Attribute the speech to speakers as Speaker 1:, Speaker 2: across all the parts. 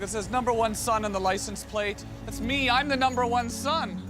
Speaker 1: that says #1 son on the license plate. That's me. I'm the #1 son.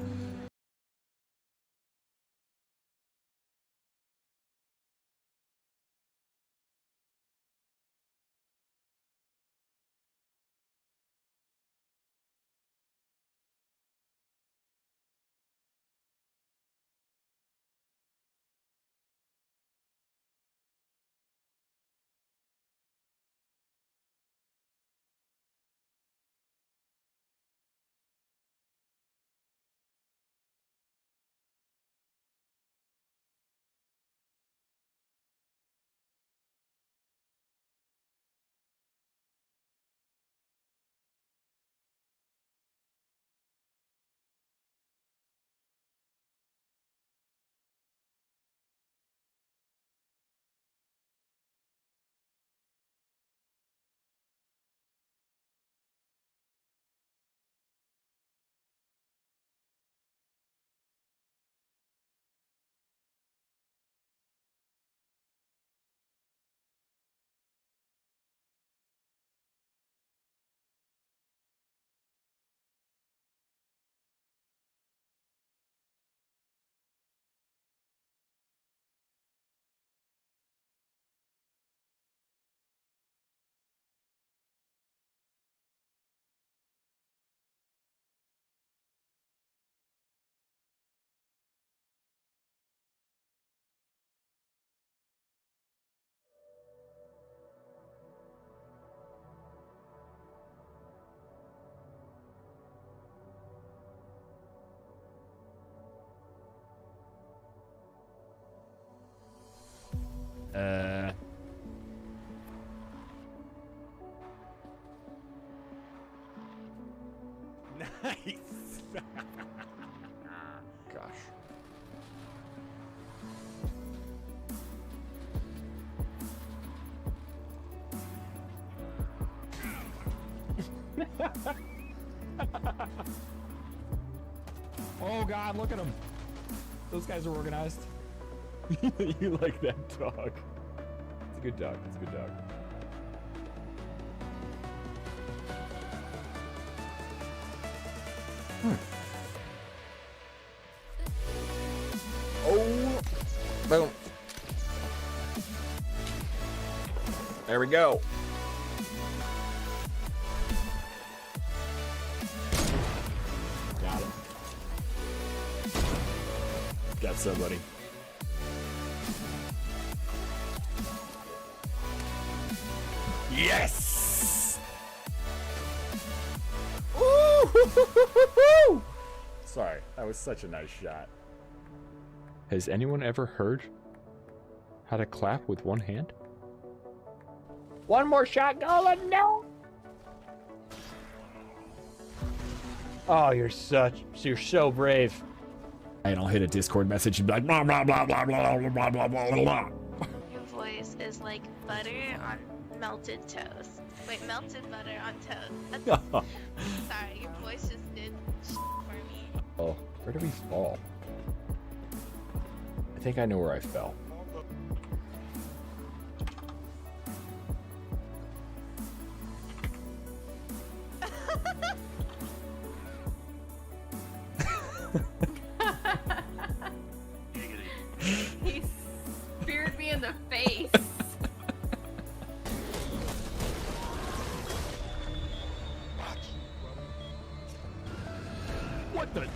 Speaker 2: Nice.
Speaker 3: Gosh.
Speaker 2: Oh God, look at them. Those guys are organized. You like that dog. It's a good dog. It's a good dog.
Speaker 3: Oh, boom. There we go.
Speaker 2: Got him. Got somebody. Yes! Ooh! Sorry, that was such a nice shot. Has anyone ever heard how to clap with one hand?
Speaker 3: One more shot, Golan. No.
Speaker 2: Oh, you're so brave. And I'll hit a Discord message and be like, blah, blah, blah, blah, blah, blah, blah, blah, blah.
Speaker 4: Your voice is like butter on melted toast. Wait, melted butter on toast. That's, sorry, your voice just did for me.
Speaker 3: Oh, where did we fall? I think I know where I fell.
Speaker 5: He speared me in the face.
Speaker 2: What the?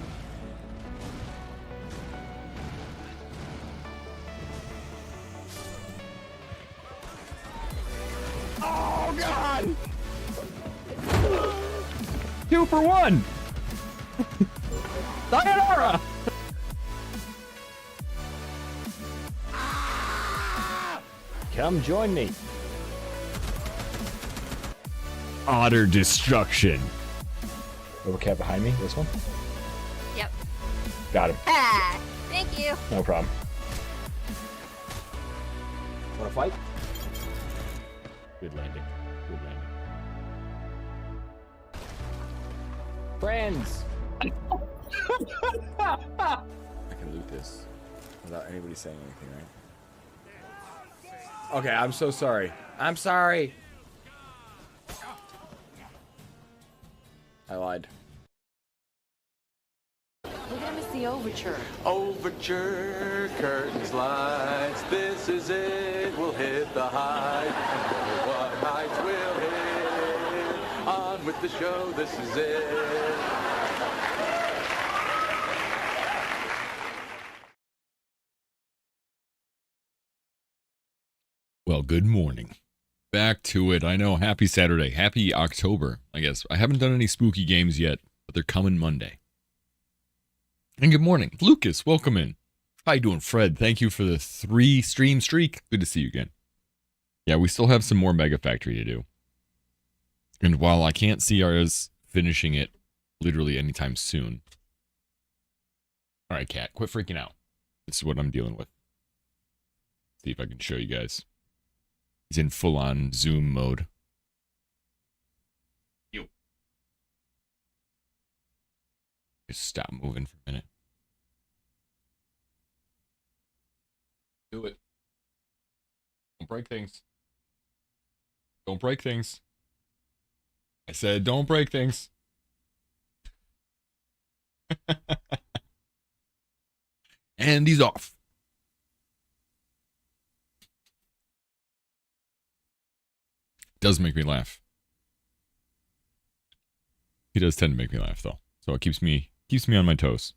Speaker 2: Oh, God! 2 for 1! Sayonara! Come join me. Utter destruction. Overcat behind me, this one?
Speaker 5: Yep.
Speaker 2: Got him.
Speaker 5: Ah, thank you.
Speaker 2: No problem.
Speaker 3: Wanna fight?
Speaker 2: Good landing. Good landing.
Speaker 3: Friends! I can loot this without anybody saying anything, right? Okay, I'm so sorry. I'm sorry. I lied.
Speaker 6: We're gonna miss the overture.
Speaker 7: Overture, curtains, lights, this is it. We'll hit the height, and know what heights we'll hit. On with the show, this is it.
Speaker 8: Well, good morning. Back to it. I know. Happy Saturday. Happy October, I guess. I haven't done any spooky games yet, but they're coming Monday. And good morning. Lucas, welcome in. How you doing, Fred? Thank you for the 3 stream streak. Good to see you again. Yeah, we still have some more MegaFactory to do. And while I can't see ours finishing it literally anytime soon. All right, Cat, quit freaking out. This is what I'm dealing with. See if I can show you guys. He's in full-on zoom mode. Yo. Just stop moving for a minute. Do it. Don't break things. Don't break things. I said don't break things. And he's off. Does make me laugh. He does tend to make me laugh though. So it keeps me on my toes.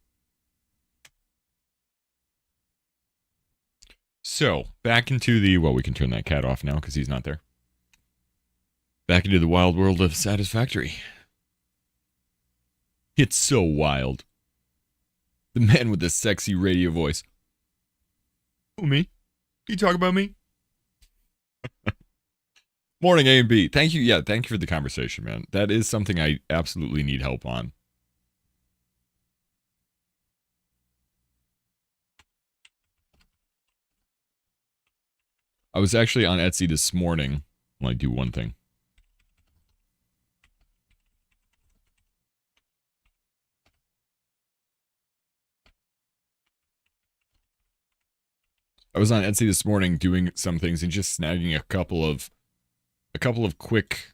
Speaker 8: So, back into the, well, we can turn that cat off now because he's not there. Back into the wild world of Satisfactory. It's so wild. The man with the sexy radio voice. Who, me? You talk about me? Morning, A and B. Thank you. Yeah, thank you for the conversation, man. That is something I absolutely need help on. I was actually on Etsy this morning. Well, I do one thing. I was on Etsy this morning doing some things and just snagging a couple of quick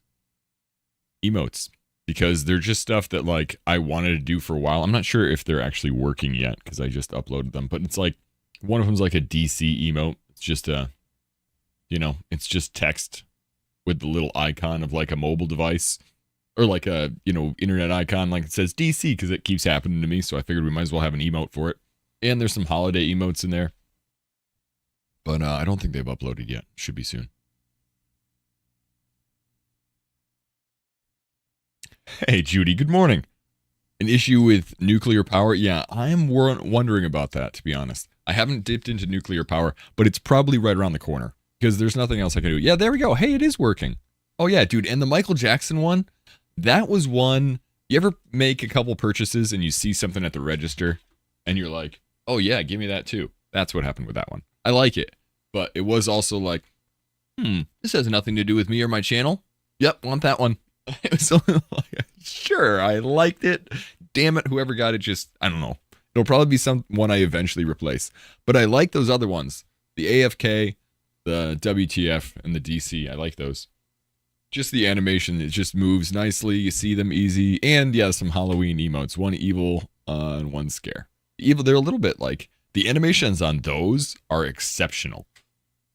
Speaker 8: emotes because they're just stuff that like I wanted to do for a while. I'm not sure if they're actually working yet because I just uploaded them, but it's like one of them's like a DC emote. It's just a, you know, it's just text with the little icon of like a mobile device or like a, you know, internet icon, like it says DC because it keeps happening to me. So I figured we might as well have an emote for it. And there's some holiday emotes in there, but I don't think they've uploaded yet. Should be soon. Hey, Judy, good morning. An issue with nuclear power? Yeah, I am wondering about that, to be honest. I haven't dipped into nuclear power, but it's probably right around the corner because there's nothing else I can do. Yeah, there we go. Hey, it is working. Oh, yeah, dude. And the Michael Jackson one, that was one. You ever make a couple purchases and you see something at the register and you're like, oh, yeah, give me that too. That's what happened with that one. I like it, but it was also like, this has nothing to do with me or my channel. Yep, want that one. It was like, sure, I liked it. Damn it, whoever got it just, I don't know. It'll probably be someone I eventually replace. But I like those other ones. The AFK, the WTF, and the DC. I like those. Just the animation, it just moves nicely. You see them easy. And yeah, some Halloween emotes. One evil and one scare. Evil, they're a little bit like, the animations on those are exceptional.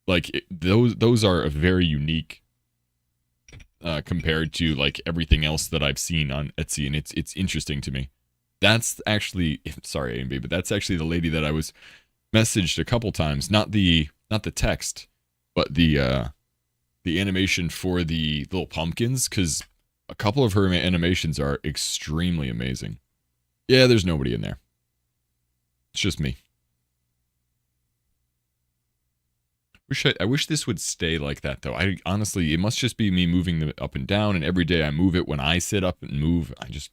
Speaker 8: Like, those are a very unique compared to like everything else that I've seen on Etsy, and it's interesting to me. That's actually, sorry, A&B, but that's actually the lady that I was messaged a couple times. Not the text, but the animation for the little pumpkins, because a couple of her animations are extremely amazing. Yeah, there's nobody in there. It's just me. I wish this would stay like that, though. I honestly, it must just be me moving them up and down, and every day I move it when I sit up and move. I just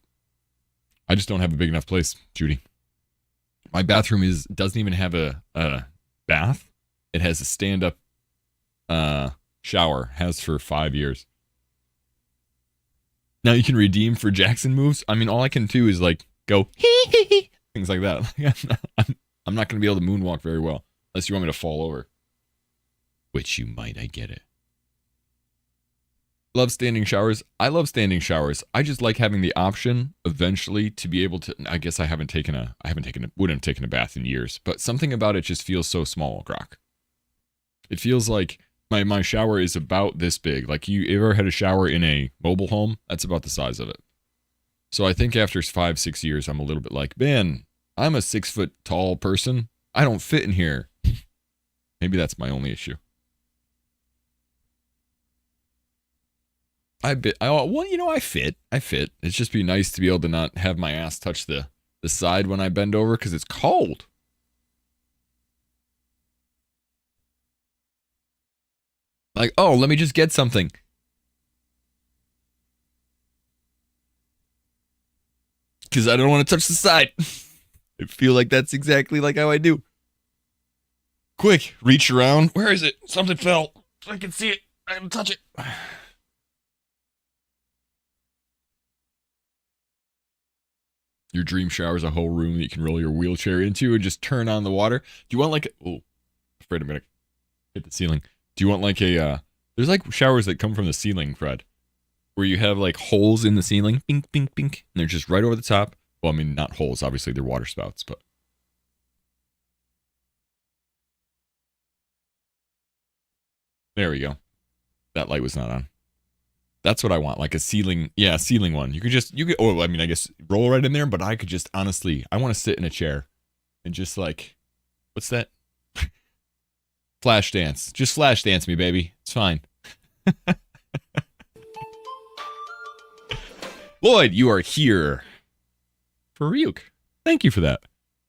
Speaker 8: don't have a big enough place, Judy. My bathroom doesn't even have a bath. It has a stand-up shower. Has for 5 years. Now you can redeem for Jackson moves. I mean, all I can do is like go hee hee hee, things like that. I'm not going to be able to moonwalk very well unless you want me to fall over. Which you might, I get it. Love standing showers. I love standing showers. I just like having the option eventually to be able to. I guess wouldn't have taken a bath in years, but something about it just feels so small, Grok. It feels like my shower is about this big. Like you ever had a shower in a mobile home? That's about the size of it. So I think after 5-6 years, I'm a little bit like, man, I'm a 6 foot tall person. I don't fit in here. Maybe that's my only issue. I fit. It's just be nice to be able to not have my ass touch the side when I bend over because it's cold. Like, oh, let me just get something. Because I don't want to touch the side. I feel like that's exactly like how I do. Quick, reach around. Where is it? Something fell. I can see it. I can touch it. Your dream shower is a whole room that you can roll your wheelchair into and just turn on the water. Do you want like afraid I'm gonna hit the ceiling. Do you want like a there's like showers that come from the ceiling, Fred, where you have like holes in the ceiling, bink, bink, bink, and they're just right over the top. Well, I mean, not holes, obviously they're water spouts, but there we go. That light was not on. That's what I want, like a ceiling, ceiling one. You could, I mean, I guess roll right in there, but I could just, honestly, I want to sit in a chair and just like, what's that? Flash dance. Just flash dance me, baby. It's fine. Lloyd, you are here. Farouk, thank you for that.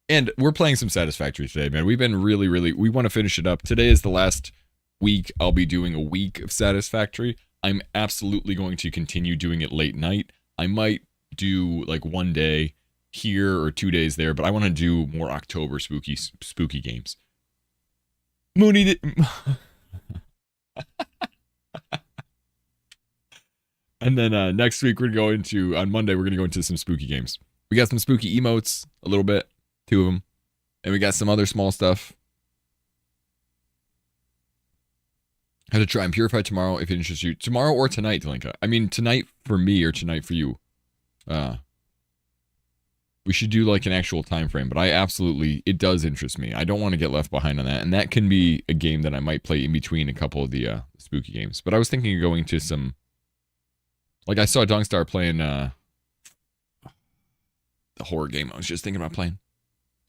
Speaker 8: And we're playing some Satisfactory today, man. We've been really, we want to finish it up. Today is the last week. I'll be doing a week of Satisfactory. I'm absolutely going to continue doing it late night. I might do like 1 day here or 2 days there, but I want to do more October spooky games. Mooney did. And then next week on Monday we're going to go into some spooky games. We got some spooky emotes, a little bit, 2 of them. And we got some other small stuff. I had to try and purify tomorrow if it interests you. Tomorrow or tonight, Delinka. I mean, tonight for me or tonight for you. We should do like an actual time frame, but it does interest me. I don't want to get left behind on that. And that can be a game that I might play in between a couple of the spooky games. But I was thinking of going to some, like I saw Dungstar playing the horror game I was just thinking about playing.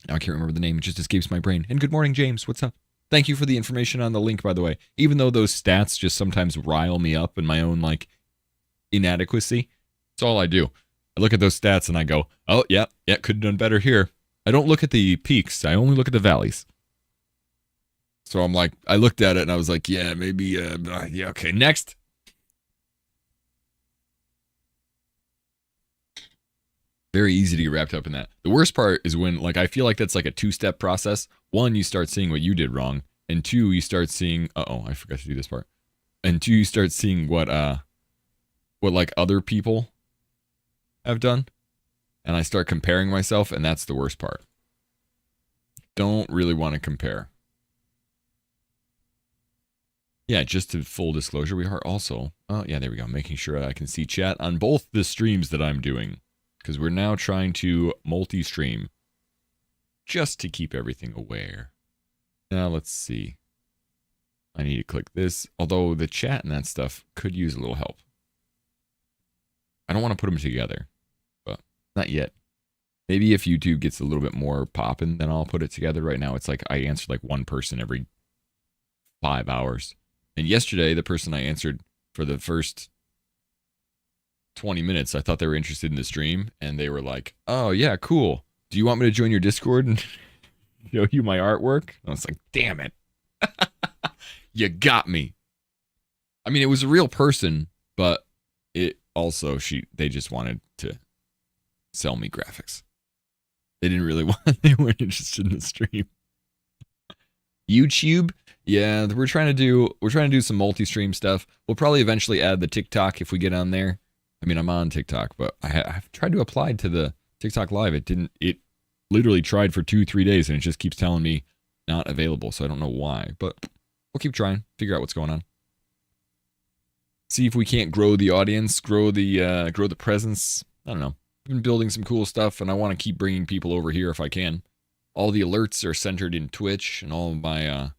Speaker 8: Now I can't remember the name. It just escapes my brain. And good morning, James. What's up? Thank you for the information on the link, by the way. Even though those stats just sometimes rile me up in my own, like, inadequacy, that's all I do. I look at those stats and I go, oh, yeah, could have done better here. I don't look at the peaks. I only look at the valleys. So I'm like, I looked at it and I was like, yeah, maybe, yeah, okay, next. Very easy to get wrapped up in that. The worst part is when, like, I feel like that's like a 2-step process. 1, you start seeing what you did wrong. And 2, you start seeing, I forgot to do this part. And 2, you start seeing what like other people have done. And I start comparing myself, and that's the worst part. Don't really want to compare. Yeah, just to full disclosure, we are also, there we go, making sure I can see chat on both the streams that I'm doing. Because we're now trying to multi-stream just to keep everything aware. Now, let's see. I need to click this, although the chat and that stuff could use a little help. I don't want to put them together, but not yet. Maybe if YouTube gets a little bit more popping, then I'll put it together. Right now, it's like I answer like one person every 5 hours. And yesterday, the person I answered for the first 20 minutes, I thought they were interested in the stream, and they were like, oh yeah, cool, do you want me to join your Discord and show you my artwork? I was like, damn it. You got me. I mean, it was a real person, but it also, they just wanted to sell me graphics. They didn't really they weren't interested in the stream. YouTube, yeah, we're trying to do some multi-stream stuff. We'll probably eventually add the TikTok if we get on there. I mean, I'm on TikTok, but I've tried to apply to the TikTok Live. It literally tried for 2-3 days, and it just keeps telling me not available, so I don't know why. But we'll keep trying, figure out what's going on. see if we can't grow the audience, grow the presence. I don't know. I've been building some cool stuff, and I want to keep bringing people over here if I can. All the alerts are centered in Twitch, and all of my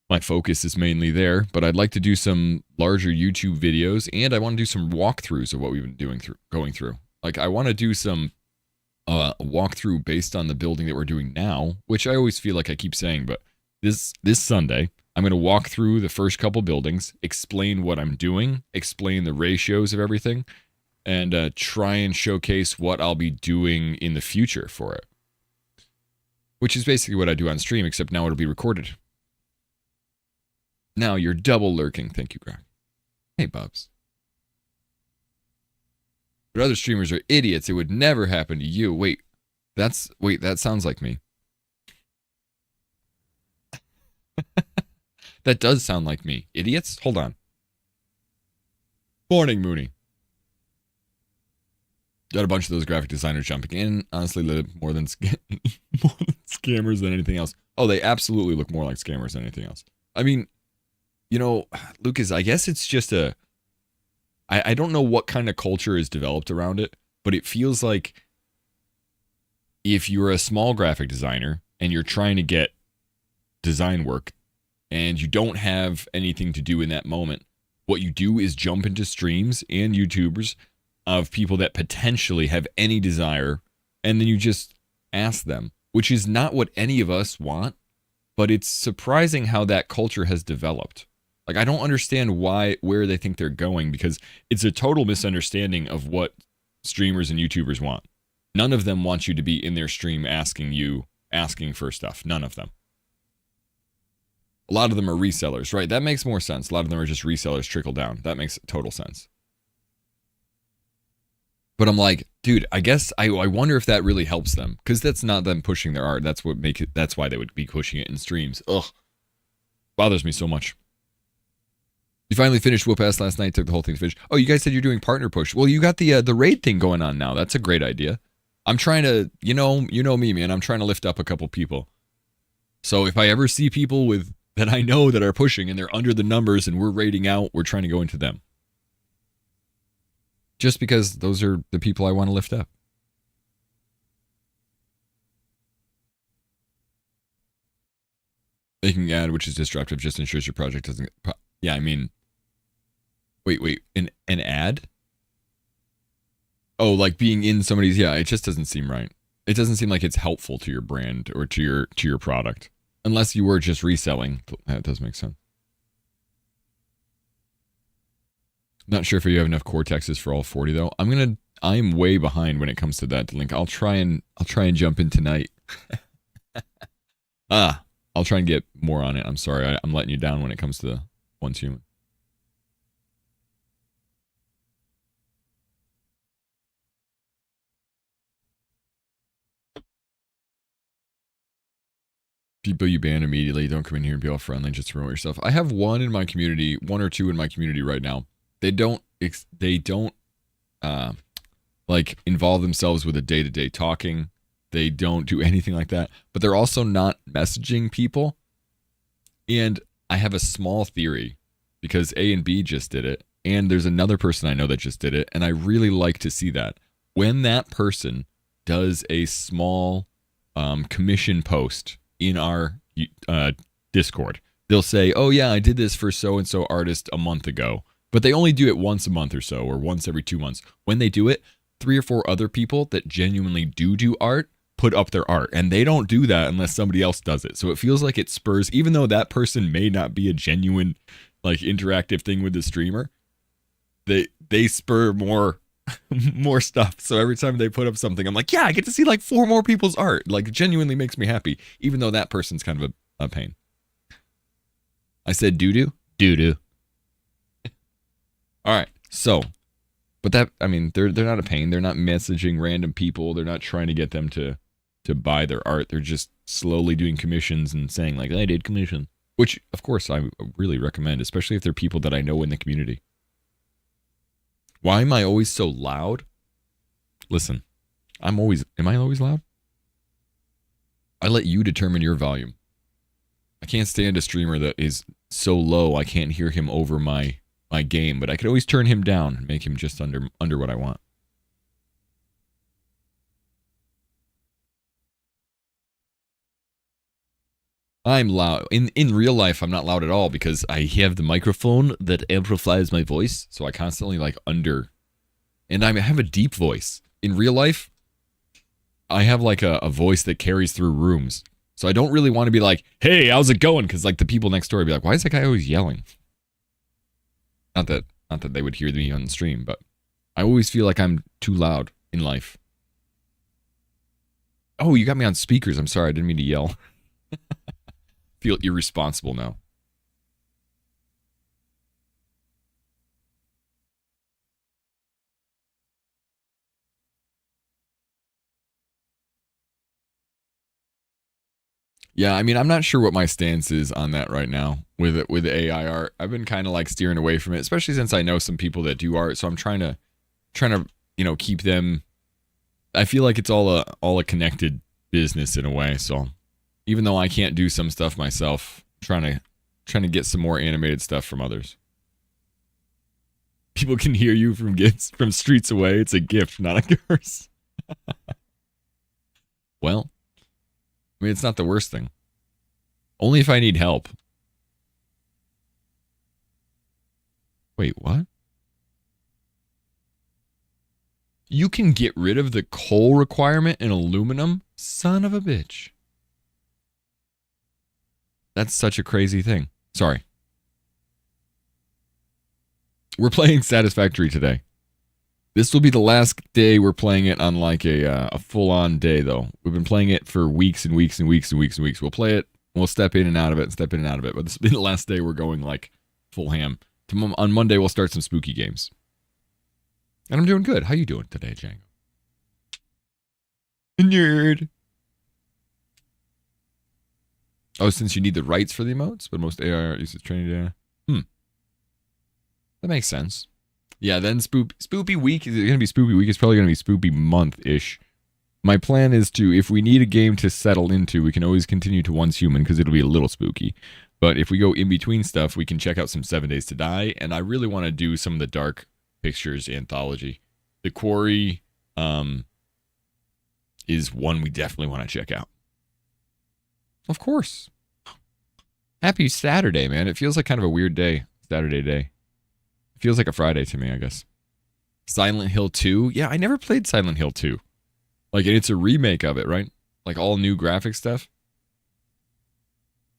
Speaker 8: my focus is mainly there. But I'd like to do some larger YouTube videos, and I want to do some walkthroughs of what we've been going through. Like, I want to do some walkthrough based on the building that we're doing now, which I always feel like I keep saying, but this Sunday, I'm going to walk through the first couple buildings, explain what I'm doing, explain the ratios of everything, and try and showcase what I'll be doing in the future for it. Which is basically what I do on stream, except now it'll be recorded. Now you're double lurking. Thank you, Greg. Hey, Bubs. But other streamers are idiots. It would never happen to you. Wait, that sounds like me. That does sound like me. Idiots? Hold on. Morning, Mooney. Got a bunch of those graphic designers jumping in. Honestly, look more than scammers than anything else. Oh, they absolutely look more like scammers than anything else. I mean, you know, Lucas, I guess it's just I don't know what kind of culture is developed around it, but it feels like if you're a small graphic designer and you're trying to get design work and you don't have anything to do in that moment, what you do is jump into streams and YouTubers of people that potentially have any desire, and then you just ask them, which is not what any of us want, but it's surprising how that culture has developed. Like, I don't understand where they think they're going, because it's a total misunderstanding of what streamers and YouTubers want. None of them want you to be in their stream asking for stuff. None of them. A lot of them are resellers, right? That makes more sense. A lot of them are just resellers trickle down. That makes total sense. But I'm like, dude, I guess I wonder if that really helps them, because that's not them pushing their art. That's why they would be pushing it in streams. Ugh, bothers me so much. You finally finished Whoop-Ass last night. Took the whole thing to finish. Oh, you guys said you're doing partner push. Well, you got the raid thing going on now. That's a great idea. I'm trying to, you know me, man. I'm trying to lift up a couple people. So if I ever see people that I know that are pushing and they're under the numbers and we're raiding out, we're trying to go into them. Just because those are the people I want to lift up. Making an ad which is disruptive just ensures your project doesn't. Yeah, I mean. Wait, an ad? Oh, like being in somebody's. Yeah, it just doesn't seem right. It doesn't seem like it's helpful to your brand or to your product, unless you were just reselling. That does make sense. Not sure if you have enough cortexes for all 40 though. I'm way behind when it comes to that link. I'll try and jump in tonight. I'll try and get more on it. I'm sorry. I'm letting you down when it comes to the Once Human. People you ban immediately. Don't come in here and be all friendly just to promote yourself. I have one or two in my community right now. They don't like involve themselves with a day-to-day talking. They don't do anything like that, but they're also not messaging people. And I have a small theory, because A and B just did it, and there's another person I know that just did it, and I really like to see that. When that person does a small commission post in our Discord, they'll say, oh yeah, I did this for so-and-so artist a month ago. But they only do it once a month or so, or once every 2 months. When they do it, 3 or 4 other people that genuinely do art put up their art. And they don't do that unless somebody else does it. So it feels like it spurs, even though that person may not be a genuine, like, interactive thing with the streamer, they spur more stuff. So every time they put up something, I'm like, yeah, I get to see like 4 more people's art. Like, it genuinely makes me happy, even though that person's kind of a pain. I said doo-doo? Doo-doo. All right, so, but that, I mean, they're not a pain. They're not messaging random people. They're not trying to get them to buy their art. They're just slowly doing commissions and saying, like, I did commission. Which, of course, I really recommend, especially if they're people that I know in the community. Why am I always so loud? Listen, am I always loud? I let you determine your volume. I can't stand a streamer that is so low I can't hear him over my my game, but I could always turn him down and make him just under what I want. I'm loud. In real life, I'm not loud at all because I have the microphone that amplifies my voice, so I constantly like under. And I have a deep voice. In real life, I have like a voice that carries through rooms. So I don't really want to be like, hey, how's it going? Because like the people next door would be like, why is that guy always yelling? Not that they would hear me on the stream, but I always feel like I'm too loud in life. Oh, you got me on speakers. I'm sorry, I didn't mean to yell. Feel irresponsible now. Yeah, I mean, I'm not sure what my stance is on that right now with AI art. I've been kind of like steering away from it, especially since I know some people that do art. So I'm trying to, keep them. I feel like it's all a connected business in a way. So even though I can't do some stuff myself, trying to get some more animated stuff from others. People can hear you from streets away. It's a gift, not a curse. Well, I mean, it's not the worst thing. Only if I need help. Wait, what? You can get rid of the coal requirement in aluminum? Son of a bitch. That's such a crazy thing. Sorry. We're playing Satisfactory today. This will be the last day we're playing it on like a full-on day, though. We've been playing it for weeks and weeks and weeks and weeks and weeks. We'll play it, we'll step in and out of it, and step in and out of it. But this will be the last day we're going like full ham. On Monday, we'll start some spooky games. And I'm doing good. How you doing today, Django? Nerd. Oh, since you need the rights for the emotes, but most AI art uses training data. That makes sense. Yeah, then Spoopy Week. Is it going to be Spoopy Week? It's probably going to be Spoopy Month-ish. My plan is to, if we need a game to settle into, we can always continue to Once Human because it'll be a little spooky. But if we go in between stuff, we can check out some 7 Days to Die. And I really want to do some of the Dark Pictures anthology. The Quarry is one we definitely want to check out. Of course. Happy Saturday, man. It feels like kind of a weird day. Saturday day. It feels like a Friday to me, I guess. Silent Hill 2? Yeah, I never played Silent Hill 2. Like, it's a remake of it, right? Like, all new graphic stuff.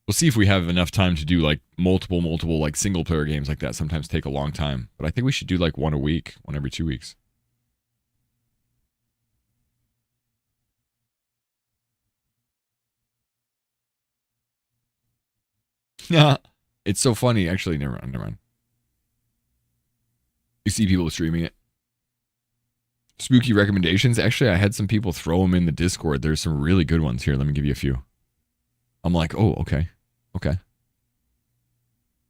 Speaker 8: We'll see if we have enough time to do, like, multiple, like, single-player games like that. Sometimes take a long time. But I think we should do, like, one a week. One every 2 weeks. Yeah. It's so funny. Actually, never mind. You see people streaming it. Spooky recommendations. Actually, I had some people throw them in the Discord. There's some really good ones here. Let me give you a few. I'm like, oh, okay. Okay.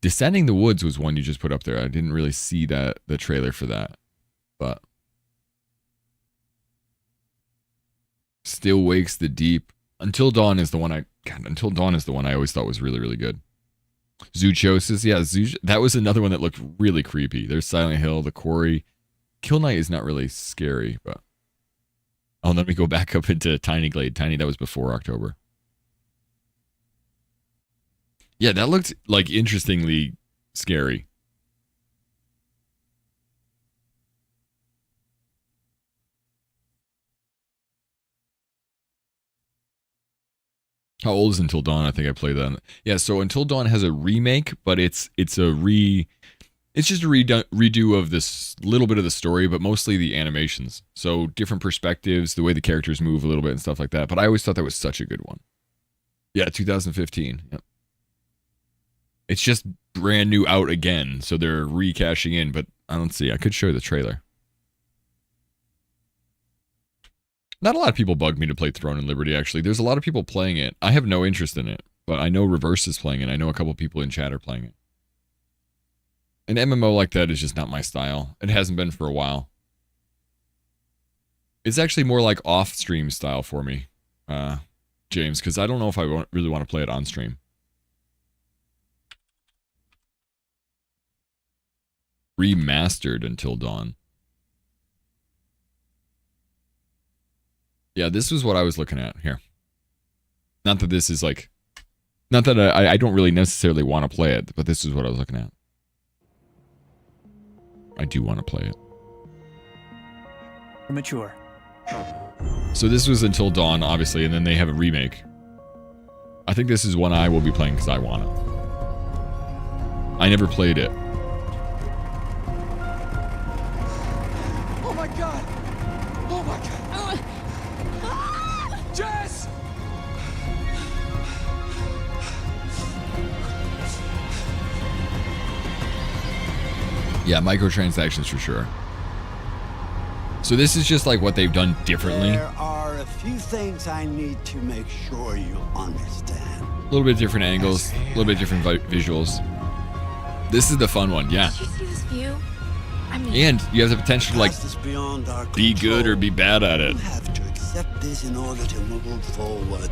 Speaker 8: Descending the Woods was one you just put up there. I didn't really see the trailer for that. But Still Wakes the Deep. Until Dawn is the one I always thought was really, really good. Zoochosis, yeah, that was another one that looked really creepy. There's Silent Hill, The Quarry. Kill Knight is not really scary, but... Oh, let me go back up into Tiny Glade. That was before October. Yeah, that looked, like, interestingly scary. How old is Until Dawn? I think I played that. Yeah, so Until Dawn has a remake, but it's just a redo of this little bit of the story, but mostly the animations. So different perspectives, the way the characters move a little bit and stuff like that. But I always thought that was such a good one. Yeah, 2015. Yep. It's just brand new out again, so they're recashing in, but I don't see. I could show you the trailer. Not a lot of people bug me to play Throne and Liberty, actually. There's a lot of people playing it. I have no interest in it, but I know Reverse is playing it. I know a couple people in chat are playing it. An MMO like that is just not my style. It hasn't been for a while. It's actually more like off-stream style for me, James, because I don't know if I really want to play it on-stream. remastered Until Dawn. Yeah, this was what I was looking at here. Not that this is like, not that I don't really necessarily want to play it, but this is what I was looking at. I do want to play it.
Speaker 9: Mature.
Speaker 8: So this was Until Dawn, obviously, and then they have a remake. I think this is one I will be playing because I want it. I never played it.
Speaker 1: Oh my god! Oh my god! Jess!
Speaker 8: Yeah, microtransactions for sure. So this is just like what they've done differently.
Speaker 10: There are a few things I need to make sure you understand.
Speaker 8: A little bit different angles, a little bit different visuals. This is the fun one, yeah.
Speaker 5: Did you see this view? I mean,
Speaker 8: And you have the potential to like
Speaker 10: Past is beyond our
Speaker 8: be good or
Speaker 10: control.
Speaker 8: be bad at it.
Speaker 10: You have to accept this in order to move forward.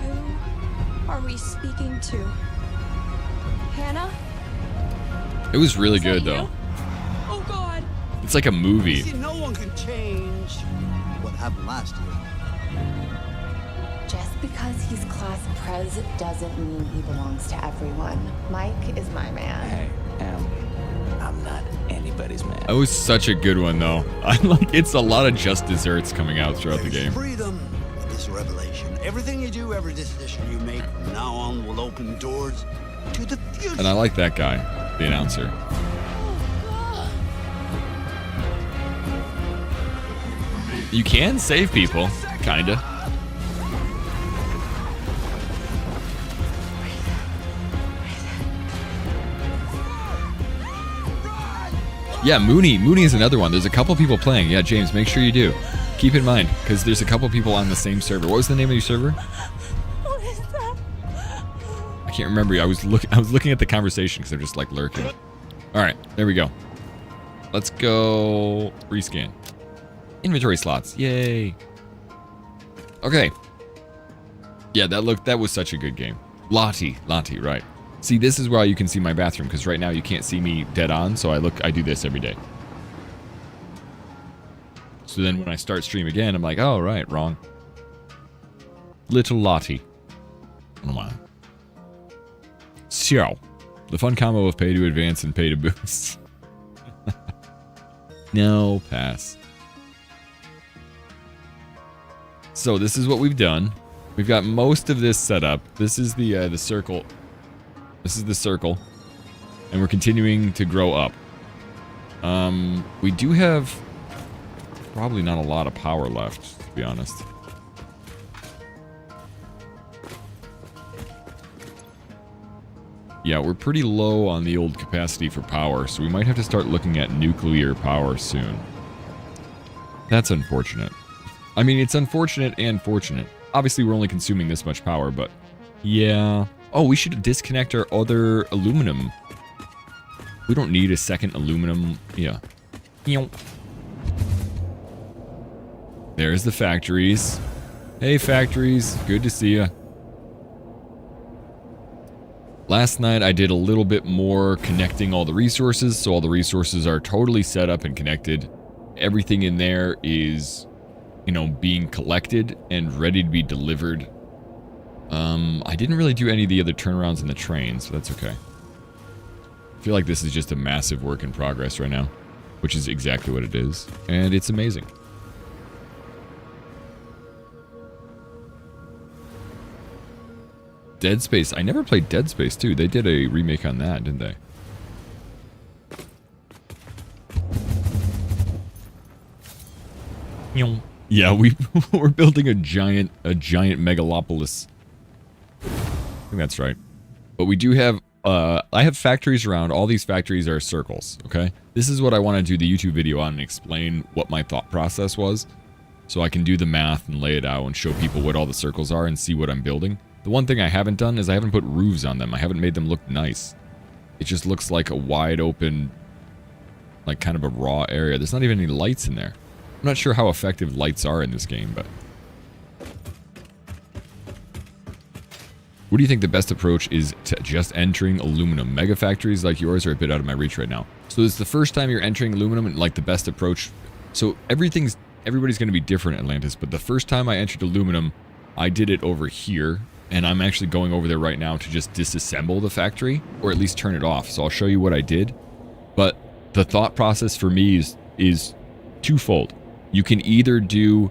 Speaker 6: Who are we speaking to? Hannah?
Speaker 8: It was really
Speaker 6: Is that
Speaker 8: good though.
Speaker 6: you? Oh God!
Speaker 8: It's like a movie.
Speaker 10: See, no one can change what happened last year.
Speaker 6: Just because he's class prez doesn't mean he belongs to everyone. Mike is my man.
Speaker 9: Hey, I'm not anybody's man.
Speaker 8: That was such a good one though. I'm like, it's a lot of just desserts coming out throughout the
Speaker 10: There's
Speaker 8: game.
Speaker 10: freedom in this revelation. Everything you do, every decision you make from now on will open doors to the future.
Speaker 8: And I like that guy, the announcer. You can save people, kinda. Yeah, Mooney is another one. There's a couple people playing. Yeah, James, make sure you do. Keep in mind, because there's a couple people on the same server. What was the name of your server?
Speaker 6: What is that?
Speaker 8: I can't remember. I was looking at the conversation because they're just like lurking. All right, there we go. Let's go rescan. Inventory slots. Yay. Okay. Yeah, that was such a good game. Lottie, right. See, this is why you can see my bathroom, because right now you can't see me dead on, so I do this every day. So then when I start stream again, I'm like, oh, right, wrong. Little Lottie. I don't know why. So, the fun combo of pay to advance and pay to boost. No, pass. So this is what we've done. We've got most of this set up. This is the circle. This is the circle. And we're continuing to grow up. We do have probably not a lot of power left, to be honest. Yeah, we're pretty low on the old capacity for power, so we might have to start looking at nuclear power soon. That's unfortunate. I mean, it's unfortunate and fortunate. Obviously, we're only consuming this much power, but yeah. Oh, we should disconnect our other aluminum. We don't need a second aluminum. Yeah. There's the factories. Hey, factories. Good to see ya. Last night, I did a little bit more connecting all the resources, so all the resources are totally set up and connected. Everything in there is, you know, being collected and ready to be delivered. I didn't really do any of the other turnarounds in the train, so that's okay. I feel like this is just a massive work in progress right now, which is exactly what it is, and it's amazing. Dead Space. I never played Dead Space 2. They did a remake on that, didn't they? Yeah, we're building a giant megalopolis. I think that's right. But we do have I have factories around. All these factories are circles, okay? This is what I want to do the YouTube video on and explain what my thought process was. So I can do the math and lay it out and show people what all the circles are and see what I'm building. The one thing I haven't done is I haven't put roofs on them. I haven't made them look nice. It just looks like a wide open, like kind of a raw area. There's not even any lights in there. I'm not sure how effective lights are in this game, but What do you think the best approach is to just entering aluminum? Mega factories like yours are a bit out of my reach right now. So it's the first time you're entering aluminum and like the best approach. So everybody's going to be different, Atlantis. But the first time I entered aluminum, I did it over here. And I'm actually going over there right now to just disassemble the factory, or at least turn it off. So I'll show you what I did. But the thought process for me is twofold. You can either do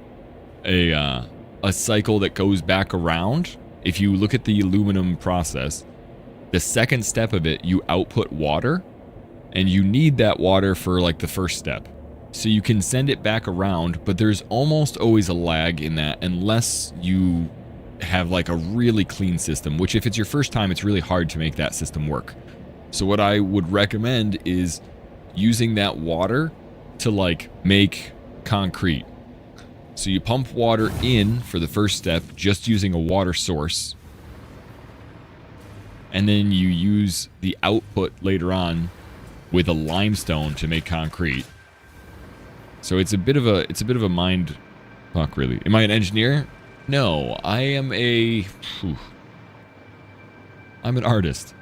Speaker 8: a cycle that goes back around. If you look at the aluminum process, the second step of it, you output water, and you need that water for like the first step. So you can send it back around, but there's almost always a lag in that unless you have like a really clean system, which if it's your first time, it's really hard to make that system work. So what I would recommend is using that water to like make concrete. So you pump water in for the first step, just using a water source. And then you use the output later on with a limestone to make concrete. So it's a bit of a mind fuck, really. Am I an engineer? No, I am I'm an artist.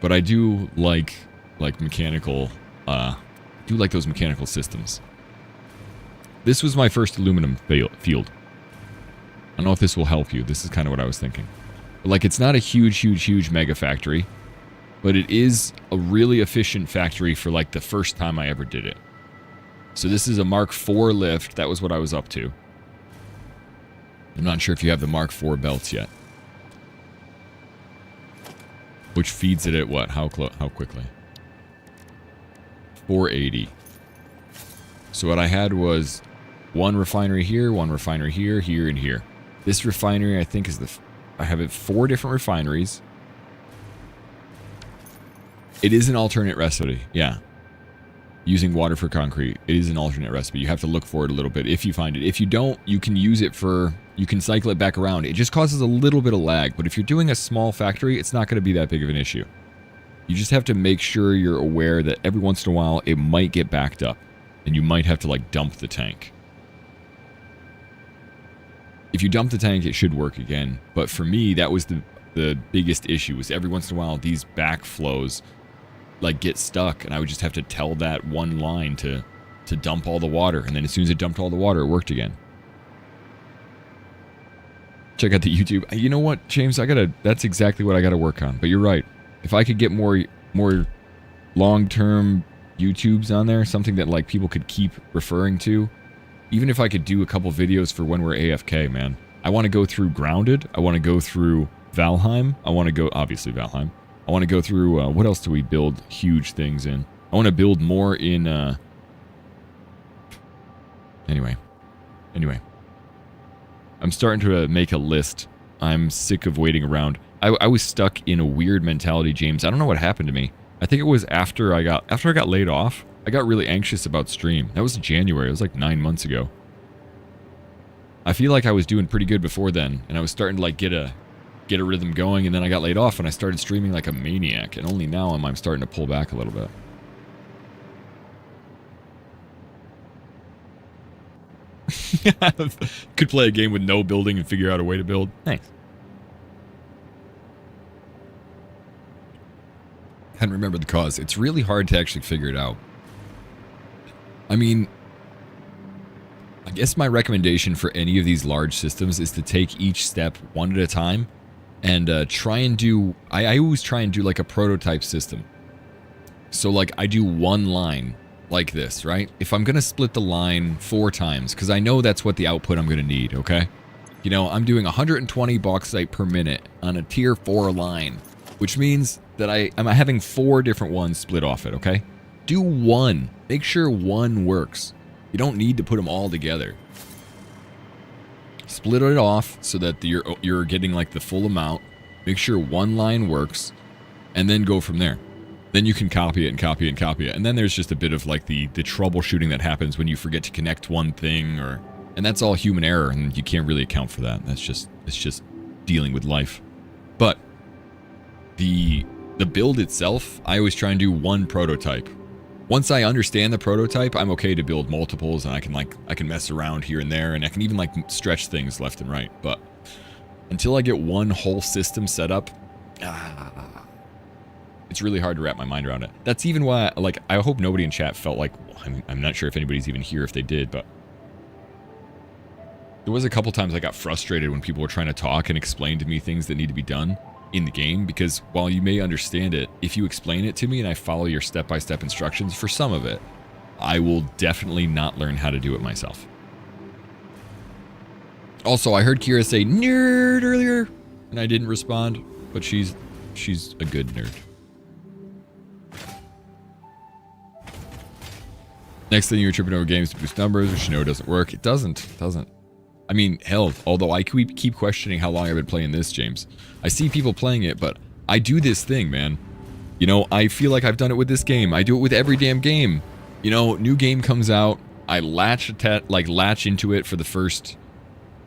Speaker 8: But I do like mechanical, do like those mechanical systems. This was my first aluminum field. I don't know if this will help you. This is kind of what I was thinking. But like, it's not a huge mega factory, but it is a really efficient factory for like the first time I ever did it. So this is a Mark IV lift. That was what I was up to. I'm not sure if you have the Mark IV belts yet. Which feeds it at what? How quickly? 480. So what I had was one refinery here, here, and here. This refinery, I think, is I have it 4 different refineries. It is an alternate recipe, yeah. Using water for concrete. It is an alternate recipe. You have to look for it a little bit if you find it. If you don't, you can use it for... You can cycle it back around. It just causes a little bit of lag. But if you're doing a small factory, it's not going to be that big of an issue. You just have to make sure you're aware that every once in a while, it might get backed up. And you might have to, like, dump the tank. If you dump the tank, it should work again. But for me, that was the biggest issue. Was every once in a while, these backflows, like, get stuck. And I would just have to tell that one line to dump all the water. And then as soon as it dumped all the water, it worked again. Check out the YouTube. You know what, James? That's exactly what I gotta work on. But you're right. If I could get more long-term YouTubes on there, something that like people could keep referring to, even if I could do a couple videos for when we're AFK, man. I want to go through Grounded. I want to go through Valheim. I want to go, obviously Valheim. I want to go through, what else do we build huge things in? I want to build more in, Anyway. I'm starting to make a list. I'm sick of waiting around. I was stuck in a weird mentality, James. I don't know what happened to me. I think it was after I got laid off. I got really anxious about stream. That was January. It was like 9 months ago. I feel like I was doing pretty good before then, and I was starting to like get a rhythm going, and then I got laid off and I started streaming like a maniac, and only now I'm starting to pull back a little bit. Could play a game with no building and figure out a way to build. Thanks. Hadn't remembered the cause. It's really hard to actually figure it out. I mean, I guess my recommendation for any of these large systems is to take each step one at a time and try and do... I always try and do like a prototype system. So like I do one line like this, right? If I'm going to split the line 4 times, because I know that's what the output I'm going to need, okay? You know, I'm doing 120 bauxite per minute on a tier 4 line, which means that I'm having 4 different ones split off it, okay? Do one. Make sure one works. You don't need to put them all together. Split it off so that you're getting like the full amount. Make sure one line works, and then go from there. Then you can copy it and copy it and copy it. And then there's just a bit of like the troubleshooting that happens when you forget to connect one thing, and that's all human error, and you can't really account for that. It's just dealing with life. But the build itself, I always try and do one prototype. Once I understand the prototype, I'm okay to build multiples, and I can mess around here and there, and I can even like stretch things left and right. But until I get one whole system set up, it's really hard to wrap my mind around it. That's even why, like, I hope nobody in chat felt like, I'm not sure if anybody's even here if they did, but there was a couple times I got frustrated when people were trying to talk and explain to me things that need to be done in the game, because while you may understand it, if you explain it to me and I follow your step-by-step instructions for some of it, I will definitely not learn how to do it myself. Also, I heard Kira say nerd earlier, and I didn't respond, but she's a good nerd. Next thing, you're tripping over games to boost numbers, which you know doesn't work. It doesn't. I mean, hell, although I keep questioning how long I've been playing this, James. I see people playing it, but I do this thing, man. You know, I feel like I've done it with this game. I do it with every damn game. You know, new game comes out, I latch into it for the first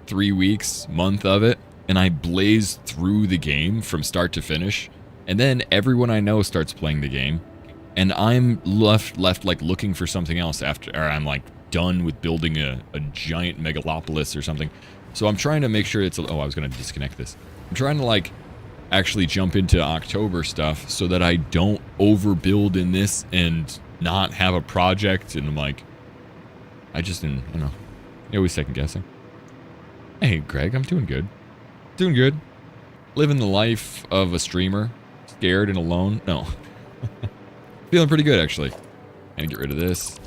Speaker 8: 3 weeks, month of it, and I blaze through the game from start to finish. And then everyone I know starts playing the game, and I'm left like looking for something else after, or I'm like done with building a giant megalopolis or something. So I'm trying to make sure it's, oh, I was going to disconnect this. I'm trying to like actually jump into October stuff so that I don't overbuild in this and not have a project. And I'm like, I don't know. You're always second guessing. Hey, Greg, I'm doing good. Doing good. Living the life of a streamer. Scared and alone. No. Feeling pretty good, actually. And get rid of this.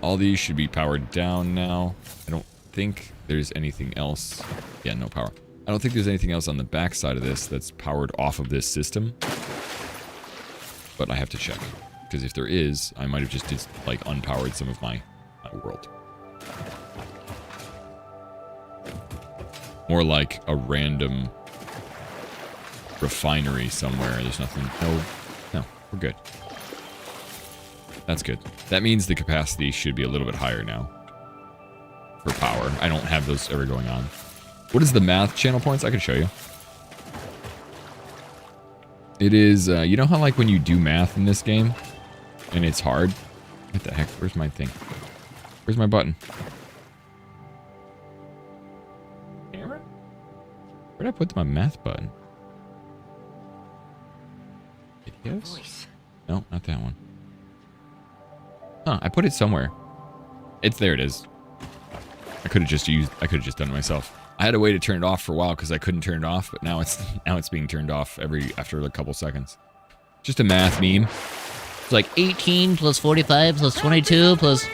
Speaker 8: All these should be powered down now. I don't think there's anything else. Yeah, no power. I don't think there's anything else on the back side of this that's powered off of this system. But I have to check. Because if there is, I might have just unpowered some of my world. More like a random refinery somewhere. There's nothing. No, we're good. That's good. That means the capacity should be a little bit higher now for power. I don't have those ever going on. What is the math channel points? I can show you. It is, you know how like when you do math in this game and it's hard? What the heck? Where's my thing? Where's my button? Camera? Where'd I put my math button? Videos? No, not that one. Huh, I put it somewhere. There it is. I could have just done it myself. I had a way to turn it off for a while because I couldn't turn it off, but now it's being turned off after a couple seconds. Just a math meme.
Speaker 11: It's like 18 plus 45 plus 22 plus...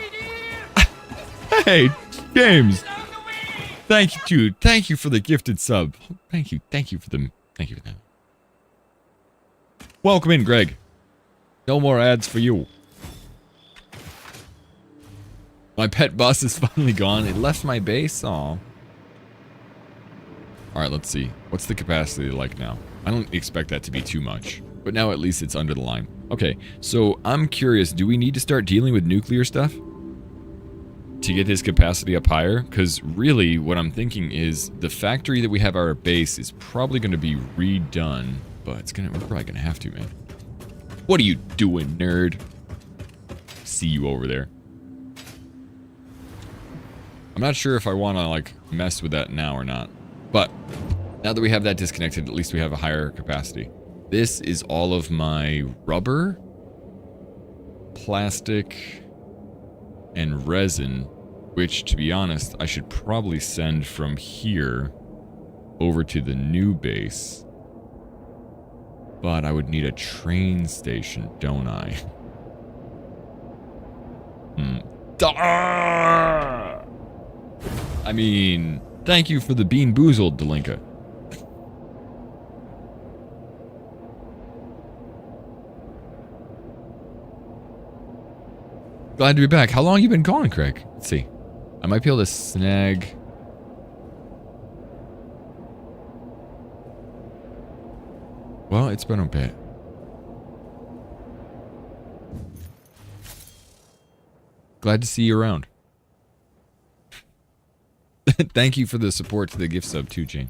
Speaker 8: Hey, James. Thank you, dude. Thank you for the gifted sub. Thank you for that. Welcome in, Greg. No more ads for you. My pet bus is finally gone. It left my base. Aw. Alright, let's see. What's the capacity like now? I don't expect that to be too much. But now at least it's under the line. Okay, so I'm curious. Do we need to start dealing with nuclear stuff to get his capacity up higher? Because really, what I'm thinking is the factory that we have our base is probably going to be redone. But we're probably going to have to, man. What are you doing, nerd? See you over there. I'm not sure if I want to, like, mess with that now or not. But now that we have that disconnected, at least we have a higher capacity. This is all of my rubber, plastic, and resin, which, to be honest, I should probably send from here over to the new base. But I would need a train station, don't I? I mean, thank you for the bean boozled, Delinka. Glad to be back. How long have you been gone, Craig? Let's see. I might be able to snag... Well, it's been a bit. Glad to see you around. Thank you for the support to the gift sub too, Jane.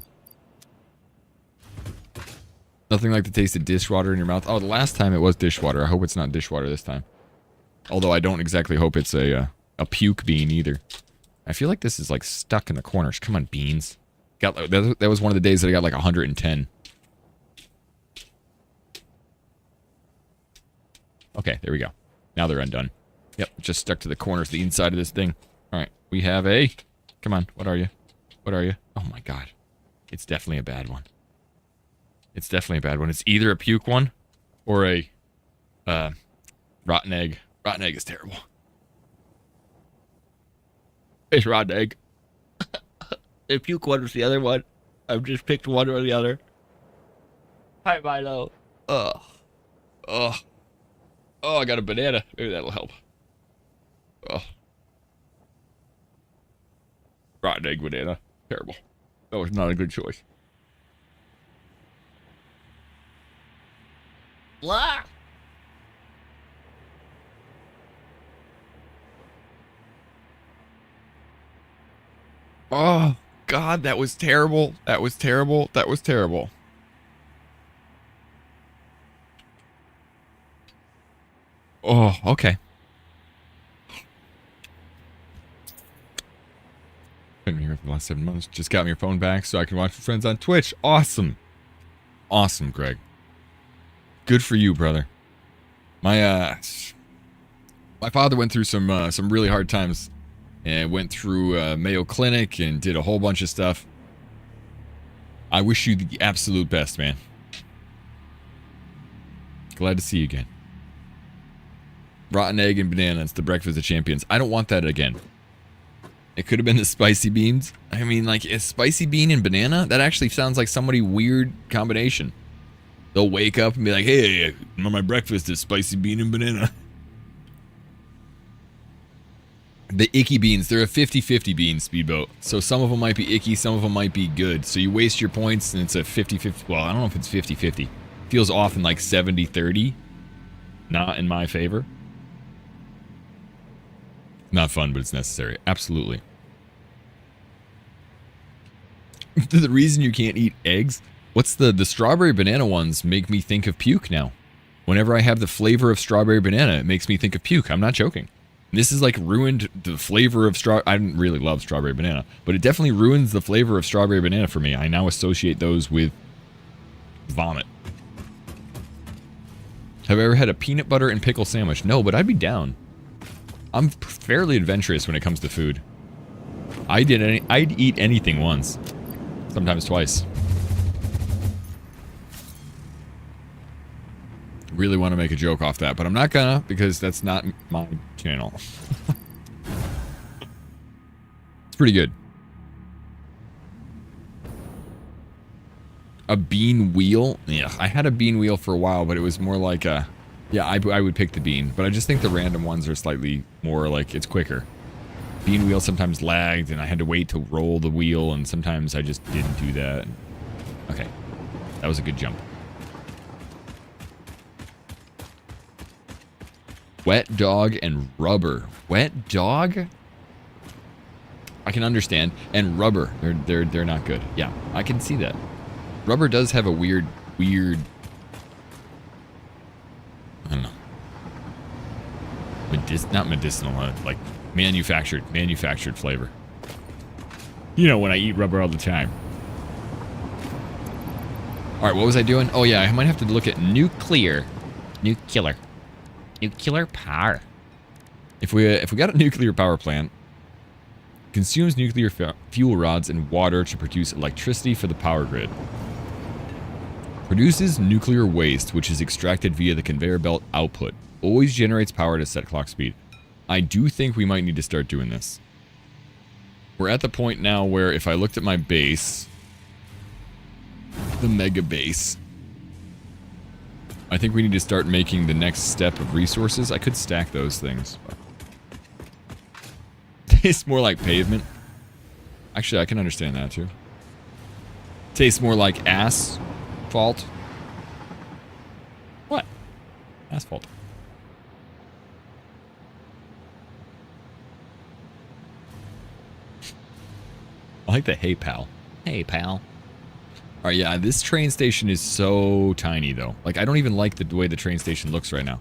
Speaker 8: Nothing like the taste of dishwater in your mouth. Oh, the last time it was dishwater. I hope it's not dishwater this time. Although I don't exactly hope it's a puke bean either. I feel like this is like stuck in the corners. Come on, beans. That was one of the days that I got like 110. Okay, there we go. Now they're undone. Yep, just stuck to the corners, the inside of this thing. All right, we have a... Come on, what are you? What are you? Oh my god. It's definitely a bad one. It's definitely a bad one. It's either a puke one or a rotten egg. Rotten egg is terrible. It's rotten egg. The puke one was the other one. I've just picked one or the other. Hi, Milo. Ugh. Ugh. Oh, I got a banana. Maybe that'll help. Ugh. Rotten egg banana. Terrible. That was not a good choice.
Speaker 11: Blah.
Speaker 8: Oh, God, that was terrible. That was terrible. That was terrible. Oh, okay. Been here for the last 7 months. Just got me your phone back so I can watch with friends on Twitch. Awesome. Awesome, Greg. Good for you, brother. My father went through some really hard times and went through Mayo Clinic and did a whole bunch of stuff. I wish you the absolute best, man. Glad to see you again. Rotten egg and banana. It's the breakfast of champions. I don't want that again. It could have been the spicy beans. I mean, like, a spicy bean and banana? That actually sounds like somebody weird combination. They'll wake up and be like, hey, my breakfast is spicy bean and banana. The icky beans, they're a 50-50 bean, Speedboat. So some of them might be icky, some of them might be good. So you waste your points and it's a 50-50. Well, I don't know if it's 50-50. Feels often like 70-30. Not in my favor. Not fun, but it's necessary. Absolutely. The reason you can't eat eggs, what's the strawberry banana ones make me think of puke now. Whenever I have the flavor of strawberry banana, it makes me think of puke. I'm not joking. This is like ruined the flavor of I didn't really love strawberry banana, but it definitely ruins the flavor of strawberry banana for me. I now associate those with vomit. Have I ever had a peanut butter and pickle sandwich? No, but I'd be down. I'm fairly adventurous when it comes to food. I'd eat anything once. Sometimes twice. Really want to make a joke off that, but I'm not gonna because that's not my channel. It's pretty good. A bean wheel? Yeah, I had a bean wheel for a while, but it was more like a... Yeah, I would pick the bean, but I just think the random ones are slightly more like, it's quicker. Bean wheel sometimes lagged, and I had to wait to roll the wheel, and sometimes I just didn't do that. Okay, that was a good jump. Wet dog and rubber. Wet dog? I can understand. And rubber, they're not good. Yeah, I can see that. Rubber does have a weird... I don't know. Not medicinal, like manufactured flavor. You know, when I eat rubber all the time. All right, what was I doing? Oh yeah, I might have to look at nuclear power. If we got a nuclear power plant, consumes nuclear fuel rods and water to produce electricity for the power grid. Produces nuclear waste, which is extracted via the conveyor belt output. Always generates power at a set clock speed. I do think we might need to start doing this. We're at the point now where if I looked at my base, the mega base, I think we need to start making the next step of resources. I could stack those things. Tastes more like pavement. Actually, I can understand that too. Tastes more like asphalt. What? Asphalt. I like the hey pal. Hey pal. Alright, yeah, this train station is so tiny though. Like, I don't even like the way the train station looks right now.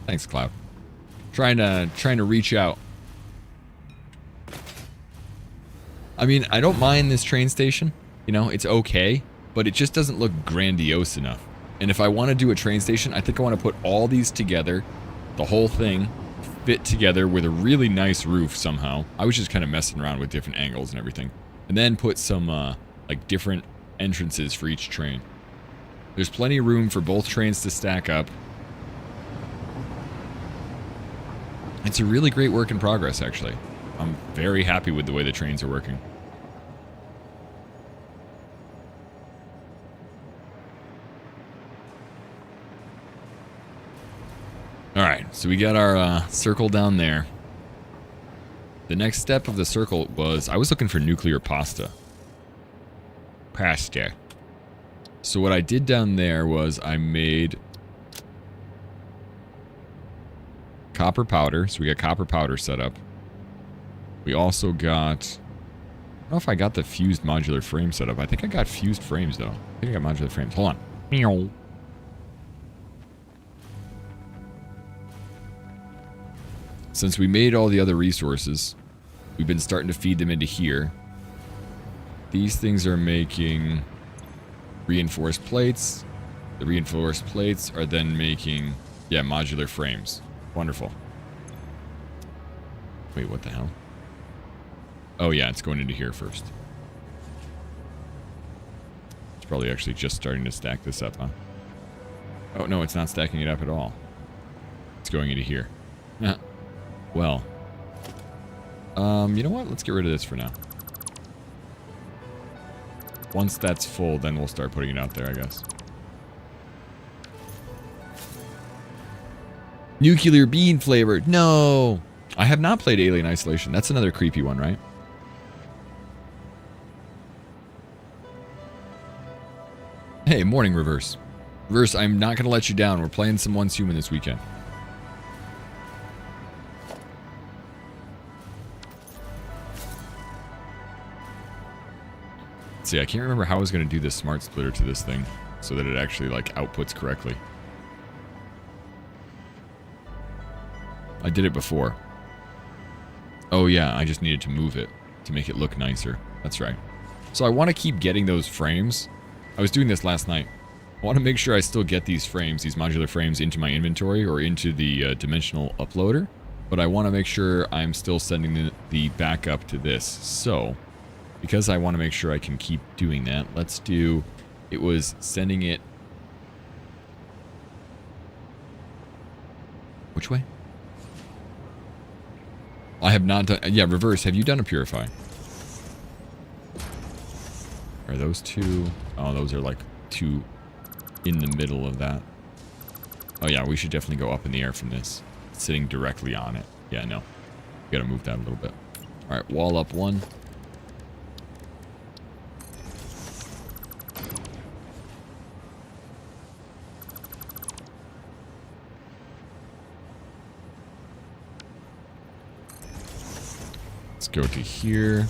Speaker 8: Thanks, Cloud. Trying to reach out. I mean, I don't mind this train station. You know, it's okay, but it just doesn't look grandiose enough. And if I want to do a train station, I think I want to put all these together, the whole thing, fit together with a really nice roof somehow. I was just kind of messing around with different angles and everything. And then put some, like, different entrances for each train. There's plenty of room for both trains to stack up. It's a really great work in progress, actually. I'm very happy with the way the trains are working. Alright, so we got our circle down there. The next step of the circle was, I was looking for nuclear pasta. Pasta. So what I did down there was I made copper powder. So we got copper powder set up. We also got... I don't know if I got the fused modular frame set up. I think I got fused frames, though. I think I got modular frames. Hold on. Meow. Since we made all the other resources, we've been starting to feed them into here. These things are making reinforced plates. The reinforced plates are then making, yeah, modular frames. Wonderful. Wait, what the hell? Oh yeah, it's going into here first. It's probably actually just starting to stack this up, huh? Oh no, it's not stacking it up at all. It's going into here. Well. You know what? Let's get rid of this for now. Once that's full, then we'll start putting it out there, I guess. Nuclear bean flavored. No! I have not played Alien Isolation. That's another creepy one, right? Hey, morning, Reverse. Reverse, I'm not going to let you down. We're playing some Once Human this weekend. Let's see, I can't remember how I was going to do this smart splitter to this thing so that it actually, like, outputs correctly. I did it before. Oh yeah, I just needed to move it to make it look nicer. That's right. So I want to keep getting those frames. I was doing this last night. I want to make sure I still get these frames, these modular frames, into my inventory or into the dimensional uploader. But I want to make sure I'm still sending the backup to this. So, because I want to make sure I can keep doing that, let's do... It was sending it... Which way? I have not done... Yeah, Reverse, have you done a Purify? Are those two... Oh, those are like two in the middle of that. Oh yeah, we should definitely go up in the air from this. Sitting directly on it. Yeah, no. We gotta move that a little bit. Alright, wall up one. Let's go to here.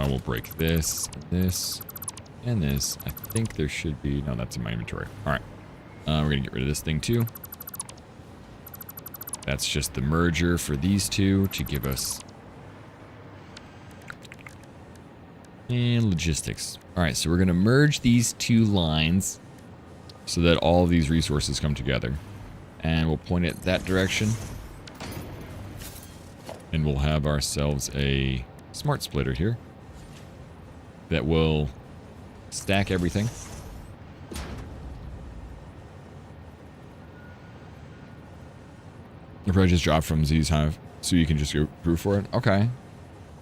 Speaker 8: We'll break this, this, and this. I think there should be... No, that's in my inventory. Alright. We're going to get rid of this thing too. That's just the merger for these two to give us... And logistics. Alright, so we're going to merge these two lines so that all of these resources come together. And we'll point it that direction. And we'll have ourselves a smart splitter here that will stack everything. The probably just drop from Z's Hive, so you can just go brew for it. Okay.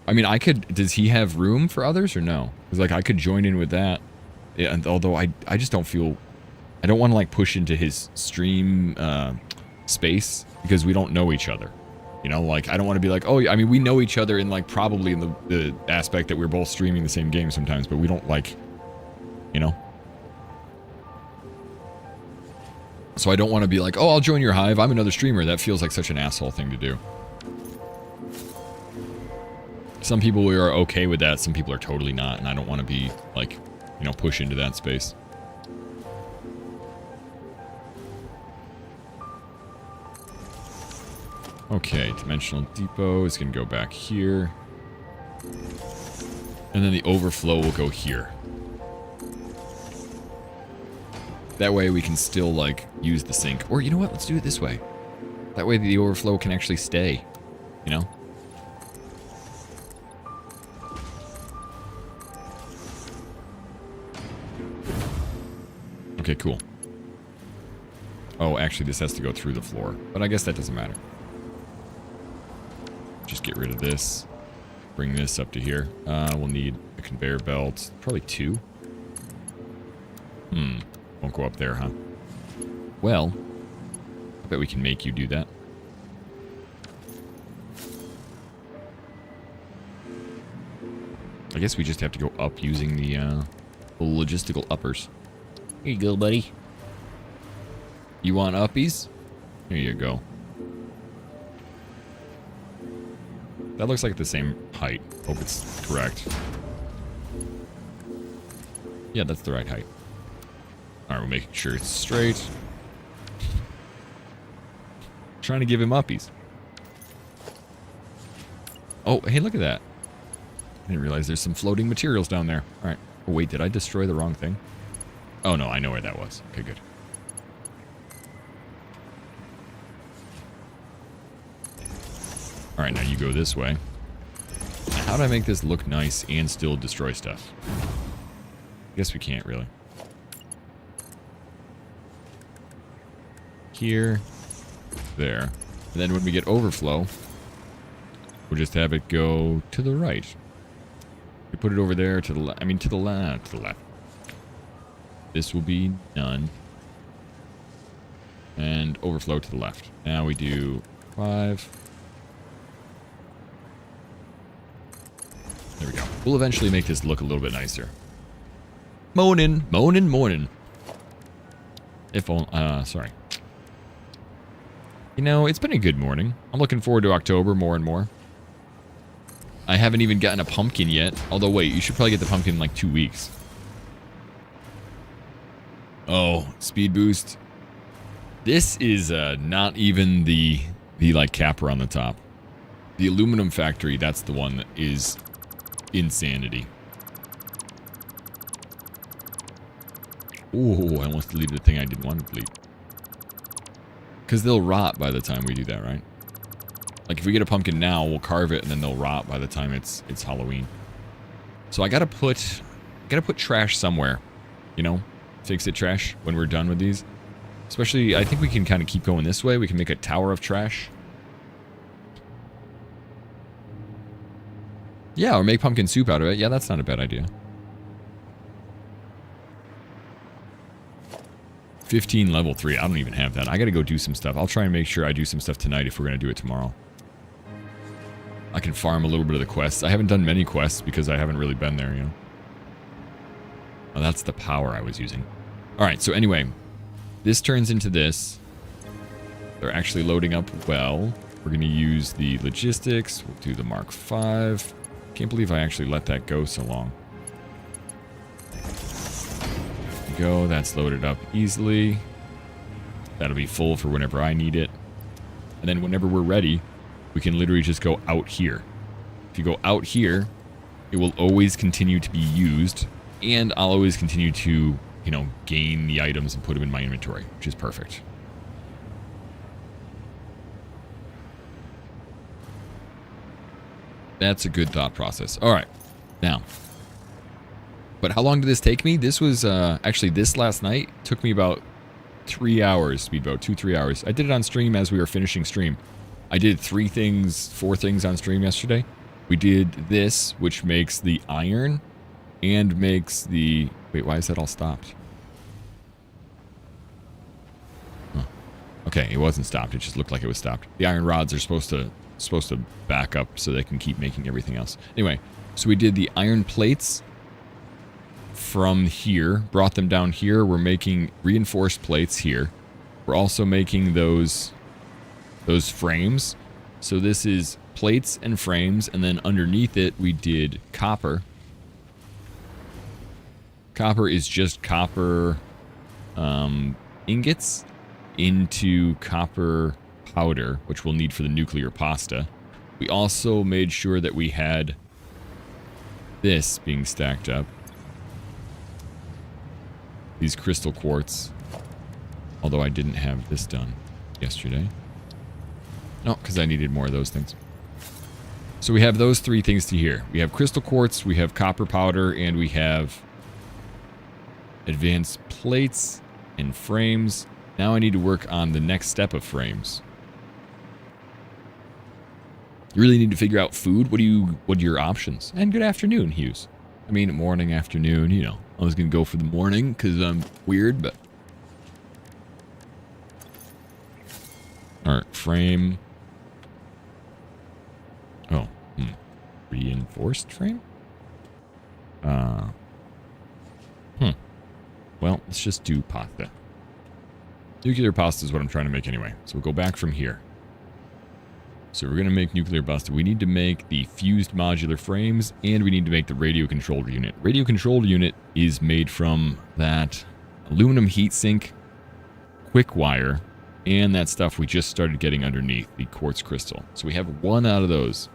Speaker 8: I mean, I could... Does he have room for others or no? Because, like, I could join in with that. Yeah, and although I just don't feel... I don't want to, like, push into his stream space because we don't know each other. You know, like, I don't want to be like, oh, I mean, we know each other in, like, probably in the aspect that we're both streaming the same game sometimes, but we don't, like, you know? So I don't want to be like, oh, I'll join your hive. I'm another streamer. That feels like such an asshole thing to do. Some people are okay with that. Some people are totally not, and I don't want to be, like, you know, push into that space. Okay, dimensional depot is going to go back here. And then the overflow will go here. That way we can still, like, use the sink. Or, you know what? Let's do it this way. That way the overflow can actually stay. You know? Okay, cool. Oh, actually, this has to go through the floor. But I guess that doesn't matter. Just get rid of this. Bring this up to here. We'll need a conveyor belt. Probably 2. Won't go up there, huh? Well, I bet we can make you do that. I guess we just have to go up using the logistical uppers.
Speaker 11: Here you go, buddy.
Speaker 8: You want uppies? Here you go. That looks like the same height. Hope it's correct. Yeah, that's the right height. Alright, we're making sure it's straight. Trying to give him uppies. Oh, hey, look at that. I didn't realize there's some floating materials down there. Alright. Oh, wait, did I destroy the wrong thing? Oh, no, I know where that was. Okay, good. Alright, now you go this way. Now, how do I make this look nice and still destroy stuff? I guess we can't, really. Here. There. And then when we get overflow, we'll just have it go to the right. We put it over there to the left. I mean, to the left. This will be none. And overflow to the left. Now we do 5. There we go. We'll eventually make this look a little bit nicer. Moanin'. If only, sorry. You know, it's been a good morning. I'm looking forward to October more and more. I haven't even gotten a pumpkin yet. Although, wait, you should probably get the pumpkin in like 2 weeks. Oh, speed boost. This is not even the like capper on the top. The aluminum factory, that's the one that is insanity. Oh, I almost deleted the thing I didn't want to delete. Because they'll rot by the time we do that, right? Like if we get a pumpkin now, we'll carve it and then they'll rot by the time it's Halloween. So I gotta put trash somewhere, you know? Fix it trash when we're done with these. Especially, I think we can kind of keep going this way. We can make a tower of trash. Yeah, or make pumpkin soup out of it. Yeah, that's not a bad idea. 15 level 3. I don't even have that. I gotta go do some stuff. I'll try and make sure I do some stuff tonight if we're gonna do it tomorrow. I can farm a little bit of the quests. I haven't done many quests because I haven't really been there, you know. Oh, that's the power I was using. Alright, so anyway. This turns into this. They're actually loading up well. We're gonna use the logistics. We'll do the Mark 5. Can't believe I actually let that go so long. Go, that's loaded up easily. That'll be full for whenever I need it. And then whenever we're ready, we can literally just go out here. If you go out here, it will always continue to be used, and I'll always continue to, you know, gain the items and put them in my inventory, which is perfect. That's a good thought process. All right, now. But how long did this take me? This was, actually this last night took me about 3 hours, Speedboat, 2-3 hours. I did it on stream as we were finishing stream. I did 4 things on stream yesterday. We did this, which makes the iron and makes the, wait, why is that all stopped? Huh. Okay, it wasn't stopped. It just looked like it was stopped. The iron rods are supposed to back up so they can keep making everything else. Anyway, so we did the iron plates from here, brought them down here. We're making reinforced plates here. We're also making those frames. So this is plates and frames, and then underneath it we did copper copper is just copper ingots into copper powder, which we'll need for the nuclear pasta. We also made sure that we had this being stacked up. These crystal quartz. Although I didn't have this done yesterday. No, because I needed more of those things. So we have those three things to here. We have crystal quartz, we have copper powder, and we have advanced plates and frames. Now I need to work on the next step of frames. You really need to figure out food. What are your options? And good afternoon, Hughes. I mean, morning, afternoon, you know. I was going to go for the morning because I'm weird, but... Alright, frame. Oh, reinforced frame? Well, let's just do pasta. Nuclear pasta is what I'm trying to make anyway. So we'll go back from here. So we're going to make nuclear pasta. We need to make the fused modular frames, and we need to make the radio controller unit. Radio controller unit is made from that aluminum heatsink, quick wire, and that stuff we just started getting underneath, the quartz crystal. So we have one out of those.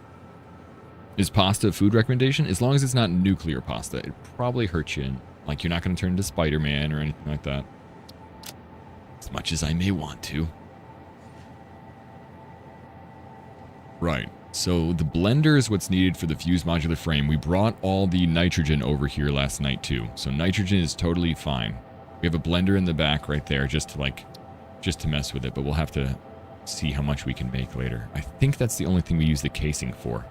Speaker 8: Is pasta a food recommendation? As long as it's not nuclear pasta, it probably hurts you. Like, you're not going to turn into Spider-Man or anything like that. As much as I may want to. Right. So the blender is what's needed for the fused modular frame. We brought all the nitrogen over here last night too. So nitrogen is totally fine. We have a blender in the back right there just to mess with it, but we'll have to see how much we can make later. I think that's the only thing we use the casing for.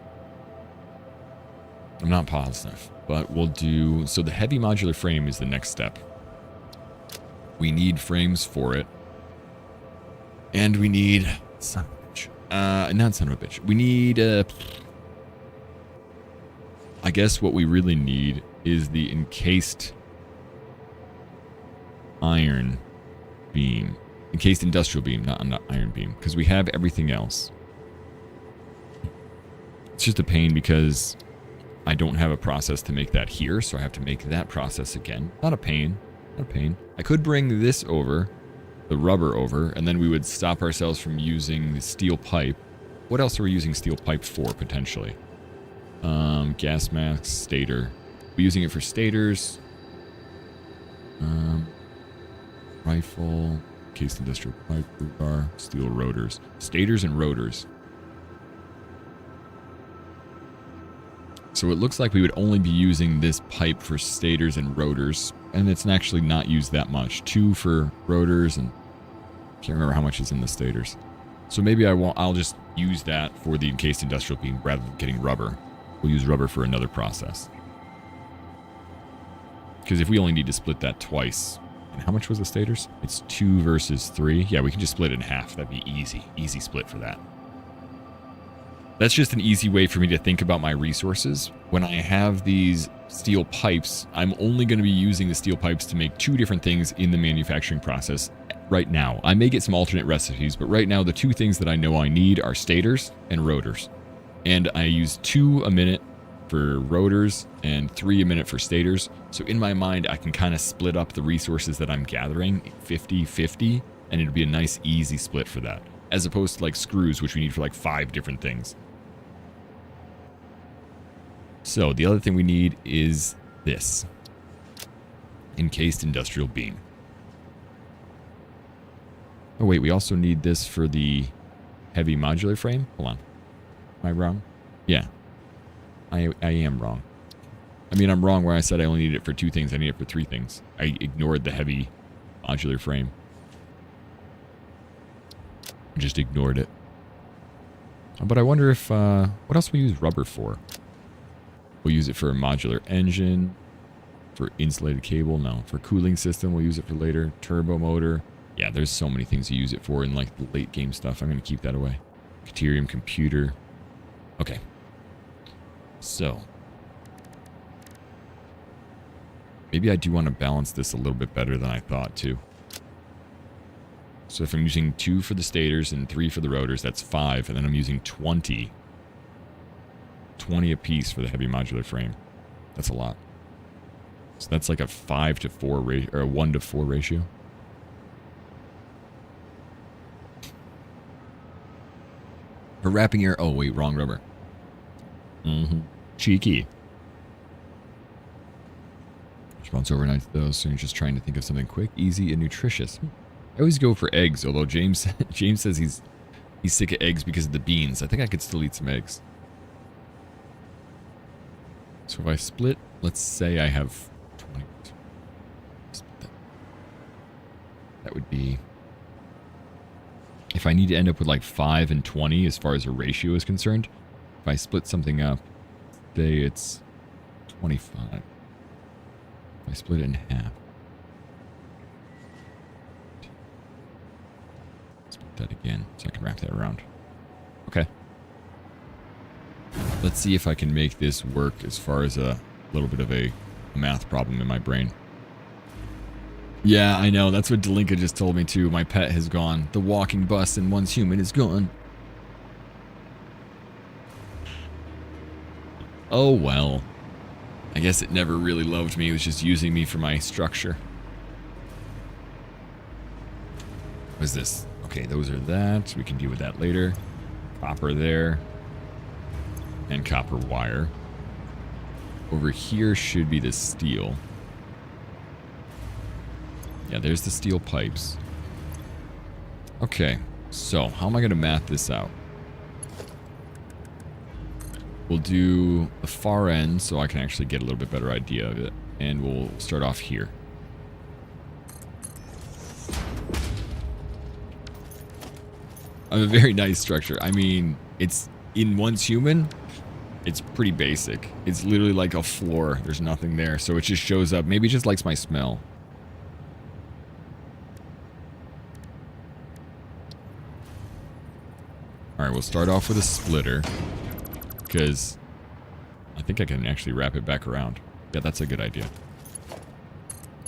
Speaker 8: I'm not positive, but we'll do... So the heavy modular frame is the next step. We need frames for it. And we need... Son of a bitch. Not son of a bitch. We need... I guess what we really need is the encased iron beam. Encased industrial beam, not iron beam. Because we have everything else. It's just a pain because... I don't have a process to make that here, so I have to make that process again. Not a pain. Not a pain. I could bring this over, the rubber over, and then we would stop ourselves from using the steel pipe. What else are we using steel pipe for, potentially? Gas mask, stator. We're using it for stators. Rifle, cased industrial pipe, bar, steel rotors. Stators and rotors. So it looks like we would only be using this pipe for stators and rotors, and it's actually not used that much. 2 for rotors, and can't remember how much is in the stators. So maybe I'll just use that for the encased industrial beam rather than getting rubber. We'll use rubber for another process. Because if we only need to split that twice, and how much was the stators? It's 2 versus 3. Yeah, we can just split it in half. That'd be easy. Easy split for that. That's just an easy way for me to think about my resources. When I have these steel pipes, I'm only going to be using the steel pipes to make 2 different things in the manufacturing process right now. I may get some alternate recipes, but right now the 2 things that I know I need are stators and rotors. And I use 2 a minute for rotors and 3 a minute for stators. So in my mind, I can kind of split up the resources that I'm gathering 50-50, and it'd be a nice easy split for that. As opposed to like screws, which we need for like 5 different things. So the other thing we need is this. Encased industrial beam. Oh wait, we also need this for the heavy modular frame? Hold on. Am I wrong? Yeah. I am wrong. I mean, I'm wrong where I said I only need it for 2 things. I need it for 3 things. I ignored the heavy modular frame. Just ignored it. But I wonder if... what else we use rubber for? We'll use it for a modular engine. For insulated cable, no. For cooling system, we'll use it for later. Turbo motor. Yeah, there's so many things to use it for in like the late game stuff. I'm going to keep that away. Caterium computer. Okay. So. Maybe I do want to balance this a little bit better than I thought too. So if I'm using 2 for the stators and 3 for the rotors, that's 5. And then I'm using 20. 20 a piece for the heavy modular frame. That's a lot. So that's like a 5 to 4 ratio, or a 1 to 4 ratio. For wrapping your... Oh, wait, wrong rubber. Cheeky. Response overnight though, so you're just trying to think of something quick, easy, and nutritious. I always go for eggs, although James says he's sick of eggs because of the beans. I think I could still eat some eggs. So if I split, let's say I have 20. That would be... If I need to end up with like 5 and 20 as far as a ratio is concerned, if I split something up, say it's 25. I split it in half. Split that again so I can wrap that around. Okay. Let's see if I can make this work as far as a little bit of a math problem in my brain. Yeah, I know. That's what Delinka just told me too. My pet has gone. The walking bus and one's human is gone. Oh well. I guess it never really loved me. It was just using me for my structure. What is this? Okay, those are that. We can deal with that later. Copper there. And copper wire. Over here should be the steel. Yeah, there's the steel pipes. Okay, so how am I going to math this out? We'll do the far end so I can actually get a little bit better idea of it. And we'll start off here. I have a very nice structure. I mean, it's in one's human, it's pretty basic. It's literally like a floor. There's nothing there. So it just shows up. Maybe it just likes my smell. Alright, we'll start off with a splitter. Because I think I can actually wrap it back around. Yeah, that's a good idea.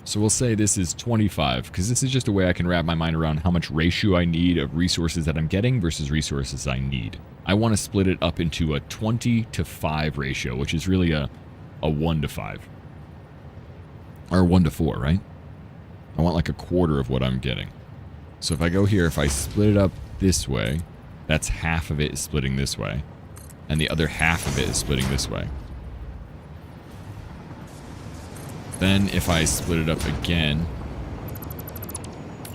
Speaker 8: So we'll say this is 25, because this is just a way I can wrap my mind around how much ratio I need of resources that I'm getting versus resources I need. I want to split it up into a 20 to 5 ratio, which is really a 1 to 5. Or 1 to 4, right? I want like a quarter of what I'm getting. So if I go here, if I split it up this way, that's half of it is splitting this way. And the other half of it is splitting this way. Then if I split it up again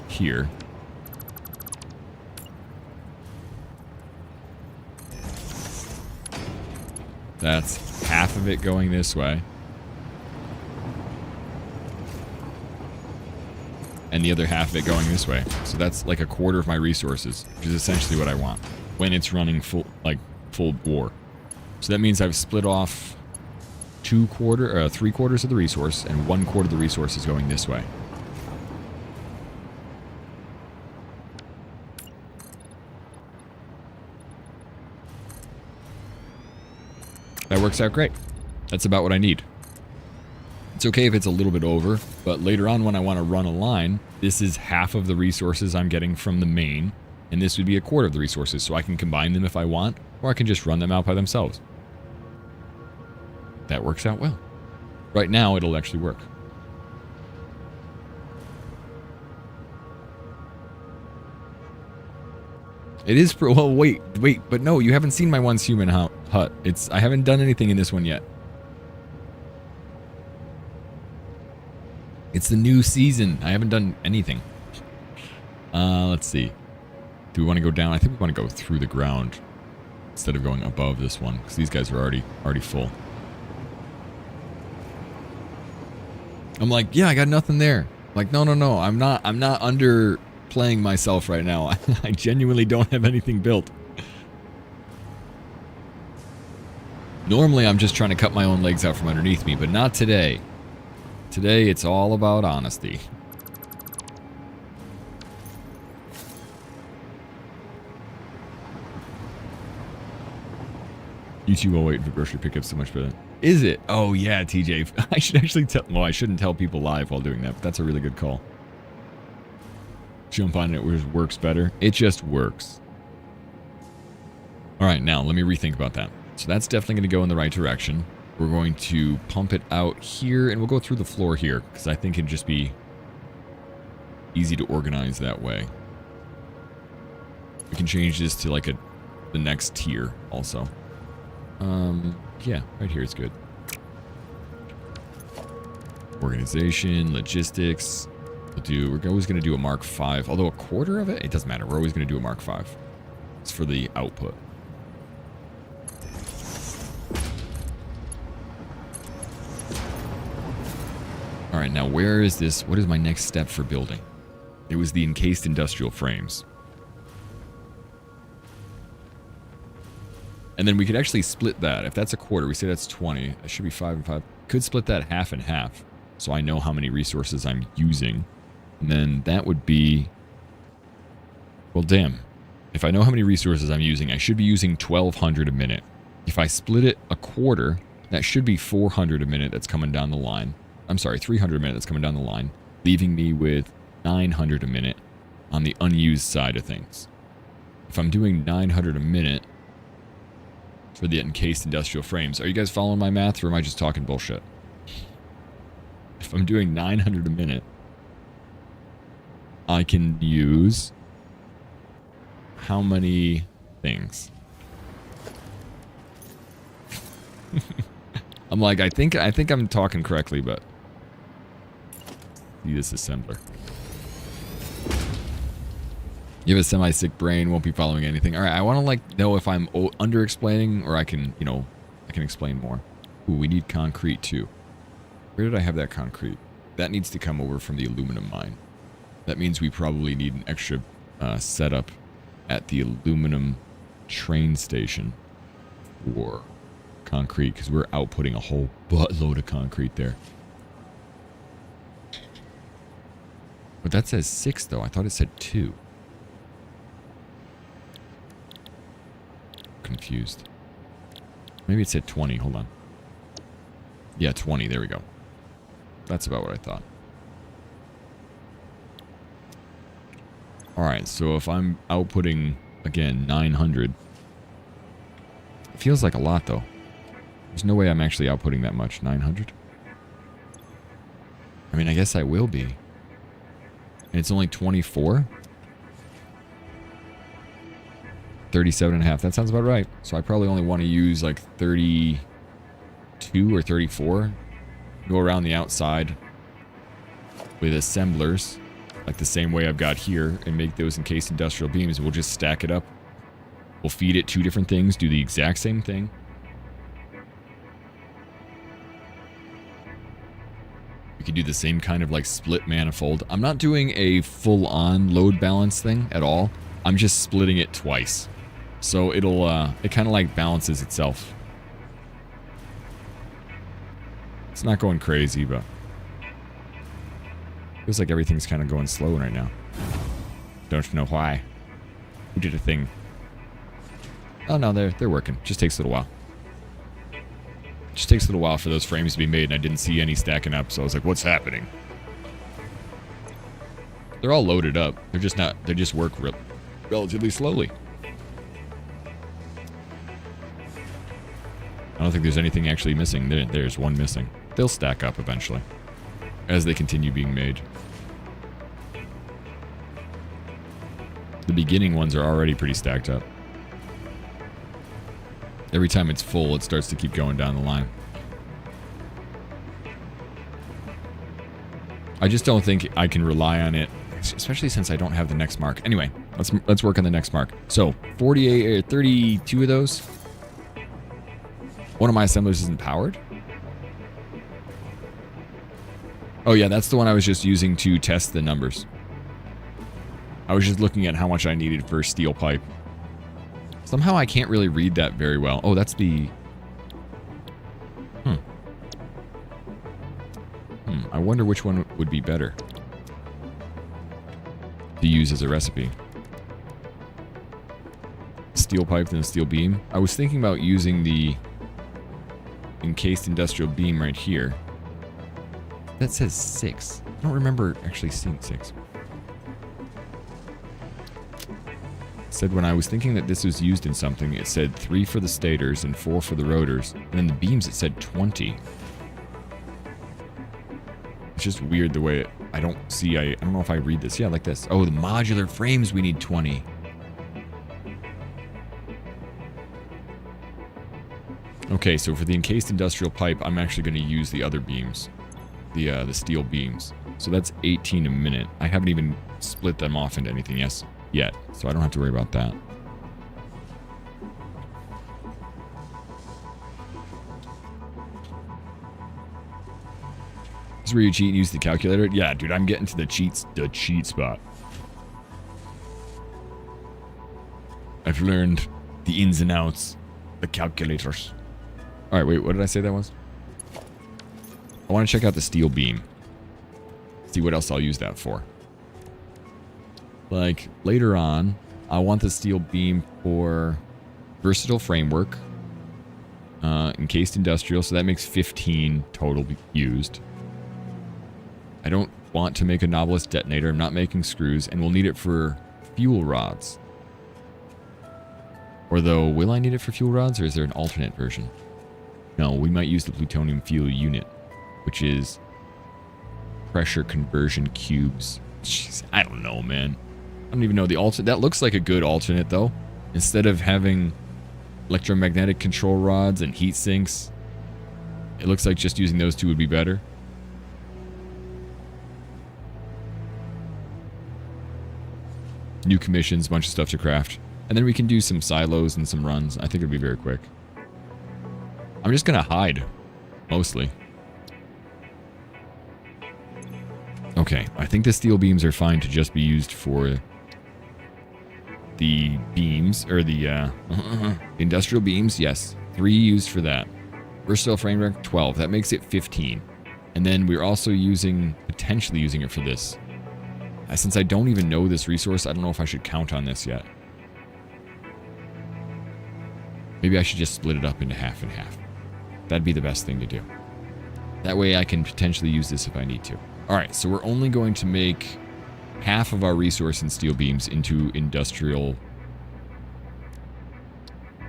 Speaker 8: here, that's half of it going this way. And the other half of it going this way. So that's like a quarter of my resources, which is essentially what I want when it's running full bore. So that means I've split off 3/4 of the resource, and 1/4 of the resource is going this way. That works out great. That's about what I need. It's okay if it's a little bit over, but later on when I want to run a line, this is half of the resources I'm getting from the main, and this would be a quarter of the resources, so I can combine them if I want, or I can just run them out by themselves. That works out well. Right now, it'll actually work. It is well, wait, but no, you haven't seen my once human hut. I haven't done anything in this one yet. It's the new season. I haven't done anything. Let's see. Do we want to go down? I think we want to go through the ground instead of going above this one, because these guys are already full. I'm like, yeah, I got nothing there. Like, no, I'm not underplaying myself right now. I genuinely don't have anything built. Normally, I'm just trying to cut my own legs out from underneath me, but not today. Today, it's all about honesty. You two will wait for grocery pickup so much better. Is it? Oh yeah, TJ. I should actually tell... Well, I shouldn't tell people live while doing that, but that's a really good call. Jump on it where it works better. It just works. Alright, now let me rethink about that. So that's definitely going to go in the right direction. We're going to pump it out here, and we'll go through the floor here, because I think it'd just be easy to organize that way. We can change this to like the next tier also. Yeah, right here is good. Organization, logistics. We're always going to do a Mark 5, although a quarter of it doesn't matter. We're always going to do a Mark 5. It's for the output. All right, now where is this? What is my next step for building? It was the encased industrial frames. And then we could actually split that. If that's a quarter, we say that's 20. That should be 5 and 5. Could split that half and half, so I know how many resources I'm using. And then that would be... Well, damn. If I know how many resources I'm using, I should be using 1,200 a minute. If I split it a quarter, that should be 400 a minute that's coming down the line. I'm sorry, 300 a minute that's coming down the line, leaving me with 900 a minute on the unused side of things. If I'm doing 900 a minute for the encased industrial frames, are you guys following my math, or am I just talking bullshit? If I'm doing 900 a minute, I can use how many things? I'm like, I think I'm talking correctly, but see this assembler. You have a semi-sick brain, won't be following anything. All right, I want to like know if I'm under-explaining or I can, you know, I can explain more. Ooh, we need concrete too. Where did I have that concrete? That needs to come over from the aluminum mine. That means we probably need an extra setup at the aluminum train station for concrete, because we're outputting a whole buttload of concrete there. But that says 6 though. I thought it said 2. Confused. Maybe it said 20. Hold on. Yeah, 20. There we go. That's about what I thought. Alright, so if I'm outputting, again, 900. It feels like a lot, though. There's no way I'm actually outputting that much. 900? I mean, I guess I will be. And it's only 24? 37.5. That sounds about right. So I probably only want to use like 32 or 34. Go around the outside with assemblers, like the same way I've got here, and make those encased industrial beams. We'll just stack it up. We'll feed it 2 different things, do the exact same thing. We could do the same kind of like split manifold. I'm not doing a full-on load balance thing at all. I'm just splitting it twice. So it'll, it kind of like balances itself. It's not going crazy, but feels like everything's kind of going slow right now. Don't know why. Who did a thing? Oh no, they're working. Just takes a little while. Just takes a little while for those frames to be made, and I didn't see any stacking up, so I was like, what's happening? They're all loaded up. They're just not, they just work relatively slowly. I don't think there's anything actually missing. There's one missing. They'll stack up eventually as they continue being made. The beginning ones are already pretty stacked up. Every time it's full, it starts to keep going down the line. I just don't think I can rely on it, especially since I don't have the next mark. Anyway, let's work on the next mark. So 48 or 32 of those. One of my assemblers isn't powered. Oh yeah, that's the one I was just using to test the numbers. I was just looking at how much I needed for steel pipe. Somehow I can't really read that very well. Oh, that's the... I wonder which one would be better to use as a recipe. Steel pipe than a steel beam. I was thinking about using the encased industrial beam right here. That says 6. I don't remember actually seeing 6. said when I was thinking that this was used in something, it said 3 for the stators and 4 for the rotors. And then the beams, it said 20. It's just weird the way I don't know if I read this. Yeah, like this. Oh, the modular frames, we need 20. Okay, so for the encased industrial pipe, I'm actually going to use the other beams. The steel beams. So that's 18 a minute. I haven't even split them off into anything yet, so I don't have to worry about that. This is where you cheat and use the calculator? Yeah, dude, I'm getting to the cheat spot. I've learned the ins and outs, the calculators. Alright, wait, what did I say that was? I want to check out the steel beam. See what else I'll use that for. Like, later on, I want the steel beam for versatile framework, encased industrial, so that makes 15 total used. I don't want to make a novelist detonator. I'm not making screws, and we'll need it for fuel rods. Or though, will I need it for fuel rods, or is there an alternate version? No, we might use the plutonium fuel unit, which is pressure conversion cubes. Jeez, I don't know, man. I don't even know the alternate. That looks like a good alternate, though. Instead of having electromagnetic control rods and heat sinks, it looks like just using those two would be better. New commissions, bunch of stuff to craft. And then we can do some silos and some runs. I think it'll be very quick. I'm just going to hide, mostly. Okay, I think the steel beams are fine to just be used for the beams, or the industrial beams, yes. 3 used for that. Versatile framework, 12. That makes it 15. And then we're also potentially using it for this. Since I don't even know this resource, I don't know if I should count on this yet. Maybe I should just split it up into half and half. That'd be the best thing to do. That way I can potentially use this if I need to. Alright, so we're only going to make half of our resource in steel beams into industrial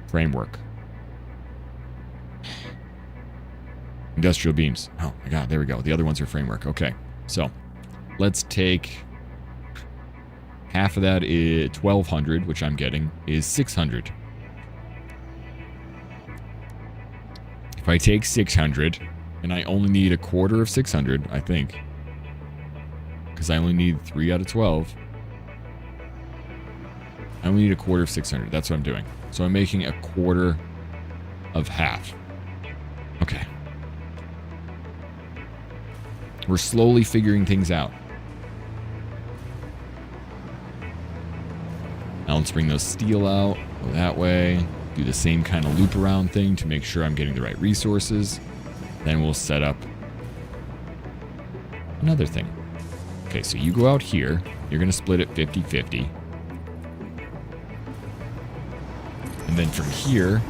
Speaker 8: framework. Industrial beams. Oh my god, there we go. The other ones are framework. Okay, so let's take half of that is 1,200, which I'm getting, is 600. If I take 600, and I only need a quarter of 600, I think. Because I only need 3 out of 12. I only need a quarter of 600. That's what I'm doing. So I'm making a quarter of half. Okay. We're slowly figuring things out. Now let's bring those steel out. Go that way. Do the same kind of loop around thing to make sure I'm getting the right resources. Then we'll set up another thing. Okay, so you go out here. You're going to split it 50-50. And then from here,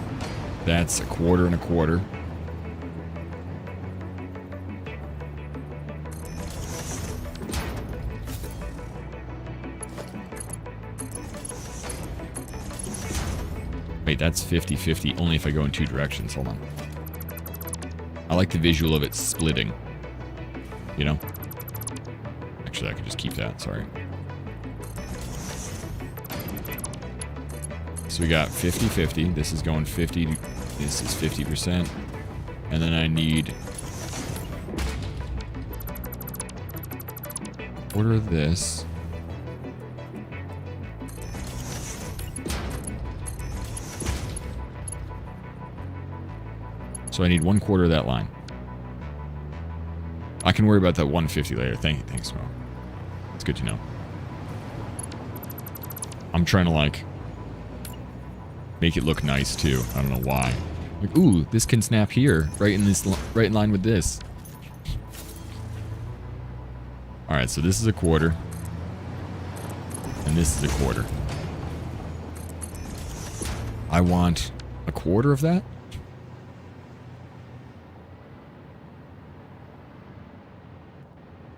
Speaker 8: that's a quarter and a quarter. Wait, that's 50-50 only if I go in 2 directions. Hold on. I like the visual of it splitting. You know? Actually, I could just keep that. Sorry. So we got 50-50. This is going 50. This is 50%. And then I need quarter of this. So I need 1/4 of that line. I can worry about that 150 later. Thanks, Mo. It's good to know. I'm trying to, like, make it look nice, too. I don't know why. Like, ooh, this can snap here. Right in line with this. Alright, so this is a quarter. And this is a quarter. I want a quarter of that?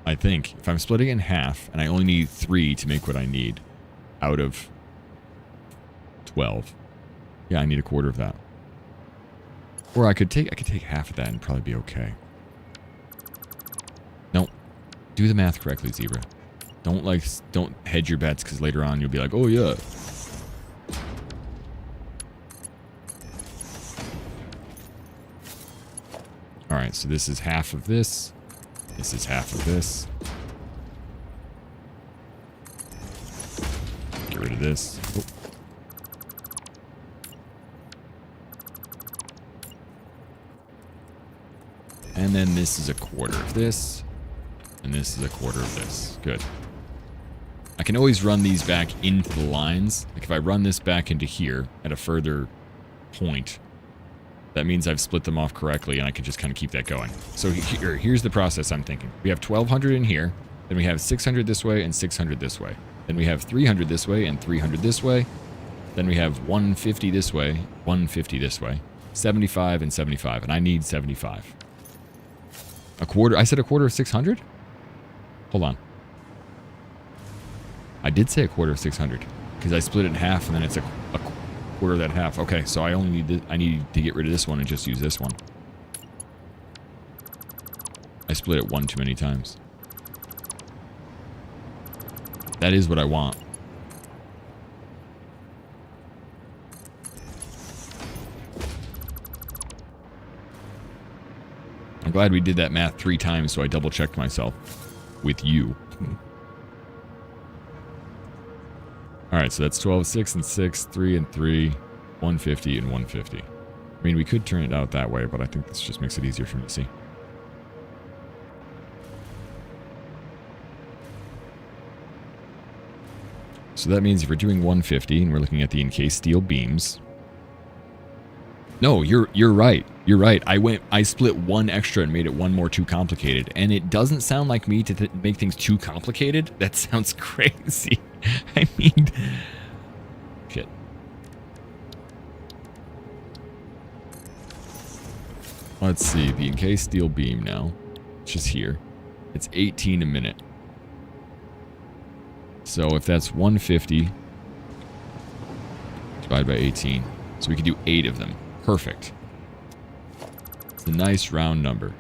Speaker 8: I think if I'm splitting it in half and I only need 3 to make what I need out of 12. Yeah, I need a quarter of that. Or I could take half of that and probably be okay. No. Do the math correctly, Zebra. Don't hedge your bets, because later on you'll be like, oh yeah. Alright, so this is half of this. This is half of this. Get rid of this. Oh. And then this is a quarter of this. And this is a quarter of this. Good. I can always run these back into the lines. Like if I run this back into here at a further point, that means I've split them off correctly and I can just kind of keep that going. So here's the process I'm thinking. We have 1200 in here. Then we have 600 this way and 600 this way. Then we have 300 this way and 300 this way. Then we have 150 this way, 150 this way. 75 and 75. And I need 75. A quarter. I said a quarter of 600? Hold on. I did say a quarter of 600 because I split it in half and then it's a quarter of that half. Okay, so I only need I need to get rid of this one and just use this one. I split it one too many times. That is what I want. I'm glad we did that math 3 times so I double checked myself with you. Alright, so that's 12, 6 and 6, 3 and 3, 150 and 150. I mean, we could turn it out that way, but I think this just makes it easier for me to see. So that means if we're doing 150 and we're looking at the encased steel beams. No, you're right. You're right. I split one extra and made it one more too complicated. And it doesn't sound like me to make things too complicated. That sounds crazy. I mean, shit. Let's see, the encased steel beam now, which is here. It's 18 a minute. So if that's 150 divided by 18, so we could do 8 of them. Perfect. It's a nice round number.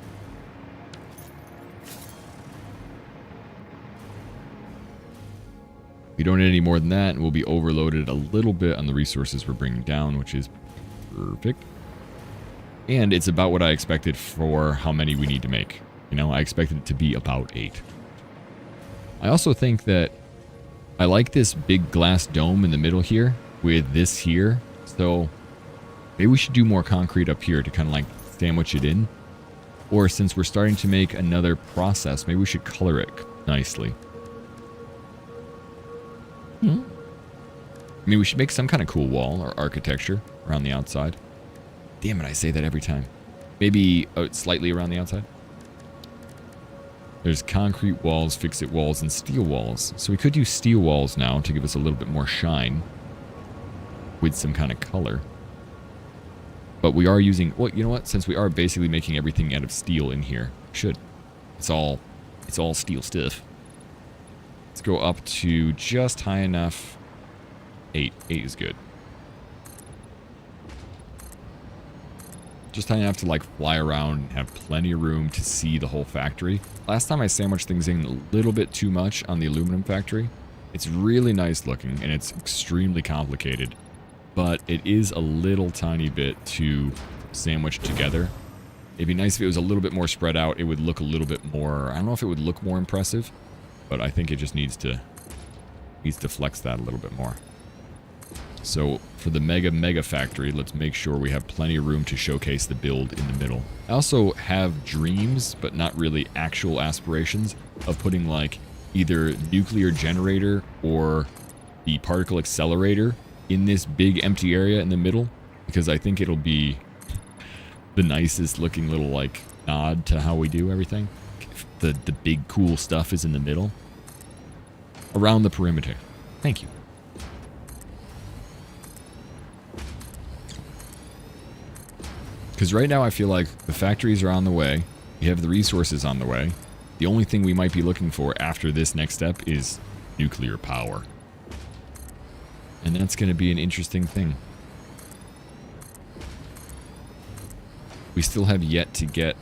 Speaker 8: We don't need any more than that, and we'll be overloaded a little bit on the resources we're bringing down, which is perfect. And it's about what I expected for how many we need to make. You know, I expected it to be about 8. I also think that I like this big glass dome in the middle here with this here. So maybe we should do more concrete up here to kind of like sandwich it in. Or since we're starting to make another process, maybe we should color it nicely. I mean, we should make some kind of cool wall or architecture around the outside. Damn it, I say that every time. Maybe slightly around the outside. There's concrete walls, fix-it walls, and steel walls. So we could use steel walls now to give us a little bit more shine with some kind of color. But we are using, well, you know what? Since we are basically making everything out of steel in here, should. It's all steel stuff. Let's go up to just high enough. 8. 8 is good. Just high enough to like fly around and have plenty of room to see the whole factory. Last time I sandwiched things in a little bit too much on the aluminum factory. It's really nice looking and it's extremely complicated. But it is a little tiny bit to sandwich together. It'd be nice if it was a little bit more spread out. It would look a little bit more, I don't know if it would look more impressive. But I think it just needs to flex that a little bit more. So for the MegaFactory, let's make sure we have plenty of room to showcase the build in the middle. I also have dreams, but not really actual aspirations, of putting like either nuclear generator or the particle accelerator in this big empty area in the middle, because I think it'll be the nicest looking little like nod to how we do everything. The big cool stuff is in the middle. Around the perimeter. Thank you. Because right now I feel like the factories are on the way. We have the resources on the way. The only thing we might be looking for after this next step is nuclear power. And that's going to be an interesting thing. We still have yet to get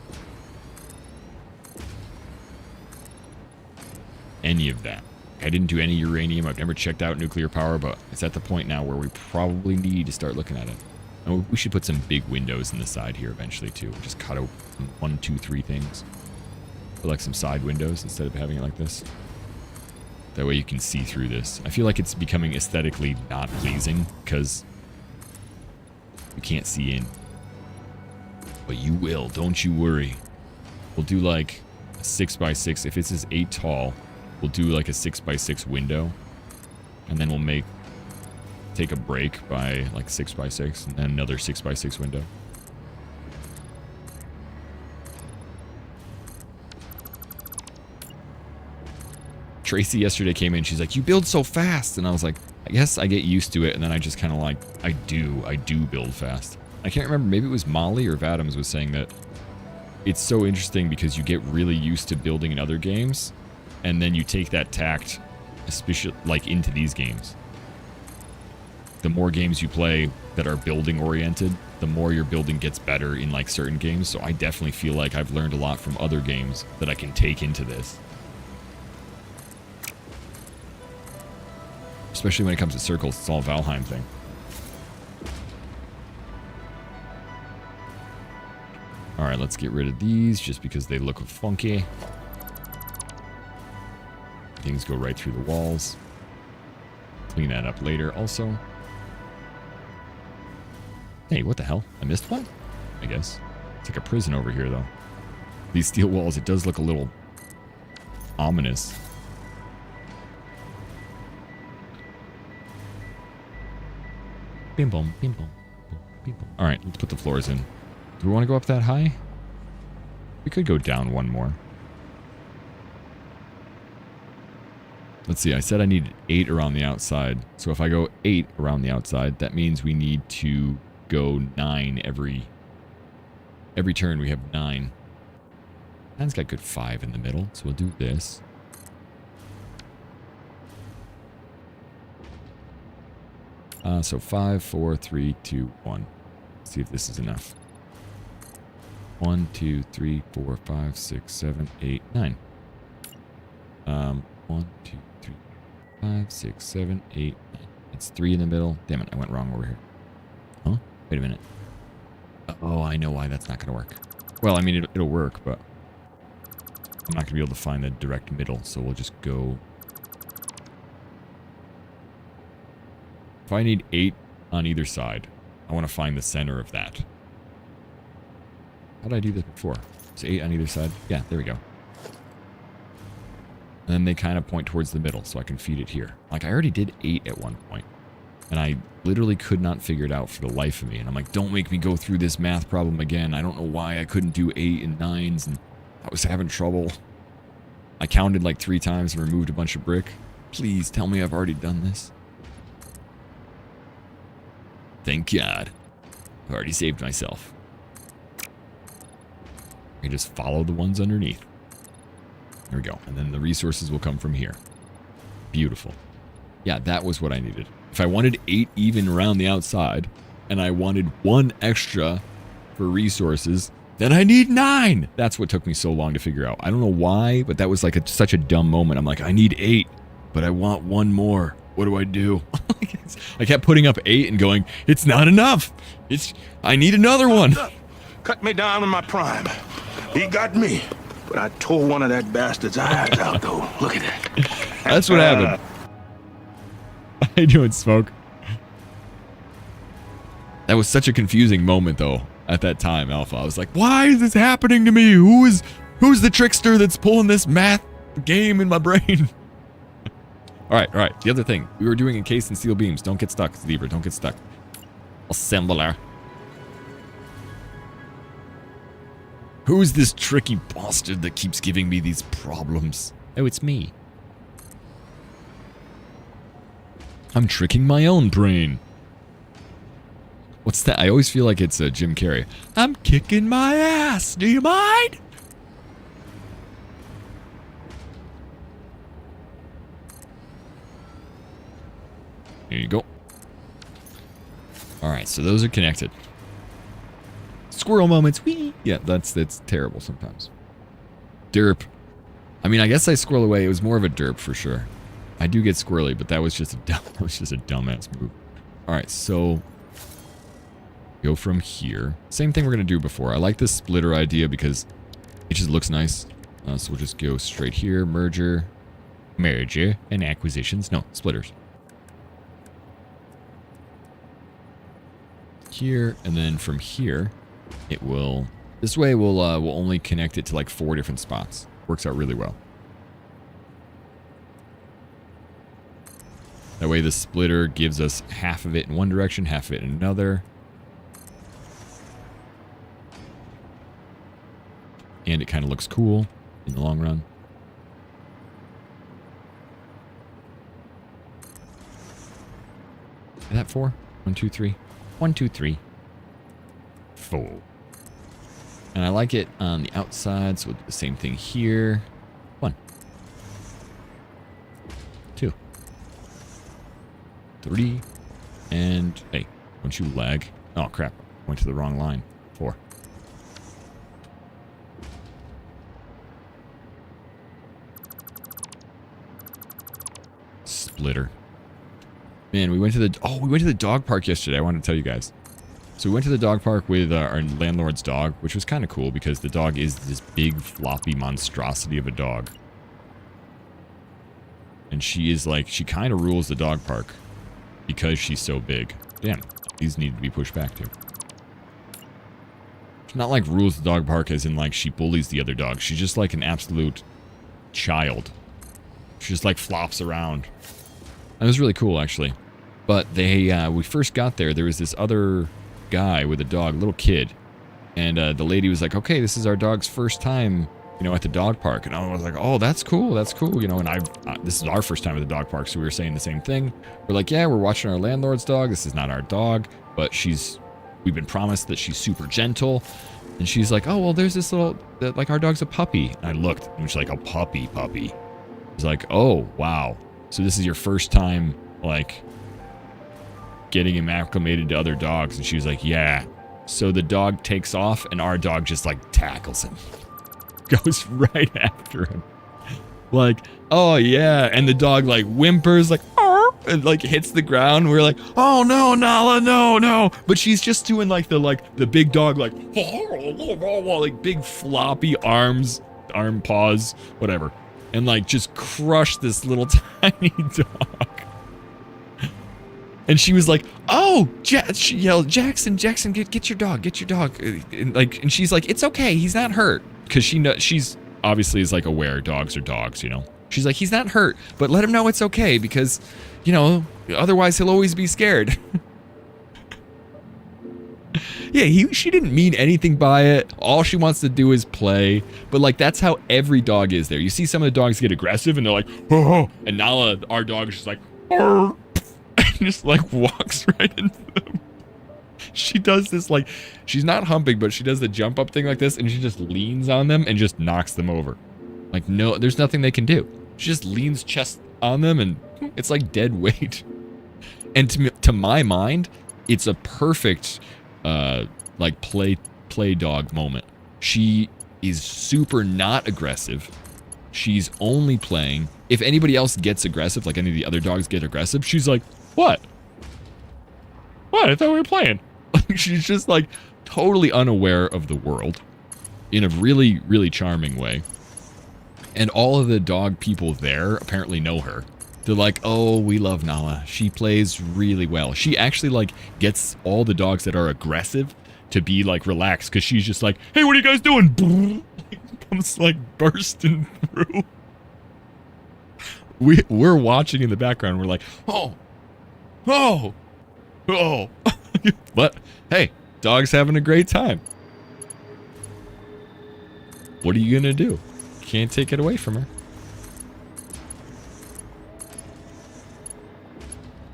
Speaker 8: any of that. I didn't do any uranium. I've never checked out nuclear power, but it's at the point now where we probably need to start looking at it. And we should put some big windows in the side here eventually too. Just cut out 1, 2, 3 things. Put like some side windows instead of having it like this. That way you can see through this. I feel like it's becoming aesthetically not pleasing because you can't see in. But you will, don't you worry. We'll do like a 6x6. If this is 8 tall, we'll do like a 6x6 window. And then we'll take a break by like 6x6 and then another 6x6 window. Tracy yesterday came in, she's like, you build so fast. And I was like, I guess I get used to it. And then I just kind of like, I do build fast. I can't remember, maybe it was Molly or Vadams was saying that it's so interesting because you get really used to building in other games. And then you take that tact, especially like into these games. The more games you play that are building oriented, the more your building gets better in like certain games. So I definitely feel like I've learned a lot from other games that I can take into this. Especially when it comes to circles, it's all a Valheim thing. Alright, let's get rid of these just because they look funky. Things go right through the walls. Clean that up later also. Hey, what the hell? I missed one? I guess. It's like a prison over here, though. These steel walls, it does look a little ominous. Bim bom, bim bom, bim bom. Alright, let's put the floors in. Do we want to go up that high? We could go down one more. Let's see, I said I needed 8 around the outside. So if I go 8 around the outside, that means we need to go 9 every turn. We have 9. 9's got good 5 in the middle, so we'll do this. So 5, 4, 3, 2, 1. Let's see if this is enough. 1, 2, 3, 4, 5, 6, 7, 8, 9. 1, 2, 3, 5, 6, 7, 8, 9. It's 3 in the middle. Damn it, I went wrong over here. Huh? Wait a minute. Oh, I know why that's not going to work. Well, I mean, it'll work, but I'm not going to be able to find the direct middle, so we'll just go... If I need 8 on either side, I want to find the center of that. How did I do this before? It's 8 on either side. Yeah, there we go. And then they kind of point towards the middle, so I can feed it here. Like, I already did 8 at one point, and I literally could not figure it out for the life of me. And I'm like, don't make me go through this math problem again. I don't know why I couldn't do 8 and 9s, and I was having trouble. I counted like 3 times and removed a bunch of brick. Please tell me I've already done this. Thank God. I've already saved myself. I just follow the ones underneath. There we go. And then the resources will come from here. Beautiful. Yeah, that was what I needed. If I wanted 8 even around the outside, and I wanted 1 extra for resources, then I need 9! That's what took me so long to figure out. I don't know why, but that was like such a dumb moment. I'm like, I need 8, but I want 1 more. What do I do? I kept putting up 8 and going, it's not enough. I need another one.
Speaker 12: Cut me down in my prime. He got me. But I tore one of that bastard's eyes out, though. Look at that.
Speaker 8: That's what happened. How you doing, Smoke? That was such a confusing moment, though, at that time, Alpha. I was like, why is this happening to me? Who's the trickster that's pulling this math game in my brain? All right. The other thing. We were doing encased in steel beams. Don't get stuck, Zebra. Don't get stuck. Assembler. Who's this tricky bastard that keeps giving me these problems? Oh, it's me. I'm tricking my own brain. What's that? I always feel like it's Jim Carrey. I'm kicking my ass. Do you mind? Here you go. All right, so those are connected. Squirrel moments. Whee! Yeah, that's terrible sometimes. Derp. I mean, I guess I squirrel away. It was more of a derp for sure. I do get squirrely, but that was just a dumbass move. All right, so go from here. Same thing we're gonna do before. I like this splitter idea because it just looks nice. So we'll just go straight here. Merger and acquisitions. No, splitters. Here, and then from here, it will... This way we'll only connect it to like 4 different spots. Works out really well. That way the splitter gives us half of it in one direction, half of it in another. And it kind of looks cool in the long run. Is that 4? 1, 2, 3. 1, 2, 3. 4. And I like it on the outside, so we'll do the same thing here. 1. 2. 3. And, hey, don't you lag. Oh, crap. Went to the wrong line. 4. Splitter. Man, we went to the dog park yesterday. I wanted to tell you guys. So we went to the dog park with our landlord's dog, which was kind of cool because the dog is this big floppy monstrosity of a dog. And she is like, she kind of rules the dog park because she's so big. Damn, these need to be pushed back too. She's not like rules the dog park as in like she bullies the other dogs. She's just like an absolute child. She just like flops around. It was really cool actually. But we first got there, there was this other guy with a dog, little kid. And the lady was like, okay, this is our dog's first time, you know, at the dog park. And I was like, oh, that's cool, you know, and this is our first time at the dog park, so we were saying the same thing. We're like, yeah, we're watching our landlord's dog. This is not our dog, but we've been promised that she's super gentle. And she's like, oh, well, there's this like our dog's a puppy. And I looked, and she's like, a puppy. I was like, oh, wow. So this is your first time, like, getting him acclimated to other dogs. And she was like, yeah. So the dog takes off, and our dog just, like, tackles him. Goes right after him. Like, oh, yeah. And the dog, like, whimpers, like, and, like, hits the ground. We're like, oh, no, Nala, no. But she's just doing, like, the big dog, like, like, big floppy arms, arm paws, whatever. And, like, just crush this little tiny dog. And she was like, oh, she yelled, Jackson, get your dog. And she's like, it's okay, he's not hurt. Because she's obviously is, like, aware dogs are dogs, you know. She's like, he's not hurt, but let him know it's okay because, you know, otherwise he'll always be scared. Yeah, she didn't mean anything by it. All she wants to do is play. But, like, that's how every dog is there. You see some of the dogs get aggressive, and they're like, oh. And Nala, our dog, is just like, oh. And just, like, walks right into them. She does this, like, she's not humping, but she does the jump up thing like this, and she just leans on them and just knocks them over. Like, no, there's nothing they can do. She just leans chest on them, and it's like dead weight. And to my mind, it's a perfect... like play dog moment. She is super not aggressive. She's only playing. If anybody else gets aggressive, like any of the other dogs get aggressive, she's like, what? I thought we were playing. She's just like totally unaware of the world in a really, really charming way. And all of the dog people there apparently know her. They're like, oh, we love Nala. She plays really well. She actually, like, gets all the dogs that are aggressive to be, like, relaxed. Because she's just like, hey, what are you guys doing? Comes, like, bursting through. We're watching in the background. We're like, oh. But, hey, dog's having a great time. What are you going to do? Can't take it away from her.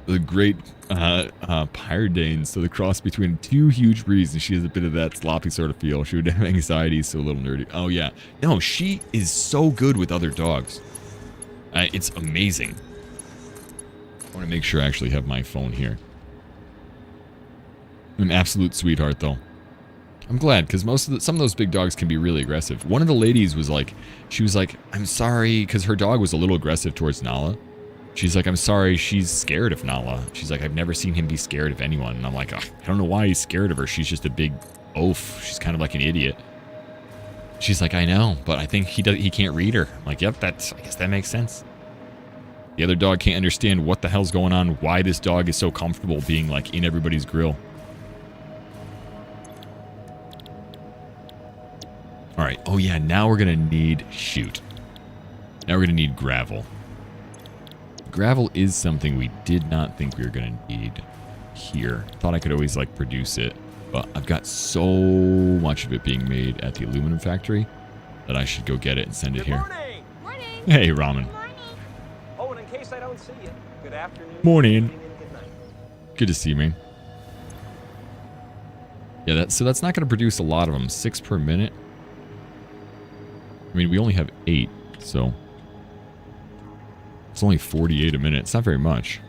Speaker 8: The great Pyrdane, so the cross between two huge breeds, and she has a bit of that sloppy sort of feel. She would have anxiety, so a little nerdy. Oh yeah, no, she is so good with other dogs. It's amazing. I want to make sure I actually have my phone here. An absolute sweetheart, though. I'm glad, because some of those big dogs can be really aggressive. One of the ladies was like, she was like, I'm sorry, because her dog was a little aggressive towards Nala. She's like, I'm sorry, she's scared of Nala. She's like, I've never seen him be scared of anyone. And I'm like, I don't know why he's scared of her. She's just a big oaf. She's kind of like an idiot. She's like, I know, but I think he can't read her. I'm like, yep, I guess that makes sense. The other dog can't understand what the hell's going on, why this dog is so comfortable being like in everybody's grill. All right. Oh, yeah. Now we're going to need... Shoot. Now we're going to need gravel. Gravel is something we did not think we were going to need here. Thought I could always, like, produce it. But I've got so much of it being made at the aluminum factory that I should go get it and send it here.
Speaker 13: Morning. Morning.
Speaker 8: Hey, Ramen.
Speaker 13: Good morning. Oh, and in case I don't see you, good afternoon.
Speaker 8: Morning.
Speaker 13: Good evening, and good night.
Speaker 8: Good to see you, man. Yeah, so that's not going to produce a lot of them. 6 per minute. I mean, we only have 8, so it's only 48 a minute. It's not very much.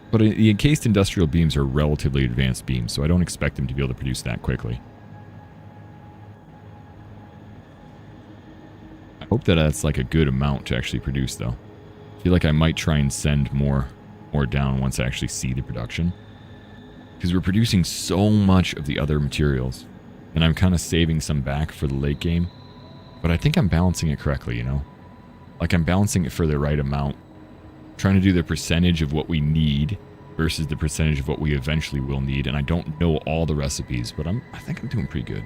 Speaker 8: But the encased industrial beams are relatively advanced beams, so I don't expect them to be able to produce that quickly. I hope that that's like a good amount to actually produce, though. I feel like I might try and send more down once I actually see the production. Because we're producing so much of the other materials, and I'm kind of saving some back for the late game. But I think I'm balancing it correctly, you know? Like, I'm balancing it for the right amount. Trying to do the percentage of what we need versus the percentage of what we eventually will need. And I don't know all the recipes, but I think I'm doing pretty good.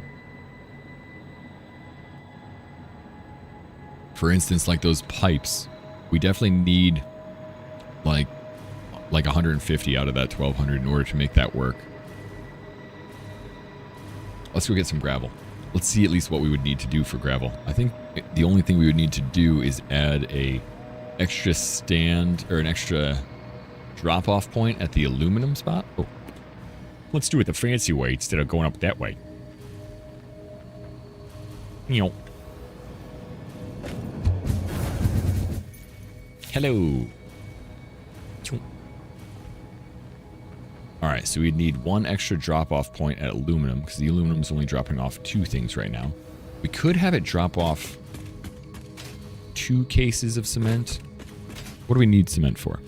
Speaker 8: For instance, like those pipes. We definitely need, like 150 out of that 1,200 in order to make that work. Let's go get some gravel. Let's see at least what we would need to do for gravel. I think the only thing we would need to do is add a extra stand or an extra drop-off point at the aluminum spot. Oh. Let's do it the fancy way instead of going up that way. You know. Hello. Alright, so we'd need 1 extra drop-off point at aluminum, because the aluminum's only dropping off 2 things right now. We could have it drop off 2 cases of cement. What do we need cement for?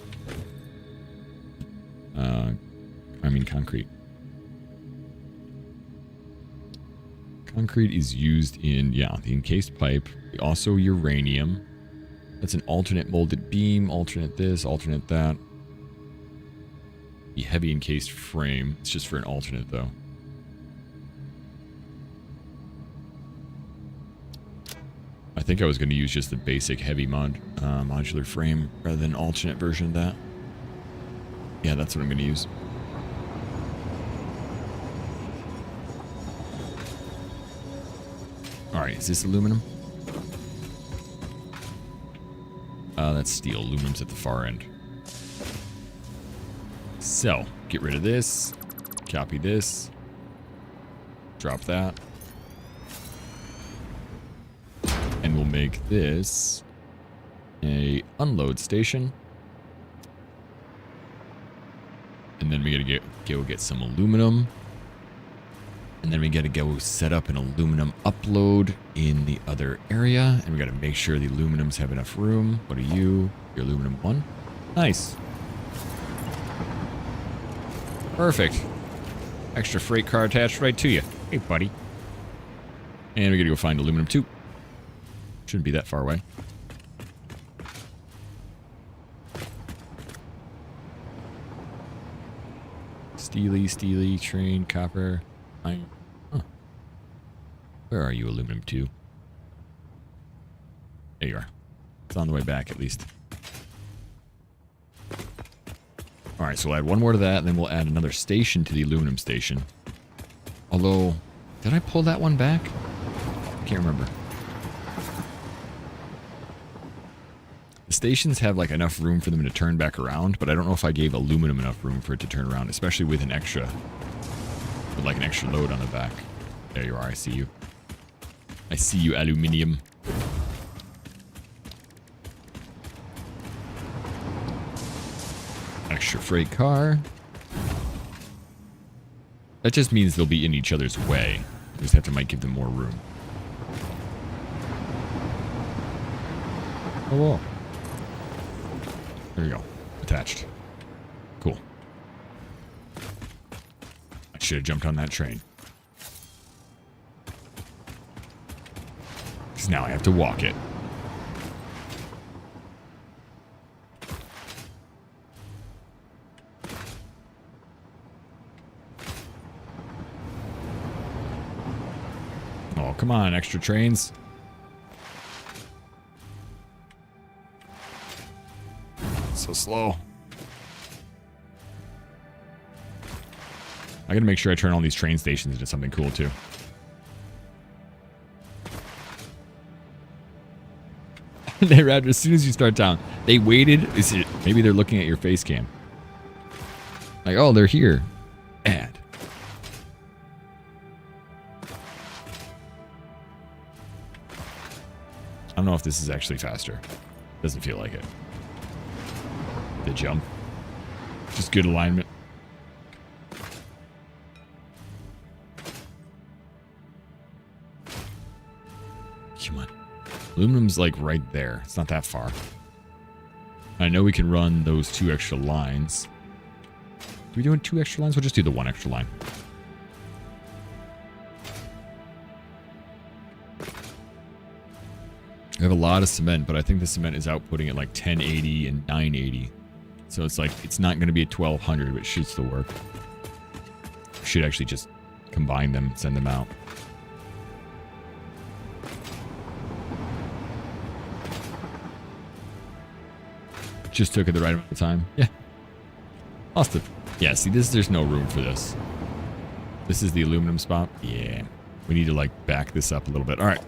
Speaker 8: I mean concrete. Concrete is used in, yeah, the encased pipe. Also uranium. That's an alternate molded beam, alternate this, alternate that. The heavy encased frame. It's just for an alternate, though. I think I was going to use just the basic heavy modular frame rather than an alternate version of that. Yeah, that's what I'm going to use. Alright, is this aluminum? That's steel. Aluminum's at the far end. So, get rid of this. Copy this. Drop that. And we'll make this a unload station. And then we gotta go get some aluminum. And then we gotta go set up an aluminum upload in the other area. And we gotta make sure the aluminums have enough room. What are you? You're aluminum 1. Nice. Perfect. Extra freight car attached right to you. Hey, buddy. And we gotta go find aluminum 2. Shouldn't be that far away. Steely, train, copper, iron. Huh. Where are you, aluminum 2? There you are. It's on the way back, at least. Alright, so we'll add 1 more to that, and then we'll add another station to the aluminum station. Although, did I pull that one back? I can't remember. The stations have like enough room for them to turn back around, but I don't know if I gave aluminum enough room for it to turn around, especially with an extra, with like an extra load on the back. There you are, I see you. I see you, aluminium. Extra freight car. That just means they'll be in each other's way. We just have to might give them more room. Oh, whoa. There you go. Attached. Cool. I should have jumped on that train. Because now I have to walk it. Oh, come on, extra trains. So slow. I gotta make sure I turn all these train stations into something cool too. Raptor, as soon as you start down, they waited. Maybe they're looking at your face cam. Like, oh, they're here. Add. I don't know if this is actually faster. Doesn't feel like it. The jump. Just good alignment. Come on. Aluminum's like right there. It's not that far. I know we can run those 2 extra lines. Are we doing 2 extra lines? We'll just do the 1 extra line. I have a lot of cement, but I think the cement is outputting at like 1080 and 980. So it's like, it's not going to be a 1200, but should still work. Should actually just combine them and send them out. Just took it the right amount of time. Yeah. Lost it. Yeah, see, there's no room for this. This is the aluminum spot. Yeah. We need to like back this up a little bit. All right.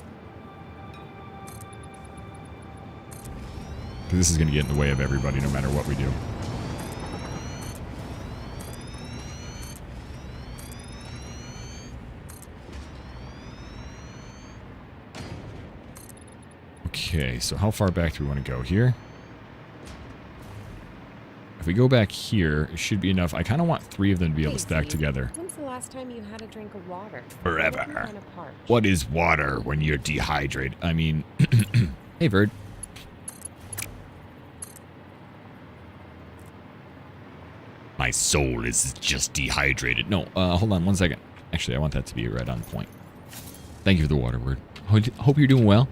Speaker 8: Because this is going to get in the way of everybody no matter what we do. Okay, so how far back do we want to go here? If we go back here, it should be enough. I kind of want 3 of them to be able to stack together.
Speaker 14: When's the last time you had a drink of water?
Speaker 8: Forever. What is water when you're dehydrated? I mean, hey, bird. My soul is just dehydrated. No, hold on 1 second. Actually, I want that to be right on point. Thank you for the water word. Hope you're doing well.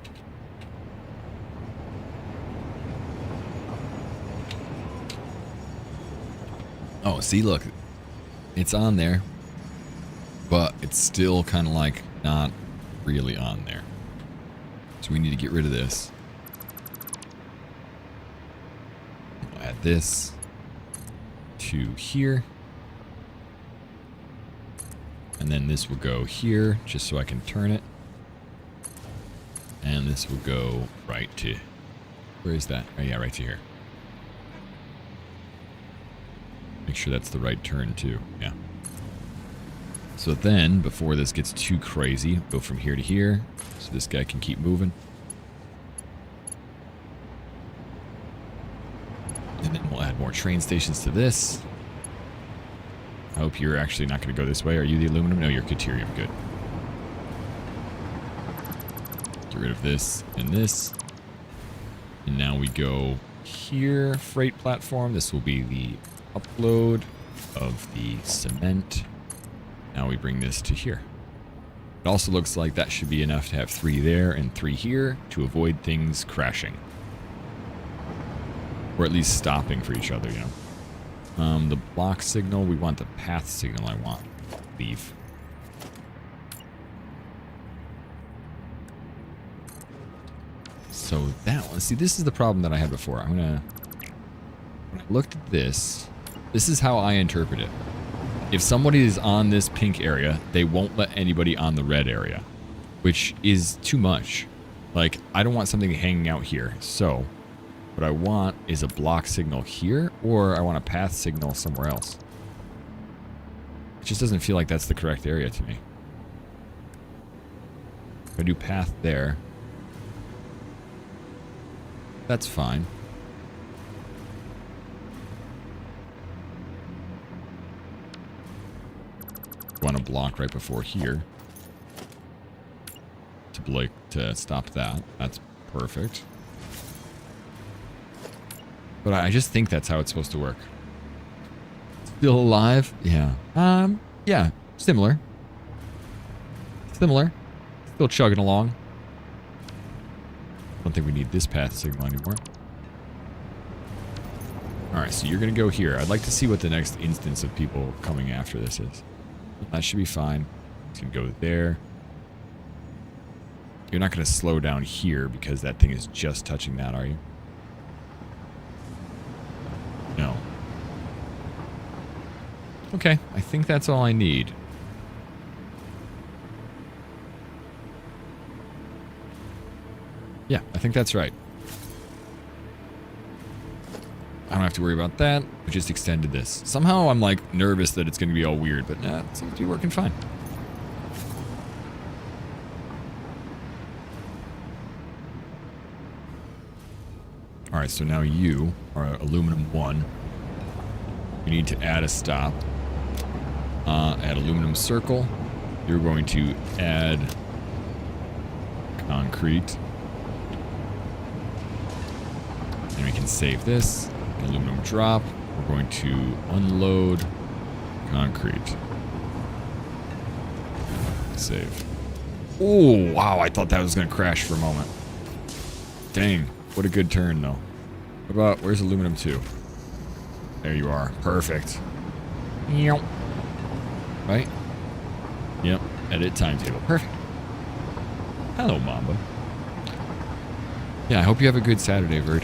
Speaker 8: Oh, see, look. It's on there. But it's still kind of like not really on there. So we need to get rid of this. We'll add this to here. And then this will go here just so I can turn it. And this will go right to... Where is that? Oh, yeah, right to here. Make sure that's the right turn too. Yeah. So then, before this gets too crazy, go from here to here so this guy can keep moving. And then we'll add more train stations to this. I hope you're actually not going to go this way. Are you the aluminum? No, you're Caterium. Good. Get rid of this and this. And now we go here. Freight platform. This will be the upload of the cement. Now we bring this to here. It also looks like that should be enough to have 3 there and 3 here to avoid things crashing. Or at least stopping for each other, you know. The block signal, we want the path signal I want. Leave. So that one, see, this is the problem that I had before. When I looked at this, this is how I interpret it. If somebody is on this pink area, they won't let anybody on the red area, which is too much. Like, I don't want something hanging out here. So what I want is a block signal here, or I want a path signal somewhere else. It just doesn't feel like that's the correct area to me. If I do path there, that's fine. want to block right before here to stop that. That's perfect. But I just think that's how it's supposed to work. Still alive? Yeah. Yeah. Similar. Still chugging along. Don't think we need this path signal anymore. Alright, so you're going to go here. I'd like to see what the next instance of people coming after this is. That should be fine. It's going to go there. You're not going to slow down here because that thing is just touching that, are you? No. Okay, I think that's all I need. Yeah, I think that's right. I don't have to worry about that. We just extended this. Somehow I'm like nervous that it's going to be all weird, but nah, it seems to be working fine. Alright, so now you are aluminum 1. We need to add a stop. Add aluminum circle. You're going to add concrete. And we can save this. Aluminum drop. We're going to unload concrete. Save. Oh, wow. I thought that was going to crash for a moment. Dang. What a good turn, though. What about, where's aluminum 2? There you are. Perfect. Yep. Right? Yep. Edit timetable. Perfect. Hello, Mamba. Yeah, I hope you have a good Saturday, Verd.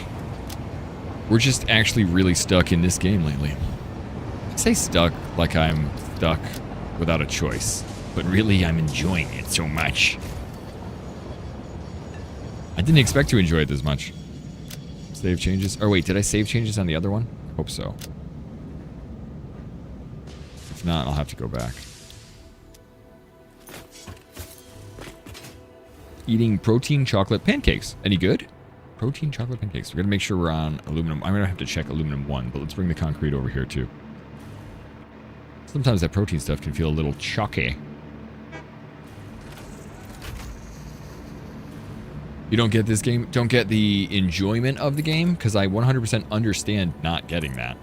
Speaker 8: We're just actually really stuck in this game lately. I say stuck like I'm stuck without a choice, but really I'm enjoying it so much. I didn't expect to enjoy it this much. Save changes. Oh, wait, did I save changes on the other one? I hope so. If not, I'll have to go back. Eating protein chocolate pancakes. Any good? Protein chocolate pancakes. We're going to make sure we're on aluminum. I'm going to have to check aluminum 1, but let's bring the concrete over here, too. Sometimes that protein stuff can feel a little chalky. You don't get this game, don't get the enjoyment of the game, because I 100% understand not getting that.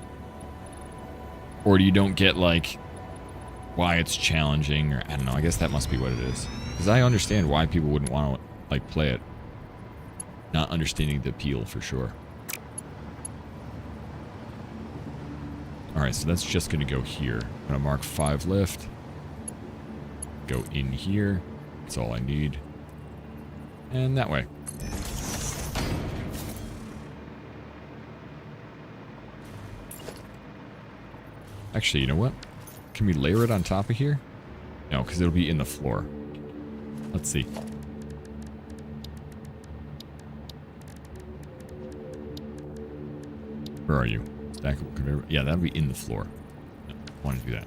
Speaker 8: Or you don't get, like, why it's challenging, or I don't know, I guess that must be what it is. Because I understand why people wouldn't want to, like, play it. Not understanding the appeal, for sure. Alright, so that's just going to go here. I'm going to mark 5 lift. Go in here. That's all I need. And that way. Actually, you know what? Can we layer it on top of here? No, because it'll be in the floor. Let's see. Where are you? Stackable conveyor. Yeah, that'll be in the floor. No, I want to do that.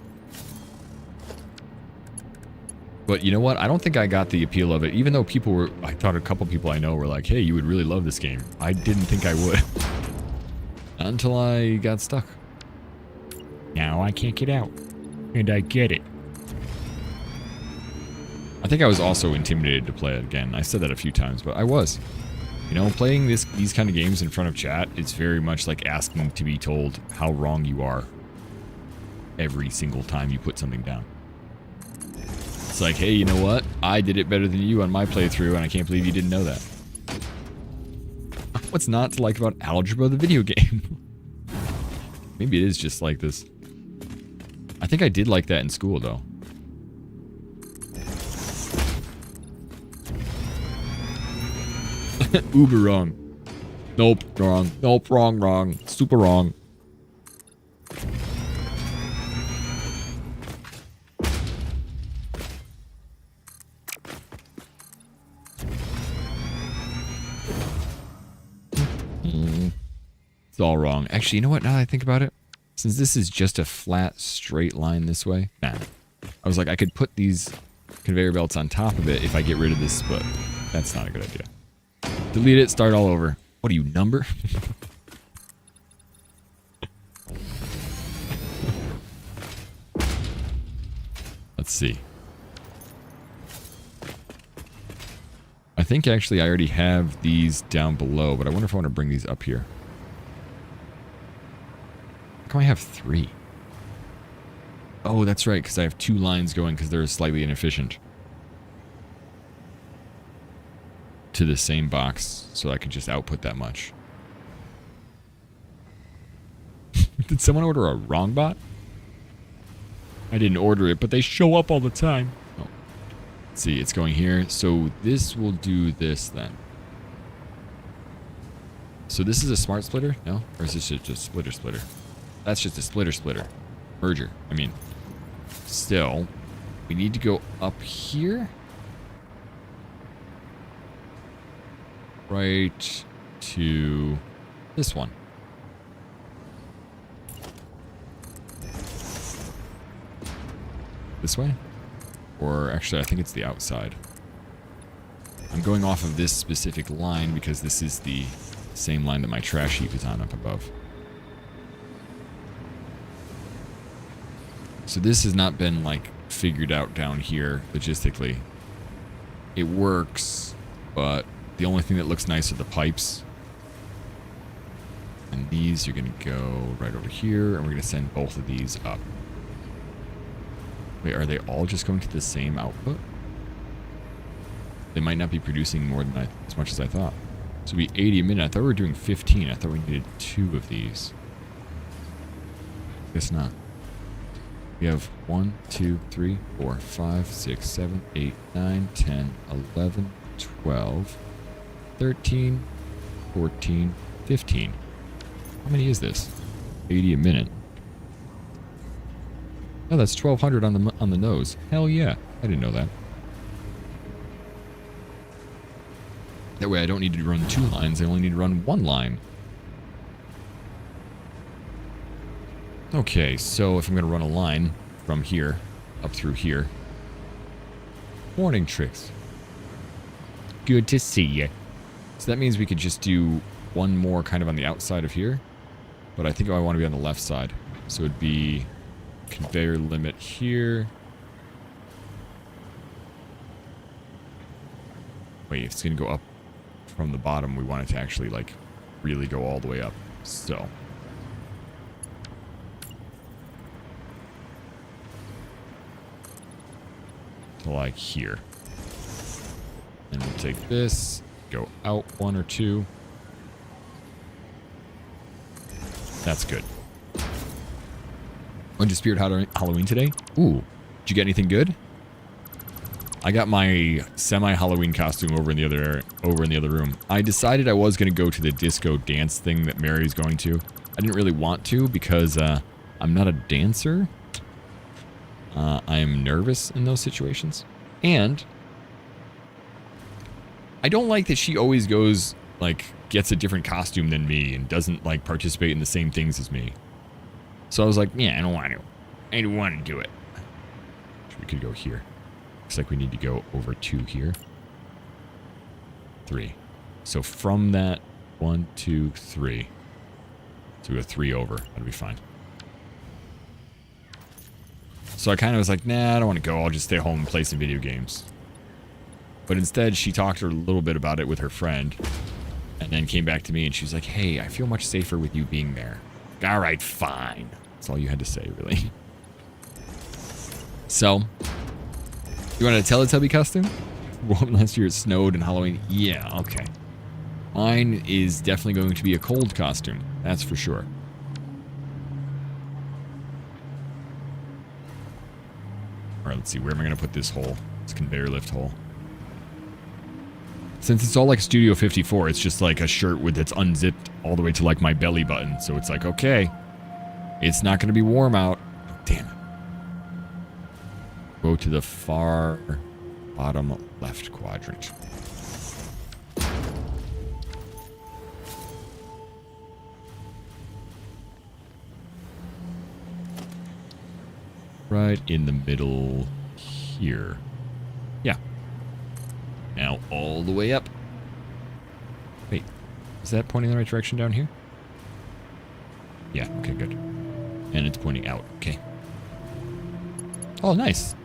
Speaker 8: But you know what? I don't think I got the appeal of it. Even though people were... I thought a couple people I know were like, hey, you would really love this game. I didn't think I would. Not until I got stuck. Now I can't get out. And I get it. I think I was also intimidated to play it again. I said that a few times, but I was. You know, playing these kind of games in front of chat, it's very much like asking to be told how wrong you are every single time you put something down. It's like, hey, you know what? I did it better than you on my playthrough, and I can't believe you didn't know that. What's not to like about Algebra, the video game? Maybe it is just like this. I think I did like that in school, though. Uber wrong. Nope, wrong. Nope, wrong. Super wrong. It's all wrong. Actually, you know what? Now that I think about it, since this is just a flat, straight line this way, nah. I was like, I could put these conveyor belts on top of it if I get rid of this, but that's not a good idea. Delete it, start all over. What are you, number? Let's Let's see. I think actually I already have these down below, but I wonder if I want to bring these up here. How come I have 3? Oh, that's right, because I have 2 lines going because they're slightly inefficient. To the same box, so I can just output that much. Did someone order a wrong bot? I didn't order it, but they show up all the time. Oh. Let's see, it's going here. So this will do this then. So this is a smart splitter? No? Or is this just a splitter? That's just a splitter. Merger, I mean. Still, we need to go up here. Right to this one. This way? Or actually, I think it's the outside. I'm going off of this specific line because this is the same line that my trash heap is on up above. So this has not been, like, figured out down here logistically. It works, but the only thing that looks nice are the pipes. And these are going to go right over here, and we're going to send both of these up. Wait, are they all just going to the same output? They might not be producing more than as much as I thought. So it'd be 80 a minute. I thought we were doing 15. I thought we needed 2 of these. Guess not. We have 1, 2, 3, 4, 5, 6, 7, 8, 9, 10, 11, 12, 13, 14, 15. How many is this? 80 a minute. Oh, that's 1,200 on the nose. Hell yeah. I didn't know that. That way I don't need to run 2 lines. I only need to run 1 line. Okay, so if I'm going to run a line from here up through here. Morning, Tricks. Good to see you. So that means we could just do 1 more kind of on the outside of here. But I think I want to be on the left side. So it'd be conveyor limit here. Wait, if it's going to go up from the bottom, we want it to actually, like, really go all the way up. So to like here. And we'll take this, go out 1 or 2. That's good. Went to Spirit Halloween today? Ooh, did you get anything good? I got my semi-Halloween costume over in the other room. I decided I was going to go to the disco dance thing that Mary's going to. I didn't really want to because I'm not a dancer. I am nervous in those situations. And I don't like that she always goes, like, gets a different costume than me and doesn't, like, participate in the same things as me. So I was like, yeah, I don't want to. I don't want to do it. We could go here. Looks like we need to go over 2 here. 3. So from that, 1, 2, 3. So we go 3 over. That'll be fine. So I kind of was like, nah, I don't want to go. I'll just stay home and play some video games. But instead, she talked a little bit about it with her friend. And then came back to me and she was like, hey, I feel much safer with you being there. All right, fine. That's all you had to say, really. So, you want a Teletubby costume? Well, last year it snowed and Halloween. Yeah, okay. Mine is definitely going to be a cold costume. That's for sure. Alright, let's see. Where am I going to put this hole? This conveyor lift hole. Since it's all like Studio 54, it's just like a shirt that's unzipped all the way to like my belly button. So it's like, okay, it's not going to be warm out. Oh, damn it. Go to the far bottom left quadrant. Right in the middle here. Yeah. Now all the way up. Wait, is that pointing in the right direction down here? Yeah, okay, good. And it's pointing out, okay. Oh, nice.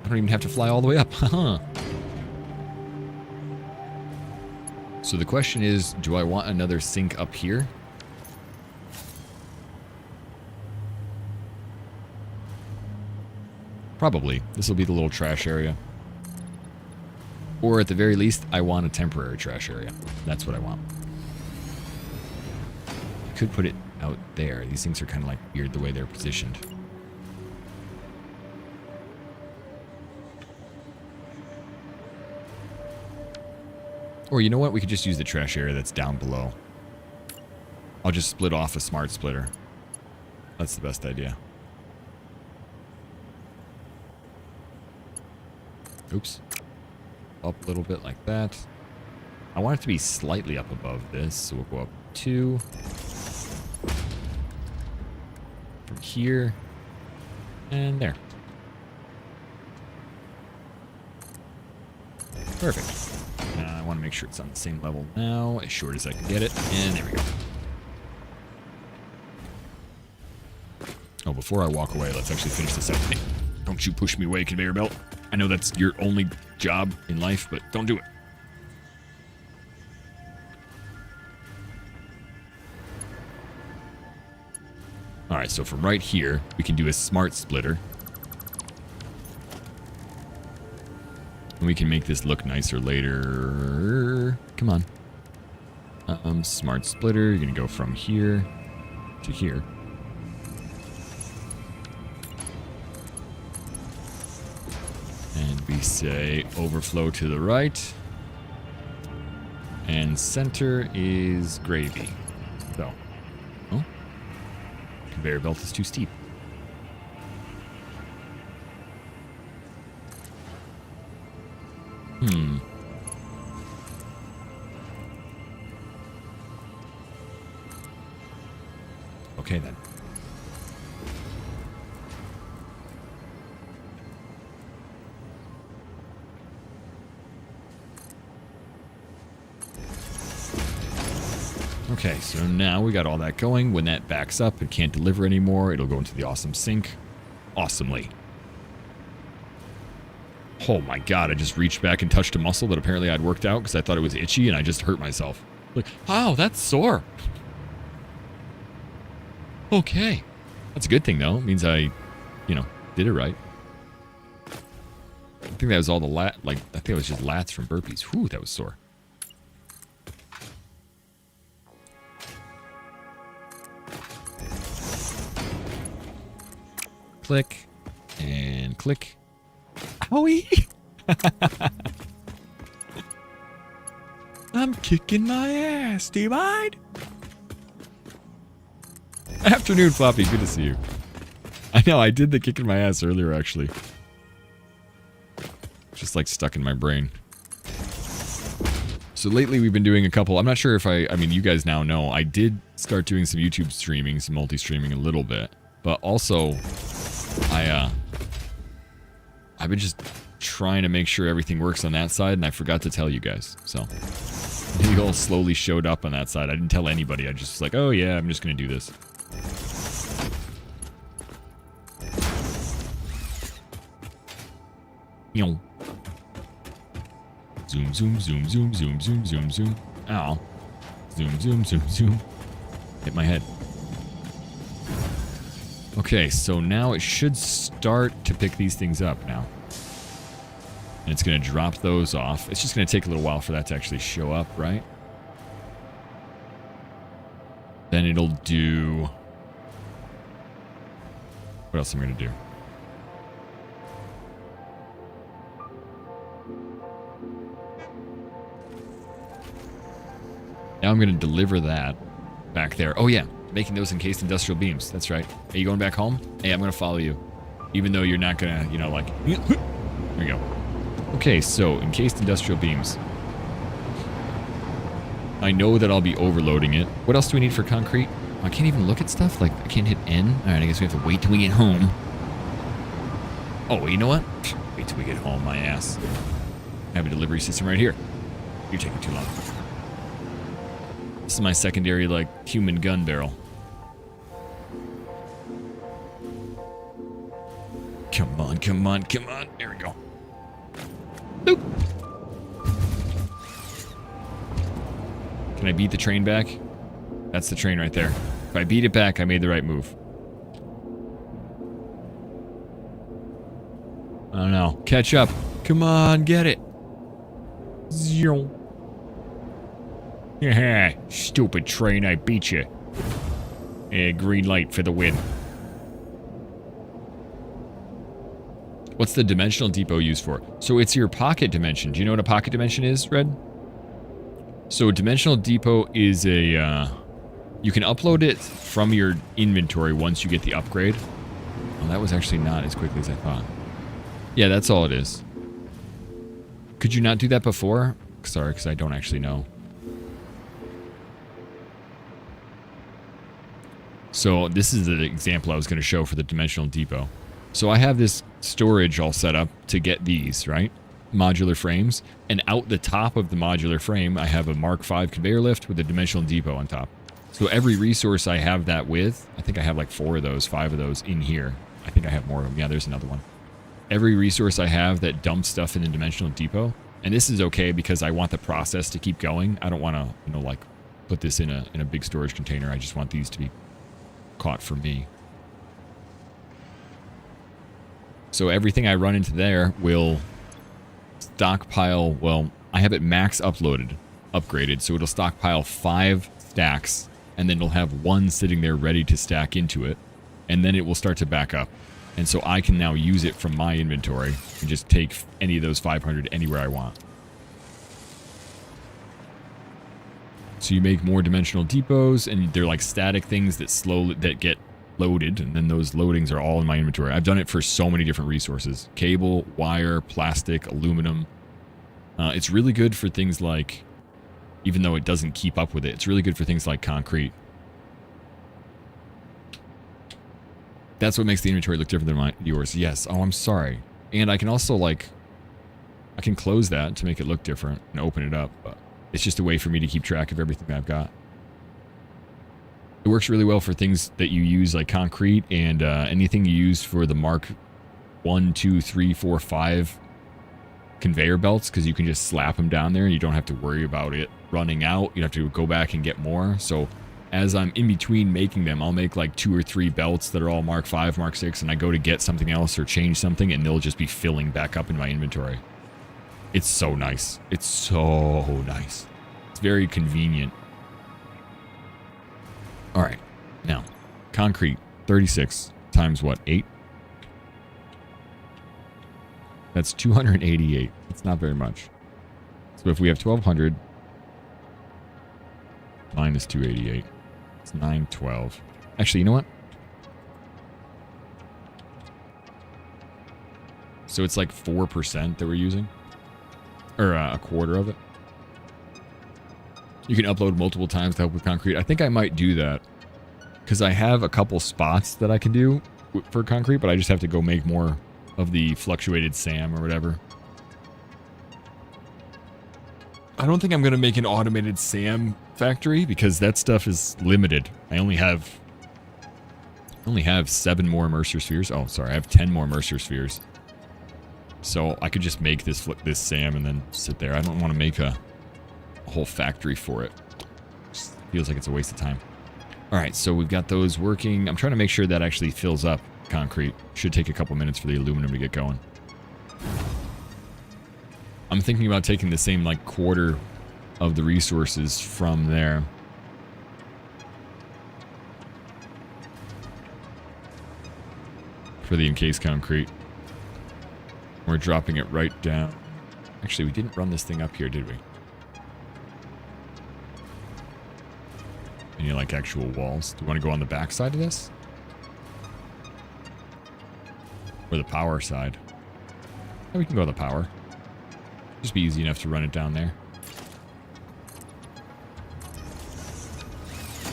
Speaker 8: I don't even have to fly all the way up. Haha. So the question is, do I want another sink up here? Probably. This will be the little trash area. Or at the very least, I want a temporary trash area. That's what I want. I could put it out there. These things are kind of like weird the way they're positioned. Or you know what? We could just use the trash area that's down below. I'll just split off a smart splitter. That's the best idea. Oops. Up a little bit like that. I want it to be slightly up above this, so we'll go up 2. From here. And there. Perfect. I want to make sure it's on the same level now, as short as I can get it. And there we go. Oh, before I walk away, let's actually finish this up. Hey, don't you push me away, conveyor belt. I know that's your only job in life, but don't do it. Alright, so from right here, we can do a smart splitter. And we can make this look nicer later. Come on. Smart splitter, you're going to go from here to here. And we say overflow to the right. And center is gravy. So, oh, conveyor belt is too steep. Okay then. Okay, so now we got all that going. When that backs up and can't deliver anymore, it'll go into the awesome sink. Awesomely. Oh my god, I just reached back and touched a muscle that apparently I'd worked out because I thought it was itchy and I just hurt myself. Like, wow, that's sore. Okay. That's a good thing though. It means I, did it right. I think that was all the I think it was just lats from burpees. Whew, that was sore. Click and click. Owie! I'm kicking my ass. Do you mind? Afternoon, Floppy. Good to see you. I know, I did the kicking my ass earlier, actually. Just like stuck in my brain. So lately we've been doing a couple. I'm not sure if I mean, you guys now know. I did start doing some YouTube streaming, some multi-streaming a little bit. But also, I've been just trying to make sure everything works on that side, and I forgot to tell you guys. So, you all slowly showed up on that side. I didn't tell anybody. I just was like, oh yeah, I'm just going to do this. Zoom, zoom, zoom, zoom, zoom, zoom, zoom, zoom. Ow. Zoom, zoom, zoom, zoom. Hit my head. Okay, so now it should start to pick these things up now. And it's going to drop those off. It's just going to take a little while for that to actually show up, right? Then it'll do... What else am I going to do? Now I'm going to deliver that back there. Oh, yeah. Making those encased industrial beams. That's right. Are you going back home? Hey, I'm going to follow you. Even though you're not going to, like... There we go. Okay, so encased industrial beams. I know that I'll be overloading it. What else do we need for concrete? I can't even look at stuff. Like, I can't hit N. All right, I guess we have to wait till we get home. Oh, you know what? Wait till we get home, my ass. I have a delivery system right here. You're taking too long. This is my secondary, human gun barrel. Come on, come on, come on. There we go. Nope. Can I beat the train back? That's the train right there. If I beat it back, I made the right move. I don't know. Catch up. Come on, get it. Zero. Yeah, stupid train, I beat you. Yeah, green light for the win. What's the dimensional depot used for? So it's your pocket dimension. Do you know what a pocket dimension is, Red? So a dimensional depot is a, you can upload it from your inventory once you get the upgrade. Well, that was actually not as quickly as I thought. Yeah, that's all it is. Could you not do that before? Sorry, because I don't actually know. So this is the example I was going to show for the dimensional depot. So I have this storage all set up to get these, right? Modular frames. And out the top of the modular frame, I have a Mark V conveyor lift with a dimensional depot on top. So every resource I have that with, I think I have like 4 of those, 5 of those in here. I think I have more of them. Yeah, there's another one. Every resource I have that dumps stuff in the dimensional depot. And this is okay because I want the process to keep going. I don't want to, you know, like put this in a big storage container. I just want these to be caught for me. So everything I run into there will stockpile, well, I have it max upgraded, so it'll stockpile 5 stacks, and then it'll have 1 sitting there ready to stack into it, and then it will start to back up. And so I can now use it from my inventory and just take any of those 500 anywhere I want. So you make more dimensional depots, and they're like static things that get loaded, and then those loadings are all in my inventory. I've done it for so many different resources. Cable, wire, plastic, aluminum. It's really good for things like, even though it doesn't keep up with it, it's really good for things like concrete. That's what makes the inventory look different than yours. Yes. Oh, I'm sorry. And I can also, like, I can close that to make it look different and open it up, but it's just a way for me to keep track of everything I've got. It works really well for things that you use like concrete and anything you use for the Mark 1, 2, 3, 4, 5 conveyor belts, because you can just slap them down there and you don't have to worry about it running out. You have to go back and get more. So as I'm in between making them, I'll make like 2 or 3 belts that are all Mark 5, Mark 6, and I go to get something else or change something, and they'll just be filling back up in my inventory. It's so nice. It's so nice. It's very convenient. All right, now, concrete, 36 times what, 8? That's 288. It's not very much. So if we have 1,200 minus 288, it's 912. Actually, you know what? So it's like 4% that we're using, or a quarter of it. You can upload multiple times to help with concrete. I think I might do that because I have a couple spots that I can do for concrete, but I just have to go make more of the fluctuated SAM or whatever. I don't think I'm going to make an automated SAM factory because that stuff is limited. I only have 7 more Mercer spheres. Oh, sorry. I have 10 more Mercer spheres. So I could just make this SAM and then sit there. I don't want to make a whole factory for it. Just feels like it's a waste of time. All right, so we've got those working. I'm trying to make sure that actually fills up concrete. Should take a couple minutes for the aluminum to get going. I'm thinking about taking the same like quarter of the resources from there. For the encased concrete. We're dropping it right down. Actually, we didn't run this thing up here, did we? Any like actual walls? Do you want to go on the back side of this? Or the power side? Yeah, we can go on the power. Just be easy enough to run it down there.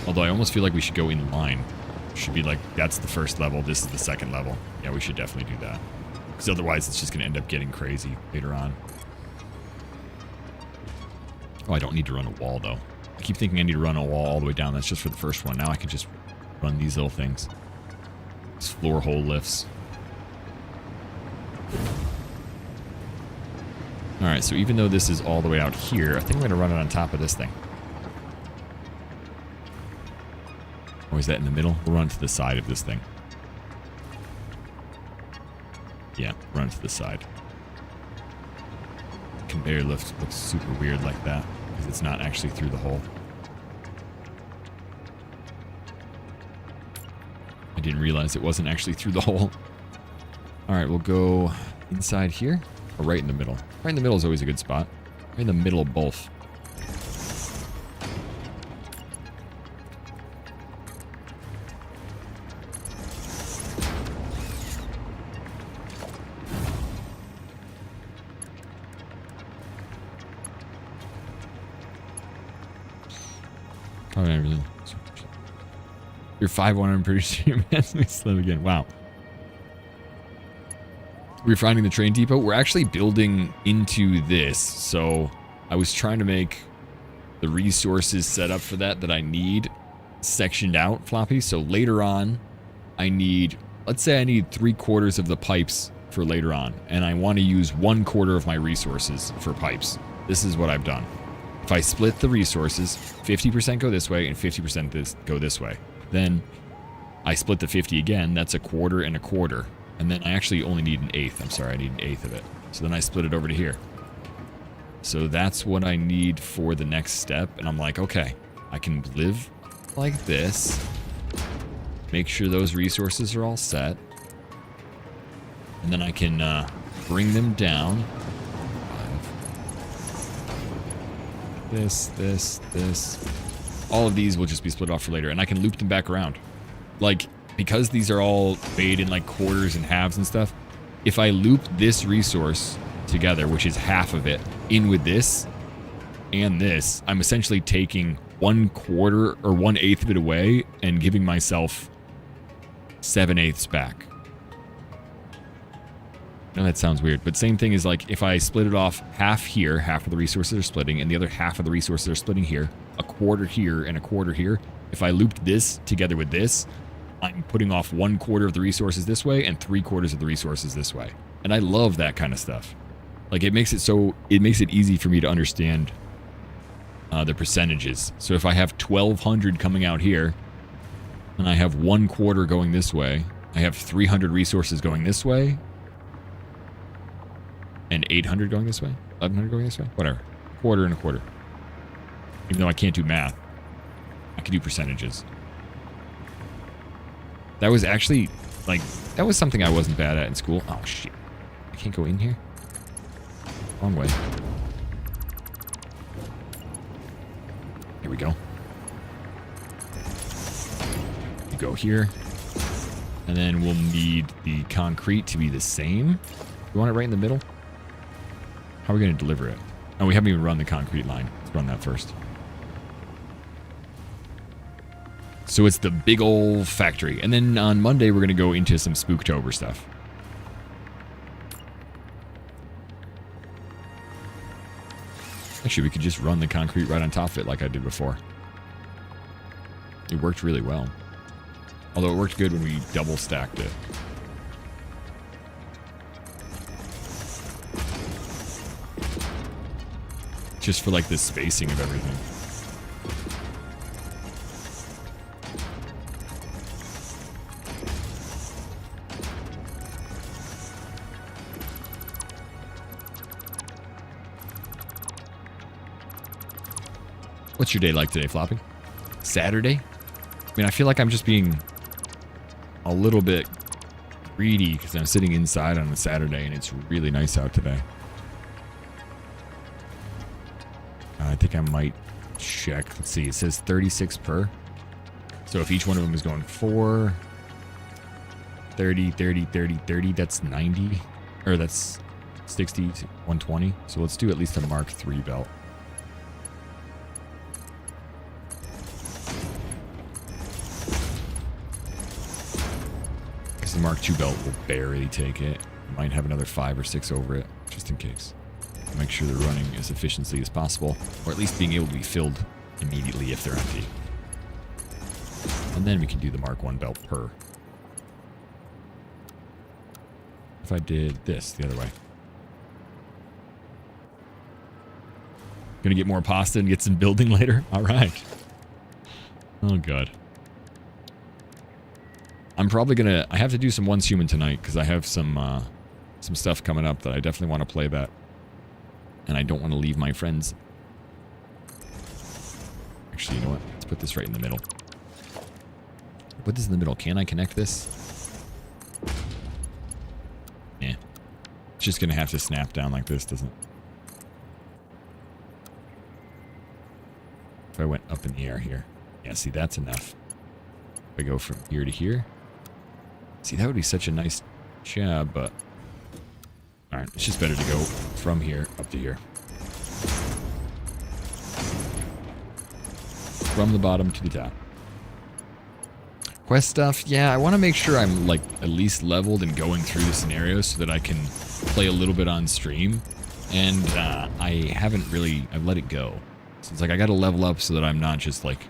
Speaker 8: Although I almost feel like we should go in line. Should be like, that's the first level, this is the second level. Yeah, we should definitely do that. Because otherwise it's just going to end up getting crazy later on. Oh, I don't need to run a wall though. I keep thinking I need to run a wall all the way down. That's just for the first one. Now I can just run these little things. These floor hole lifts. All right, so even though this is all the way out here, I think I'm going to run it on top of this thing. Or is that in the middle? We'll run to the side of this thing. Yeah, run to the side. The conveyor lift looks super weird like that because it's not actually through the hole. I didn't realize it wasn't actually through the hole. All right, we'll go inside here or right in the middle. Right in the middle is always a good spot. Right in the middle of both. Probably not really. You're 5'1", I'm pretty sure you're massively slim again. Wow. We're finding the train depot. We're actually building into this. So I was trying to make the resources set up for that I need sectioned out, Floppy. So later on, I need, let's say I need 3/4 of the pipes for later on. And I want to use 1/4 of my resources for pipes. This is what I've done. If I split the resources, 50% go this way and 50% go this way. Then I split the 50 again. That's 1/4 and 1/4. And then I actually only need 1/8. I'm sorry, I need 1/8 of it. So then I split it over to here. So that's what I need for the next step. And I'm like, okay, I can live like this. Make sure those resources are all set. And then I can bring them down. This. All of these will just be split off for later, and I can loop them back around. Like, because these are all made in like quarters and halves and stuff, if I loop this resource together, which is half of it, in with this and this, I'm essentially taking 1/4 or 1/8 of it away and giving myself 7/8 back. I know that sounds weird, but same thing is like if I split it off half here, half of the resources are splitting, and the other half of the resources are splitting here, 1/4 here and 1/4 here. If I looped this together with this, I'm putting off 1/4 of the resources this way and 3/4 of the resources this way. And I love that kind of stuff. Like it makes it easy for me to understand the percentages. So if I have 1,200 coming out here, and I have 1/4 going this way, I have 300 resources going this way, and 800 going this way, 1,100 going this way, whatever. 1/4 and 1/4. Even though I can't do math, I can do percentages. That was actually, like, that was something I wasn't bad at in school. Oh, shit. I can't go in here? Wrong way. Here we go. You go here. And then we'll need the concrete to be the same. You want it right in the middle? How are we going to deliver it? Oh, we haven't even run the concrete line. Let's run that first. So it's the big old factory. And then on Monday, we're going to go into some Spooktober stuff. Actually, we could just run the concrete right on top of it like I did before. It worked really well. Although it worked good when we double stacked it. Just for like the spacing of everything. What's your day like today, Floppy? Saturday? I mean, I feel like I'm just being a little bit greedy because I'm sitting inside on a Saturday and it's really nice out today. I think I might check. Let's see. It says 36 per. So if each one of them is going 4, 30, 30, 30, 30, that's 90. Or that's 60, 120. So let's do at least a Mark III belt. Because the Mark II belt will barely take it. Might have another 5 or 6 over it, just in case. Make sure they're running as efficiently as possible, or at least being able to be filled immediately if they're empty. And then we can do the Mark I belt per. If I did this the other way. Gonna get more pasta and get some building later? Alright. Oh god. I'm probably gonna... I have to do some Once Human tonight, because I have some stuff coming up that I definitely want to play that. And I don't want to leave my friends. Actually, you know what? Let's put this right in the middle. Put this in the middle. Can I connect this? Yeah. It's just gonna have to snap down like this, doesn't it? If I went up in the air here. Yeah, see, that's enough. If I go from here to here. See, that would be such a nice job, but... Alright, it's just better to go from here up to here. From the bottom to the top. Quest stuff, yeah, I want to make sure I'm, like, at least leveled and going through the scenarios so that I can play a little bit on stream. And I haven't really... I've let it go. So it's like I gotta level up so that I'm not just, like,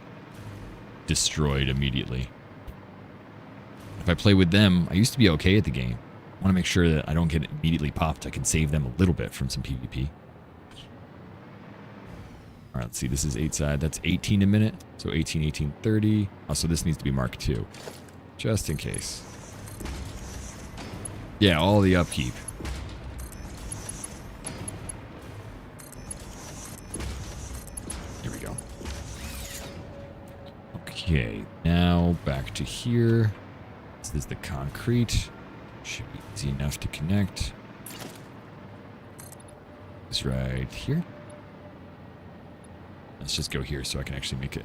Speaker 8: destroyed immediately. If I play with them, I used to be okay at the game. I want to make sure that I don't get immediately popped. I can save them a little bit from some PvP. Alright, let's see. This is 8 side. That's 18 a minute. So 18, 18, 30. Also, this needs to be Mark 2. Just in case. Yeah, all the upkeep. Here we go. Okay, now back to here. This is the concrete. Should be easy enough to connect. It's right here. Let's just go here so I can actually make it.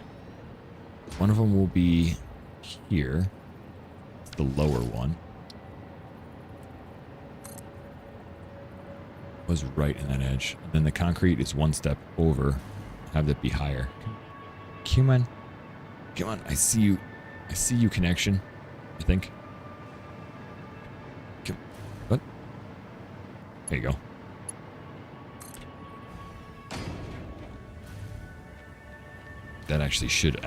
Speaker 8: One of them will be here. It's the lower one. Was right in that edge. And then the concrete is one step over. Have that be higher. Come on. Come on. I see you. I see you, connection. I think. Come. What? There you go. That actually should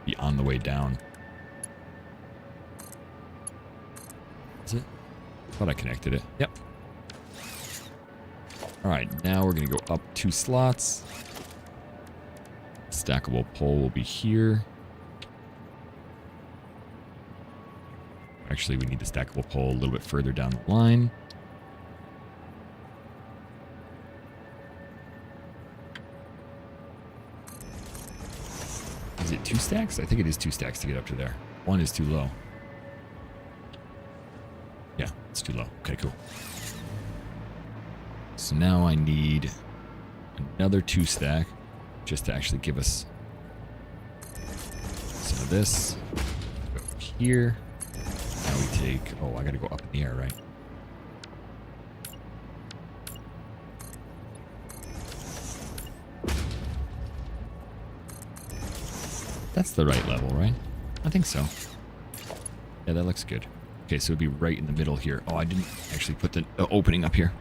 Speaker 8: be on the way down. Is it? Thought I connected it. Yep. Alright, now we're going to go up 2 slots. Stackable pole will be here. Actually, we need the stackable pole a little bit further down the line. Is it 2 stacks? I think it is 2 stacks to get up to there. 1 is too low. Yeah, it's too low. Okay, cool. So now I need another 2 stack just to actually give us some of this. Go here. Now we take... Oh, I gotta go up in the air, right? That's the right level, right? I think so. Yeah, that looks good. Okay, so it'd be right in the middle here. Oh, I didn't actually put the opening up here.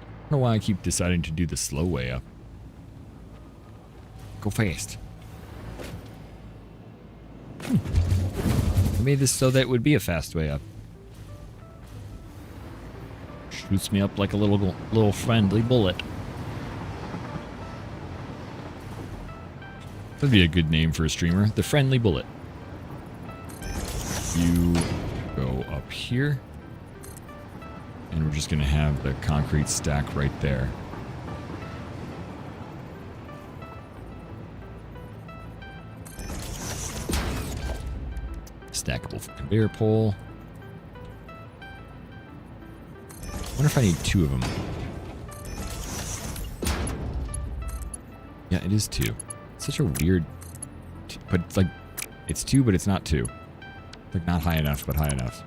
Speaker 8: I don't know why I keep deciding to do the slow way up. Go fast. I made this so that it would be a fast way up. Shoots me up like a little friendly bullet. That'd be a good name for a streamer. The Friendly Bullet. You go up here. And we're just going to have the concrete stack right there. Stackable conveyor pole. I wonder if I need 2 of them. Yeah, it is 2. Such a weird, but it's like, it's 2, but it's not 2. It's like not high enough, but high enough.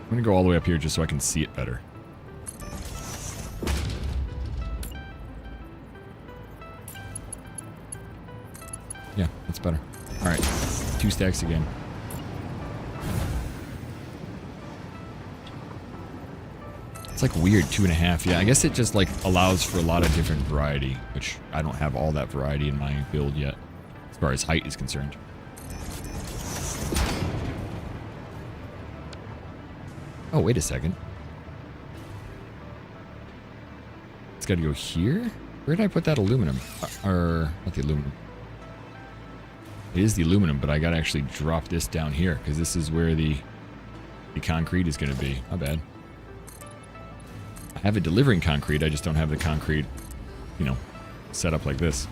Speaker 8: I'm gonna go all the way up here just so I can see it better. Yeah, that's better. All right, 2 stacks again. It's like weird, 2.5. Yeah, I guess it just like allows for a lot of different variety, which I don't have all that variety in my build yet. as far as height is concerned. Oh, wait a second. It's got to go here? Where did I put that aluminum? Or, not the aluminum. It is the aluminum, but I got to actually drop this down here because this is where the concrete is going to be. Not bad. I have it delivering concrete. I just don't have the concrete, you know, set up like this.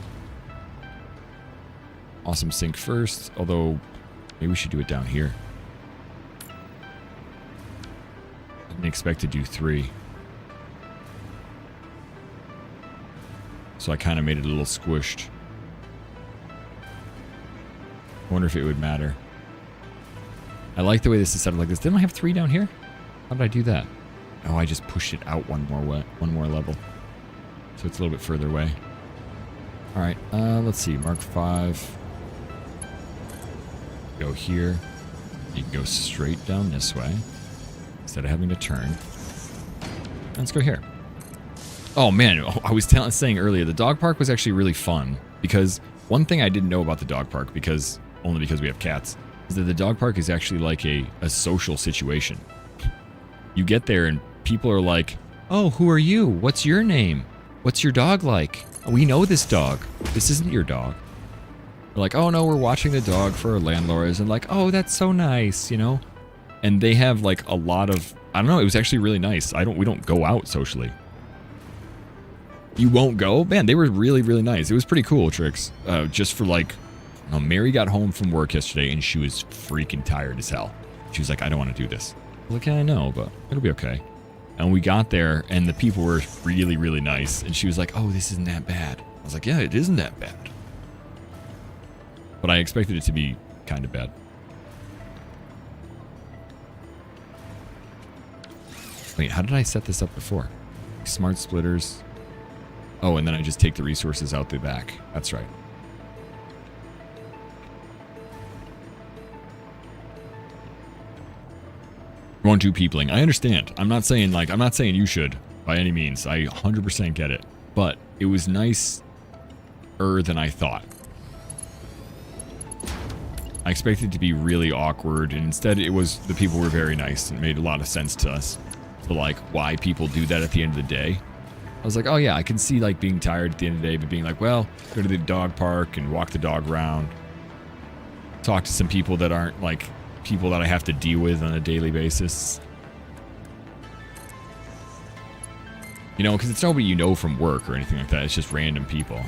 Speaker 8: Awesome sink first, although maybe we should do it down here. I didn't expect to do 3. So I kind of made it a little squished. I wonder if it would matter. I like the way this is set up like this. Didn't I have 3 down here? How did I do that? Oh, I just pushed it out one more level. So it's a little bit further away. All right, let's see. Mark 5. Go here. You can go straight down this way instead of having to turn. Let's go here. Oh man, I was saying earlier, the dog park was actually really fun because one thing I didn't know about the dog park, only because we have cats, is that the dog park is actually like a social situation. You get there and people are like, "Oh, who are you? What's your name? What's your dog like? We know this dog. This isn't your dog." They're like, "Oh no, we're watching the dog for our landlords," and like, "Oh, that's so nice," you know. And they have like a lot of, I don't know. It was actually really nice. We don't go out socially. You won't go? Man, they were really, really nice. It was pretty cool, Trix. Just for like, Mary got home from work yesterday and she was freaking tired as hell. She was like, "I don't want to do this." I was like, "Yeah, I know, but it'll be okay." And we got there and the people were really, really nice. And she was like, "Oh, this isn't that bad." I was like, "Yeah, it isn't that bad." But I expected it to be kind of bad. Wait, how did I set this up before? Smart splitters. Oh, and then I just take the resources out the back. That's right. Won't do peopling. I understand. I'm not saying you should by any means. I 100% get it. But it was nicer than I thought. I expected it to be really awkward, and instead the people were very nice and made a lot of sense to us. So like why people do that at the end of the day. I was like, oh yeah, I can see like being tired at the end of the day, but being like, well, go to the dog park and walk the dog around. Talk to some people that aren't like people that I have to deal with on a daily basis. You know, because it's nobody you know from work or anything like that. It's just random people.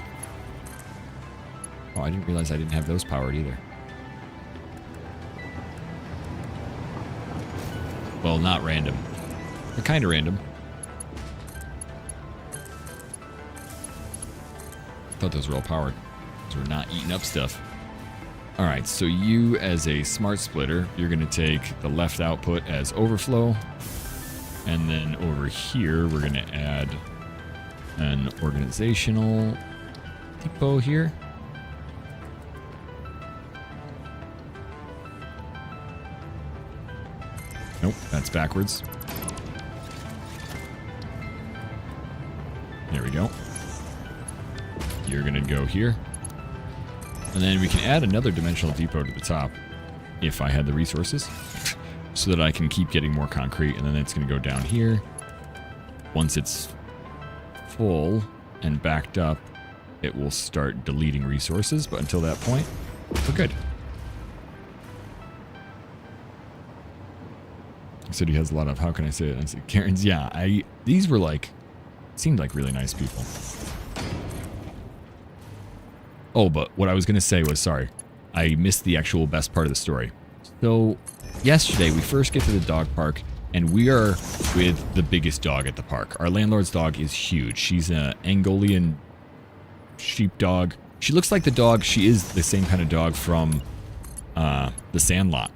Speaker 8: Oh, I didn't realize I didn't have those powered either. Well, not random. They're kind of random. I thought those were all powered. Those were not eating up stuff. Alright, so you as a smart splitter, you're going to take the left output as overflow. And then over here, we're going to add an organizational depot here. Nope, that's backwards. There we go. You're going to go here. And then we can add another dimensional depot to the top if I had the resources so that I can keep getting more concrete. And then it's going to go down here. Once it's full and backed up, it will start deleting resources. But until that point, we're good. He said he has a lot of, how can I say it? I said, Karen's, yeah, these were like, seemed like really nice people. Oh, but what I was going to say was, sorry, I missed the actual best part of the story. So, yesterday, we first get to the dog park, and we are with the biggest dog at the park. Our landlord's dog is huge. She's an Angolian sheepdog. She looks like the dog. She is the same kind of dog from The Sandlot.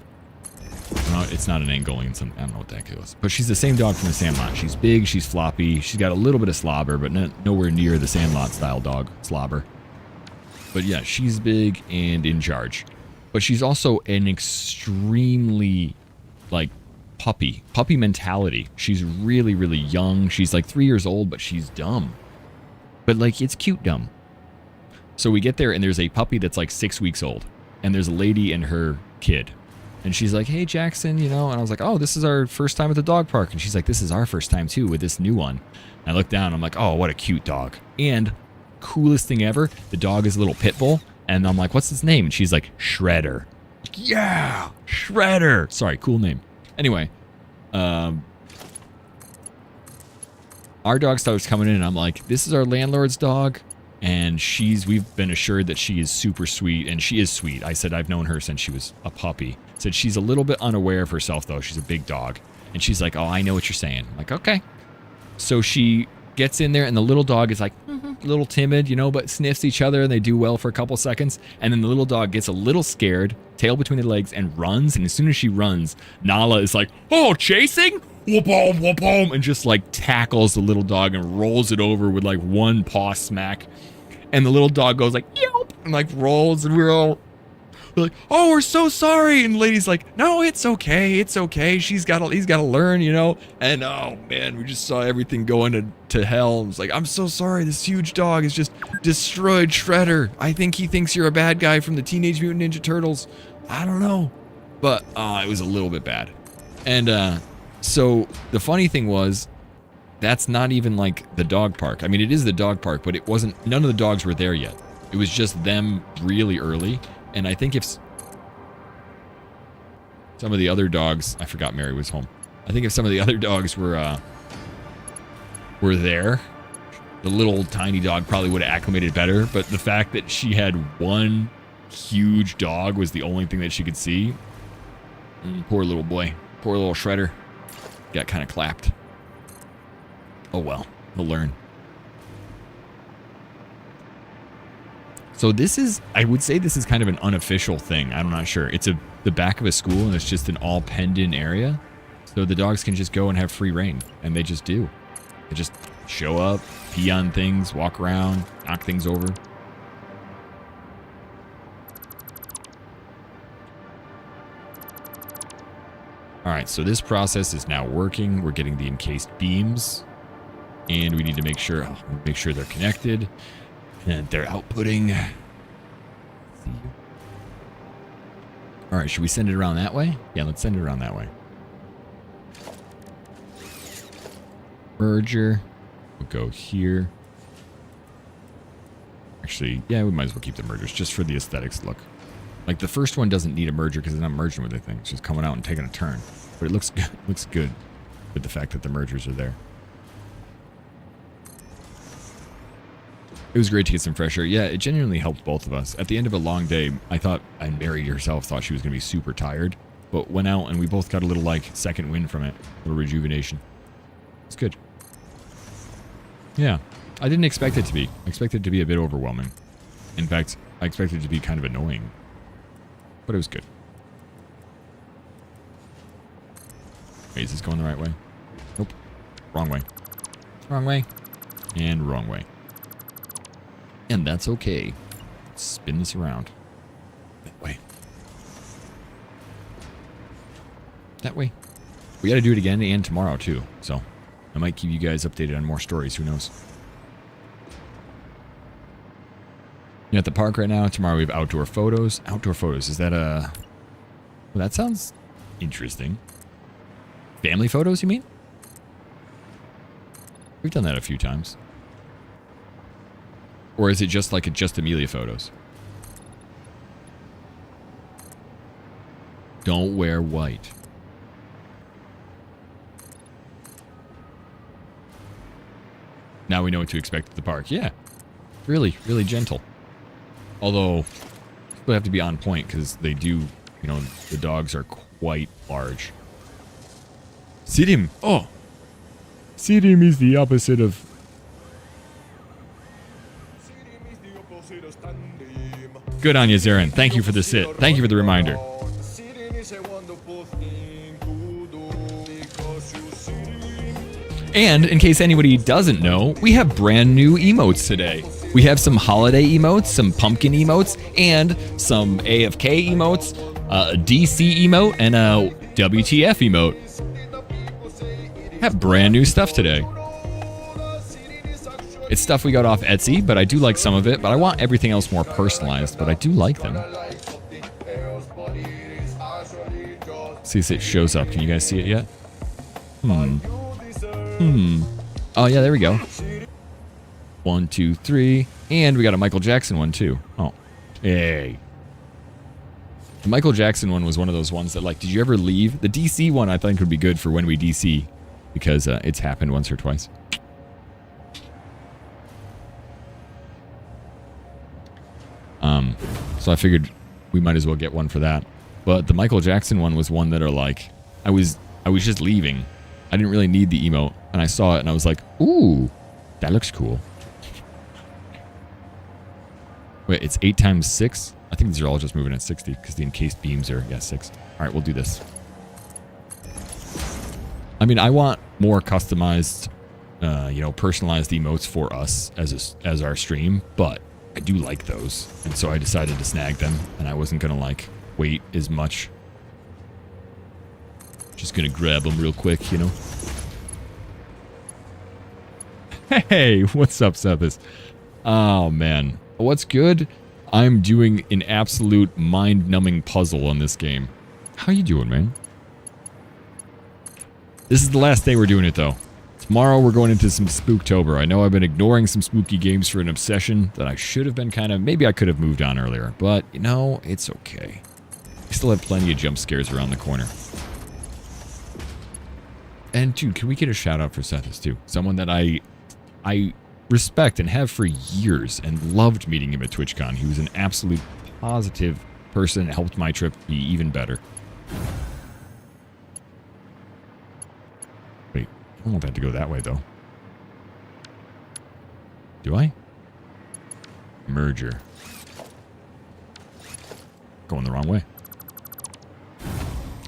Speaker 8: No, it's not an Angolian, I don't know what the heck it was. But she's the same dog from The Sandlot. She's big, she's floppy, she's got a little bit of slobber, but nowhere near the Sandlot-style dog slobber. But yeah, she's big and in charge. But she's also an extremely, like, puppy mentality. She's really, really young. She's like 3 years old, but she's dumb. But, like, it's cute dumb. So we get there and there's a puppy that's like 6 weeks old. And there's a lady and her kid. And she's like, hey, Jackson, you know. And I was like, oh, this is our first time at the dog park. And she's like, this is our first time too with this new one. And I look down, I'm like, oh, what a cute dog. And coolest thing ever, the dog is a little pit bull. And I'm like, what's his name? And she's like, Shredder. Yeah, Shredder. Sorry, cool name. Anyway, our dog starts coming in and I'm like, this is our landlord's dog. And we've been assured that she is super sweet, and she is sweet. I said I've known her since she was a puppy. Said she's a little bit unaware of herself, though. She's a big dog. And she's like, oh, I know what you're saying. I'm like, okay. So she gets in there, and the little dog is like a little timid, you know, but sniffs each other, and they do well for a couple seconds. And then the little dog gets a little scared, tail between the legs, and runs. And as soon as she runs, Nala is like, oh, chasing? Whoop-om, whoop-om, and just like tackles the little dog and rolls it over with like one paw smack. And the little dog goes like, yelp, and like rolls, and we're like, oh, we're so sorry. And the lady's like, no, it's okay. It's okay. He's got to learn, you know? And oh man, we just saw everything going to hell. It's like, I'm so sorry. This huge dog has just destroyed Shredder. I think he thinks you're a bad guy from the Teenage Mutant Ninja Turtles. I don't know. But it was a little bit bad. And so the funny thing was, that's not even like the dog park. I mean, it is the dog park, but it wasn't, none of the dogs were there yet. It was just them really early. And I think if some of the other dogs, I forgot Mary was home. I think if some of the other dogs were there, the little tiny dog probably would have acclimated better. But the fact that she had one huge dog was the only thing that she could see. Poor little boy. Poor little Shredder. Got kind of clapped. Oh well, he'll learn. So this is, I would say this is kind of an unofficial thing. I'm not sure. It's the back of a school, and it's just an all penned-in area. So the dogs can just go and have free reign, and they just do. They just show up, pee on things, walk around, knock things over. All right, so this process is now working. We're getting the encased beams. And we need to make sure they're connected and they're outputting. All right, should we send it around that way? Yeah, let's send it around that way. Merger. We'll go here. Actually, yeah, we might as well keep the mergers just for the aesthetics look. Like the first one doesn't need a merger because it's not merging with anything. It's just coming out and taking a turn. But it looks good. It looks good with the fact that the mergers are there. It was great to get some fresh air. Yeah, it genuinely helped both of us. At the end of a long day, I thought, and Mary herself thought she was going to be super tired, but went out and we both got a little, like, second wind from it. A little rejuvenation. It's good. Yeah. I didn't expect it to be. I expected it to be a bit overwhelming. In fact, I expected it to be kind of annoying. But it was good. Wait, is this going the right way? Nope. Wrong way. Wrong way. And wrong way. And that's okay. Let's spin this around. That way. That way. We got to do it again and tomorrow too. So I might keep you guys updated on more stories. Who knows? You're at the park right now. Tomorrow we have outdoor photos. Outdoor photos. Is that a... Well, that sounds interesting. Family photos, you mean? We've done that a few times. Or is it just like a Just Amelia photos? Don't wear white. Now we know what to expect at the park. Yeah. Really, really gentle. Although, still have to be on point because they do, you know, the dogs are quite large. Sirim. Oh. Sirim is the opposite of... Good on you, Zarin. Thank you for the sit. Thank you for the reminder. And in case anybody doesn't know, we have brand new emotes today. We have some holiday emotes, some pumpkin emotes, and some AFK emotes, a DC emote, and a WTF emote. Have brand new stuff today. It's stuff we got off Etsy, but I do like some of it. But I want everything else more personalized, but I do like them. See if it shows up. Can you guys see it yet? Oh, yeah, there we go. 1, 2, 3. And we got a Michael Jackson one, too. Oh, hey. The Michael Jackson one was one of those ones that, like, did you ever leave? The DC one, I think, would be good for when we DC, because it's happened once or twice. So I figured we might as well get one for that. But the Michael Jackson one was one that are like, I was just leaving. I didn't really need the emote, and I saw it, and I was like, ooh, that looks cool. Wait, it's 8 times 6? I think these are all just moving at 60, because the encased beams are, 6. All right, we'll do this. I mean, I want more customized, personalized emotes for us as our stream, but I do like those, and so I decided to snag them, and I wasn't gonna like wait as much. Just gonna grab them real quick, Hey, what's up, Sethis? Oh man, what's good? I'm doing an absolute mind-numbing puzzle on this game. How you doing, man? This is the last day we're doing it, though. Tomorrow we're going into some Spooktober. I know I've been ignoring some spooky games for an obsession that I should have been maybe I could have moved on earlier, but it's okay. We still have plenty of jump scares around the corner. And dude, can we get a shout out for Sethis too? Someone that I respect and have for years and loved meeting him at TwitchCon. He was an absolute positive person that helped my trip be even better. Wait, I don't want that to go that way though. Do I? Merger. Going the wrong way.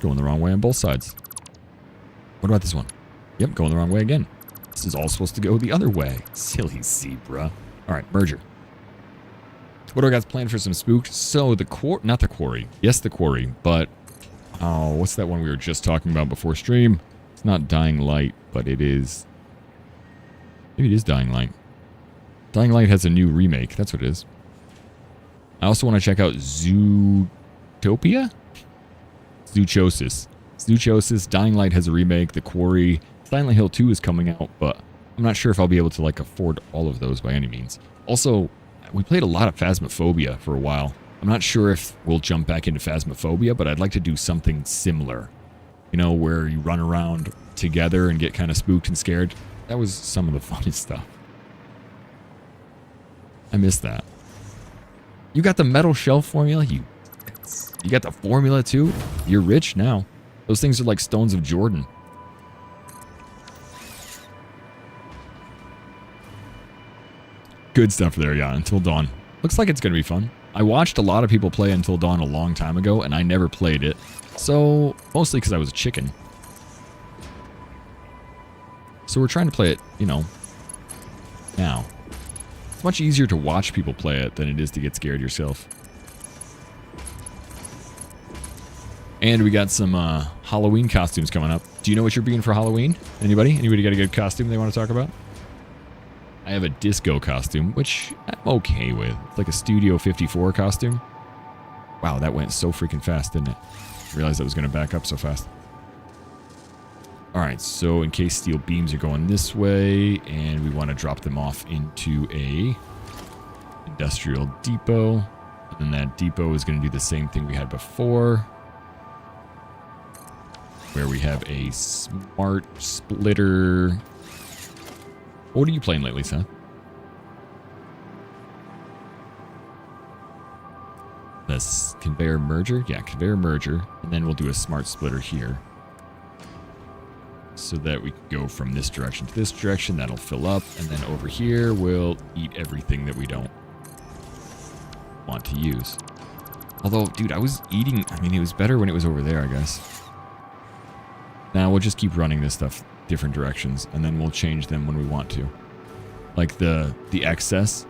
Speaker 8: Going the wrong way on both sides. What about this one? Yep, going the wrong way again. This is all supposed to go the other way. Silly zebra. All right, merger. What do I got planned for some spooked? So not the quarry. Yes, the quarry, but what's that one we were just talking about before stream? It's not Dying Light, but it is. Maybe it is Dying Light. Dying Light has a new remake. That's what it is. I also want to check out Zootopia? Zoochosis. Zoochosis. Dying Light has a remake. The Quarry. Silent Hill 2 is coming out, but I'm not sure if I'll be able to afford all of those by any means. Also, we played a lot of Phasmophobia for a while. I'm not sure if we'll jump back into Phasmophobia, but I'd like to do something similar. Where you run around together and get kind of spooked and scared. That was some of the funny stuff. I missed that. You got the metal shelf formula? You got the formula too? You're rich now. Those things are like stones of Jordan. Good stuff there, yeah. Until Dawn. Looks like it's going to be fun. I watched a lot of people play Until Dawn a long time ago, and I never played it. So, mostly because I was a chicken. So we're trying to play it, now. It's much easier to watch people play it than it is to get scared yourself. And we got some Halloween costumes coming up. Do you know what you're being for Halloween? Anybody? Anybody got a good costume they want to talk about? I have a disco costume, which I'm okay with. It's like a Studio 54 costume. Wow, that went so freaking fast, didn't it? I realized that was going to back up so fast. Alright, so in case steel beams are going this way, and we want to drop them off into a industrial depot. And that depot is going to do the same thing we had before, where we have a smart splitter. What are you playing lately, Seth? This conveyor merger? Yeah, conveyor merger. And then we'll do a smart splitter here. So that we can go from this direction to this direction. That'll fill up. And then over here, we'll eat everything that we don't want to use. Although, dude, I was eating... I mean, it was better when it was over there, I guess. Now, we'll just keep running this stuff different directions. And then we'll change them when we want to. Like the excess.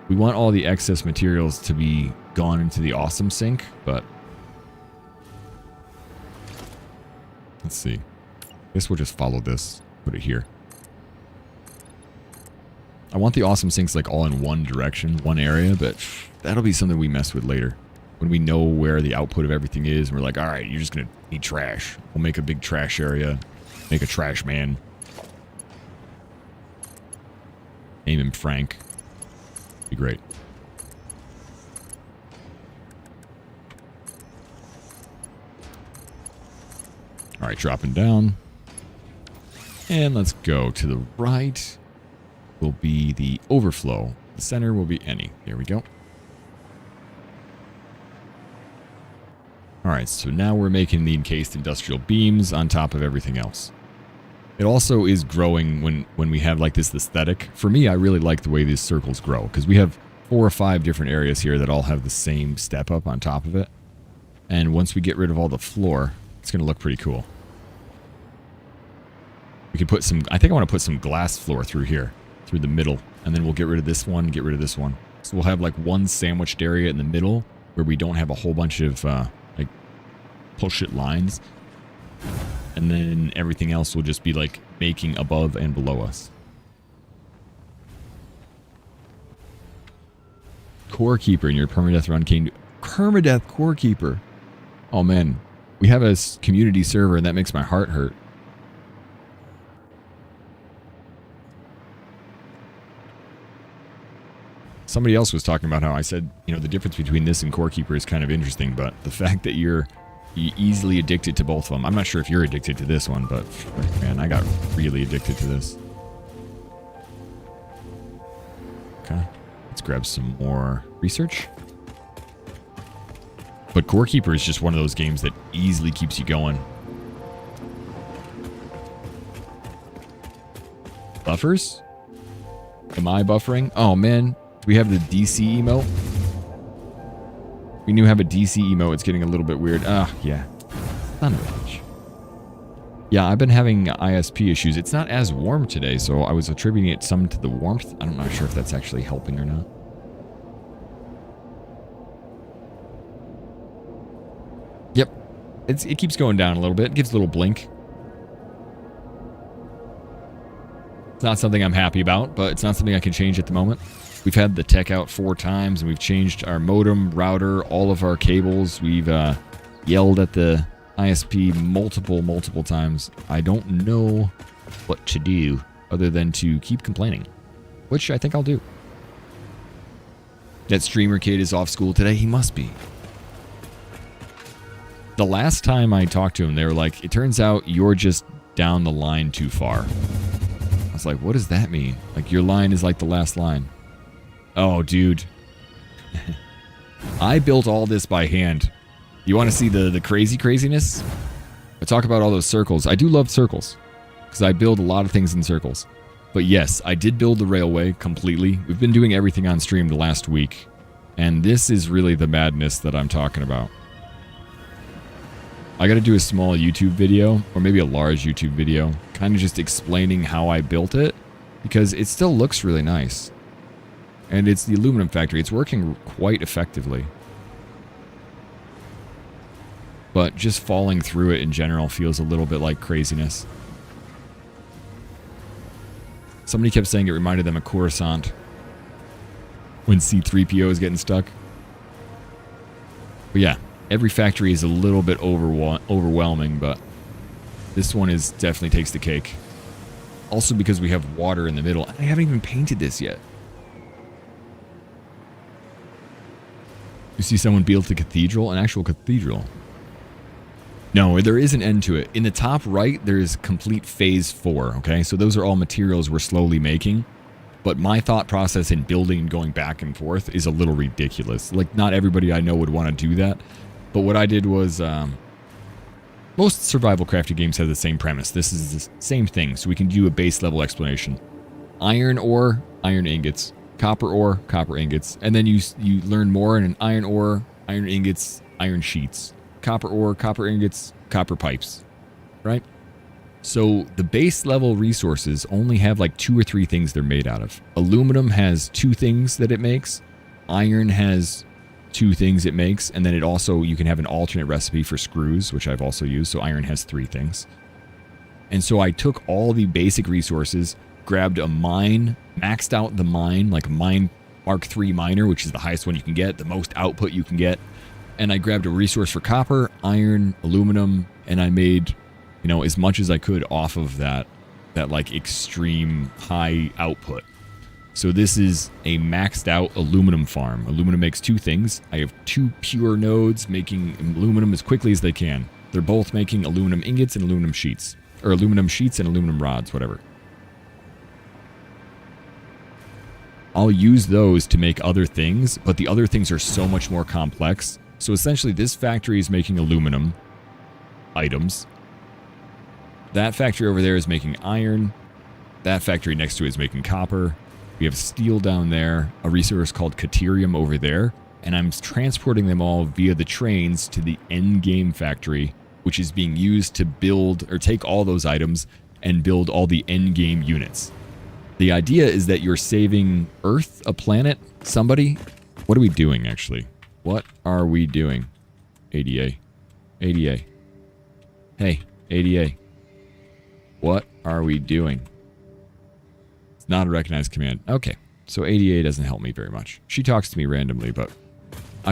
Speaker 8: We want all the excess materials to be gone into the awesome sink, but... Let's see. I guess we'll just follow this. Put it here. I want the awesome sinks like all in one direction, one area, but that'll be something we mess with later. When we know where the output of everything is, and we're like, all right, you're just going to need trash. We'll make a big trash area, make a trash man. Name him Frank. Be great. All right, dropping down. And let's go to the right. Will be the overflow. The center will be any. There we go. All right, so now we're making the encased industrial beams on top of everything else. It also is growing when we have like this aesthetic. For me, I really like the way these circles grow because we have 4 or 5 different areas here that all have the same step up on top of it. And once we get rid of all the floor, it's going to look pretty cool. We can put some, I think I want to put some glass floor through here, through the middle. And then we'll get rid of this one, get rid of this one. So we'll have like one sandwiched area in the middle where we don't have a whole bunch of like bullshit lines. And then everything else will just be like making above and below us. Core Keeper in your permadeath run came. Permadeath Core Keeper. Oh man, we have a community server and that makes my heart hurt. Somebody else was talking about how I said, you know, the difference between this and Core Keeper is kind of interesting, but the fact that you're easily addicted to both of them. I'm not sure if you're addicted to this one, but man, I got really addicted to this. Okay, let's grab some more research. But Core Keeper is just one of those games that easily keeps you going. Buffers? Am I buffering? Oh man, do we have the DC emote? We knew have a DC emote. It's getting a little bit weird. Ah, yeah. Son of a bitch. Yeah, I've been having ISP issues. It's not as warm today, so I was attributing it some to the warmth. I'm not sure if that's actually helping or not. Yep. It keeps going down a little bit. It gives a little blink. It's not something I'm happy about, but it's not something I can change at the moment. We've had the tech out 4 times, and we've changed our modem, router, all of our cables. We've yelled at the ISP multiple times. I don't know what to do other than to keep complaining, which I think I'll do. That streamer kid is off school today. He must be. The last time I talked to him, they were like, it turns out you're just down the line too far. I was like, what does that mean? Like, your line is like the last line. Oh, dude. I built all this by hand. You want to see the craziness? I talk about all those circles. I do love circles because I build a lot of things in circles. But yes, I did build the railway completely. We've been doing everything on stream the last week. And this is really the madness that I'm talking about. I got to do a small YouTube video, or maybe a large YouTube video, kind of just explaining how I built it, because it still looks really nice. And it's the aluminum factory. It's working quite effectively. But just falling through it in general feels a little bit like craziness. Somebody kept saying it reminded them of Coruscant when C-3PO is getting stuck. But yeah, every factory is a little bit overwhelming, but this one is definitely takes the cake. Also because we have water in the middle. I haven't even painted this yet. You see someone build a cathedral? An actual cathedral. No, there is an end to it. In the top right, there is complete phase 4, okay? So those are all materials we're slowly making. But my thought process in building and going back and forth is a little ridiculous. Like, not everybody I know would want to do that. But what I did was, most survival crafting games have the same premise. This is the same thing, so we can do a base level explanation. Iron ore, iron ingots. Copper ore, copper ingots. And then you learn more in an iron ore, iron ingots, iron sheets. Copper ore, copper ingots, copper pipes. Right? So the base level resources only have like 2 or 3 things they're made out of. Aluminum has 2 things that it makes. Iron has 2 things it makes. And then it also, you can have an alternate recipe for screws, which I've also used. So iron has 3 things. And so I took all the basic resources, grabbed a mine, maxed out the mine, like a mine Mark III miner, which is the highest one you can get, the most output you can get. And I grabbed a resource for copper, iron, aluminum, and I made, you know, as much as I could off of that like extreme high output. So this is a maxed out aluminum farm. Aluminum makes two things. I have two pure nodes making aluminum as quickly as they can. They're both making aluminum ingots and aluminum sheets. Or aluminum sheets and aluminum rods, whatever. I'll use those to make other things, but the other things are so much more complex. So essentially this factory is making aluminum items. That factory over there is making iron. That factory next to it is making copper. We have steel down there, a resource called Caterium over there, and I'm transporting them all via the trains to the end game factory, which is being used to build or take all those items and build all the end game units. The idea is that you're saving Earth, a planet, somebody. What are we doing, actually? What are we doing? ADA. ADA. Hey, ADA. What are we doing? It's not a recognized command. Okay, so ADA doesn't help me very much. She talks to me randomly, but I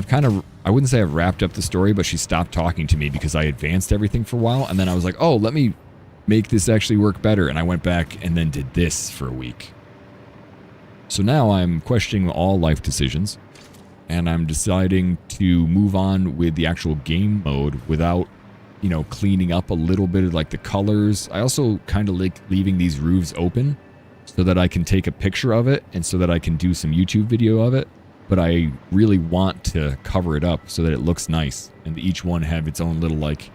Speaker 8: wouldn't say I've wrapped up the story, but she stopped talking to me because I advanced everything for a while, and then I was like, oh, let me make this actually work better, and I went back and then did this for a week. So now I'm questioning all life decisions, and I'm deciding to move on with the actual game mode without, you know, cleaning up a little bit of like the colors. I also kind of like leaving these roofs open so that I can take a picture of it and so that I can do some YouTube video of it. But I really want to cover it up so that it looks nice and each one have its own little like,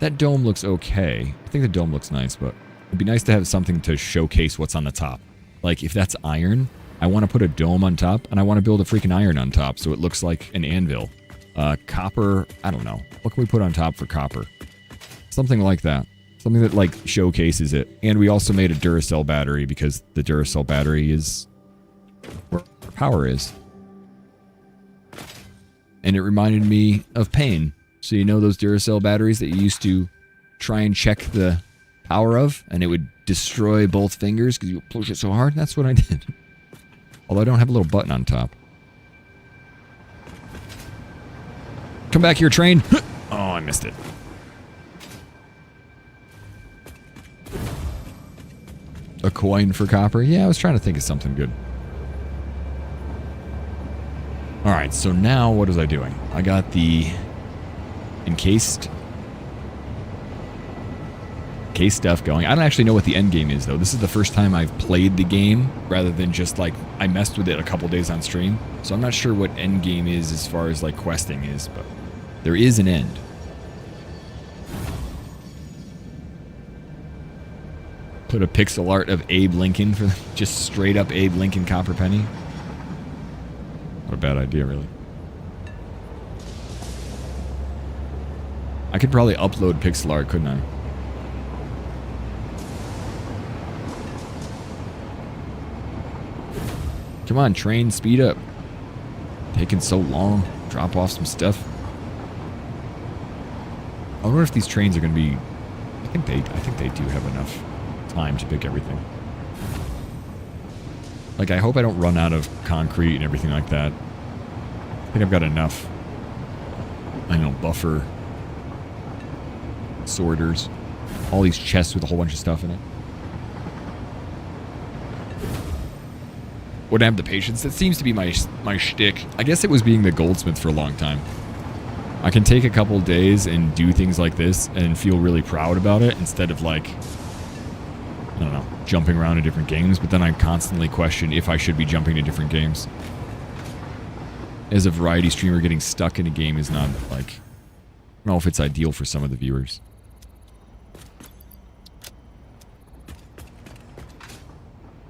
Speaker 8: that dome looks okay. I think the dome looks nice, but it'd be nice to have something to showcase what's on the top. Like if that's iron, I want to put a dome on top and I want to build a freaking iron on top so it looks like an anvil. Copper, I don't know. What can we put on top for copper? Something like that. Something that like showcases it. And we also made a Duracell battery because the Duracell battery is where power is. And it reminded me of pain. So you know those Duracell batteries that you used to try and check the power of and it would destroy both fingers because you would push it so hard? That's what I did. Although I don't have a little button on top. Come back here, train. Oh, I missed it. A coin for copper? Yeah, I was trying to think of something good. Alright, so now what was I doing? I got the encased case stuff going. I don't actually know what the end game is, though. This is the first time I've played the game, rather than just, like, I messed with it a couple days on stream. So I'm not sure what end game is as far as, like, questing is, but there is an end. Put a pixel art of Abe Lincoln for just straight up Abe Lincoln copper penny. What a bad idea, really. I could probably upload pixel art, couldn't I? Come on, train, speed up. Taking so long. Drop off some stuff. I wonder if these trains are going to be... I think they do have enough time to pick everything. Like, I hope I don't run out of concrete and everything like that. I think I've got enough. I don't know, buffer. Sorters. All these chests with a whole bunch of stuff in it. Wouldn't have the patience. That seems to be my shtick. I guess it was being the goldsmith for a long time. I can take a couple days and do things like this and feel really proud about it instead of like, I don't know, jumping around to different games, but then I constantly question if I should be jumping to different games. As a variety streamer, getting stuck in a game is not like, I don't know if it's ideal for some of the viewers.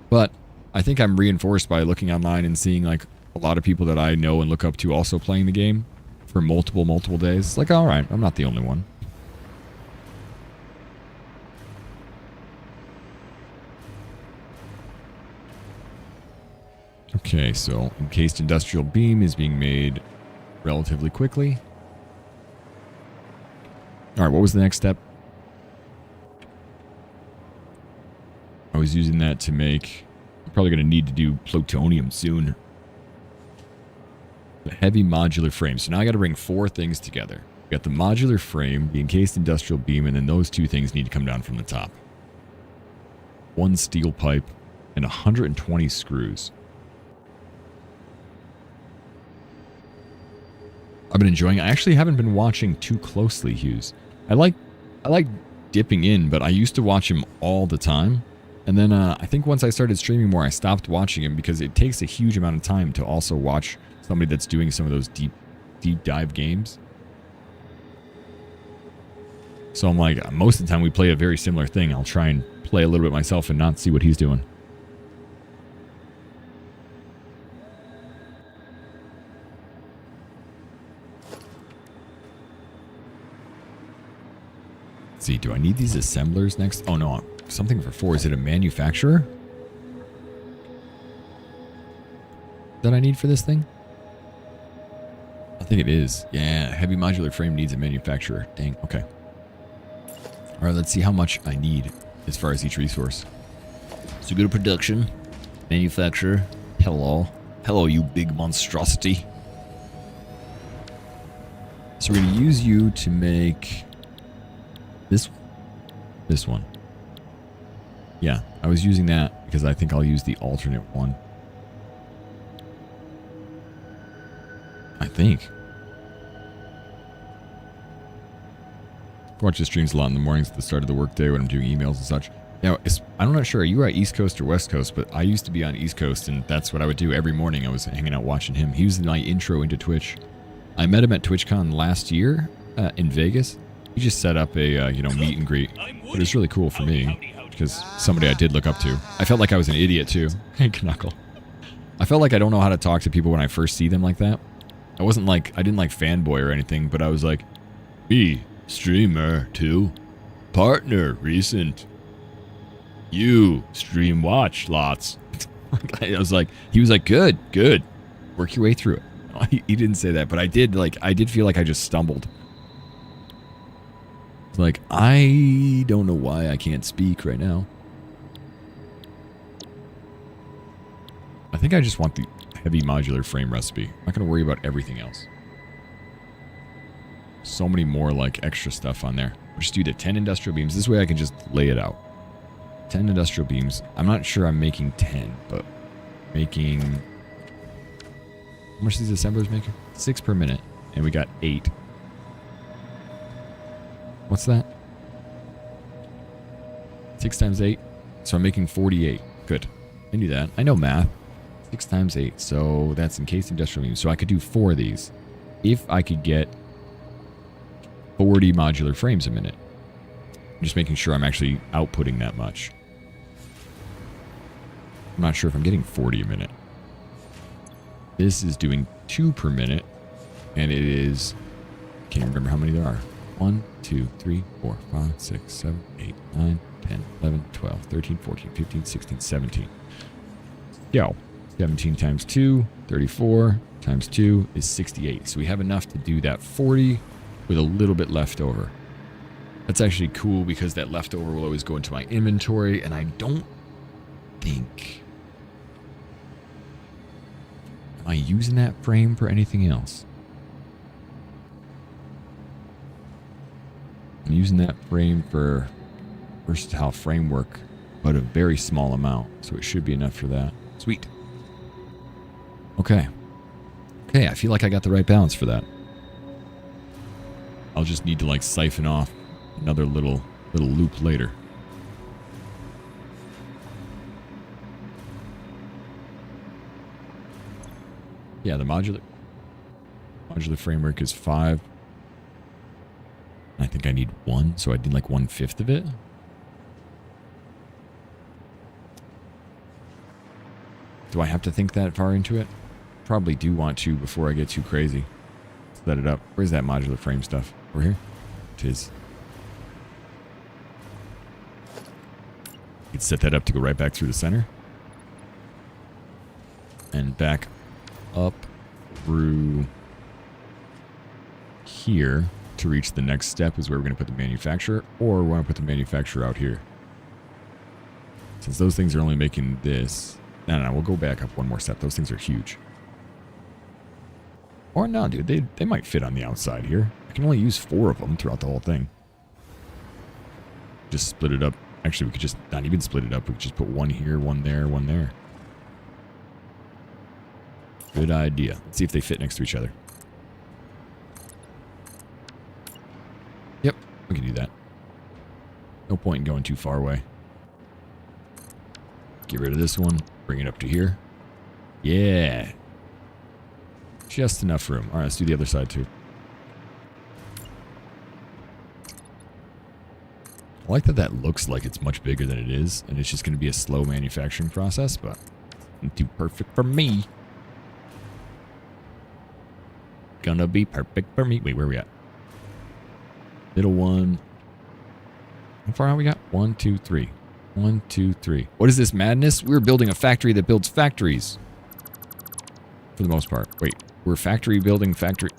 Speaker 8: But I think I'm reinforced by looking online and seeing like a lot of people that I know and look up to also playing the game for multiple days. It's like, all right, I'm not the only one. Okay, so encased industrial beam is being made relatively quickly. All right, what was the next step? was using that to make... I'm probably going to need to do plutonium soon. The heavy modular frame. So now I got to bring 4 things together. We got the modular frame, the encased industrial beam, and then those 2 things need to come down from the top. 1 steel pipe and 120 screws. I've been enjoying it. I actually haven't been watching too closely, Hughes. I like dipping in, but I used to watch him all the time. And then I think once I started streaming more, I stopped watching him because it takes a huge amount of time to also watch somebody that's doing some of those deep dive games. So I'm like, most of the time we play a very similar thing. I'll try and play a little bit myself and not see what he's doing. Let's see, do I need these assemblers next? Oh no, something for 4. Is it a manufacturer that I need for this thing? I think it is. Yeah, heavy modular frame needs a manufacturer. Dang, okay. All right, let's see how much I need as far as each resource. So go to production, manufacturer. Hello. Hello, you big monstrosity. So we're going to use you to make this one. Yeah, I was using that because I think I'll use the alternate one. I think. I watch the streams a lot in the mornings at the start of the workday when I'm doing emails and such. Now, I'm not sure, are you at East Coast or West Coast, but I used to be on East Coast, and that's what I would do every morning. I was hanging out watching him. He was my intro into Twitch. I met him at TwitchCon last year in Vegas. He just set up a meet and greet. It was really cool for me because somebody I did look up to. I felt like I was an idiot too. Hey, Knuckle. I felt like I don't know how to talk to people when I first see them like that. I didn't like fanboy or anything, but I was like, me, streamer too, partner recent, you stream watch lots. I was like, he was like, good, work your way through it. He didn't say that, but I did feel like I just stumbled. Like, I don't know why I can't speak right now. I think I just want the heavy modular frame recipe. I'm not going to worry about everything else. So many more, like, extra stuff on there. We'll just do the 10 industrial beams. This way I can just lay it out. 10 industrial beams. I'm not sure I'm making 10, but making... How much these assemblers making? 6 per minute. And we got 8. What's that? 6 times 8. So I'm making 48. Good. I knew that. I know math. 6 times 8. So that's encased industrial beams. So I could do 4 of these. If I could get 40 modular frames a minute. I'm just making sure I'm actually outputting that much. I'm not sure if I'm getting 40 a minute. This is doing 2 per minute. And it is... Can't remember how many there are. 1, 2, 3, 4, 5, 6, 7, 8, 9, 10, 11, 12, 13, 14, 15, 16, 17. Yo, 17 times 2, 34 times 2 is 68. So we have enough to do that 40 with a little bit left over. That's actually cool because that leftover will always go into my inventory, and I don't think... Am I using that frame for anything else? I'm using that frame for versatile framework, but a very small amount, so it should be enough for that. Sweet. Okay. Okay, I feel like I got the right balance for that. I'll just need to like siphon off another little loop later. Yeah, the modular framework is 5. I think I need 1, so I need like 1/5 of it. Do I have to think that far into it? Probably do want to before I get too crazy. Set it up. Where's that modular frame stuff? Over here? It is. You can set that up to go right back through the center. And back up through here to reach the next step is where we're going to put the manufacturer, or we want to put the manufacturer out here. Since those things are only making this. No, we'll go back up one more step. Those things are huge. Or no, dude, they might fit on the outside here. I can only use 4 of them throughout the whole thing. Just split it up. Actually, we could just not even split it up. We could just put 1 here, 1 there, 1 there. Good idea. Let's see if they fit next to each other. Yep, we can do that. No point in going too far away. Get rid of this one. Bring it up to here. Yeah. Just enough room. All right, let's do the other side too. I like that that looks like it's much bigger than it is, and it's just going to be a slow manufacturing process, but not too perfect for me. Gonna be perfect for me. Wait, where are we at? Middle one. How far out we got? 1, 2, 3. 1, 2, 3. What is this madness? We're building a factory that builds factories. For the most part. Wait, we're factory building factory.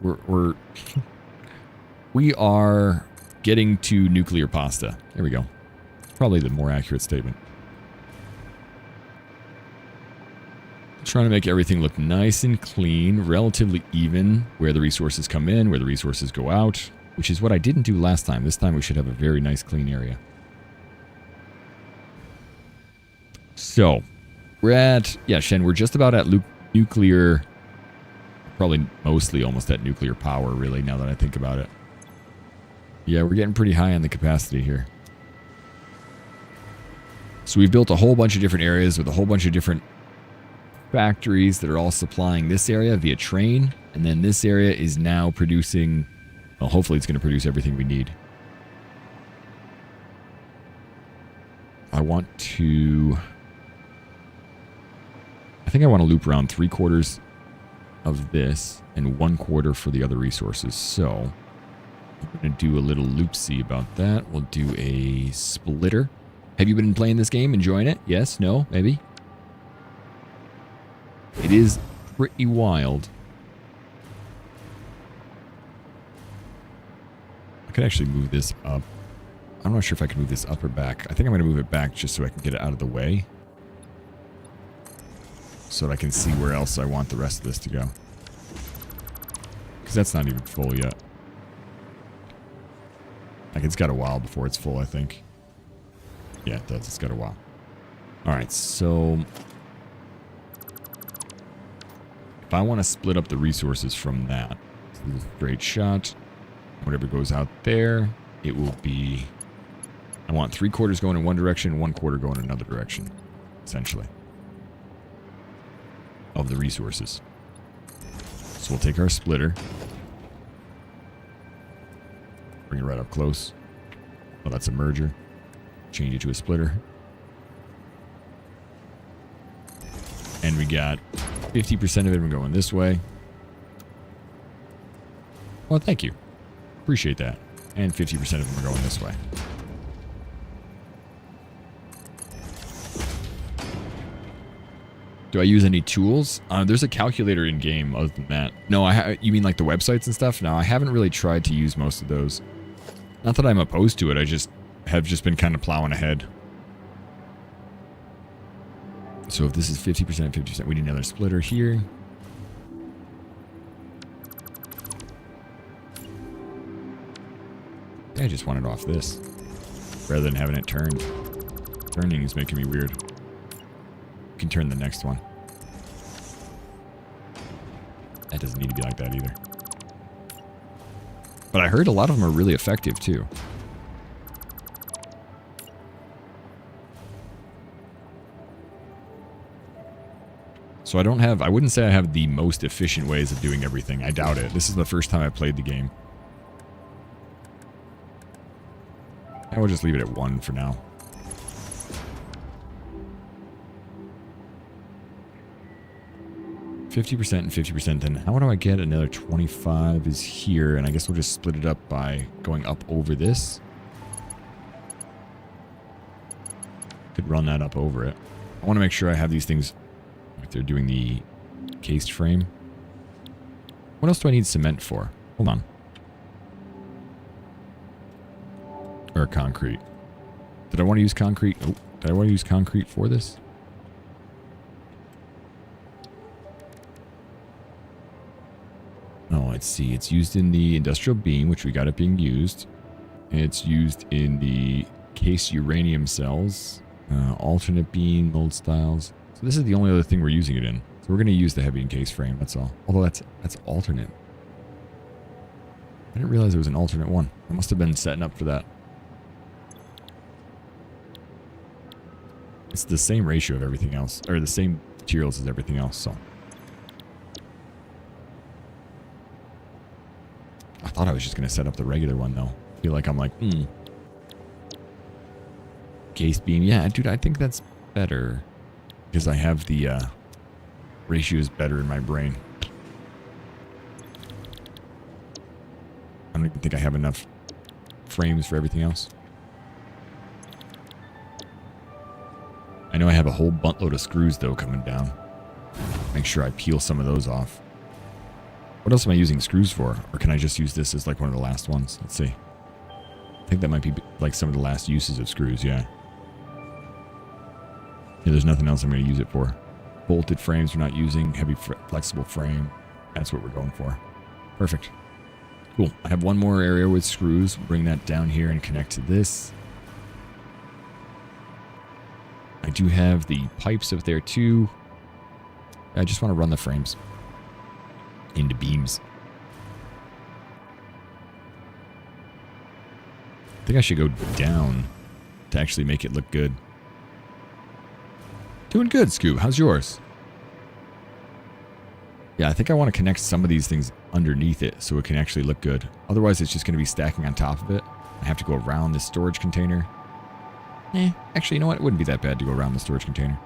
Speaker 8: We are getting to nuclear pasta. There we go. Probably the more accurate statement. Trying to make everything look nice and clean, relatively even, where the resources come in, where the resources go out, which is what I didn't do last time. This time we should have a very nice clean area. So, we're at, yeah, Shen, we're just about at nuclear, probably mostly almost at nuclear power, really, now that I think about it. Yeah, we're getting pretty high on the capacity here. So we've built a whole bunch of different areas with a whole bunch of different factories that are all supplying this area via train, and then this area is now producing, well, hopefully it's going to produce everything we need. I think I want to loop around 3/4 of this and 1/4 for the other resources. So I'm going to do a little loopsy about that. We'll do a splitter. Have you been playing this game? Enjoying it? Yes? No? Maybe? It is pretty wild. I could actually move this up. I'm not sure if I can move this up or back. I think I'm going to move it back just so I can get it out of the way. So that I can see where else I want the rest of this to go. Because that's not even full yet. Like, it's got a while before it's full, I think. Yeah, it does. It's got a while. Alright, so if I want to split up the resources from that, this is a straight shot. Whatever goes out there, it will be, I want 3/4 going in one direction, 1/4 going in another direction, essentially, of the resources. So we'll take our splitter, bring it right up close. Oh, that's a merger. Change it to a splitter. And we got 50% of it going this way. Well, thank you. Appreciate that. And 50% of them are going this way. Do I use any tools? There's a calculator in game other than that. No, you mean like the websites and stuff? No, I haven't really tried to use most of those. Not that I'm opposed to it, I just have been kind of plowing ahead. So if this is 50%, 50%, we need another splitter here. I just want it off this, rather than having it turned. Turning is making me weird. You can turn the next one. That doesn't need to be like that either. But I heard a lot of them are really effective too. So I wouldn't say I have the most efficient ways of doing everything. I doubt it. This is the first time I played the game. I will just leave it at 1 for now. $50% and 50%, then how do I get another 25 is here, and I guess we'll just split it up by going up over this. Could run that up over it. I want to make sure I have these things, like they're doing the cased frame. What else do I need cement for? Hold on. Or concrete. Did I want to use concrete? Oh, Did I want to use concrete for this? Oh, let's see. It's used in the industrial beam, which we got it being used. It's used in the case uranium cells, alternate beam, mold styles. So this is the only other thing we're using it in. So we're going to use the heavy encased frame, that's all. Although that's alternate. I didn't realize there was an alternate one. I must have been setting up for that. It's the same ratio of everything else, or the same materials as everything else, so. I thought I was just going to set up the regular one, though. I feel like I'm like, Case beam. Yeah, dude, I think that's better. Because I have the ratios better in my brain. I don't even think I have enough frames for everything else. I know I have a whole buttload of screws, though, coming down. Make sure I peel some of those off. What else am I using screws for? Or can I just use this as like one of the last ones? Let's see. I think that might be like some of the last uses of screws, yeah. Yeah, there's nothing else I'm going to use it for. Bolted frames we're not using. Heavy flexible frame. That's what we're going for. Perfect. Cool. I have one more area with screws. Bring that down here and connect to this. I do have the pipes up there too. I just want to run the frames into beams. I think I should go down to actually make it look good. Doing good, Scoob. How's yours? Yeah, I think I want to connect some of these things underneath it so it can actually look good. Otherwise, it's just going to be stacking on top of it. I have to go around this storage container. Actually, you know what? It wouldn't be that bad to go around the storage container.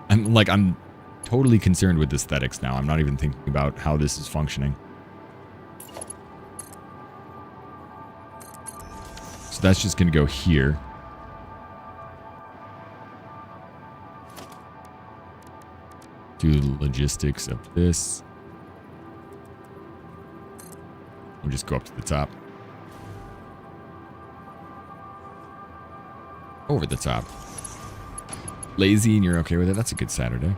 Speaker 8: I'm totally concerned with aesthetics now. I'm not even thinking about how this is functioning. So that's just going to go here. Do the logistics of this. We'll just go up to the top. Over the top. Lazy and you're okay with it? That's a good Saturday.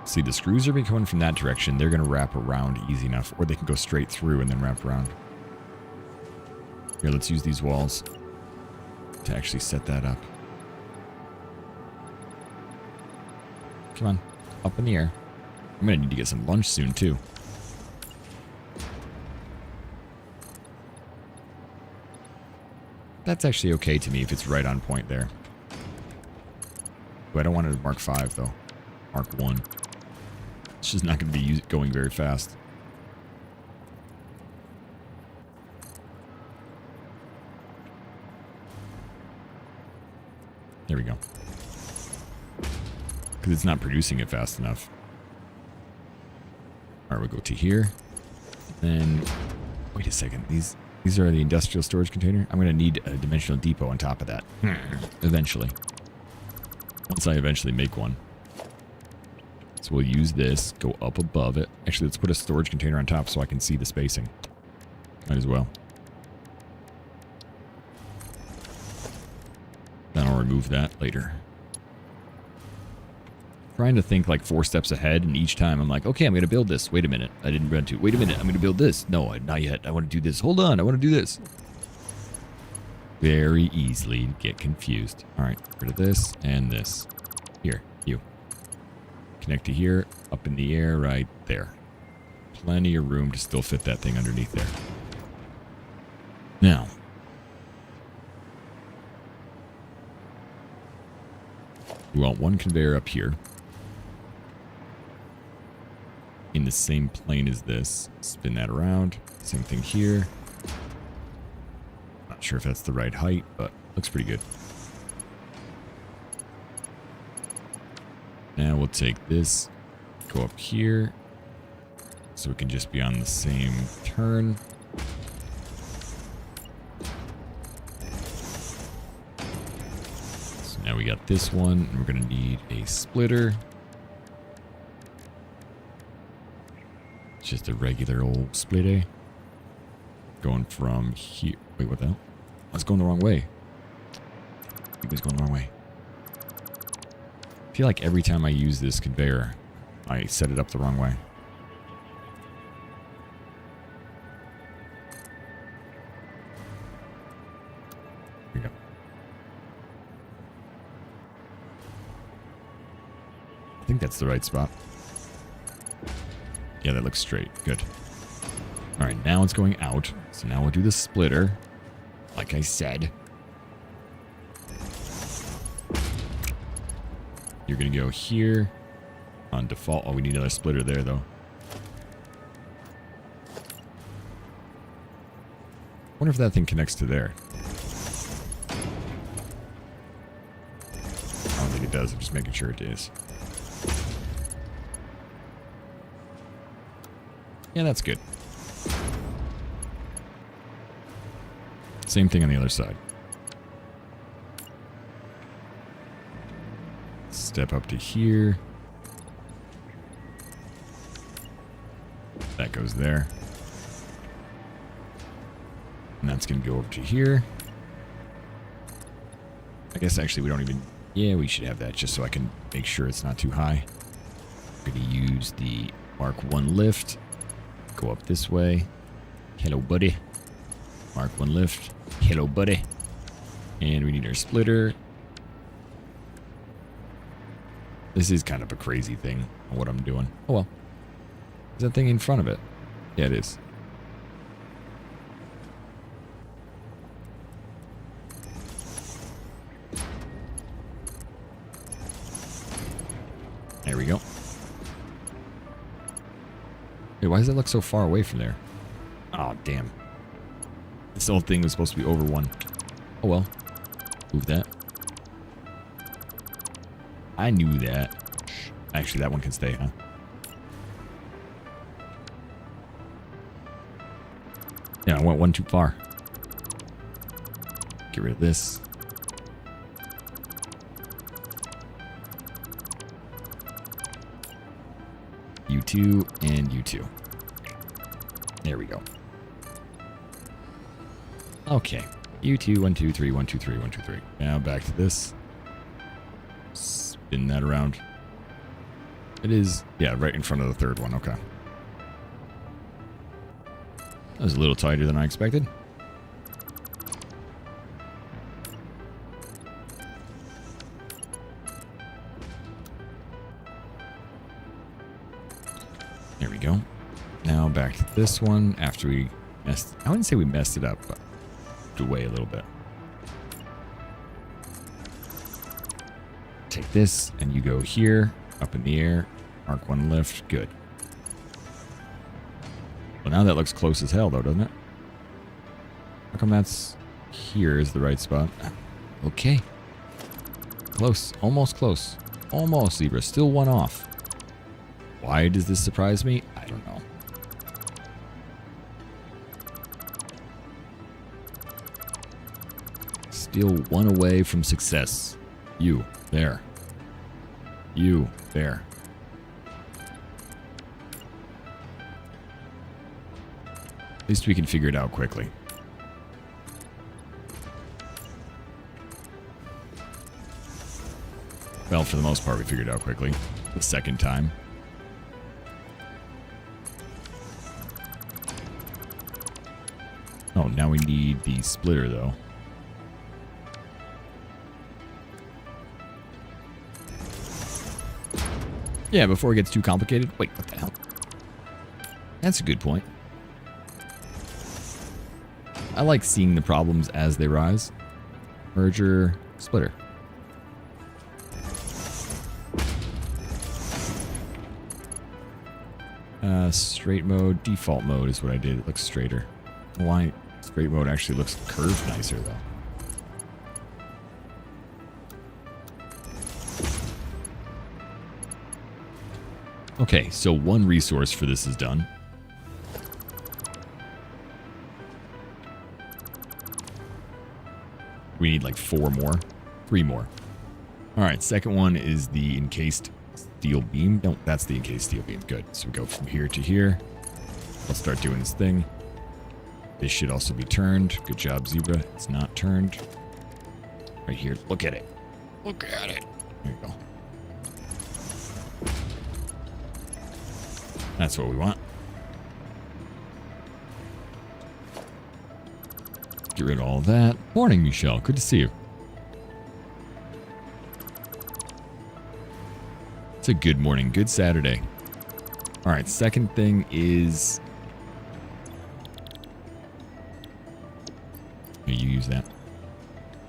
Speaker 8: See, the screws are coming from that direction. They're going to wrap around easy enough. Or they can go straight through and then wrap around. Here, let's use these walls to actually set that up. Come on. Up in the air. I'm going to need to get some lunch soon, too. That's actually okay to me if it's right on point there. But I don't want it to Mark 5, though. Mark 1. It's just not going to be going very fast. There we go. Because it's not producing it fast enough. Alright, we'll go to here. Then, wait a second. These are the industrial storage container. I'm going to need a dimensional depot on top of that. Eventually. Once I eventually make one. So we'll use this, go up above it. Actually, let's put a storage container on top so I can see the spacing. Might as well. Then I'll remove that later. Trying to think like 4 steps ahead, and each time I'm like, okay, I'm going to build this. Wait a minute. I didn't run to. Wait a minute. I'm going to build this. No, not yet. I want to do this. Hold on. I want to do this. Very easily get confused. All right. Rid of this and this. Here. You. Connect to here. Up in the air right there. Plenty of room to still fit that thing underneath there. Now. We want one conveyor up here. In the same plane as this. Spin that around. Same thing here. Not sure if that's the right height, but looks pretty good. Now we'll take this, go up here, so it can just be on the same turn. So now we got this one, and we're going to need a splitter. Just a regular old splitter. Going from here. Wait, what the hell? I was going the wrong way. He was going the wrong way. I feel like every time I use this conveyor, I set it up the wrong way. Here we go. I think that's the right spot. Yeah, that looks straight. Good. All right, now it's going out. So now we'll do the splitter. Like I said. You're going to go here on default. Oh, we need another splitter there, though. Wonder if that thing connects to there. I don't think it does. I'm just making sure it is. Yeah, that's good. Same thing on the other side. Step up to here. That goes there. And that's going to go over to here. I guess actually we don't even... Yeah, we should have that just so I can make sure it's not too high. I'm going to use the Mark 1 lift. Go up this way. Hello, buddy. Mark 1 lift. Hello, buddy. And we need our splitter. This is kind of a crazy thing on what I'm doing. Oh well. Is that thing in front of it? Yeah, it is. There we go. Wait, why does that look so far away from there? Oh, damn. This whole thing was supposed to be over 1. Oh well. Move that. I knew that. Actually, that one can stay, huh? Yeah, I went 1 too far. Get rid of this. U2 and U2. There we go. Okay. U2, 1, 2, 3, 1, 2, 3, 1, 2, 3. Now back to this. Spin that around. It is, yeah, right in front of the third one. Okay. That was a little tighter than I expected. There we go. Now back to this one after we messed... I wouldn't say we messed it up, but away a little bit. Take this and you go here, up in the air, Mark 1 lift, good. Well, now that looks close as hell though, doesn't it? How come that's here is the right spot? Okay. Close, almost close. Almost, Zebra, still 1 off. Why does this surprise me? I don't know. Still 1 away from success. You, there. You, there. At least we can figure it out quickly. Well, for the most part, we figured it out quickly. The second time. Oh, now we need the splitter, though. Yeah, before it gets too complicated. Wait, what the hell? That's a good point. I like seeing the problems as they rise. Merger, splitter. Straight mode, default mode is what I did. It looks straighter. Why? Straight mode actually looks curved nicer, though. Okay, so 1 resource for this is done. We need like 4 more. 3 more. Alright, second one is the encased steel beam. No, that's the encased steel beam. Good. So we go from here to here. I'll start doing this thing. This should also be turned. Good job, Zebra. It's not turned. Right here. Look at it. Look at it. There you go. That's what we want. Get rid of all of that. Morning, Michelle. Good to see you. It's a good morning. Good Saturday. All right. Second thing is... Here, you use that.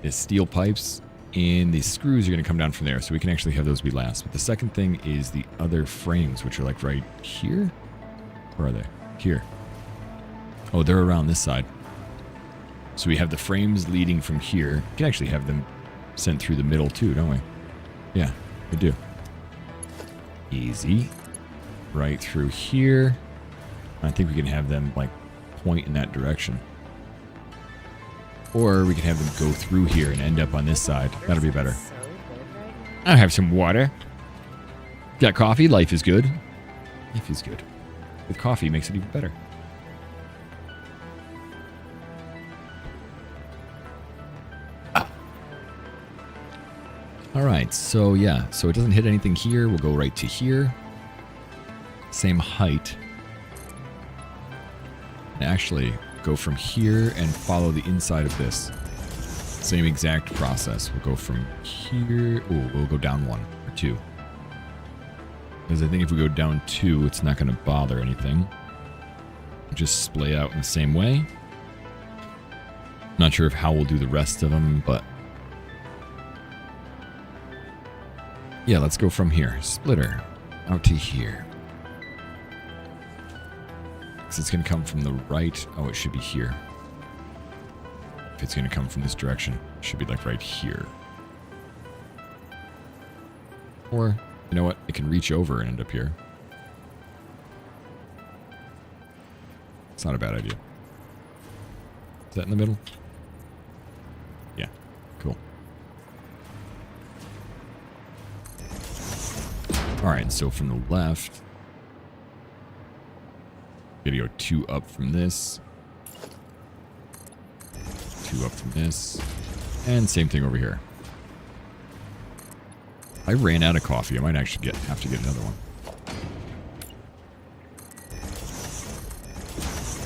Speaker 8: Is steel pipes. And the screws are going to come down from there. So we can actually have those be last. But the second thing is the other frames, which are like right here. Where are they? Here. Oh, they're around this side. So we have the frames leading from here. We can actually have them sent through the middle too, don't we? Yeah, we do. Easy. Right through here. I think we can have them like point in that direction. Or we can have them go through here and end up on this side. That'll be better. I'll have some water. Got coffee? Life is good. Life is good. With coffee makes it even better. All right, so yeah, so it doesn't hit anything here. We'll go right to here. Same height. And actually go from here and follow the inside of this. Same exact process. We'll go from here. Oh, we'll go down 1 or 2. Because I think if we go down 2, it's not going to bother anything. Just splay out in the same way. Not sure of how we'll do the rest of them, but... yeah, let's go from here. Splitter. Out to here. Because it's going to come from the right. Oh, it should be here. If it's going to come from this direction, it should be like right here. Or, you know what? It can reach over and end up here. It's not a bad idea. Is that in the middle? Yeah. Cool. Alright, so from the left, gonna go 2 up from this, 2 up from this, and same thing over here. I ran out of coffee. I might actually have to get another one.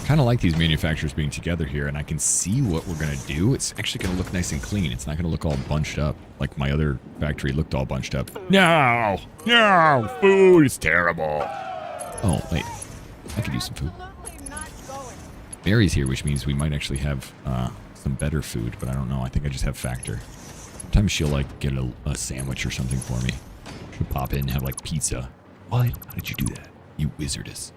Speaker 8: Kind of like these manufacturers being together here, and I can see what we're going to do. It's actually going to look nice and clean. It's not going to look all bunched up like my other factory looked all bunched up. No! No! Food is terrible. Oh, wait. I could use some food. Mary's here, which means we might actually have some better food, but I don't know. I think I just have Factor. Sometimes she'll, like, get a sandwich or something for me. She'll pop in and have, like, pizza. What? How did you do that? You wizardess.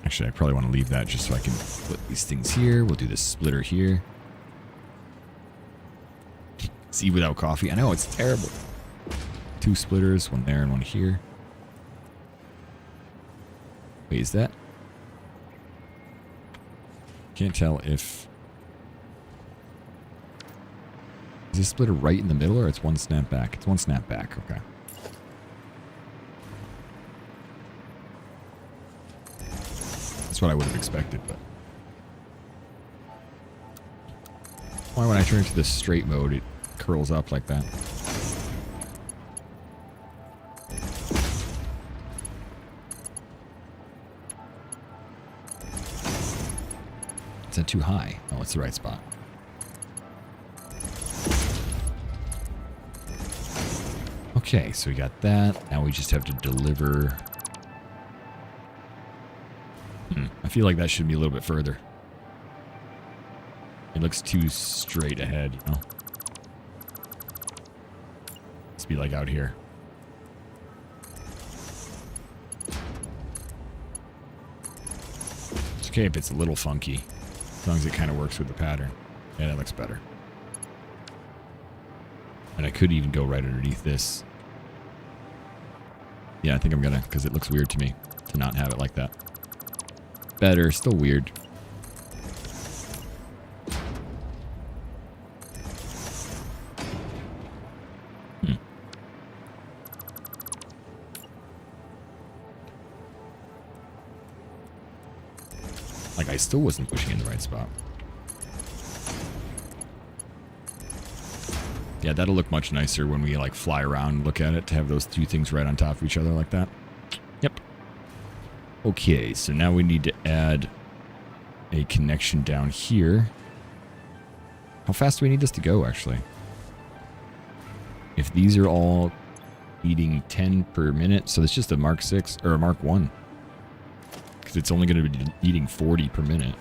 Speaker 8: Actually, I probably want to leave that just so I can put these things here. We'll do this splitter here. See, without coffee. I know, it's terrible. 2 splitters, one there and one here. Wait, is that? Can't tell if... is this splitter right in the middle or it's one snap back? It's one snap back, okay. That's what I would have expected, but... why when I turn it to the straight mode, it curls up like that? Is that too high? Oh, it's the right spot. Okay, so we got that. Now we just have to deliver... I feel like that should be a little bit further. It looks too straight ahead, you know? Let's be like out here. It's okay if it's a little funky, as long as it kind of works with the pattern. Yeah, that looks better. And I could even go right underneath this. Yeah, I think I'm gonna, because it looks weird to me to not have it like that. Better, still weird. Like, I still wasn't pushing in the right spot. Yeah, that'll look much nicer when we, like, fly around and look at it, to have those two things right on top of each other like that. Yep. Okay, so now we need to add a connection down here. How fast do we need this to go, actually? If these are all eating 10 per minute, so it's just a Mark 6 or a Mark 1. Because it's only going to be eating 40 per minute.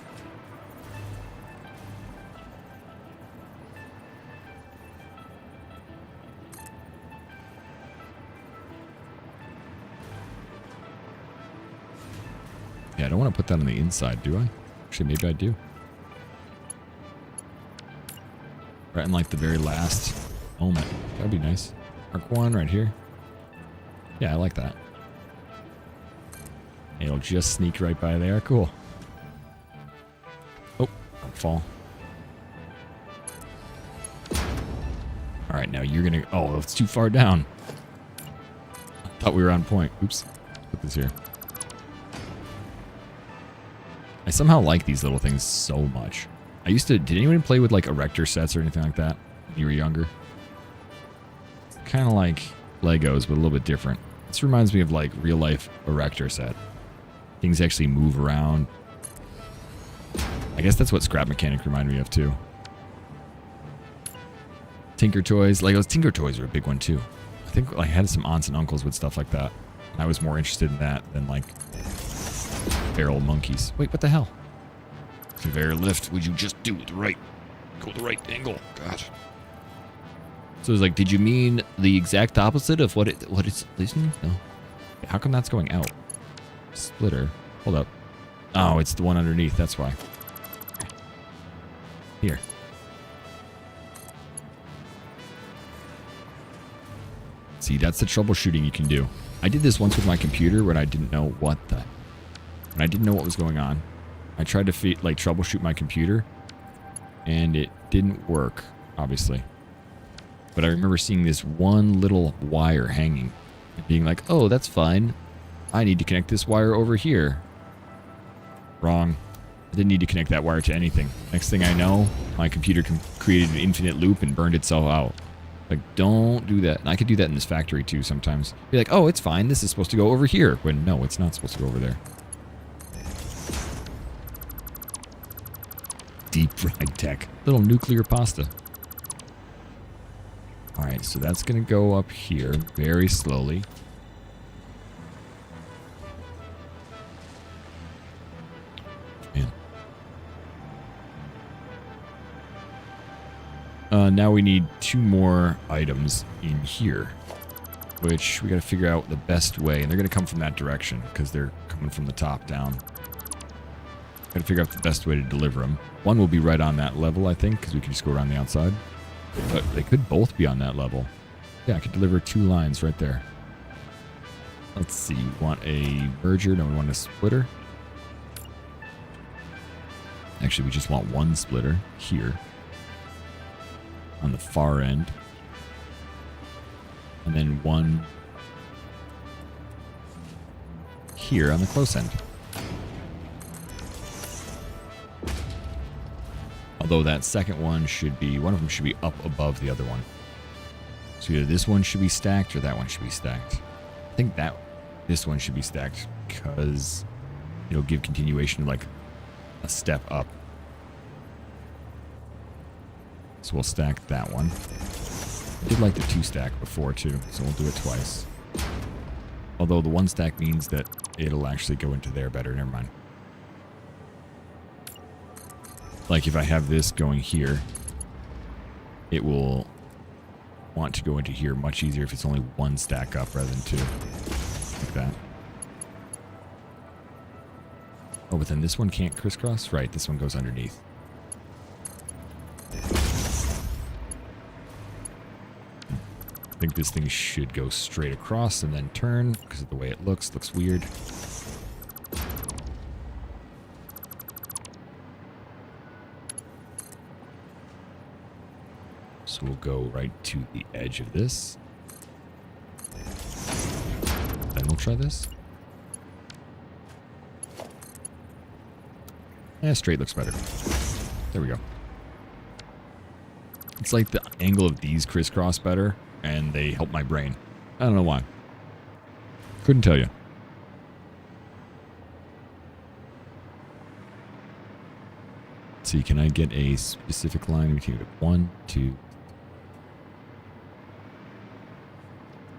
Speaker 8: Yeah, I don't want to put that on the inside, do I? Actually, maybe I do. Right in like the very last moment. That'd be nice. Mark 1 right here. Yeah, I like that. It'll just sneak right by there. Cool. Oh, don't fall. Alright, now you're gonna... Oh, it's too far down. I thought we were on point. Oops. Put this here. I somehow like these little things so much. I used to... Did anyone play with like erector sets or anything like that when you were younger? Kind of like Legos, but a little bit different. This reminds me of like real life erector set. Things actually move around. I guess that's what Scrap Mechanic reminded me of too. Tinker Toys. Legos Tinker Toys are a big one too. I think I had some aunts and uncles with stuff like that. I was more interested in that than like barrel monkeys. Wait, what the hell? Conveyor lift. Would you just do the right? Go the right angle. God. So it's like, did you mean the exact opposite of what it's listening? No. How come that's going out? Splitter. Hold up. Oh, it's the one underneath. That's why. Here. See, that's the troubleshooting you can do. I did this once with my computer when I didn't know what was going on. I tried to troubleshoot my computer, and it didn't work, obviously. But I remember seeing this one little wire hanging and being like, oh, that's fine. I need to connect this wire over here. Wrong. I didn't need to connect that wire to anything. Next thing I know, my computer created an infinite loop and burned itself out. Like, don't do that. And I could do that in this factory too sometimes. Be like, oh, it's fine. This is supposed to go over here. When no, it's not supposed to go over there. Deep fried tech. Little nuclear pasta. Alright, so that's going to go up here very slowly. Man. Now we need 2 more items in here, which we got to figure out the best way. And they're going to come from that direction because they're coming from the top down. Got to figure out the best way to deliver them. One will be right on that level, I think, because we can just go around the outside. But they could both be on that level. Yeah, I could deliver 2 lines right there. Let's see. We want a merger. No, we want a splitter. Actually, we just want 1 splitter here. On the far end. And then 1 here on the close end. Although that second one should be, one of them should be up above the other one. So either this one should be stacked or that one should be stacked. I think this one should be stacked because it'll give continuation like a step up. So we'll stack that one. I did like the 2 stack before too, so we'll do it twice. Although the 1 stack means that it'll actually go into there better. Never mind. Like if I have this going here, it will want to go into here much easier if it's only 1 stack up rather than 2. Like that. Oh, but then this one can't crisscross? Right, this one goes underneath. I think this thing should go straight across and then turn because of the way it looks. Looks weird. So we'll go right to the edge of this. Then we'll try this. Straight looks better. There we go. It's like the angle of these crisscross better, and they help my brain. I don't know why. Couldn't tell you. Let's see, can I get a specific line? We can get 1, 2.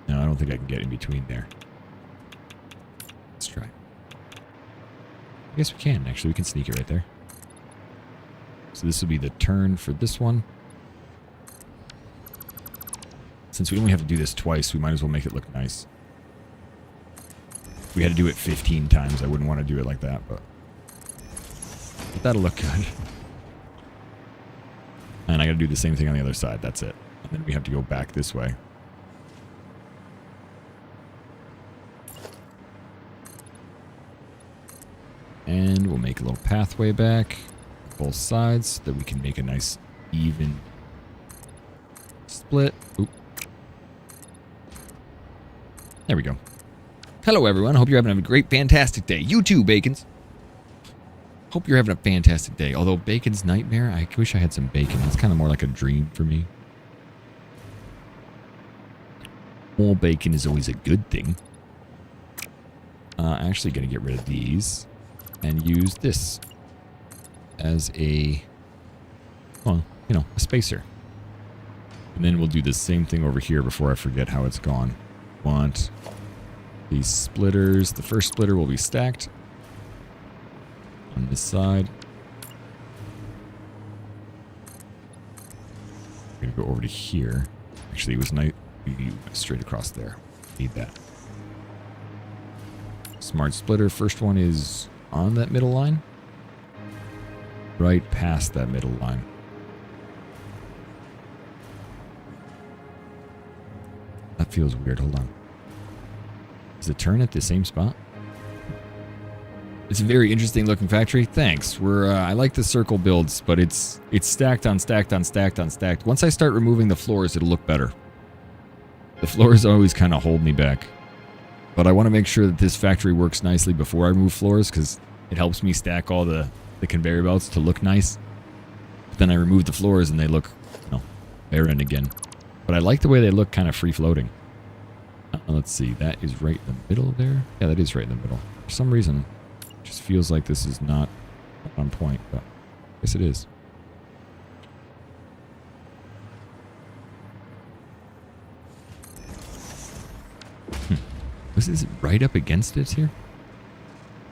Speaker 8: No, I don't think I can get in between there. Let's try. I guess we can, actually. We can sneak it right there. So this will be the turn for this one. Since we only have to do this twice, we might as well make it look nice. If we had to do it 15 times, I wouldn't want to do it like that, but that'll look good. And I gotta do the same thing on the other side, that's it. And then we have to go back this way. And we'll make a little pathway back both sides so that we can make a nice even split. Oop. There we go. Hello everyone, hope you're having a great, fantastic day. You too, Bacons. Hope you're having a fantastic day. Although Bacon's nightmare, I wish I had some bacon. It's kind of more like a dream for me. More bacon is always a good thing. I'm actually going to get rid of these and use this as a, well, you know, a spacer. And then we'll do the same thing over here before I forget how it's gone. Want these splitters. The first splitter will be stacked on this side. I'm going to go over to here. Actually, it was nice. We went straight across there. Need that. Smart splitter. First one is on that middle line. Right past that middle line. That feels weird. Hold on. Does it turn at the same spot? It's a very interesting looking factory. Thanks. I like the circle builds, but it's stacked on stacked on stacked on stacked. Once I start removing the floors, it'll look better. The floors always kind of hold me back. But I want to make sure that this factory works nicely before I remove floors, because it helps me stack all the conveyor belts to look nice. But then I remove the floors and they look, you know, barren again. But I like the way they look kind of free-floating. Let's see. That is right in the middle there. Yeah, that is right in the middle. For some reason, it just feels like this is not on point, but I guess it is. This is right up against it here.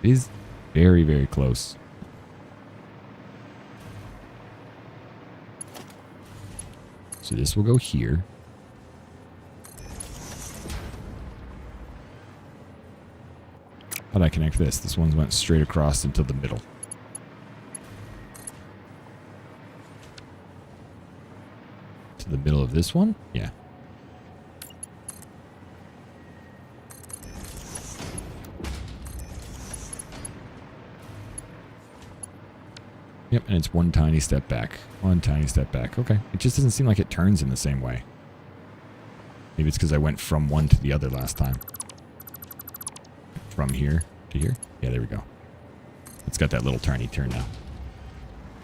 Speaker 8: It is very, very close. So this will go here. How'd I connect this? This one went straight across into the middle. To the middle of this one? Yeah. Yep, and it's one tiny step back. One tiny step back. Okay. It just doesn't seem like it turns in the same way. Maybe it's because I went from one to the other last time. From here to here. Yeah, there we go. It's got that little tiny turn now.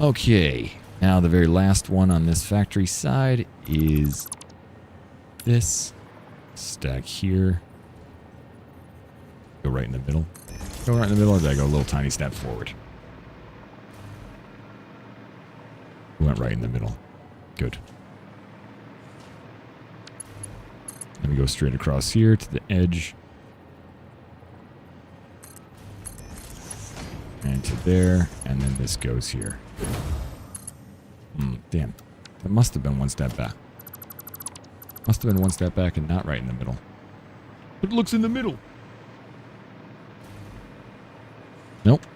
Speaker 8: Okay. Now the very last one on this factory side is this. Stack here. Go right in the middle. Go right in the middle, or did I go a little tiny step forward? Went right in the middle. Good. Then we go straight across here to the edge. And to there. And then this goes here. Damn. That must have been one step back. Must have been one step back and not right in the middle. It looks in the middle. Nope.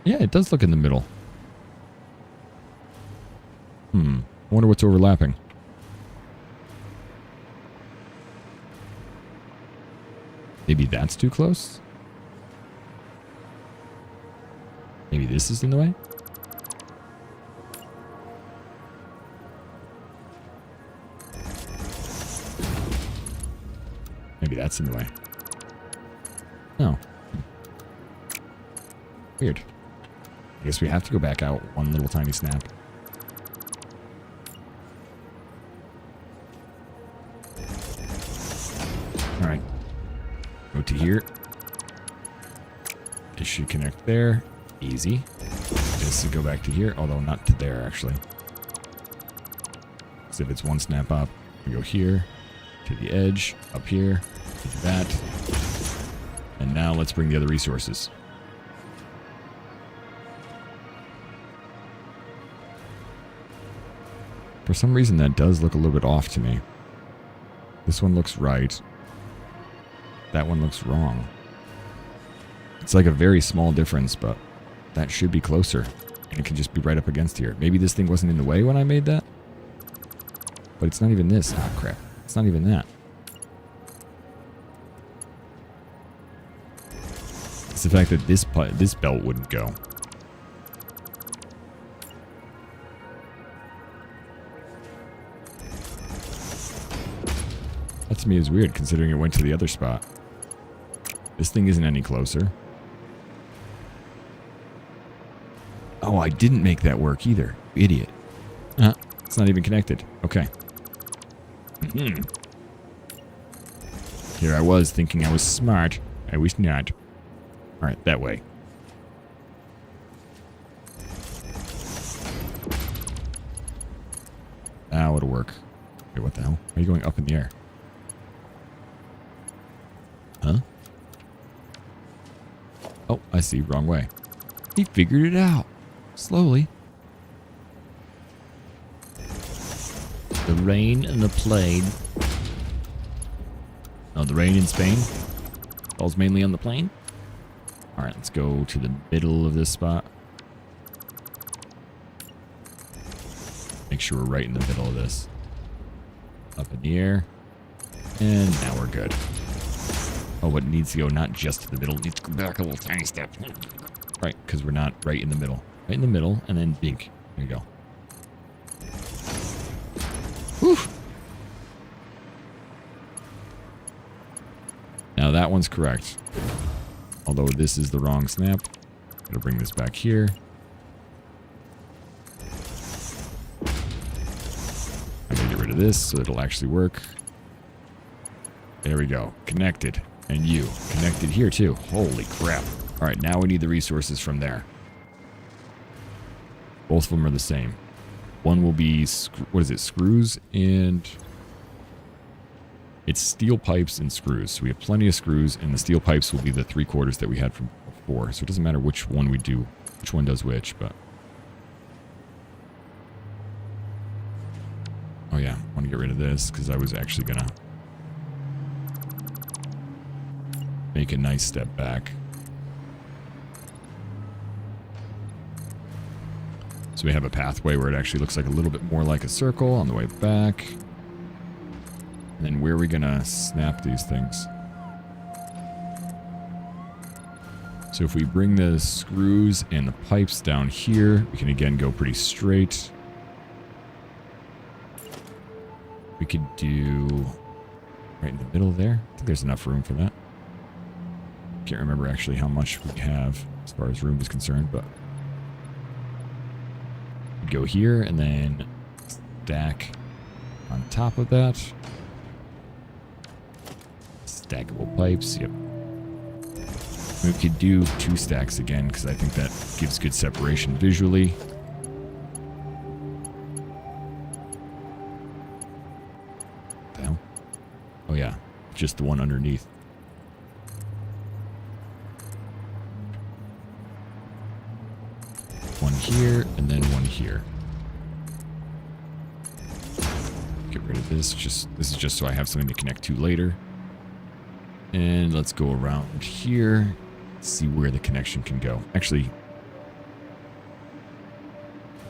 Speaker 8: Yeah, it does look in the middle. I wonder what's overlapping. Maybe that's too close? Maybe this is in the way? Maybe that's in the way. No. Weird. I guess we have to go back out one little tiny snap. Alright. Go to here. This should connect there. Easy. This should go back to here, although not to there, actually. So if it's one snap up, we go here, to the edge, up here, to that. And now let's bring the other resources. For some reason, that does look a little bit off to me. This one looks right. That one looks wrong. It's like a very small difference, but that should be closer. And it can just be right up against here. Maybe this thing wasn't in the way when I made that? But it's not even this. Ah, crap. It's not even that. It's the fact that this belt wouldn't go. That to me is weird, considering it went to the other spot. This thing isn't any closer. Oh, I didn't make that work either. Idiot. It's not even connected. Okay. Here I was thinking I was smart. I was not. Alright, that way. Now it'll work. Wait, what the hell? Why are you going up in the air? Huh? Oh, I see. Wrong way. He figured it out. Slowly.
Speaker 11: The rain and the plane.
Speaker 8: Oh, the rain in Spain falls mainly on the plane. Alright, let's go to the middle of this spot. Make sure we're right in the middle of this. Up in the air. And now we're good. Oh, but it needs to go not just to the middle. It needs to go back a little tiny step. Right, because we're not right in the middle. Right in the middle, and then bink. There you go. Whew. Now that one's correct. Although this is the wrong snap. Gotta bring this back here. I gotta get rid of this so it'll actually work. There we go. Connected. And you. Connected here too. Holy crap. Alright, now we need the resources from there. Both of them are the same. One will be, what is it, screws and... It's steel pipes and screws. So we have plenty of screws, and the steel pipes will be the 3/4 that we had from before. So it doesn't matter which one we do, which one does which, but... Oh yeah, I want to get rid of this, because I was actually going to make a nice step back. So we have a pathway where it actually looks like a little bit more like a circle on the way back. And then where are we going to snap these things? So if we bring the screws and the pipes down here, we can again go pretty straight. We could do right in the middle there. I think there's enough room for that. Can't remember actually how much we have as far as room is concerned, but we'd go here and then stack on top of that. Stackable pipes, yep. We could do 2 stacks again because I think that gives good separation visually. What the hell? Oh yeah, just the one underneath. One here and then one here. Get rid of this. This is just so I have something to connect to later. And let's go around here. See where the connection can go. Actually,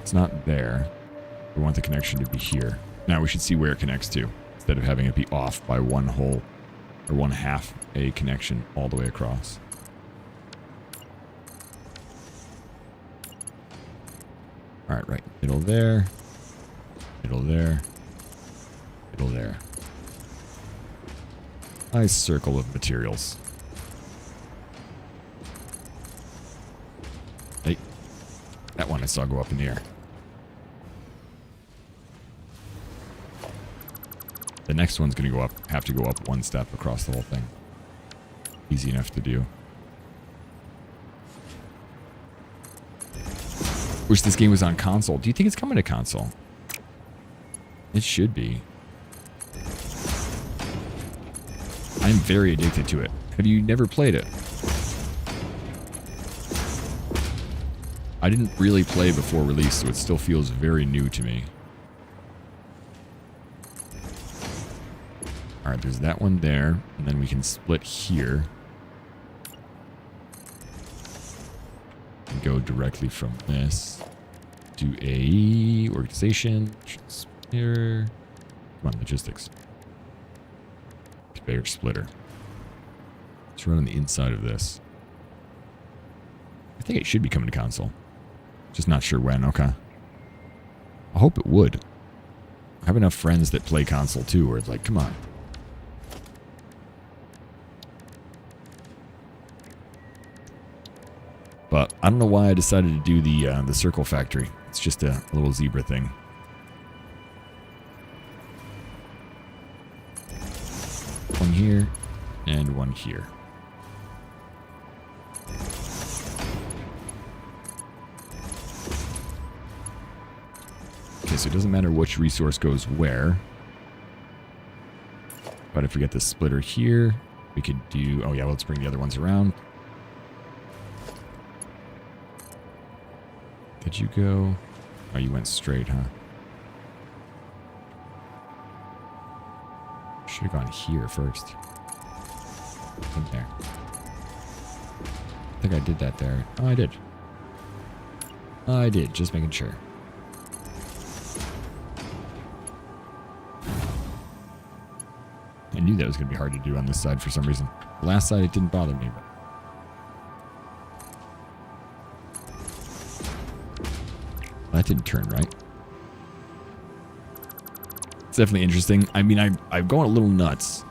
Speaker 8: it's not there. We want the connection to be here. Now we should see where it connects to, instead of having it be off by one whole or 1/2 a connection all the way across. Alright, right. Middle there. Middle there. Middle there. Nice circle of materials. Hey. That one I saw go up in the air. The next one's going to have to go up one step across the whole thing. Easy enough to do. Wish this game was on console. Do you think it's coming to console? It should be. I'm very addicted to it. Have you never played it? I didn't really play before release, so it still feels very new to me. Alright, there's that one there, and then we can split here. And go directly from this to a organization. Here. Come on, logistics. Conveyor splitter. Let's run on the inside of this. I think it should be coming to console. Just not sure when. Okay. I hope it would. I have enough friends that play console too, where it's like, come on. But I don't know why I decided to do the circle factory. It's just a little zebra thing. One here and one here. Okay, so it doesn't matter which resource goes where. But if we get the splitter here, we could do... Oh yeah, well, let's bring the other ones around. Did you go... Oh, you went straight, huh? Should have gone here first. In there. I think I did that there. Oh, I did. I did, just making sure. I knew that was going to be hard to do on this side for some reason. The last side, it didn't bother me, but... That didn't turn right. It's definitely interesting. I mean, I'm going a little nuts.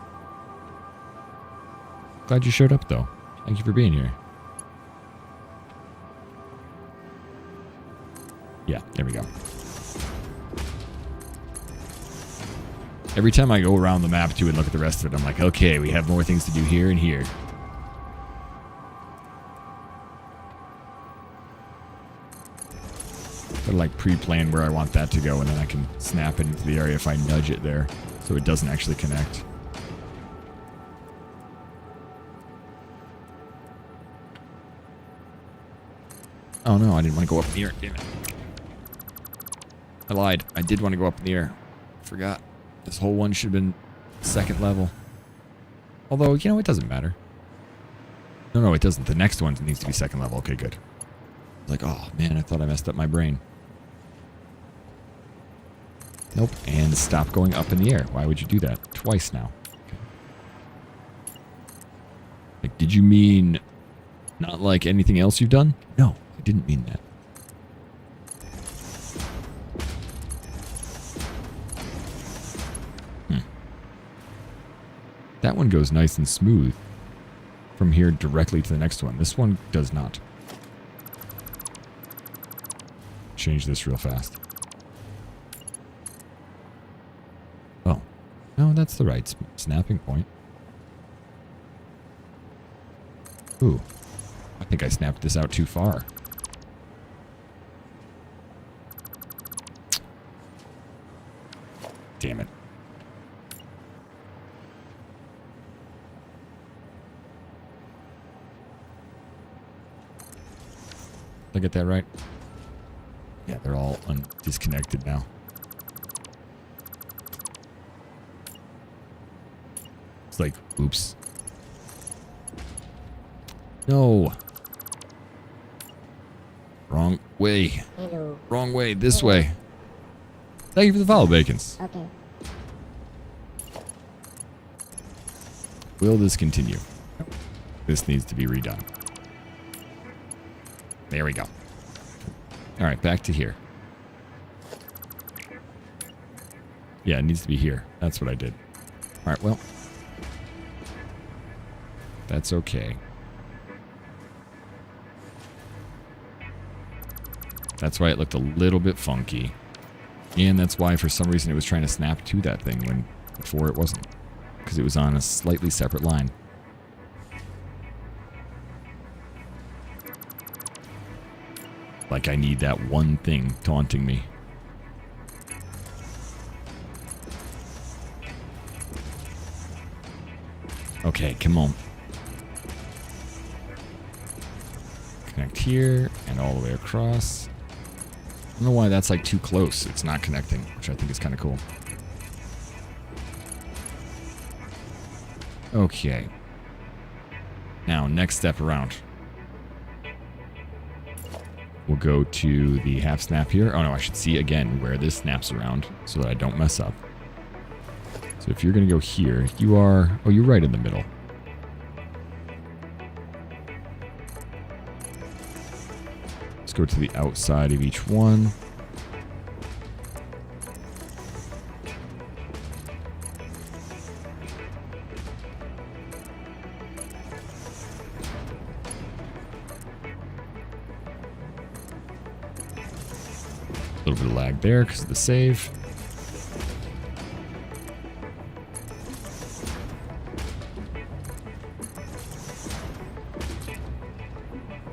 Speaker 8: Glad you showed up, though. Thank you for being here. Yeah, there we go. Every time I go around the map, too, and look at the rest of it, I'm like, okay, we have more things to do here and here. Gotta like pre-plan where I want that to go, and then I can snap it into the area if I nudge it there, so it doesn't actually connect. Oh no, I didn't want to go up in the air. Damn it. I lied. I did want to go up in the air. Forgot. This whole one should have been second level. Although, you know, it doesn't matter. No, it doesn't. The next one needs to be second level. Okay, good. Like, oh man, I thought I messed up my brain. Nope. And stop going up in the air. Why would you do that? Twice now. Okay. Like, did you mean not like anything else you've done? No, I didn't mean that. That one goes nice and smooth from here directly to the next one. This one does not. Change this real fast. Oh. No, that's the right snapping point. Ooh. I think I snapped this out too far. Damn it. Did I get that right? Yeah, they're all disconnected now. It's like, oops. No. Wrong way.
Speaker 15: Hello.
Speaker 8: Wrong way. This way. Thank you for the follow, Bacons.
Speaker 15: Okay.
Speaker 8: Will this continue? No. This needs to be redone. There we go. All right, back to here. Yeah, it needs to be here. That's what I did. All right, well. That's okay. That's why it looked a little bit funky. And that's why for some reason it was trying to snap to that thing when before it wasn't. Because it was on a slightly separate line. Like I need that one thing taunting me. Okay, come on. Connect here and all the way across. I don't know why that's like too close. It's not connecting, which I think is kind of cool. Okay. Now, next step around. We'll go to the half snap here. Oh no, I should see again where this snaps around so that I don't mess up. So if you're going to go here, you are... Oh, you're right in the middle. Let's go to the outside of each one. A little bit of lag there because of the save.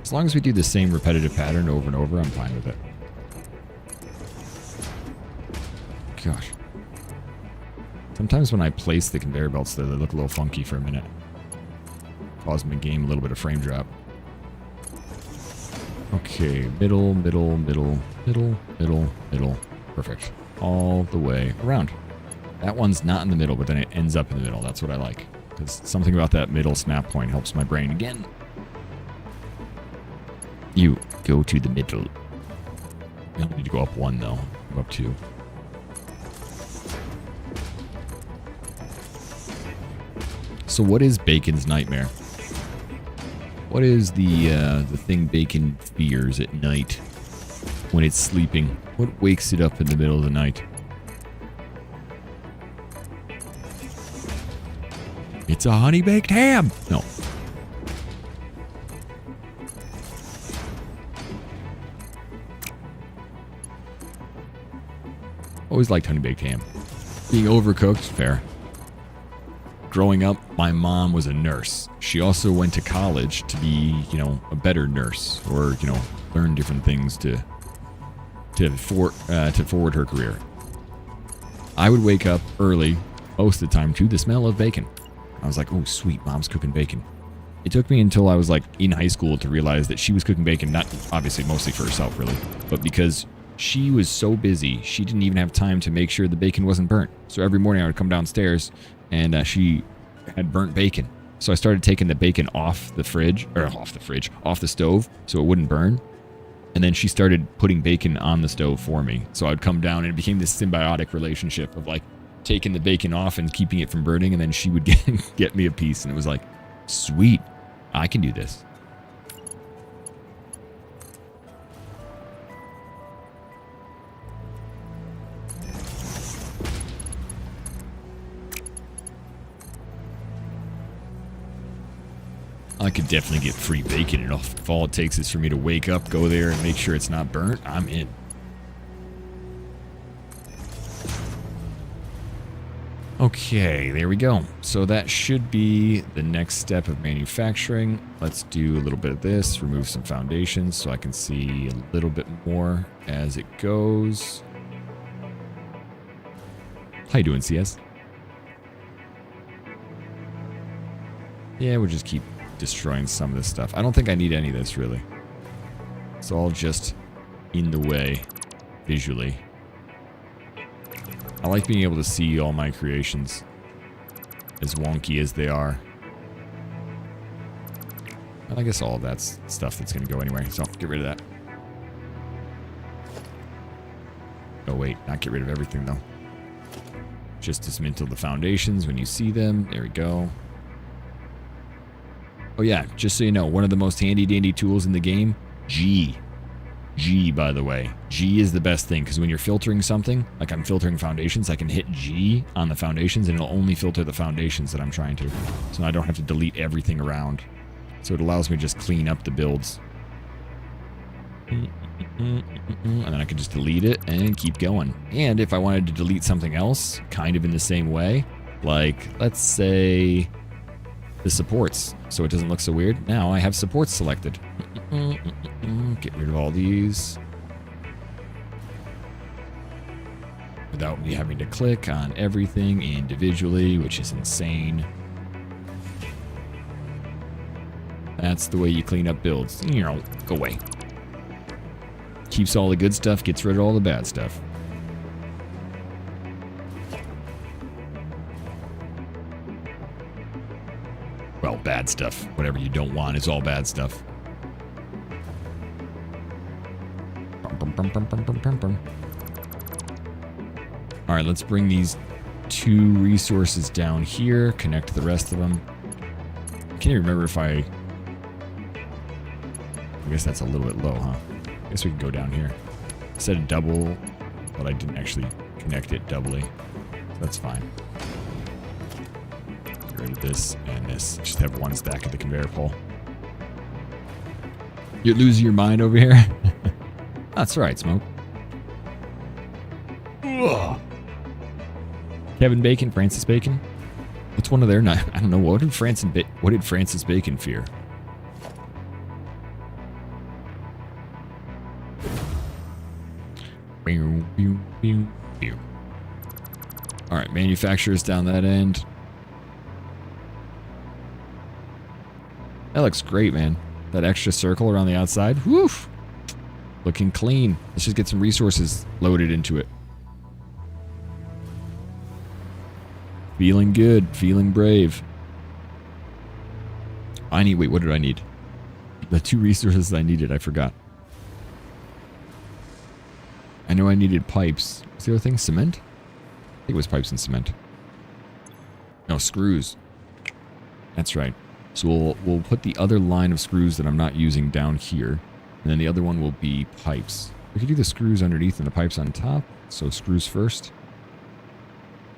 Speaker 8: As long as we do the same repetitive pattern over and over, I'm fine with it. Gosh. Sometimes when I place the conveyor belts there, they look a little funky for a minute. Cause my game a little bit of frame drop. Okay, middle, middle, middle, middle, middle, middle. Perfect. All the way around. That one's not in the middle, but then it ends up in the middle. That's what I like. Because something about that middle snap point helps my brain again. You go to the middle. You don't need to go up one, though. Go up two. So what is Bacon's nightmare? What is the thing Bacon fears at night when it's sleeping? What wakes it up in the middle of the night? It's a honey-baked ham! No. Always liked honey-baked ham. Being overcooked, fair. Growing up, my mom was a nurse. She also went to college to be, you know, a better nurse, or, you know, learn different things to forward her career. I would wake up early, most of the time, to the smell of bacon. I was like, oh, sweet, mom's cooking bacon. It took me until I was, like, in high school to realize that she was cooking bacon, not obviously mostly for herself, really, but because she was so busy, she didn't even have time to make sure the bacon wasn't burnt. So every morning I would come downstairs, and she had burnt bacon. So I started taking the bacon off the stove, so it wouldn't burn. And then she started putting bacon on the stove for me. So I'd come down, and it became this symbiotic relationship of like taking the bacon off and keeping it from burning, and then she would get me a piece, and it was like, sweet, I can do this. I could definitely get free bacon, and if all it takes is for me to wake up, go there, and make sure it's not burnt, I'm in. Okay, there we go. So that should be the next step of manufacturing. Let's do a little bit of this, remove some foundations so I can see a little bit more as it goes. How you doing, CS? Yeah, we'll just keep destroying some of this stuff. I don't think I need any of this, really. It's all just in the way, visually. I like being able to see all my creations, as wonky as they are. And I guess all of that's stuff that's going to go anyway, so get rid of that. Oh wait, not get rid of everything though. Just dismantle the foundations when you see them. There we go. Oh yeah, just so you know, one of the most handy dandy tools in the game, G. G, by the way. G is the best thing, because when you're filtering something, like I'm filtering foundations, I can hit G on the foundations, and it'll only filter the foundations that I'm trying to. So I don't have to delete everything around. So it allows me to just clean up the builds. And then I can just delete it and keep going. And if I wanted to delete something else, kind of in the same way, like, let's say the supports, so it doesn't look so weird. Now I have supports selected. Get rid of all these. Without me having to click on everything individually, which is insane. That's the way you clean up builds. You know, go away. Keeps all the good stuff, gets rid of all the bad stuff. Well, bad stuff. Whatever you don't want is all bad stuff. All right, let's bring these 2 resources down here, connect the rest of them. I can't even remember if I guess that's a little bit low, huh? I guess we can go down here. I said a double, but I didn't actually connect it doubly. So that's fine. Get rid of this and this. Just have one stack at the conveyor pole. You're losing your mind over here? That's right, Smoke. Ugh. Kevin Bacon, Francis Bacon. What's one of their? I don't know. What did Francis Bacon fear? All right, manufacturers down that end. That looks great, man. That extra circle around the outside. Woof. Looking clean. Let's just get some resources loaded into it. Feeling good. Feeling brave. Wait, what did I need? The 2 resources I needed, I forgot. I know I needed pipes. What's the other thing? Cement? I think it was pipes and cement. No, screws. That's right. So we'll put the other line of screws that I'm not using down here. And then the other one will be pipes. We could do the screws underneath and the pipes on top. So screws first.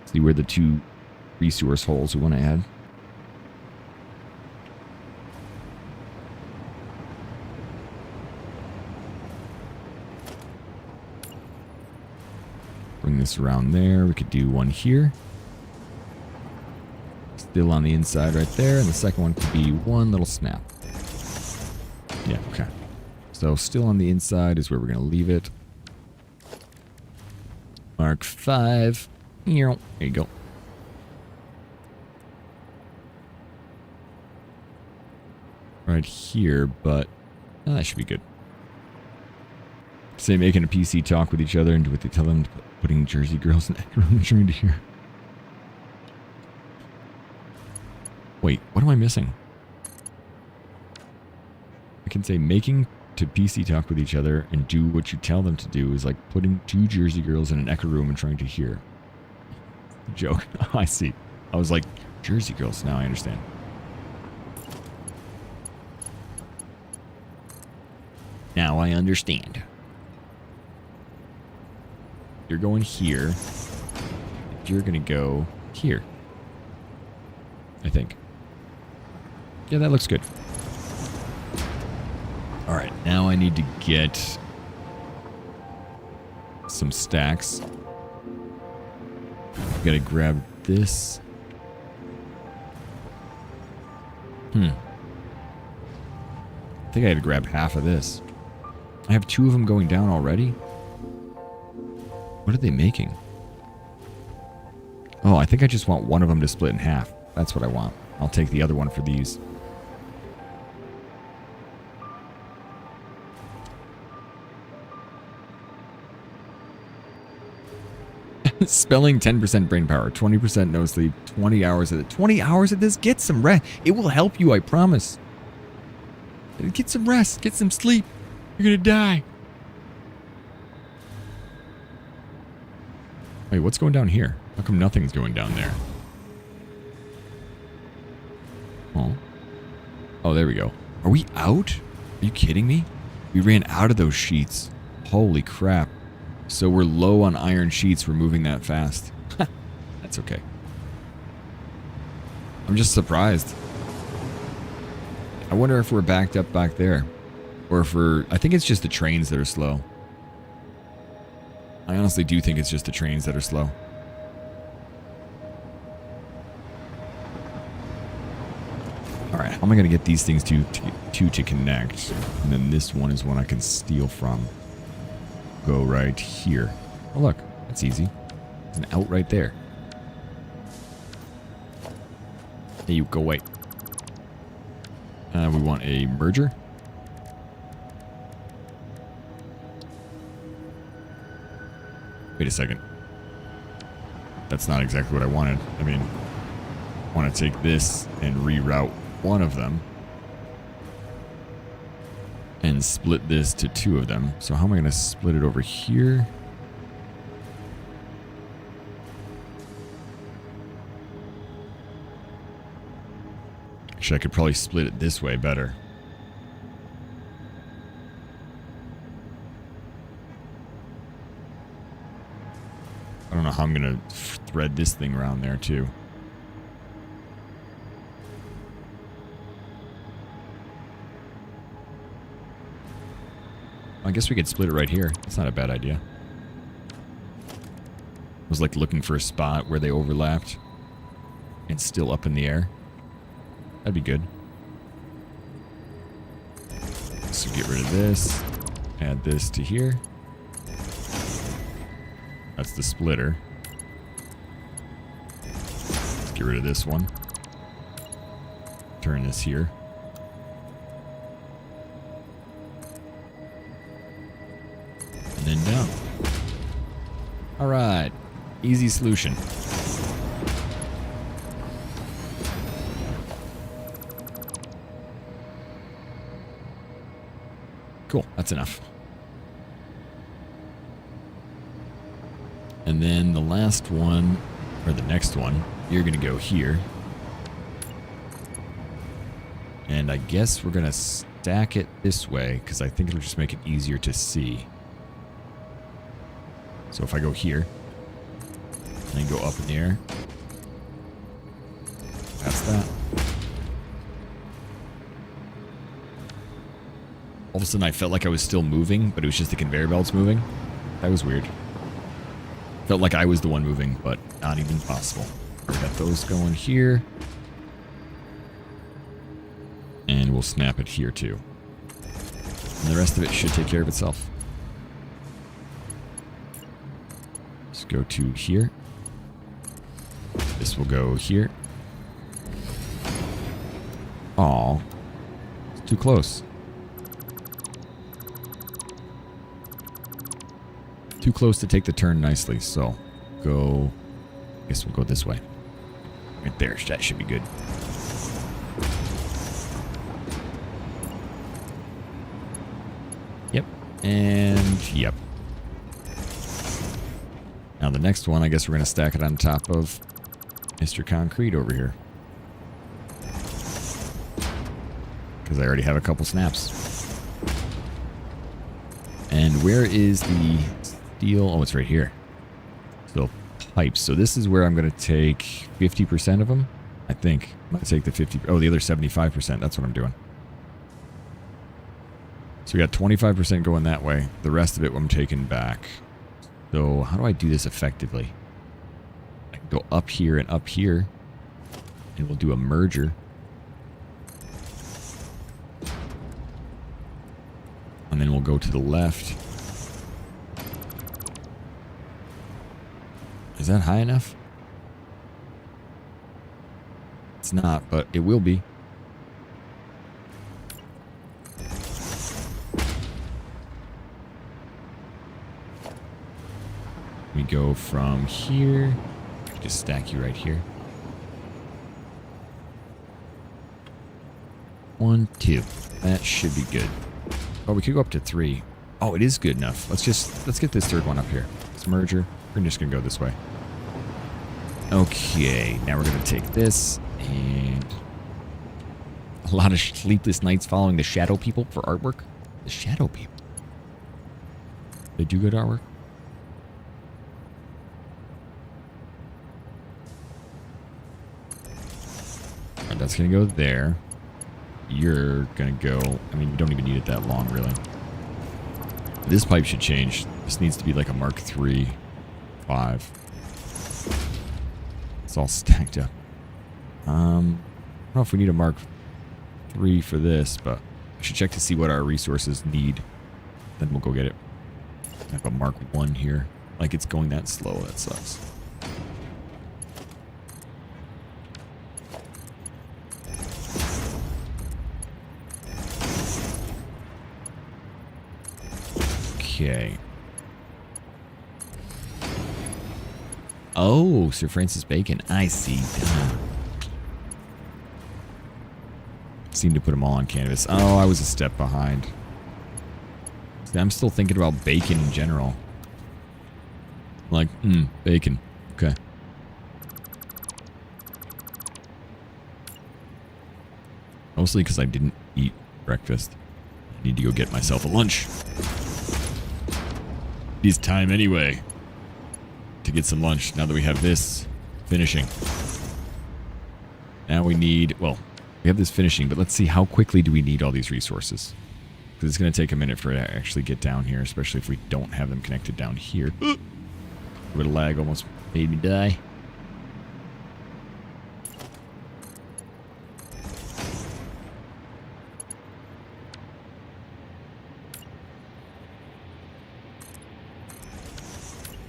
Speaker 8: See where the 2 resource holes we want to add. Bring this around there. We could do one here. Still on the inside right there. And the second one could be one little snap. Yeah, okay. So still on the inside is where we're going to leave it. Mark 5. There you go. Right here, but that should be good. Say making a PC talk with each other and do what they tell them, putting Jersey girls in everyone trying to hear. Wait, what am I missing? I can say making to PC talk with each other and do what you tell them to do is like putting 2 Jersey girls in an echo room and trying to hear. Joke. Oh, I see. I was like, Jersey girls. Now I understand. Now I understand. You're going here. You're going to go here. I think. Yeah, that looks good. All right, now I need to get some stacks. Gotta grab this. I think I had to grab half of this. I have 2 of them going down already. What are they making? Oh, I think I just want one of them to split in half. That's what I want. I'll take the other one for these. Spelling 10% brain power, 20% no sleep, 20 hours of it. 20 hours of this? Get some rest. It will help you, I promise. Get some rest. Get some sleep. You're gonna die. Wait, what's going down here? How come nothing's going down there? Oh. Oh, there we go. Are we out? Are you kidding me? We ran out of those sheets. Holy crap. So we're low on iron sheets. We're moving that fast. That's okay. I'm just surprised. I wonder if we're backed up back there. Or I think it's just the trains that are slow. I honestly do think it's just the trains that are slow. Alright, how am I going to get these things to connect? And then this one is one I can steal from. Go right here. Oh look, that's easy. There's an out right there. Hey, you go away. We want a merger. Wait a second. That's not exactly what I wanted. I mean, I want to take this and reroute one of them. And split this to two of them. So how am I going to split it over here? Actually, I could probably split it this way better. I don't know how I'm going to thread this thing around there, too. I guess we could split it right here. That's not a bad idea. I was like looking for a spot where they overlapped and still up in the air. That'd be good. So get rid of this. Add this to here. That's the splitter. Let's get rid of this one. Turn this here. And then down. Alright. Easy solution. Cool, that's enough. And then the last one, or the next one, you're going to go here. And I guess we're going to stack it this way, because I think it'll just make it easier to see. So if I go here, and then go up in the air, that's that. All of a sudden I felt like I was still moving, but it was just the conveyor belts moving. That was weird. Felt like I was the one moving, but not even possible. We got those going here. And we'll snap it here too. And the rest of it should take care of itself. Let's go to here. This will go here. Aw. It's too close. Too close to take the turn nicely, so go. I guess we'll go this way. Right there, that should be good. Yep, and yep. Now the next one, I guess we're going to stack it on top of Mr. Concrete over here. Because I already have a couple snaps. And where is the steel? Oh, it's right here. Steel pipes. So this is where I'm going to take 50% of them. I think. I'm going to take the 50. Oh, the other 75%. That's what I'm doing. So we got 25% going that way. The rest of it I'm taking back. So how do I do this effectively? I can go up here and up here. And we'll do a merger. And then we'll go to the left. Is that high enough? It's not, but it will be. We go from here. Just stack you right here. 1, 2. That should be good. Oh, we could go up to 3. Oh, it is good enough. Let's get this third one up here. Let's merger. We're just gonna go this way. Okay, now we're gonna take this and a lot of sleepless nights following the shadow people for artwork. The shadow people. They do good artwork. Alright, that's gonna go there. you're gonna go. I mean, you don't even need it that long, really. This pipe should change. This needs to be like a Mark III, 5. It's all stacked up. I don't know if we need a Mark III for this, but I should check to see what our resources need. Then we'll go get it. I have a Mark I here. Like, it's going that slow. That sucks. Okay. Oh, Sir Francis Bacon. I see. Seemed to put them all on canvas. Oh, I was a step behind. I'm still thinking about bacon in general. Like, bacon. Okay. Mostly because I didn't eat breakfast. I need to go get myself a lunch. It's time anyway to get some lunch now that we have this finishing. Now we need, well, we have this finishing, but let's see how quickly do we need all these resources. Because it's going to take a minute for it to actually get down here, especially if we don't have them connected down here. A bit of lag almost made me die.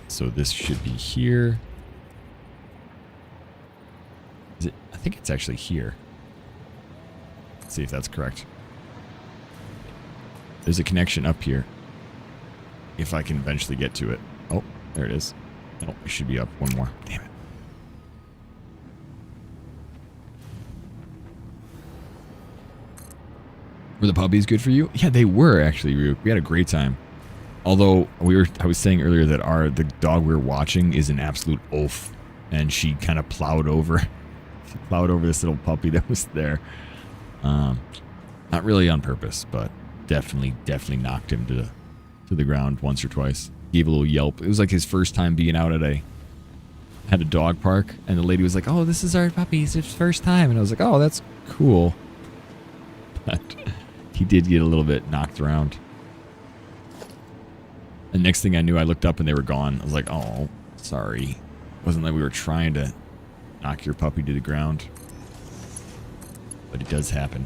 Speaker 8: So this should be here. Is it? I think it's actually here. Let's see if that's correct. There's a connection up here. If I can eventually get to it. Oh, there it is. Oh, it should be up one more. Damn it. Were the puppies good for you? Yeah, they were actually. We had a great time. Although I was saying earlier that the dog we were watching is an absolute oaf, and she kind of plowed over this little puppy that was there. Not really on purpose, but definitely knocked him to the ground once or twice. Gave a little yelp. It was like his first time being out at a dog park, and the lady was like, "Oh, this is our puppy. It's his first time," and I was like, "Oh, that's cool." But he did get a little bit knocked around. And next thing I knew, I looked up and they were gone. I was like, oh, sorry. It wasn't like we were trying to knock your puppy to the ground. But it does happen.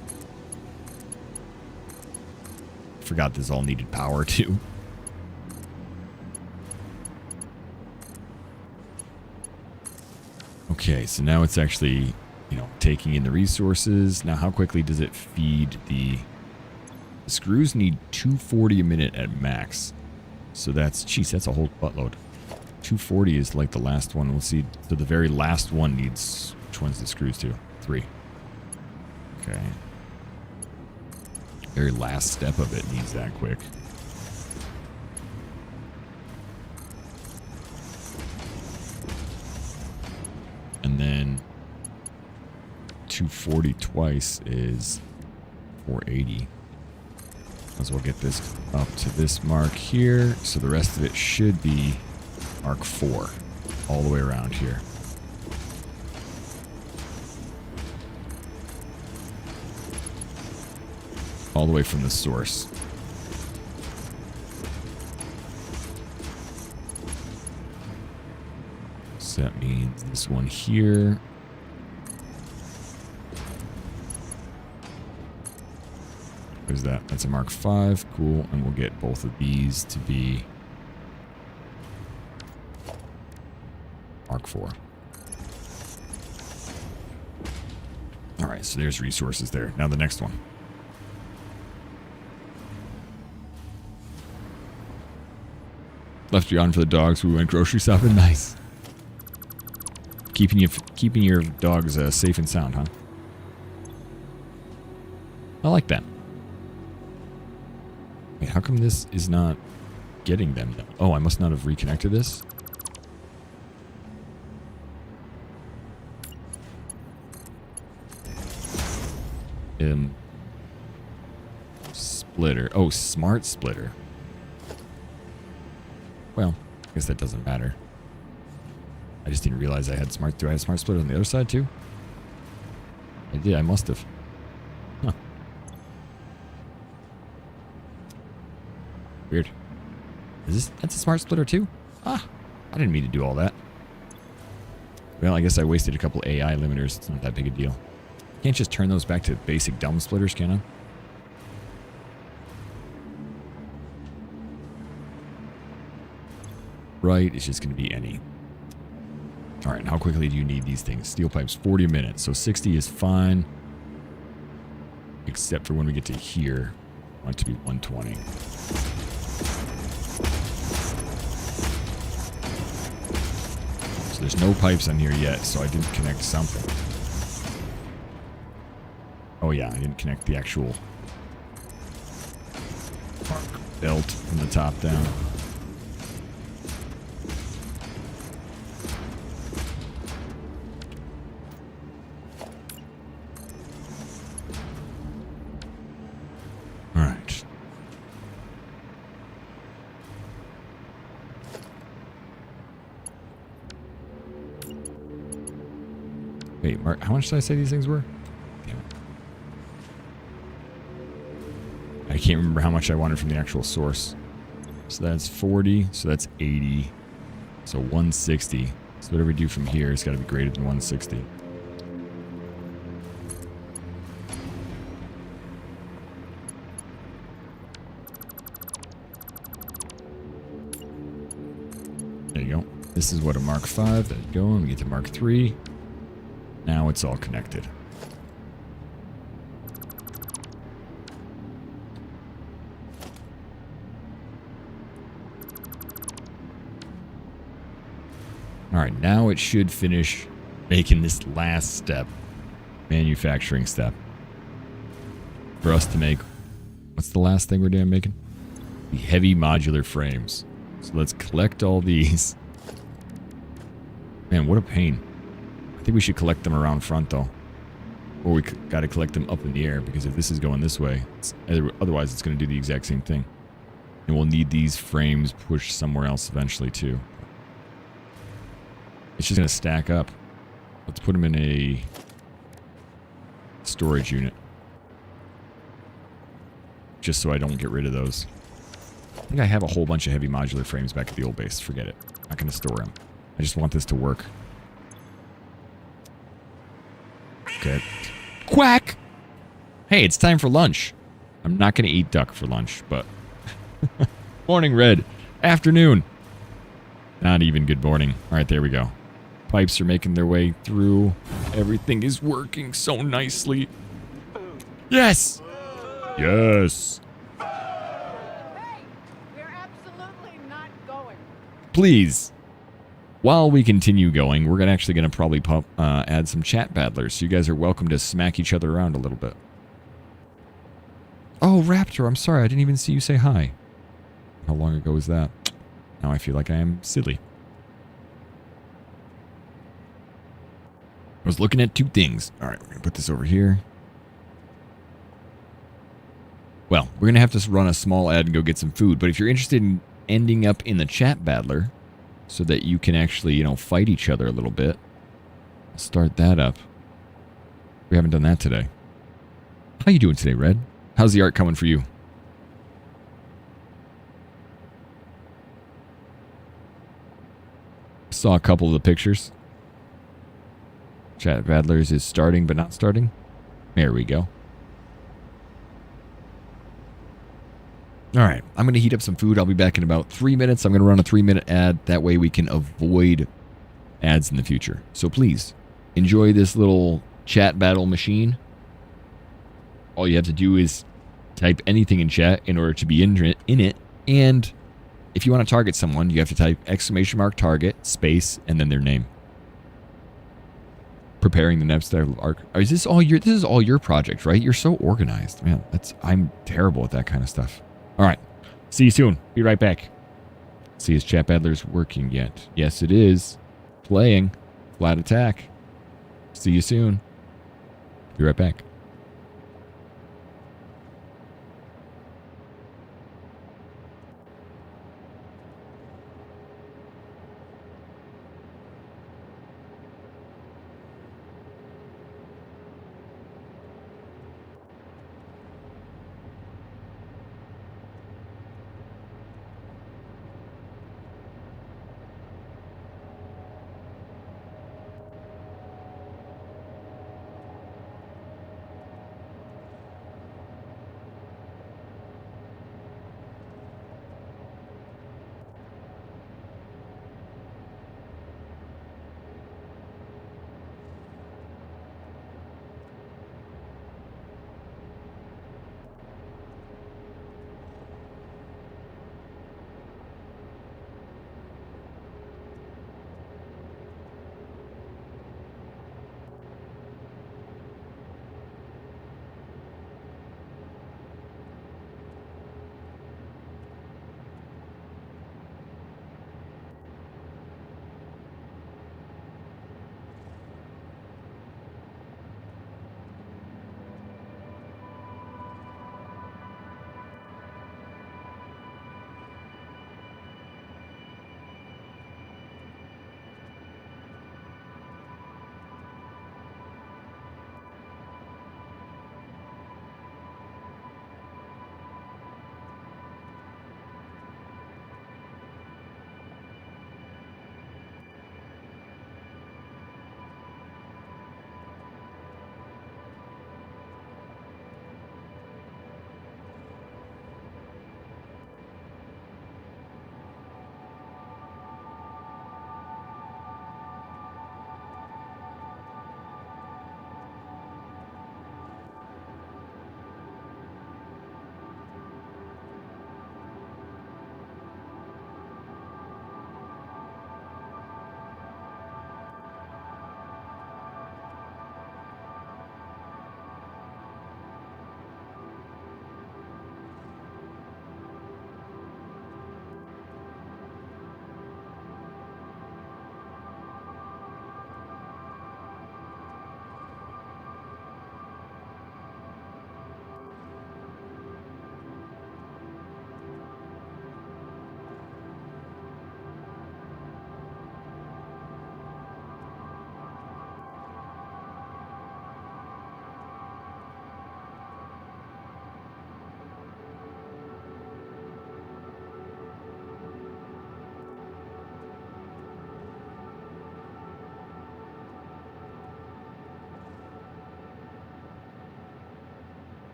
Speaker 8: Forgot this all needed power, too. Okay, so now it's actually, taking in the resources. Now, how quickly does it feed the screws need 240 a minute at max. So that's a whole buttload. 240 is like the last one. We'll see. So the very last one needs, which one's the screws to? 3. Okay. Very last step of it needs that quick. And then 240 twice is 480. Might as well get this up to this mark here. So the rest of it should be Mark 4 all the way around here. All the way from the source. So that means this one here. Where's that? That's a Mark 5. Cool. And we'll get both of these to be Mark 4. Alright, so there's resources there. Now the next one. Left you on for the dogs. We went grocery shopping. Nice. Keeping your dogs safe and sound, huh? I like that. Wait, how come this is not getting them? Oh, I must not have reconnected this. Splitter. Oh, smart splitter. Well, I guess that doesn't matter. I just didn't realize I had do I have smart splitter on the other side too? I did. I must have. Huh. Weird. That's a smart splitter too? Ah, I didn't mean to do all that. Well, I guess I wasted a couple AI limiters. It's not that big a deal. Can't just turn those back to basic dumb splitters, can I? Right, it's just going to be any. All right, how quickly do you need these things? Steel pipes, 40 minutes. So 60 is fine. Except for when we get to here. I want it to be 120. So there's no pipes on here yet, so I didn't connect something. Oh yeah, I didn't connect the actual belt from the top down. All right. Wait, Mark, how much did I say these things were? Damn it. I can't remember how much I wanted from the actual source. So that's 40, so that's 80, so 160. So whatever we do from here has got to be greater than 160. There you go. This is what a Mark 5. There you go. And we get to Mark 3. Now it's all connected. All right, now it should finish making this last step, manufacturing step, for us to make, what's the last thing we're doing making? The heavy modular frames. So let's collect all these. Man, what a pain. I think we should collect them around front though. Or we got to collect them up in the air, because if this is going this way, otherwise it's going to do the exact same thing. And we'll need these frames pushed somewhere else eventually too. It's just going to stack up. Let's put them in a storage unit. Just so I don't get rid of those. I think I have a whole bunch of heavy modular frames back at the old base. Forget it. I'm not going to store them. I just want this to work. Okay. Quack! Hey, it's time for lunch. I'm not going to eat duck for lunch, but... Morning, Red. Afternoon. Not even good morning. All right, there we go. Pipes are making their way through. Everything is working so nicely. Yes! Yes! Please. While we continue going, we're actually going to probably add some chat battlers. So you guys are welcome to smack each other around a little bit. Oh, Raptor, I'm sorry. I didn't even see you say hi. How long ago was that? Now I feel like I am silly. I was looking at two things. All right, we're going to put this over here. Well, we're going to have to run a small ad and go get some food. But if you're interested in ending up in the chat battler so that you can actually, you know, fight each other a little bit, start that up. We haven't done that today. How you doing today, Red? How's the art coming for you? Saw a couple of the pictures. Chat battlers is starting but not starting. There we go. All right, I'm going to heat up some food. I'll be back in about 3 minutes. I'm going to run a 3-minute ad. That way we can avoid ads in the future. So please, enjoy this little chat battle machine. All you have to do is type anything in chat in order to be in it. And if you want to target someone, you have to type !, target, space, and then their name. Preparing the next arc. Is this all your? This is all your project, right? You're so organized, man. I'm terrible at that kind of stuff. All right. See you soon. Be right back. See, is chat battler's working yet? Yes, it is. Playing. Flat attack. See you soon. Be right back.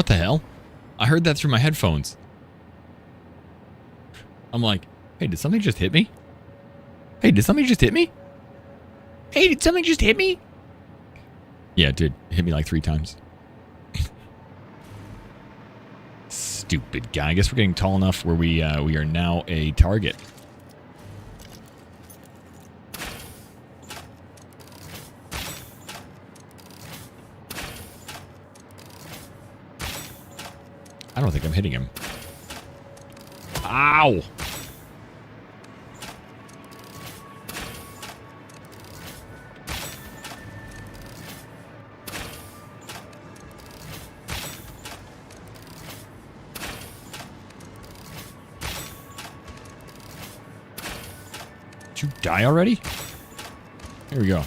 Speaker 8: What the hell? I heard that through my headphones. I'm like, hey, did something just hit me? Hey, did something just hit me? Hey, did something just hit me? Yeah, it did. It hit me like 3 times. Stupid guy. I guess we're getting tall enough where we are now a target. I don't think I'm hitting him. Ow! Did you die already? Here we go.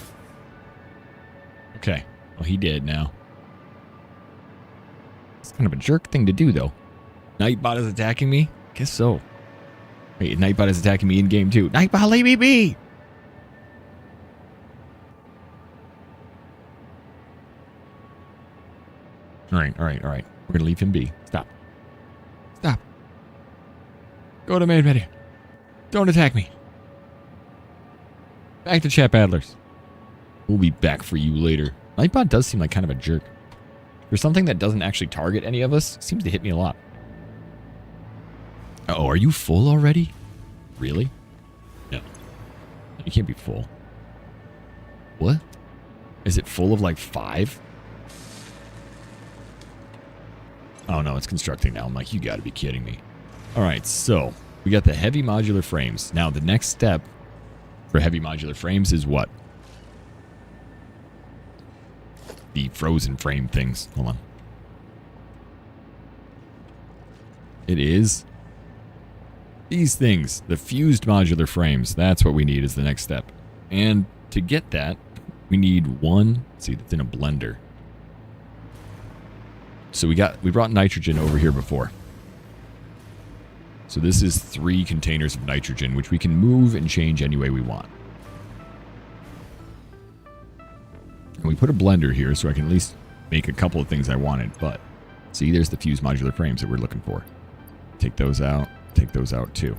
Speaker 8: Okay. Well, he did now. It's kind of a jerk thing to do, though. Nightbot is attacking me? Guess so. Wait, Nightbot is attacking me in game too. Nightbot, leave me be! Alright. We're gonna leave him be. Stop. Go to main menu. Don't attack me. Back to chat battlers. We'll be back for you later. Nightbot does seem like kind of a jerk. For something that doesn't actually target any of us, seems to hit me a lot. Uh-oh, are you full already? Really? No. You can't be full. What? Is it full of like 5? Oh no, it's constructing now. I'm like, you gotta be kidding me. Alright, so we got the heavy modular frames. Now the next step for heavy modular frames is what? The frozen frame things. Hold on. It is these things, the fused modular frames. That's what we need as the next step. And to get that, we need one. Let's see, that's in a blender. So we brought nitrogen over here before. So this is 3 containers of nitrogen, which we can move and change any way we want. And we put a blender here so I can at least make a couple of things I wanted. But see, there's the fused modular frames that we're looking for. Take those out. Take those out too.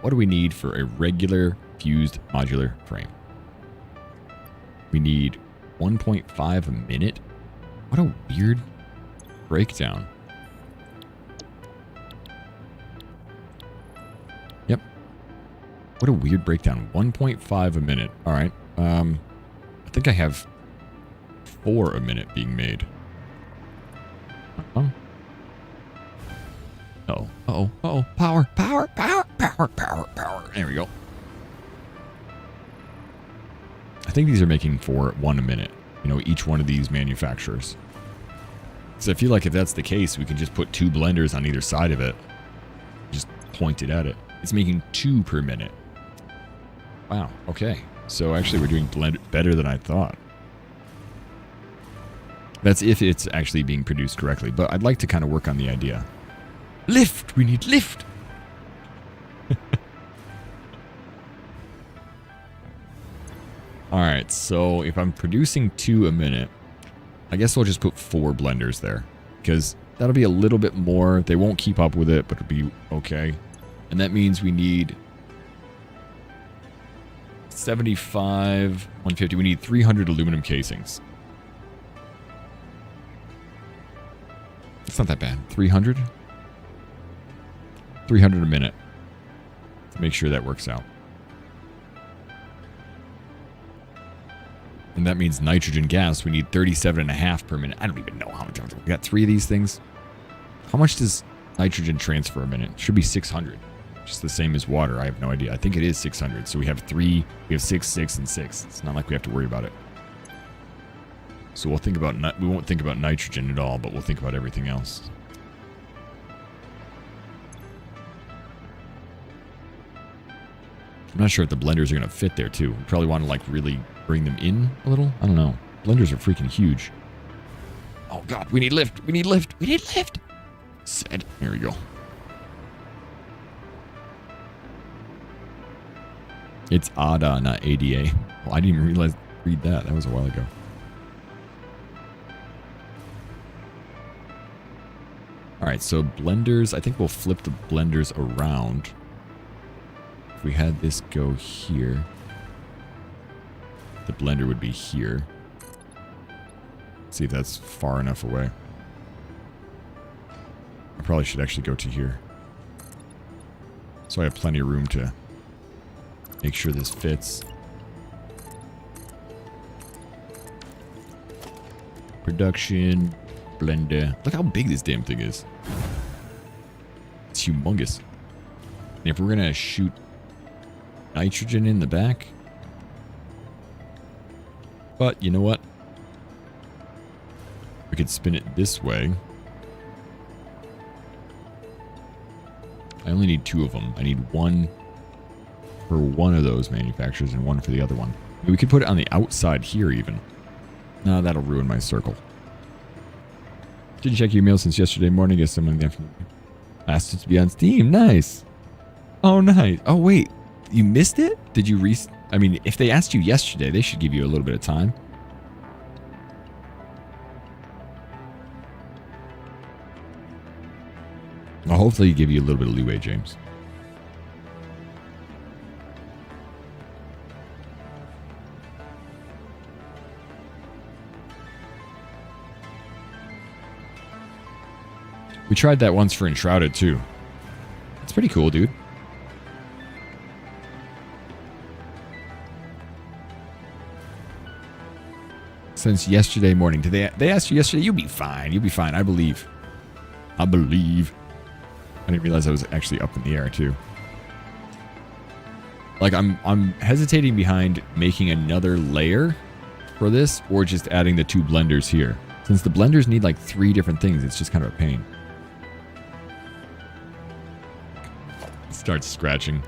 Speaker 8: What do we need for a regular fused modular frame? We need 1.5 a minute. What a weird breakdown. Yep. What a weird breakdown. 1.5 a minute. All right. I think I have 4 a minute being made. Uh-oh. Power. There we go. I think these are making 1 a minute. You know, each one of these manufacturers. So I feel like if that's the case, we can just put 2 blenders on either side of it. Just point it at it. It's making 2 per minute. Wow. Okay. So actually we're doing better than I thought. That's if it's actually being produced correctly. But I'd like to kind of work on the idea. Lift! We need lift! Alright, so if I'm producing 2 a minute, I guess I'll just put 4 blenders there. Because that'll be a little bit more. They won't keep up with it, but it'll be okay. And that means we need 75, 150. We need 300 aluminum casings. It's not that bad. 300? 300 a minute. Make sure that works out. And that means nitrogen gas, we need 37.5 per minute. I don't even know how much. We got 3 of these things. How much does nitrogen transfer a minute? It should be 600. Just the same as water. I have no idea. I think it is 600. So we have 3. We have 6, 6, and 6. It's not like we have to worry about it. So we'll think about, we won't think about nitrogen at all, but we'll think about everything else. I'm not sure if the blenders are going to fit there too. We probably want to like really bring them in a little. I don't know. Blenders are freaking huge. Oh God, we need lift. We need lift. We need lift. Said. Here we go. It's ADA, not ADA. Well, I didn't even read that. That was a while ago. All right, so blenders, I think we'll flip the blenders around. If we had this go here, the blender would be here. See if that's far enough away. I probably should actually go to here. So I have plenty of room to make sure this fits. Production, blender. Look how big this damn thing is. It's humongous. And if we're going to shoot nitrogen in the back. But you know what? We could spin it this way. I only need 2 of them. I need 1 for one of those manufacturers and 1 for the other one. We could put it on the outside here even. No, that'll ruin my circle. Didn't check your email since yesterday morning. Guess someone asked it to be on Steam. Nice. Oh, nice. Oh, wait. You missed it? Did you I mean, if they asked you yesterday, they should give you a little bit of time. Well, hopefully give you a little bit of leeway, James. We tried that once for Enshrouded, too. It's pretty cool, dude. Since yesterday morning. They asked you yesterday? You'll be fine. You'll be fine. I believe. I believe. I didn't realize I was actually up in the air, too. Like, I'm hesitating behind making another layer for this or just adding the 2 blenders here. Since the blenders need like 3 different things, it's just kind of a pain. Starts scratching.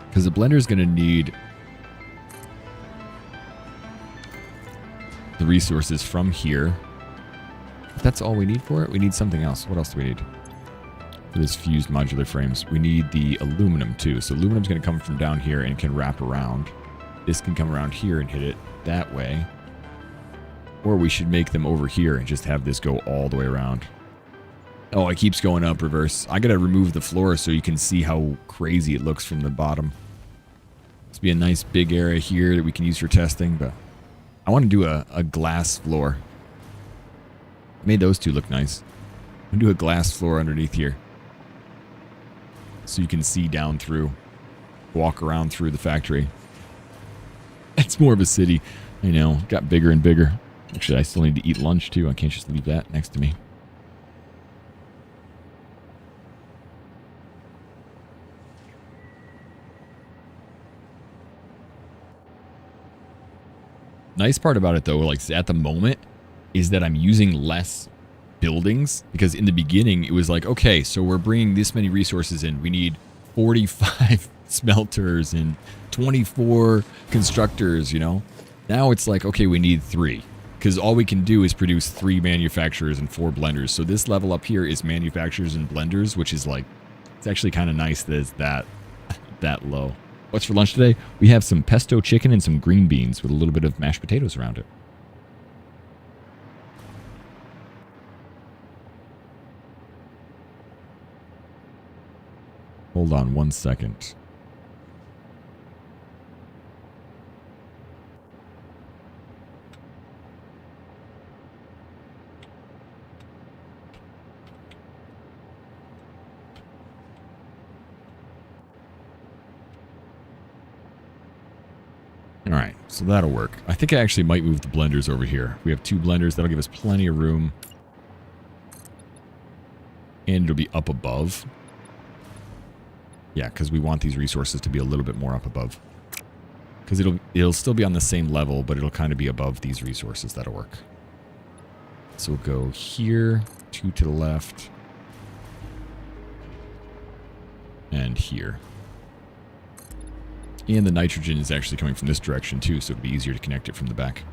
Speaker 8: Because the blender is going to need the resources from here. If that's all we need for it, we need something else. What else do we need? For this fused modular frames, we need the aluminum too. So aluminum's going to come from down here and can wrap around. This can come around here and hit it that way. Or we should make them over here and just have this go all the way around. Oh, it keeps going up reverse. I gotta remove the floor so you can see how crazy it looks from the bottom. This be a nice big area here that we can use for testing, but I want to do a glass floor. I made those 2 look nice. I'm gonna do a glass floor underneath here. So you can see down through. Walk around through the factory. It's more of a city. I know, got bigger and bigger. Actually, I still need to eat lunch too. I can't just leave that next to me. Nice part about it though, like at the moment, is that I'm using less buildings because in the beginning it was like, okay, so we're bringing this many resources in. We need 45 smelters and 24 constructors, you know? Now it's like, okay, we need 3 because all we can do is produce 3 manufacturers and 4 blenders. So this level up here is manufacturers and blenders, which is like, it's actually kind of nice that it's that low. What's for lunch today? We have some pesto chicken and some green beans with a little bit of mashed potatoes around it. Hold on 1 second. Alright, so that'll work. I think I actually might move the blenders over here. We have 2 blenders. That'll give us plenty of room. And it'll be up above. Yeah, because we want these resources to be a little bit more up above. Because it'll still be on the same level, but it'll kind of be above these resources. That'll work. So we'll go here, 2 to the left. And here. And the nitrogen is actually coming from this direction too, so it'll be easier to connect it from the back.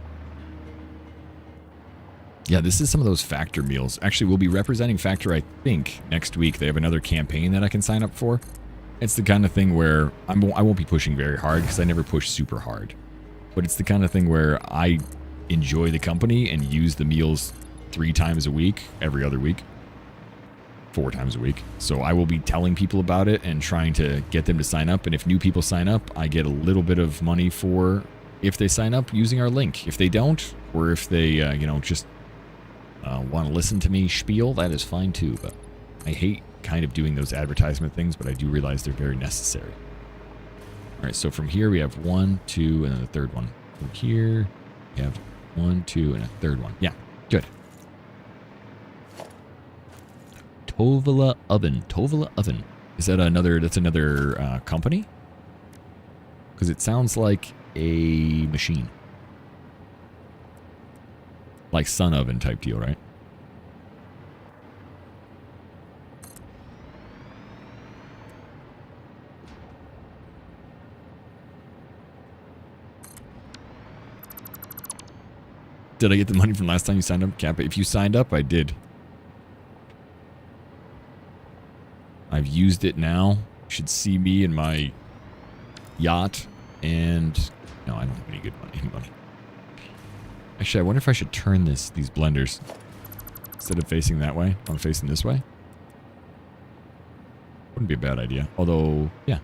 Speaker 8: Yeah, this is some of those Factor meals. Actually, we'll be representing Factor, I think, next week. They have another campaign that I can sign up for. It's the kind of thing where I won't be pushing very hard because I never push super hard. But it's the kind of thing where I enjoy the company and use the meals 3 times a week, every other week, 4 times a week. So I will be telling people about it and trying to get them to sign up. And if new people sign up, I get a little bit of money for if they sign up using our link. If they don't, or if they, you know, just want to listen to me spiel, that is fine too. But I hate kind of doing those advertisement things, but I do realize they're very necessary. All right, so from here we have 1, 2, and then the third one. From here we have 1, 2, and a third one. Yeah, good. Tovala Oven. Tovala Oven. Is that another, that's another company? Because it sounds like a machine. Like Sun Oven type deal, right? Did I get the money from last time you signed up, Kappa? If you signed up, I did. I've used it now. You should see me in my yacht. And no, I don't have any good money. Actually, I wonder if I should turn these blenders instead of facing that way. I'm facing this way. Wouldn't be a bad idea. Although, yeah,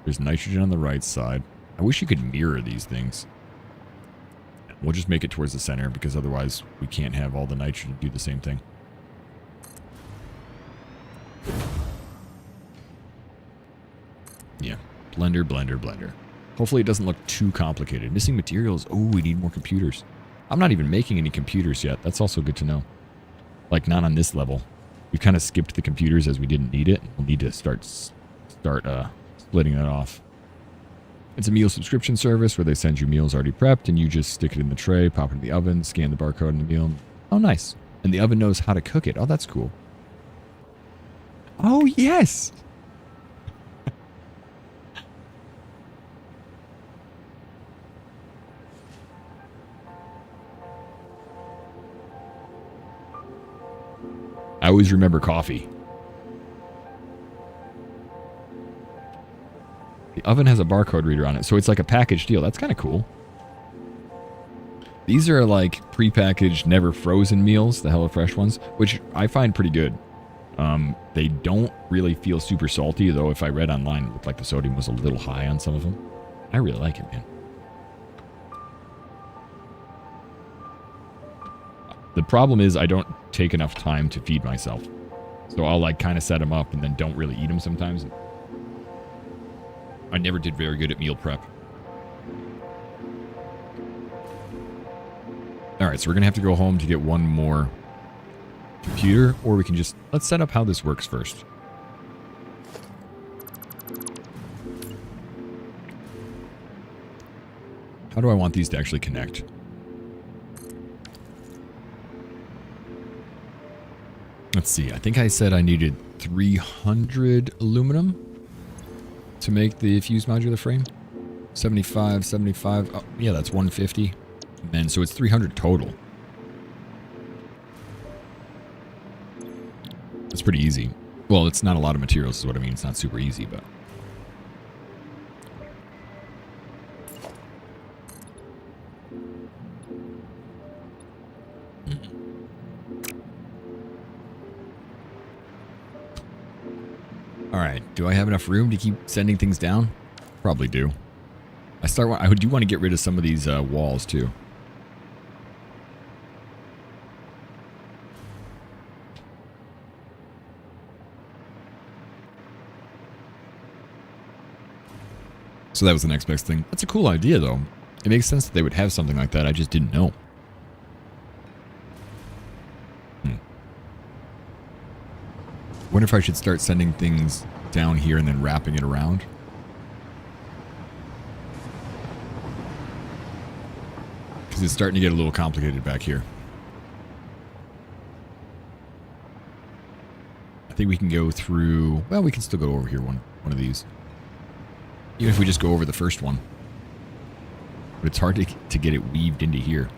Speaker 8: there's nitrogen on the right side. I wish you could mirror these things. We'll just make it towards the center because otherwise we can't have all the nitrogen do the same thing. Yeah, blender, blender, blender. Hopefully it doesn't look too complicated. Missing materials. Oh, we need more computers. I'm not even making any computers yet. That's also good to know. Like, not on this level. We kind of skipped the computers as we didn't need it. We'll need to start splitting that off. It's a meal subscription service where they send you meals already prepped and you just stick it in the tray, pop it in the oven, scan the barcode in the meal. Oh, nice. And the oven knows how to cook it. Oh, that's cool. Oh, yes. I always remember coffee. The oven has a barcode reader on it, so it's like a package deal. That's kind of cool. These are like prepackaged, never frozen meals, the HelloFresh ones, which I find pretty good. They don't really feel super salty, though if I read online, it looked like the sodium was a little high on some of them. I really like it, man. The problem is I don't take enough time to feed myself. So I'll like kind of set them up and then don't really eat them sometimes. I never did very good at meal prep. Alright, so we're going to have to go home to get one more computer, or we can just... Let's set up how this works first. How do I want these to actually connect? Let's see, I think I said I needed 300 aluminum to make the fused modular frame. 75, 75, oh, yeah, that's 150. And then, so it's 300 total. That's pretty easy. Well, it's not a lot of materials is what I mean. It's not super easy, but... Alright, do I have enough room to keep sending things down? Probably do. I do want to get rid of some of these walls too. So that was the next best thing. That's a cool idea though. It makes sense that they would have something like that. I just didn't know. Wonder if I should start sending things down here and then wrapping it around. Because it's starting to get a little complicated back here. I think we can go through... Well, we can still go over here one of these. Even if we just go over the first one. But it's hard to get it weaved into here.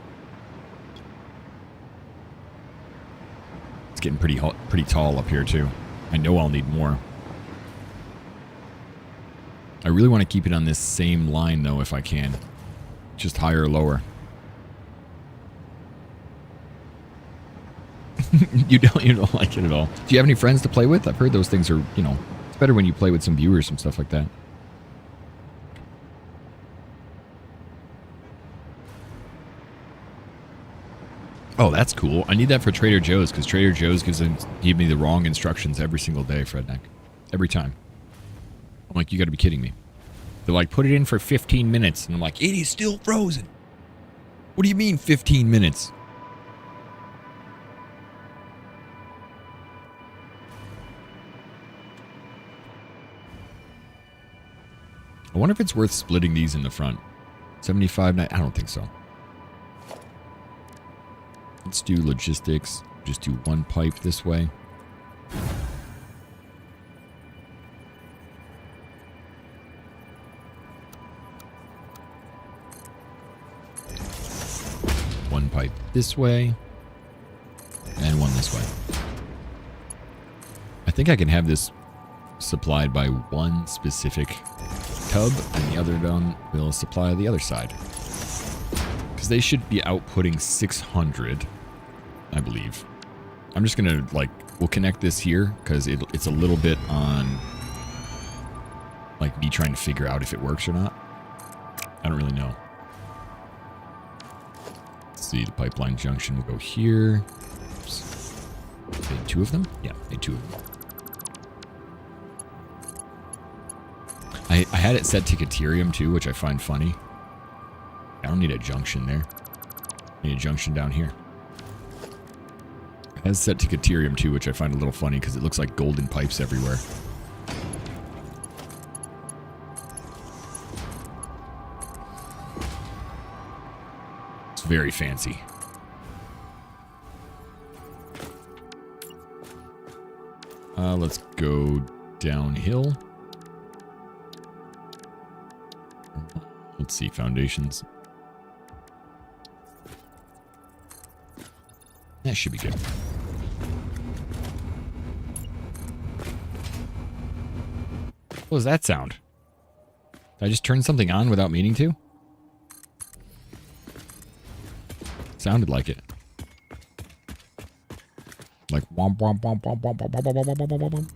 Speaker 8: It's getting pretty tall up here too. I know I'll need more. I really want to keep it on this same line though if I can. Just higher or lower. You don't like it at all. Do you have any friends to play with? I've heard those things are, you know, it's better when you play with some viewers and stuff like that. Oh, that's cool. I need that for Trader Joe's because Trader Joe's give me the wrong instructions every single day, Fredneck. Every time. I'm like, you got to be kidding me. They're like, put it in for 15 minutes. And I'm like, it is still frozen. What do you mean 15 minutes? I wonder if it's worth splitting these in the front. 75, I don't think so. Let's do logistics. Just do one pipe this way. One pipe this way. And one this way. I think I can have this supplied by one specific tub, and the other one will supply the other side. Because they should be outputting 600, I believe. I'm just going to, like, we'll connect this here, because it's a little bit on, like, me trying to figure out if it works or not. I don't really know. Let's see, the pipeline junction will go here. Oops. Made 2 of them? Yeah, made 2 of them. I had it set to Caterium too, which I find funny. I don't need a junction there. I need a junction down here. It has set to Caterium too, which I find a little funny because it looks like golden pipes everywhere. It's very fancy. Let's go downhill. Let's see, foundations. That should be good. What was that sound? Did I just turn something on without meaning to? Sounded like it. Like womp womp womp womp womp womp womp womp womp womp womp.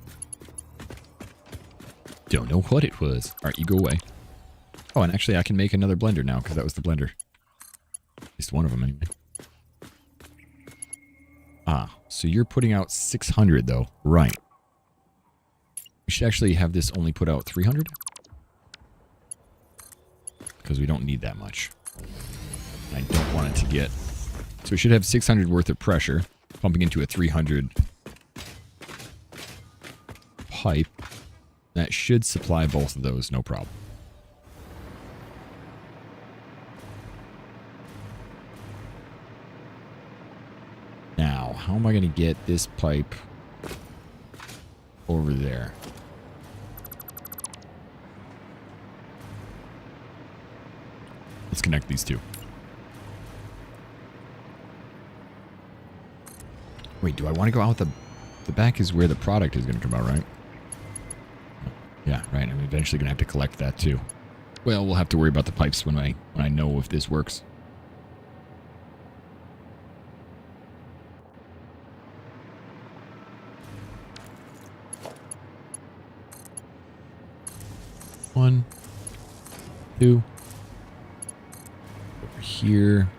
Speaker 8: Don't know what it was. Alright, you go away. Oh, and actually I can make another blender now because that was the blender. At least one of them anyway. Ah, so you're putting out 600 though. Right. We should actually have this only put out 300. Because we don't need that much. I don't want it to get... So we should have 600 worth of pressure pumping into a 300 pipe. That should supply both of those, no problem. Now, how am I going to get this pipe over there? Let's connect these two. Wait, do I want to go out the back is where the product is going to come out, right? Yeah, right. I'm eventually going to have to collect that too. Well, we'll have to worry about the pipes when I know if this works. One, two, over here.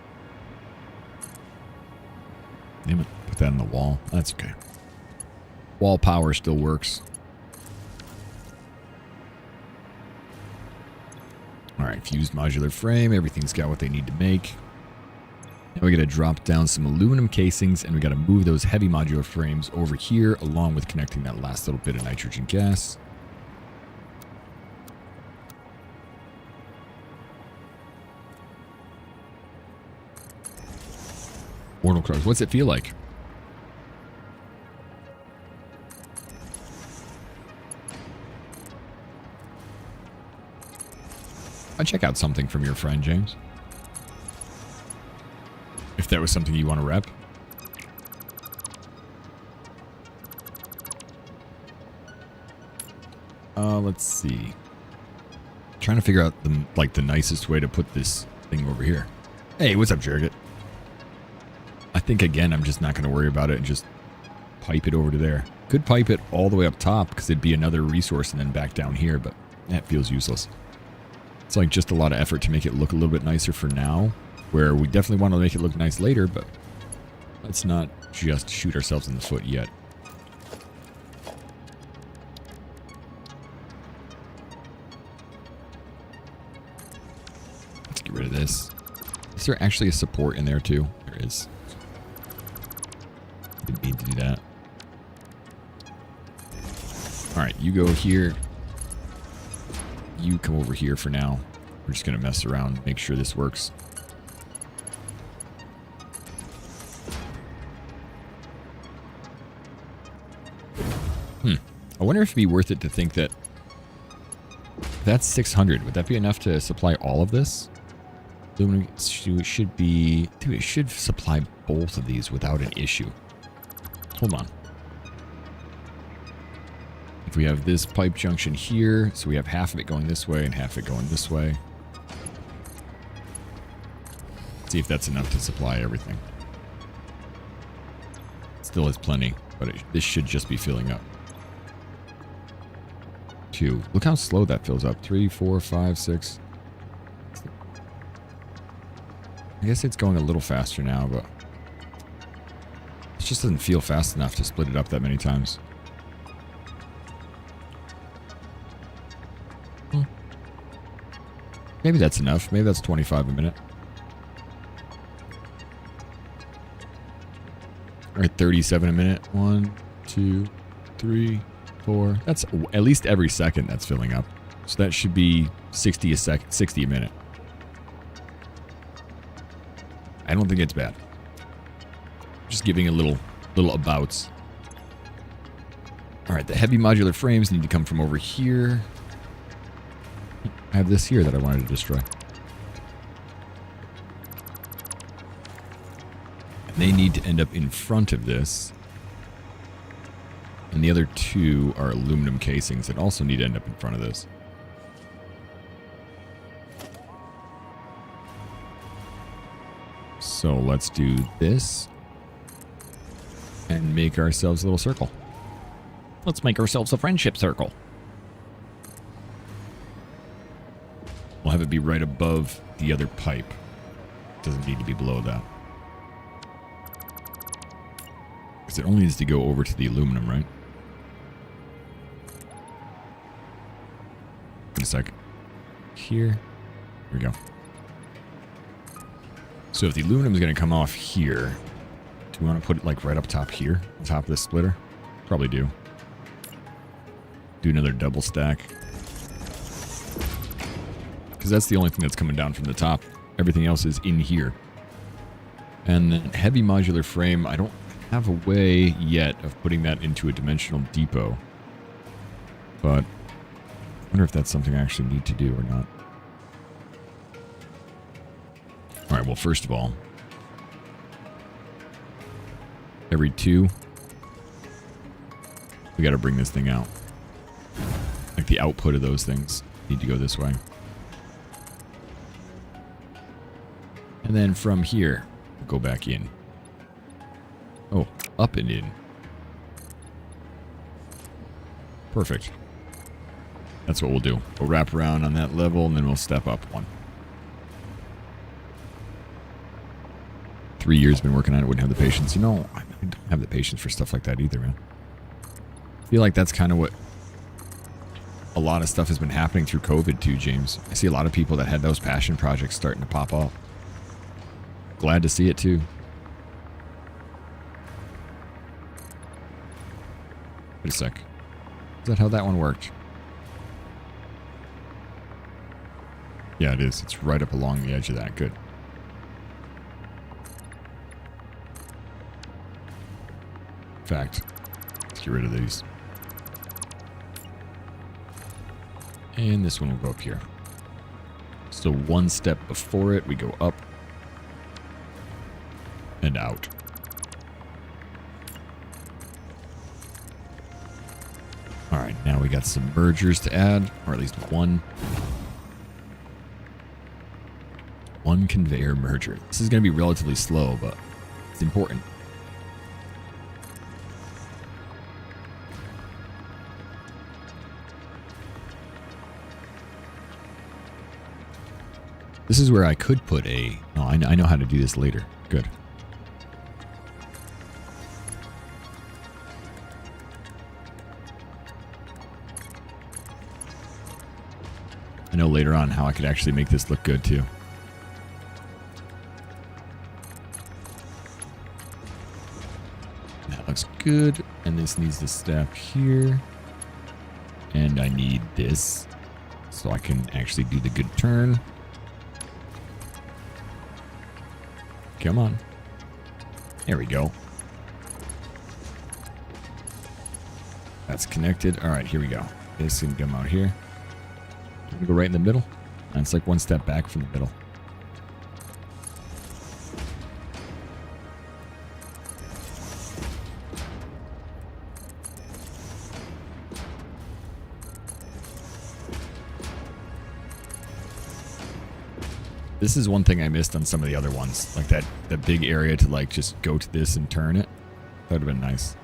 Speaker 8: Damn it, put that on the wall. That's okay. Wall power still works. Alright, fused modular frame. Everything's got what they need to make. Now we got to drop down some aluminum casings, and we got to move those heavy modular frames over here, along with connecting that last little bit of nitrogen gas. Mortal Crows, what's it feel like? I'd check out something from your friend, James. If that was something you want to rep. Let's see. Trying to figure out the nicest way to put this thing over here. Hey, what's up, Jurgit? I think, again, I'm just not going to worry about it and just pipe it over to there. Could pipe it all the way up top because it'd be another resource and then back down here, but that feels useless. It's like just a lot of effort to make it look a little bit nicer for now, where we definitely want to make it look nice later, but let's not just shoot ourselves in the foot yet. Let's get rid of this. Is there actually a support in there too? There is. Didn't need to do that. Alright, you go here. You come over here for now. We're just going to mess around, make sure this works. I wonder if it'd be worth it to think that that's 600. Would that be enough to supply all of this? It should be... Dude, it should supply both of these without an issue. Hold on. If we have this pipe junction here, so we have half of it going this way and half of it going this way. See if that's enough to supply everything. Still has plenty, but this should just be filling up. 2. Look how slow that fills up. 3, 4, 5, 6. I guess it's going a little faster now, but it just doesn't feel fast enough to split it up that many times. Maybe that's enough. Maybe that's 25 a minute. Or 37 a minute. 1, 2, 3, 4. That's at least every second that's filling up. So that should be 60 a second, 60 a minute. I don't think it's bad. Just giving a little abouts. All right, the heavy modular frames need to come from over here. I have this here that I wanted to destroy. And they need to end up in front of this. And the other 2 are aluminum casings that also need to end up in front of this. So let's do this. And make ourselves a little circle.
Speaker 11: Let's make ourselves a friendship circle.
Speaker 8: We'll have it be right above the other pipe. Doesn't need to be below that. Because it only needs to go over to the aluminum, right? Wait a sec. Here. Here we go. So if the aluminum is going to come off here, do we want to put it like right up top here? On top of this splitter? Probably do. Do another double stack. Because that's the only thing that's coming down from the top. Everything else is in here. And then heavy modular frame, I don't have a way yet of putting that into a dimensional depot. But I wonder if that's something I actually need to do or not. Alright, well, first of all, every 2, we got to bring this thing out. Like the output of those things need to go this way. And then from here, we'll go back in. Oh, up and in. Perfect. That's what we'll do. We'll wrap around on that level, and then we'll step up 1. 3 years been working on it, wouldn't have the patience. You know, I don't have the patience for stuff like that either, man. I feel like that's kind of what a lot of stuff has been happening through COVID too, James. I see a lot of people that had those passion projects starting to pop up. Glad to see it too. Wait a sec. Is that how that one worked? Yeah, it is. It's right up along the edge of that. Good. In fact, let's get rid of these. And this one will go up here. So one step before it, we go up and out. Alright, now we got some mergers to add, or at least one. One conveyor merger. This is going to be relatively slow, but It's important. This is where I could put a... Oh, I know how to do this later. Good. I know later on how I could actually make this look good too. That looks good. And this needs to stop here. And I need this so I can actually do the good turn. Come on. There we go. That's connected. All right, here we go. This can come out here. I'm gonna go right in the middle. And it's like one step back from the middle. This is one thing I missed on some of the other ones. Like that big area to like just go to this and turn it. That would have been nice.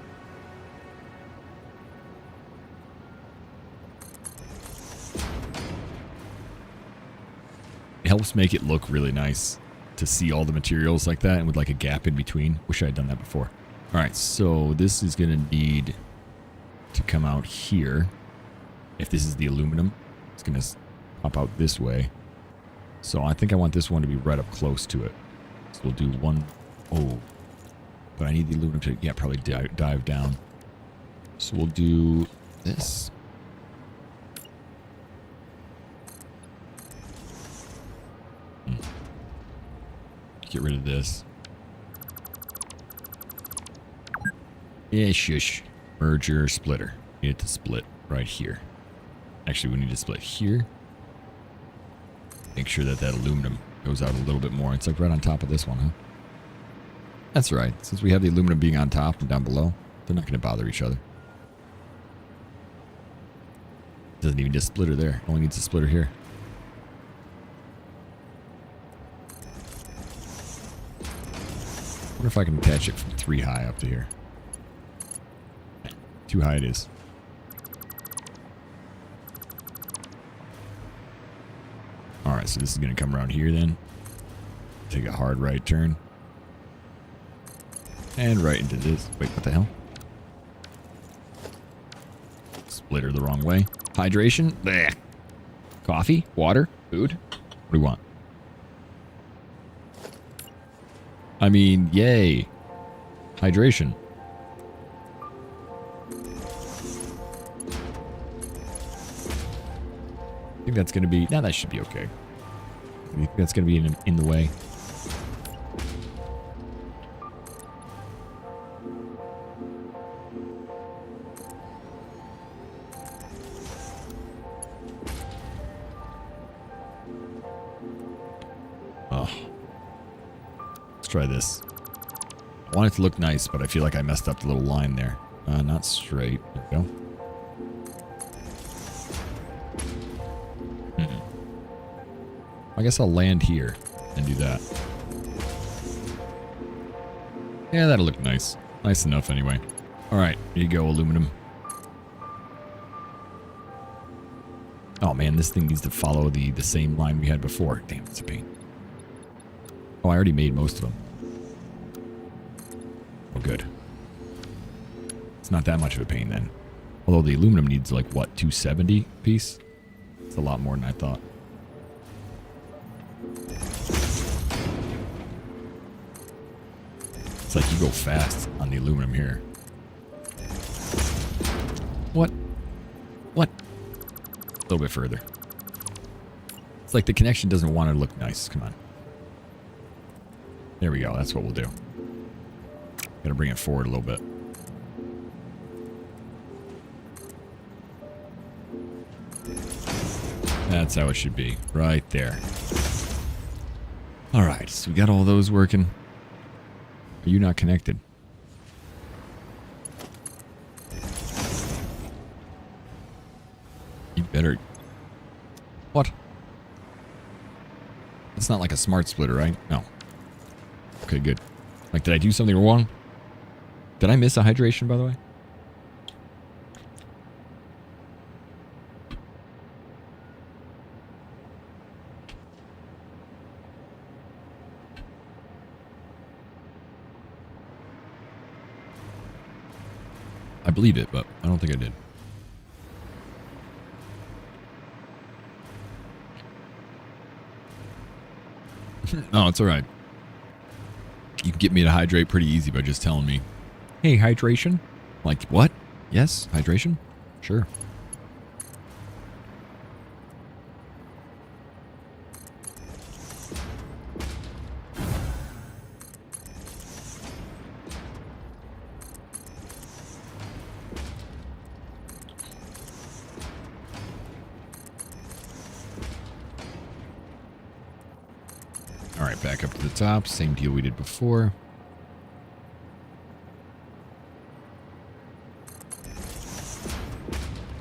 Speaker 8: It helps make it look really nice to see all the materials like that and with like a gap in between. Wish I had done that before. All right, so this is going to need to come out here. If this is the aluminum, it's going to pop out this way. So I think I want this one to be right up close to it. So we'll do one. Oh, but I need the aluminum to, yeah, probably dive down. So we'll do this. Get rid of this. Yeah, shush. Merger splitter. Need it to split right here. Actually, we need to split here. Make sure that aluminum goes out a little bit more. It's like right on top of this one, huh? That's right. Since we have the aluminum being on top and down below, they're not going to bother each other. Doesn't even need a splitter there. Only needs a splitter here. I wonder if I can attach it from 3 high up to here. 2 high it is. Alright, so this is going to come around here then. Take a hard right turn. And right into this. Wait, what the hell? Splitter the wrong way. Hydration? Blech. Coffee? Water? Food? What do we want? I mean, yay. Hydration. I think that's going to be... Now that should be okay. I think that's going to be in the way. Oh. Let's try this. I want it to look nice, but I feel like I messed up the little line there. Not straight. There we go. I guess I'll land here and do that. Yeah, that'll look nice. Nice enough anyway. Alright, here you go, aluminum. Oh man, this thing needs to follow the same line we had before. Damn, it's a pain. Oh, I already made most of them. Oh, good. It's not that much of a pain then. Although the aluminum needs like, what, 270 a piece? It's a lot more than I thought. It's like you go fast on the aluminum here. What? What? A little bit further. It's like the connection doesn't want to look nice. Come on. There we go. That's what we'll do. Gotta bring it forward a little bit. That's how it should be. Right there. Alright, so we got all those working. Are you not connected? You better... What? It's not like a smart splitter, right? No. Okay, good. Like, did I do something wrong? Did I miss a hydration, by the way? I believe it, but I don't think I did. No, it's all right. You can get me to hydrate pretty easy by just telling me, hey, hydration? Like, what? Yes, hydration? Sure. All right, back up to the top. Same deal we did before.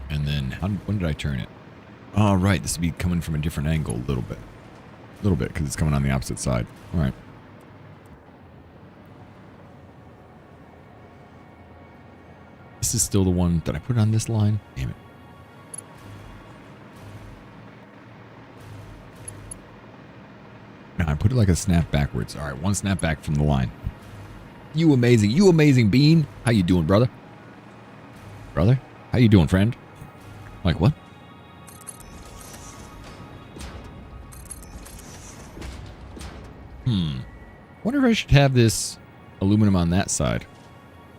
Speaker 8: And then, when did I turn it? Oh, right. This would be coming from a different angle a little bit. A little bit, because it's coming on the opposite side. All right. This is still the one that I put on this line. Damn it. No, I put it like a snap backwards. All right, one snap back from the line. You amazing Bean. How you doing, brother? Brother? How you doing, friend? Like what? Wonder if I should have this aluminum on that side.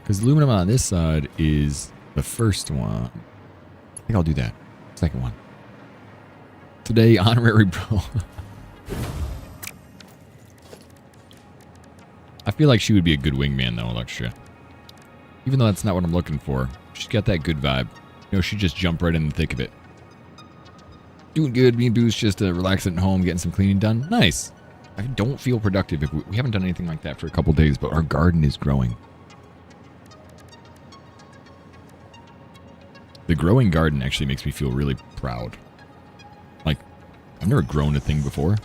Speaker 8: Because aluminum on this side is the first one. I think I'll do that. Second one. Today, honorary bro. I feel like she would be a good wingman, though, Alexia. Even though that's not what I'm looking for. She's got that good vibe. You know, she'd just jump right in the thick of it. Doing good. Me and Boo's just relaxing at home, getting some cleaning done. Nice. I don't feel productive. If we haven't done anything like that for a couple days, but our garden is growing. The growing garden actually makes me feel really proud. Like, I've never grown a thing before.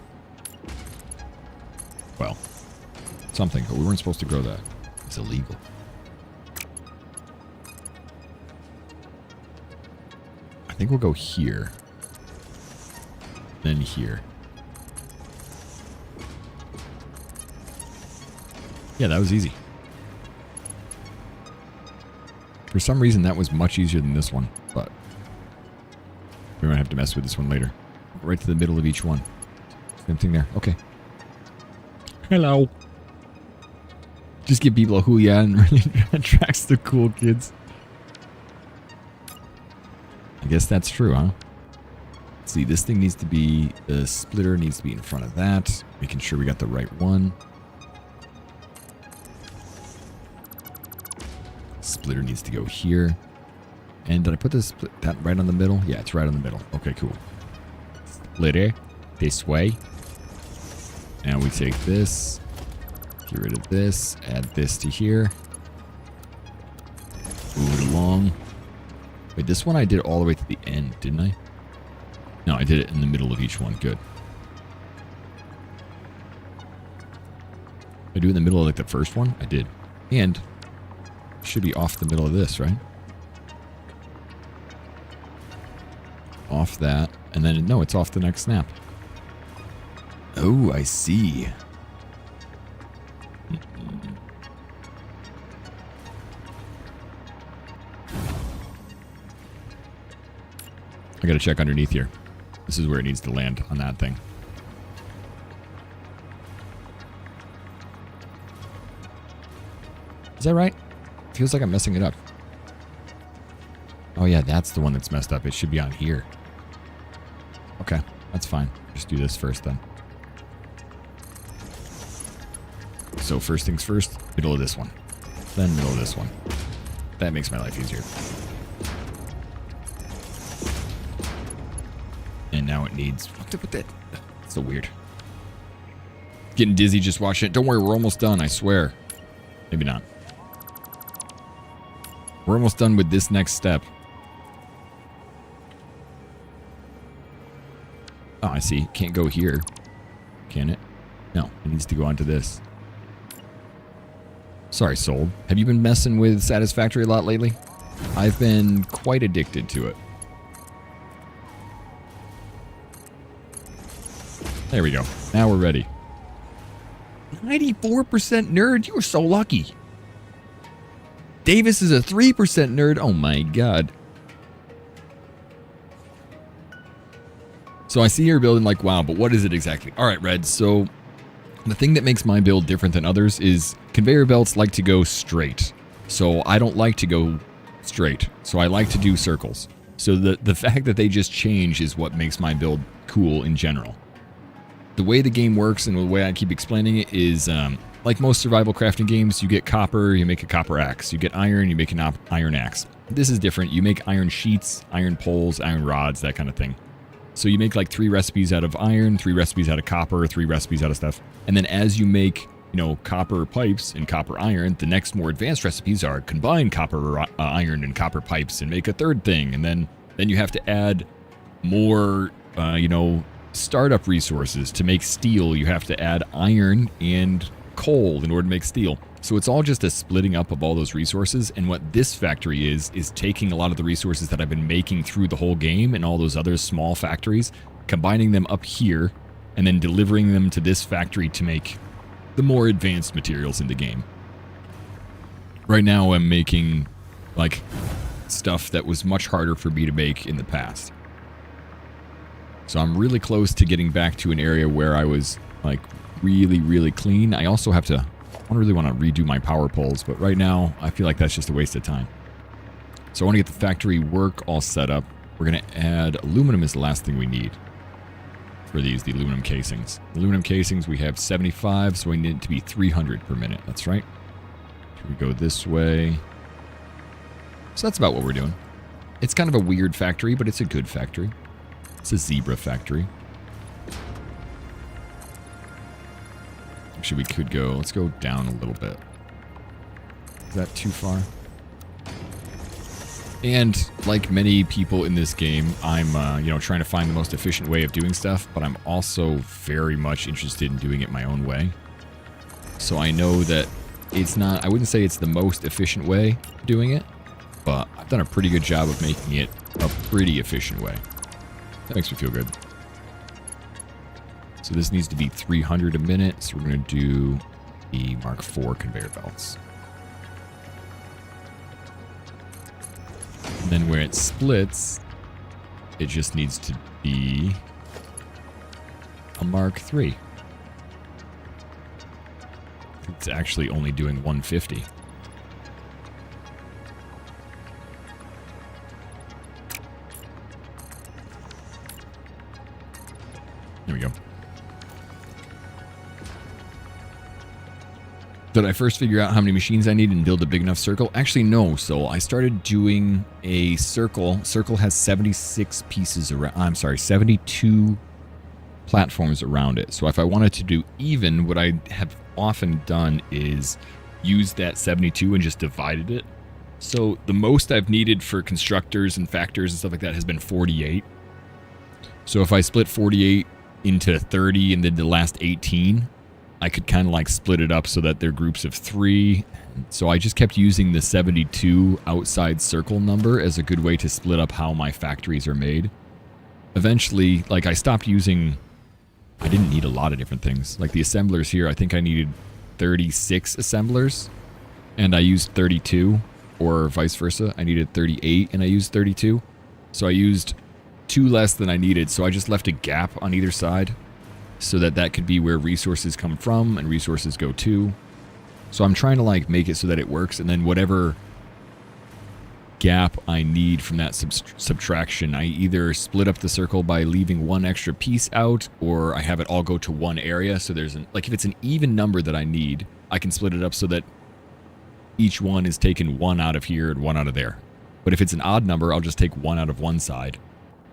Speaker 8: Well, something, but we weren't supposed to grow that. It's illegal. I think we'll go here. Then here. Yeah, that was easy. For some reason, that was much easier than this one, but we might have to mess with this one later. Right to the middle of each one. Same thing there. Okay. Hello. Just give people a hoo-ya and really attracts the cool kids. I guess that's true, huh? Let's see, this thing needs to be, the splitter needs to be in front of that. Making sure we got the right one. Splitter needs to go here. And did I put this that right on the middle? Yeah, it's right on the middle. Okay, cool. Splitter this way. And we take this. Get rid of this. Add this to here. Move it along. Wait, this one I did all the way to the end, didn't I? No, I did it in the middle of each one. Good. Did I do it in the middle of like the first one? I did. And should be off the middle of this, right? Off that. And then, no, it's off the next snap. Oh, I see. I gotta check underneath here. This is where it needs to land on that thing. Is that right? Feels like I'm messing it up. Oh yeah, that's the one that's messed up. It should be on here. Okay, that's fine. Just do this first then. So first things first, middle of this one. Then middle of this one. That makes my life easier. And now it needs... What's up with that? That's so weird. Getting dizzy just watching it. Don't worry, we're almost done, I swear. Maybe not. We're almost done with this next step. Oh, I see. Can't go here. Can it? No, it needs to go onto this. Sorry, Sold. Have you been messing with Satisfactory a lot lately? I've been quite addicted to it. There we go. Now we're ready. 94% nerd? You were so lucky. Davis is a 3% nerd. Oh my god. So I see your build and like, wow, but what is it exactly? All right, Red. So the thing that makes my build different than others is conveyor belts like to go straight. So I don't like to go straight. So I like to do circles. So the fact that they just change is what makes my build cool in general. The way the game works and the way I keep explaining it is, like most survival crafting games, you get copper, you make a copper axe. You get iron, you make an iron axe. This is different. You make iron sheets, iron poles, iron rods, that kind of thing. So you make like 3 recipes out of iron, 3 recipes out of copper, 3 recipes out of stuff. And then as you make, you know, copper pipes and copper iron, the next more advanced recipes are combine copper iron and copper pipes and make a third thing. And then you have to add more, you know, startup resources. To make steel, you have to add iron and coal in order to make steel. So it's all just a splitting up of all those resources. And what this factory is taking a lot of the resources that I've been making through the whole game and all those other small factories, combining them up here, and then delivering them to this factory to make the more advanced materials in the game. Right now I'm making like stuff that was much harder for me to make in the past. So I'm really close to getting back to an area where I was like really, really clean. I also have to, I really want to redo my power poles, but right now I feel like that's just a waste of time. So I want to get the factory work all set up. We're going to add aluminum is the last thing we need for these, the aluminum casings. Aluminum casings, we have 75, so we need it to be 300 per minute. That's right. We go this way. So that's about what we're doing. It's kind of a weird factory, but it's a good factory. It's a zebra factory. Actually, we could go, let's go down a little bit. Is that too far? And like many people in this game, I'm, you know, trying to find the most efficient way of doing stuff, but I'm also very much interested in doing it my own way. So I know that it's not, I wouldn't say it's the most efficient way of doing it, but I've done a pretty good job of making it a pretty efficient way. That makes me feel good. So this needs to be 300 a minute, so we're going to do the Mark IV conveyor belts. And then where it splits, it just needs to be a Mark III. It's actually only doing 150. There we go. Did I first figure out how many machines I need and build a big enough circle? Actually, no. So I started doing a circle. Circle has 76 pieces around. I'm sorry, 72 platforms around it. So if I wanted to do even, what I have often done is use that 72 and just divided it. So the most I've needed for constructors and factors and stuff like that has been 48. So if I split 48 into 30 and then the last 18, I could kind of like split it up so that they're groups of 3. So I just kept using the 72 outside circle number as a good way to split up how my factories are made. Eventually, like I stopped using, I didn't need a lot of different things. Like the assemblers here, I think I needed 36 assemblers and I used 32, or vice versa. I needed 38 and I used 32. So I used 2 less than I needed. So I just left a gap on either side, so that could be where resources come from and resources go to. So I'm trying to like make it so that it works, and then whatever gap I need from that subtraction, I either split up the circle by leaving 1 extra piece out, or I have it all go to 1 area. So there's like if it's an even number that I need, I can split it up so that each one is taken 1 out of here and 1 out of there. But if it's an odd number, I'll just take 1 out of one side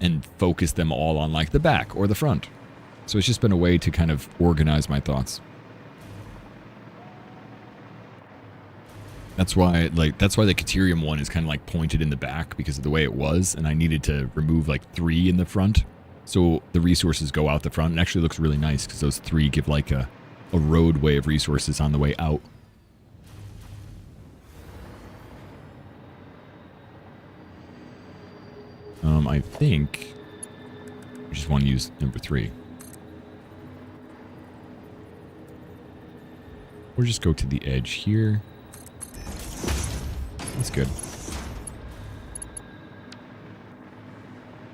Speaker 8: and focus them all on like the back or the front. So it's just been a way to kind of organize my thoughts. That's why the Caterium one is kind of like pointed in the back because of the way it was, and I needed to remove like 3 in the front, so the resources go out the front. It actually looks really nice because those 3 give like a roadway of resources on the way out. I think we just want to use number 3. Or just go to the edge here. That's good.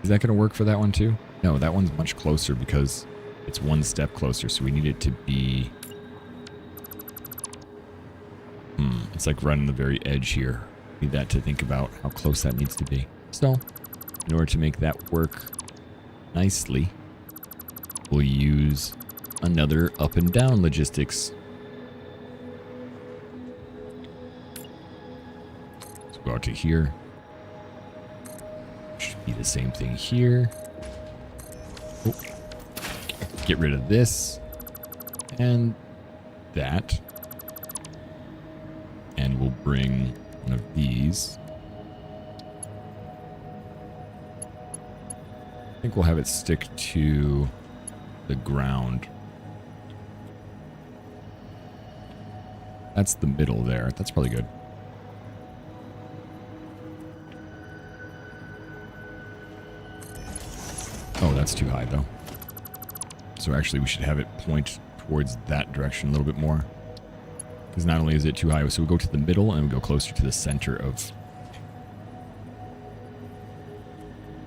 Speaker 8: Is that going to work for that one too? No, that one's much closer because it's one step closer, so we need it to be... it's like right on the very edge here. Need that to think about how close that needs to be. So, in order to make that work nicely, we'll use another up and down logistics. Let's go out to here. Should be the same thing here. Oh. Get rid of this and that. And we'll bring one of these. I think we'll have it stick to the ground. That's the middle there. That's probably good. Oh, that's too high though. So actually we should have it point towards that direction a little bit more. Because not only is it too high, so we'll go to the middle and we'll go closer to the center of...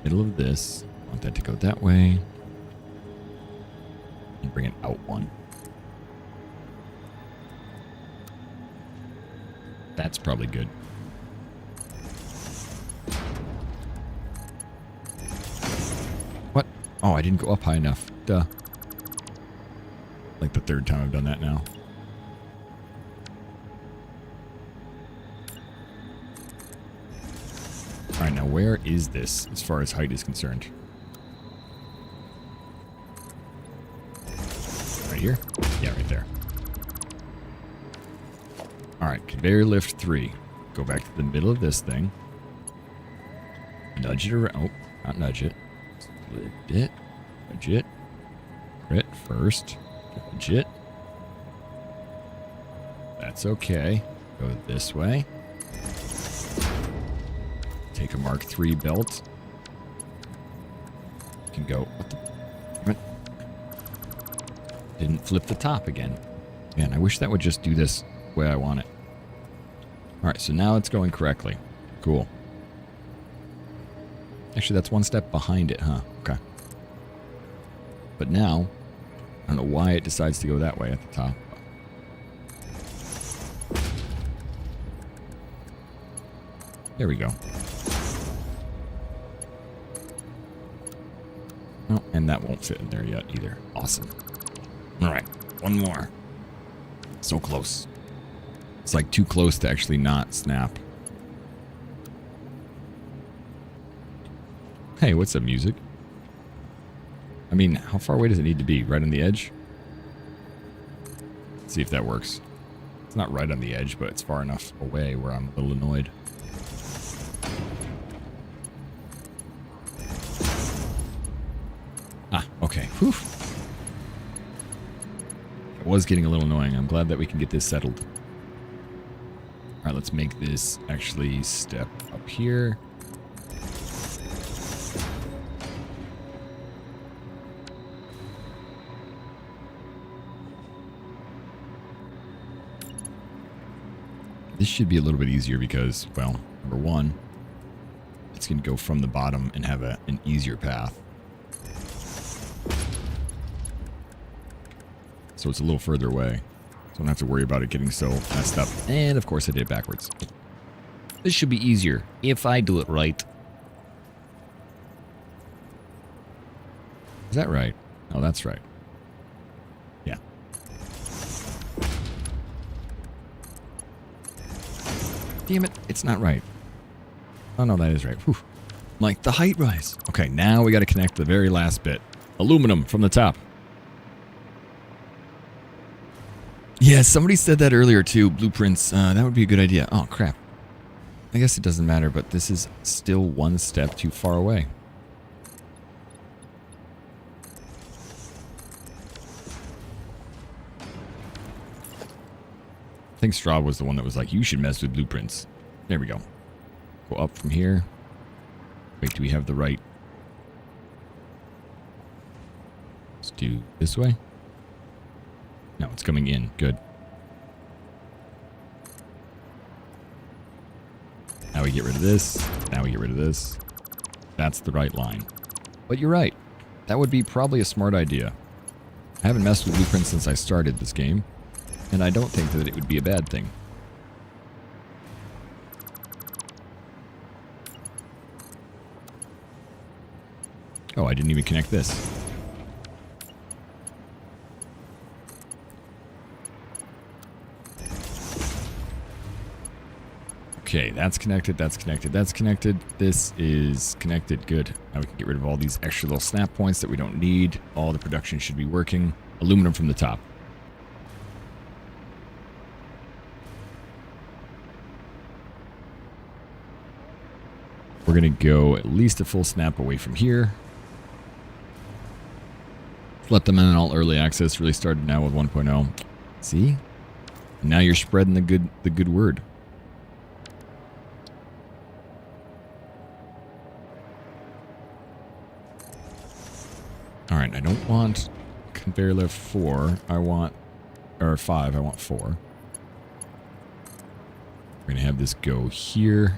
Speaker 8: middle of this. I want that to go that way. And bring it out one. That's probably good. What? Oh, I didn't go up high enough. Duh. Like the 3rd time I've done that now. Alright, now where is this as far as height is concerned? Right here? Yeah, right there. Alright, conveyor lift 3. Go back to the middle of this thing. Nudge it around. Oh, not nudge it. Split it. Nudge it. Crit first. Nudge it. That's okay. Go this way. Take a Mark III belt. You can go. What? Didn't flip the top again. Man, I wish that would just do this the way I want it. Alright, so now it's going correctly. Cool. Actually, that's one step behind it, huh? Okay. But now, I don't know why it decides to go that way at the top. There we go. Oh, and that won't fit in there yet either. Awesome. Alright, one more. So close. It's like too close to actually not snap. Hey, what's up, music? I mean, how far away does it need to be? Right on the edge? Let's see if that works. It's not right on the edge, but it's far enough away where I'm a little annoyed. Ah, okay. Whew. It was getting a little annoying. I'm glad that we can get this settled. Alright, let's make this actually step up here. This should be a little bit easier because, well, number one, it's going to go from the bottom and have an easier path. So it's a little further away. So I don't have to worry about it getting so messed up. And of course I did it backwards.
Speaker 11: This should be easier if I do it right.
Speaker 8: Is that right? Oh, that's right. Yeah. Damn it, it's not right. Oh no, that is right. Whew. Like the height rise. Okay, now we got to connect the very last bit. Aluminum from the top. Yeah, somebody said that earlier too. Blueprints. That would be a good idea. Oh, crap. I guess it doesn't matter, but this is still one step too far away. I think Straw was the one that was like, you should mess with blueprints. There we go. Go up from here. Wait, do we have the right? Let's do this way. No, it's coming in. Good. Now we get rid of this. Now we get rid of this. That's the right line. But you're right. That would be probably a smart idea. I haven't messed with blueprints since I started this game, and I don't think that it would be a bad thing. Oh, I didn't even connect this. Okay, that's connected, that's connected, that's connected. This is connected. Good. Now we can get rid of all these extra little snap points that we don't need. All the production should be working. Aluminum from the top. We're going to go at least a full snap away from here. Let them in all early access. Really started now with 1.0. See? Now you're spreading the good word. Alright, I don't want conveyor lift 4. I want... or 5. I want 4. We're going to have this go here.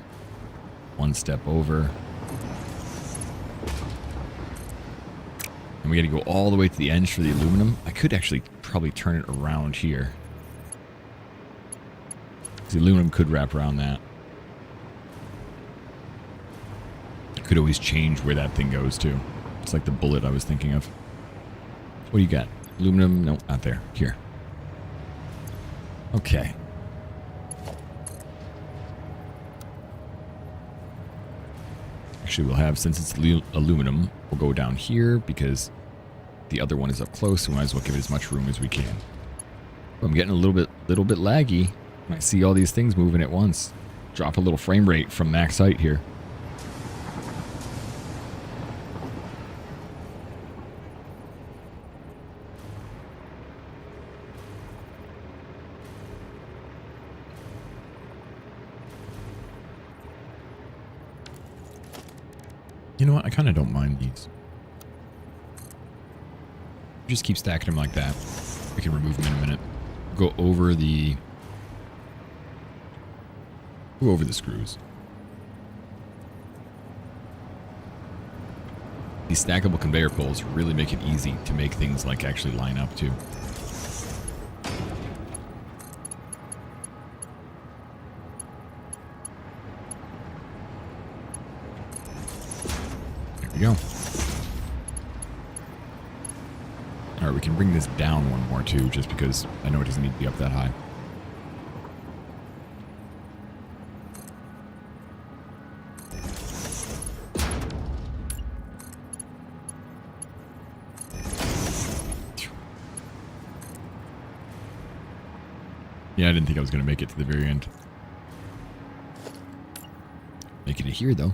Speaker 8: One step over. And we got to go all the way to the edge for the aluminum. I could actually probably turn it around here. The aluminum could wrap around that. I could always change where that thing goes to. It's like the bullet I was thinking of. What do you got? Aluminum? No, not there. Here. Okay. Actually, we'll have, since it's aluminum, we'll go down here because the other one is up close, so we might as well give it as much room as we can. I'm getting a little bit laggy. I see all these things moving at once. Drop a little frame rate from max height here. You know what? I kind of don't mind these. Just keep stacking them like that. We can remove them in a minute. Go over the screws. These stackable conveyor poles really make it easy to make things like actually line up too. There we go. Alright, we can bring this down one more too, just because I know it doesn't need to be up that high. Yeah, I didn't think I was going to make it to the very end. Make it to here, though.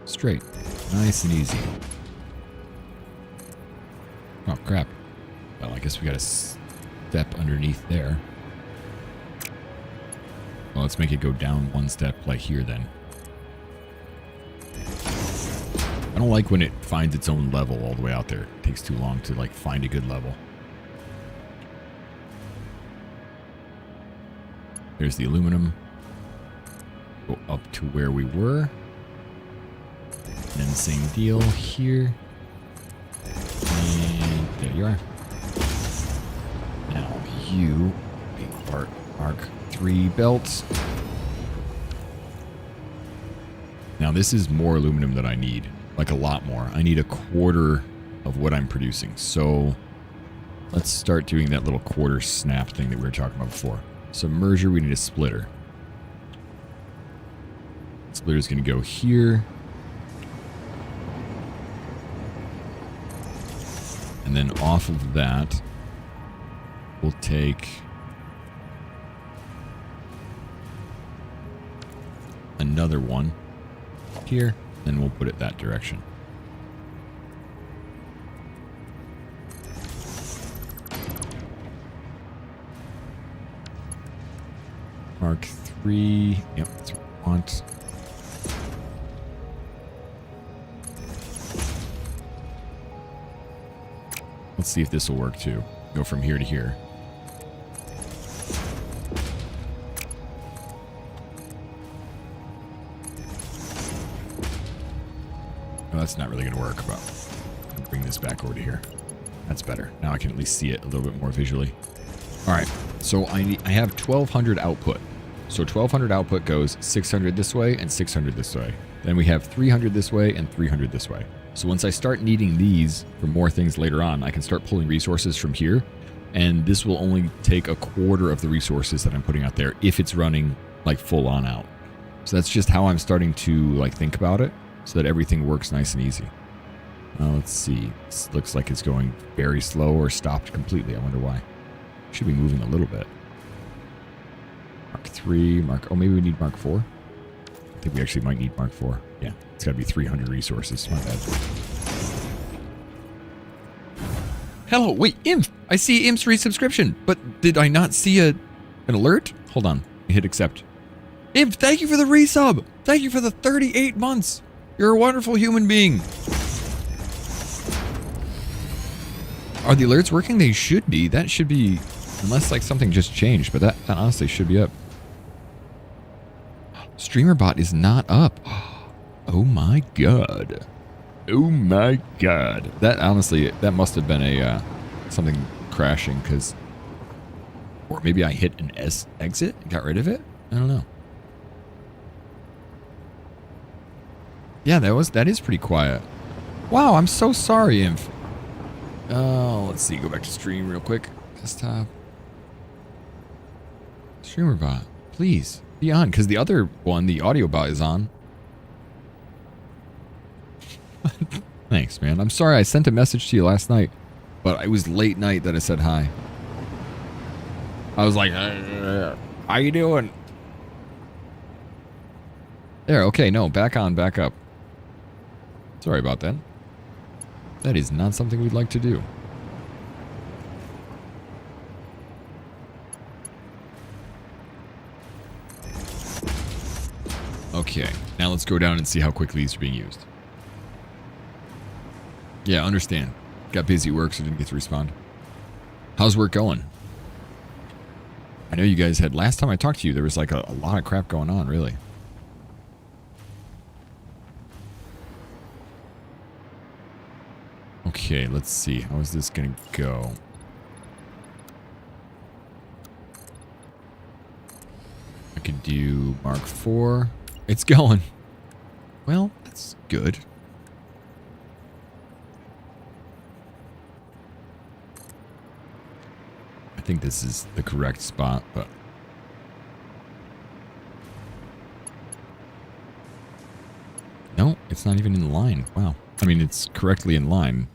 Speaker 8: Straight. Nice and easy. Oh, crap. Well, I guess we got to step underneath there. Well, let's make it go down one step like here, then. I don't like when it finds its own level all the way out there. It takes too long to like find a good level. There's the aluminum. Go up to where we were. And then same deal here. And there you are. Now you, big part, Mark 3 belts. Now this is more aluminum than I need. Like a lot more. I need a quarter of what I'm producing. So let's start doing that little quarter snap thing that we were talking about before. So merger, we need a splitter. Splitter's going to go here. And then off of that, we'll take another one here. Then we'll put it that direction. Mark 3. Yep, that's what I want. Let's see if this will work too. Go from here to here. Oh, that's not really going to work, but I'll bring this back over to here. That's better. Now I can at least see it a little bit more visually. All right, so I have 1,200 output. So 1,200 output goes 600 this way and 600 this way. Then we have 300 this way and 300 this way. So once I start needing these for more things later on, I can start pulling resources from here. And this will only take a quarter of the resources that I'm putting out there if it's running like full on out. So that's just how I'm starting to like think about it so that everything works nice and easy. Let's see. This looks like it's going very slow or stopped completely. I wonder why. Should be moving a little bit. Mark 3, oh, maybe we need Mark 4. I think we actually might need Mark 4. Yeah, it's got to be 300 resources. My bad. Hello, wait, Imp! I see Imp's resubscription, but did I not see an alert? Hold on, hit accept. Imp, thank you for the resub! Thank you for the 38 months! You're a wonderful human being! Are the alerts working? They should be. That should be, unless like something just changed, but that honestly should be up. StreamerBot is not up. Oh my god. Oh my god. That honestly, that must have been a something crashing because, or maybe I hit an S exit and got rid of it. I don't know. Yeah, that is pretty quiet. Wow, I'm so sorry, Inf. Oh, let's see. Go back to stream real quick. Desktop. StreamerBot, please be on, because the other one, the audio bot, is on. Thanks, man. I'm sorry I sent a message to you last night, but it was late night that I said hi. I was like, how you doing? There, okay, no, back on, back up. Sorry about that. That is not something we'd like to do. Okay, now let's go down and see how quickly these are being used. Yeah, understand. Got busy at work, so didn't get to respond. How's work going? I know you guys had, last time I talked to you, there was like a lot of crap going on, really. Okay, let's see. How is this going to go? I could do Mark 4. It's going. Well, that's good. I think this is the correct spot, but... No, it's not even in line. Wow. I mean, it's correctly in line.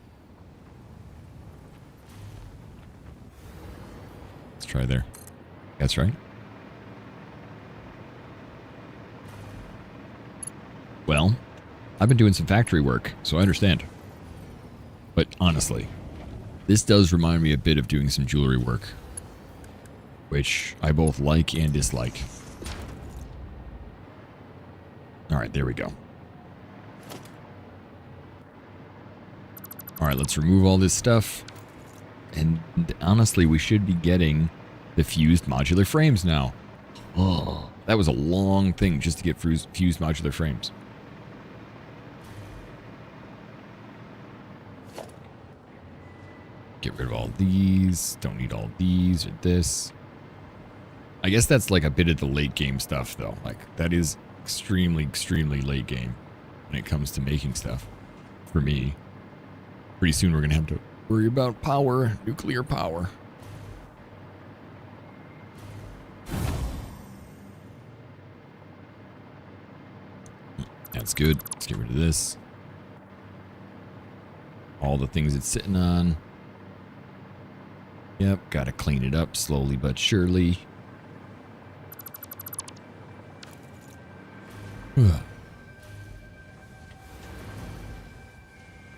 Speaker 8: Let's try there. That's right. Well, I've been doing some factory work, so I understand. But honestly, this does remind me a bit of doing some jewelry work, which I both like and dislike. All right, there we go. All right, let's remove all this stuff. And honestly, we should be getting the fused modular frames now. Oh, that was a long thing just to get fused modular frames. Get rid of all these. Don't need all these or this. I guess that's like a bit of the late game stuff, though. Like, that is extremely, extremely late game when it comes to making stuff. For me. Pretty soon we're going to have to worry about power, nuclear power. That's good. Let's get rid of this. All the things it's sitting on. Yep, gotta clean it up slowly but surely.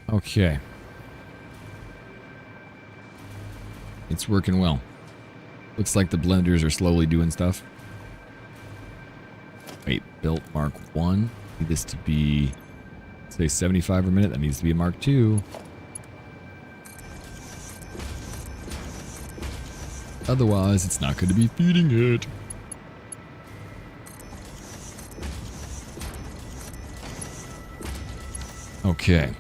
Speaker 8: Okay. It's working well. Looks like the blenders are slowly doing stuff. built Mark 1. Need this to be, say, 75 a minute. That needs to be a Mark 2. Otherwise, it's not going to be feeding it. Okay.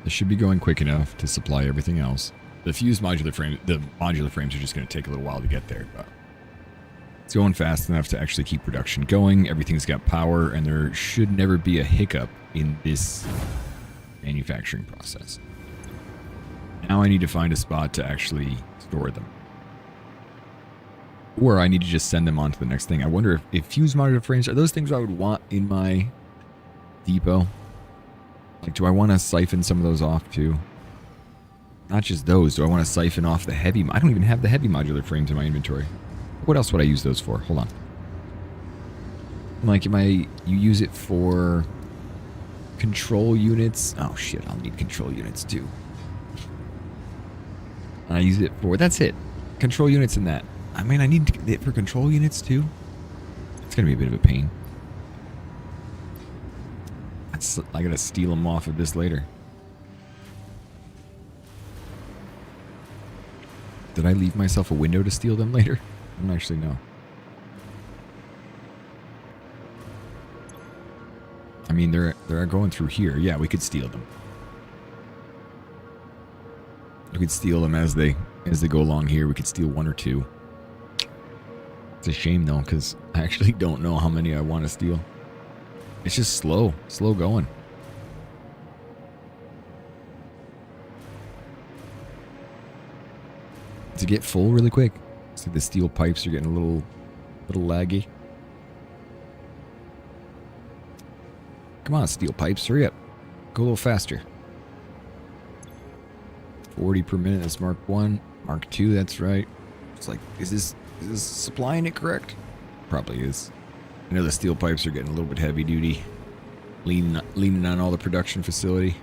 Speaker 8: This should be going quick enough to supply everything else. The fused modular frame, the modular frames are just going to take a little while to get there, but it's going fast enough to actually keep production going. Everything's got power, and there should never be a hiccup in this manufacturing process. Now I need to find a spot to actually store them. Or I need to just send them on to the next thing. I wonder if fused modular frames are those things I would want in my depot. Like, do I want to siphon some of those off too? Not just those. Do I want to siphon off the heavy? I don't even have the heavy modular frames in my inventory. What else would I use those for? Hold on. Like, you use it for control units? Oh shit, I'll need control units too. I use it for, that's it. Control units and that. I mean, I need it for control units too. It's going to be a bit of a pain. I got to steal them off of this later. Did I leave myself a window to steal them later? I don't actually know. I mean, they're going through here. Yeah, we could steal them. We could steal them as they go along here. We could steal one or two. It's a shame though, because I actually don't know how many I want to steal. It's just slow going. To get full really quick. See, the steel pipes are getting a little laggy. Come on, steel pipes, hurry up. Go a little faster. 40 per minute, that's Mark 1. Mark 2, that's right. It's like, is this supplying it correct? Probably is. I know the steel pipes are getting a little bit heavy duty. Leaning on all the production facility.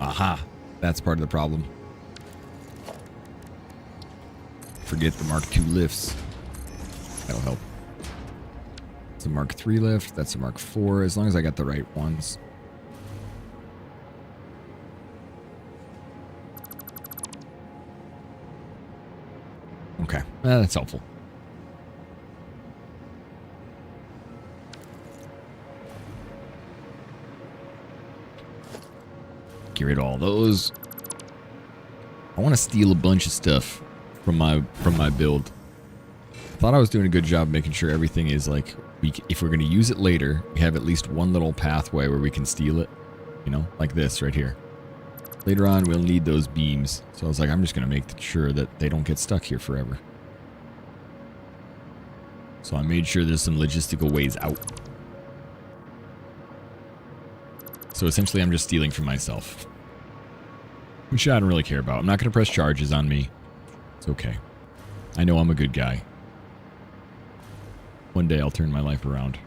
Speaker 8: Aha. That's part of the problem. Forget the Mark 2 lifts. That'll help. It's a Mark 3 lift. That's a Mark 4. As long as I got the right ones. Okay. That's helpful. Get rid of all those. I want to steal a bunch of stuff from my build. I thought I was doing a good job making sure everything is like, if we're going to use it later, we have at least one little pathway where we can steal it. You know, like this right here. Later on, we'll need those beams. So I was like, I'm just going to make sure that they don't get stuck here forever. So I made sure there's some logistical ways out. So essentially, I'm just stealing from myself. Which I don't really care about. I'm not going to press charges on me. It's okay. I know I'm a good guy. One day I'll turn my life around.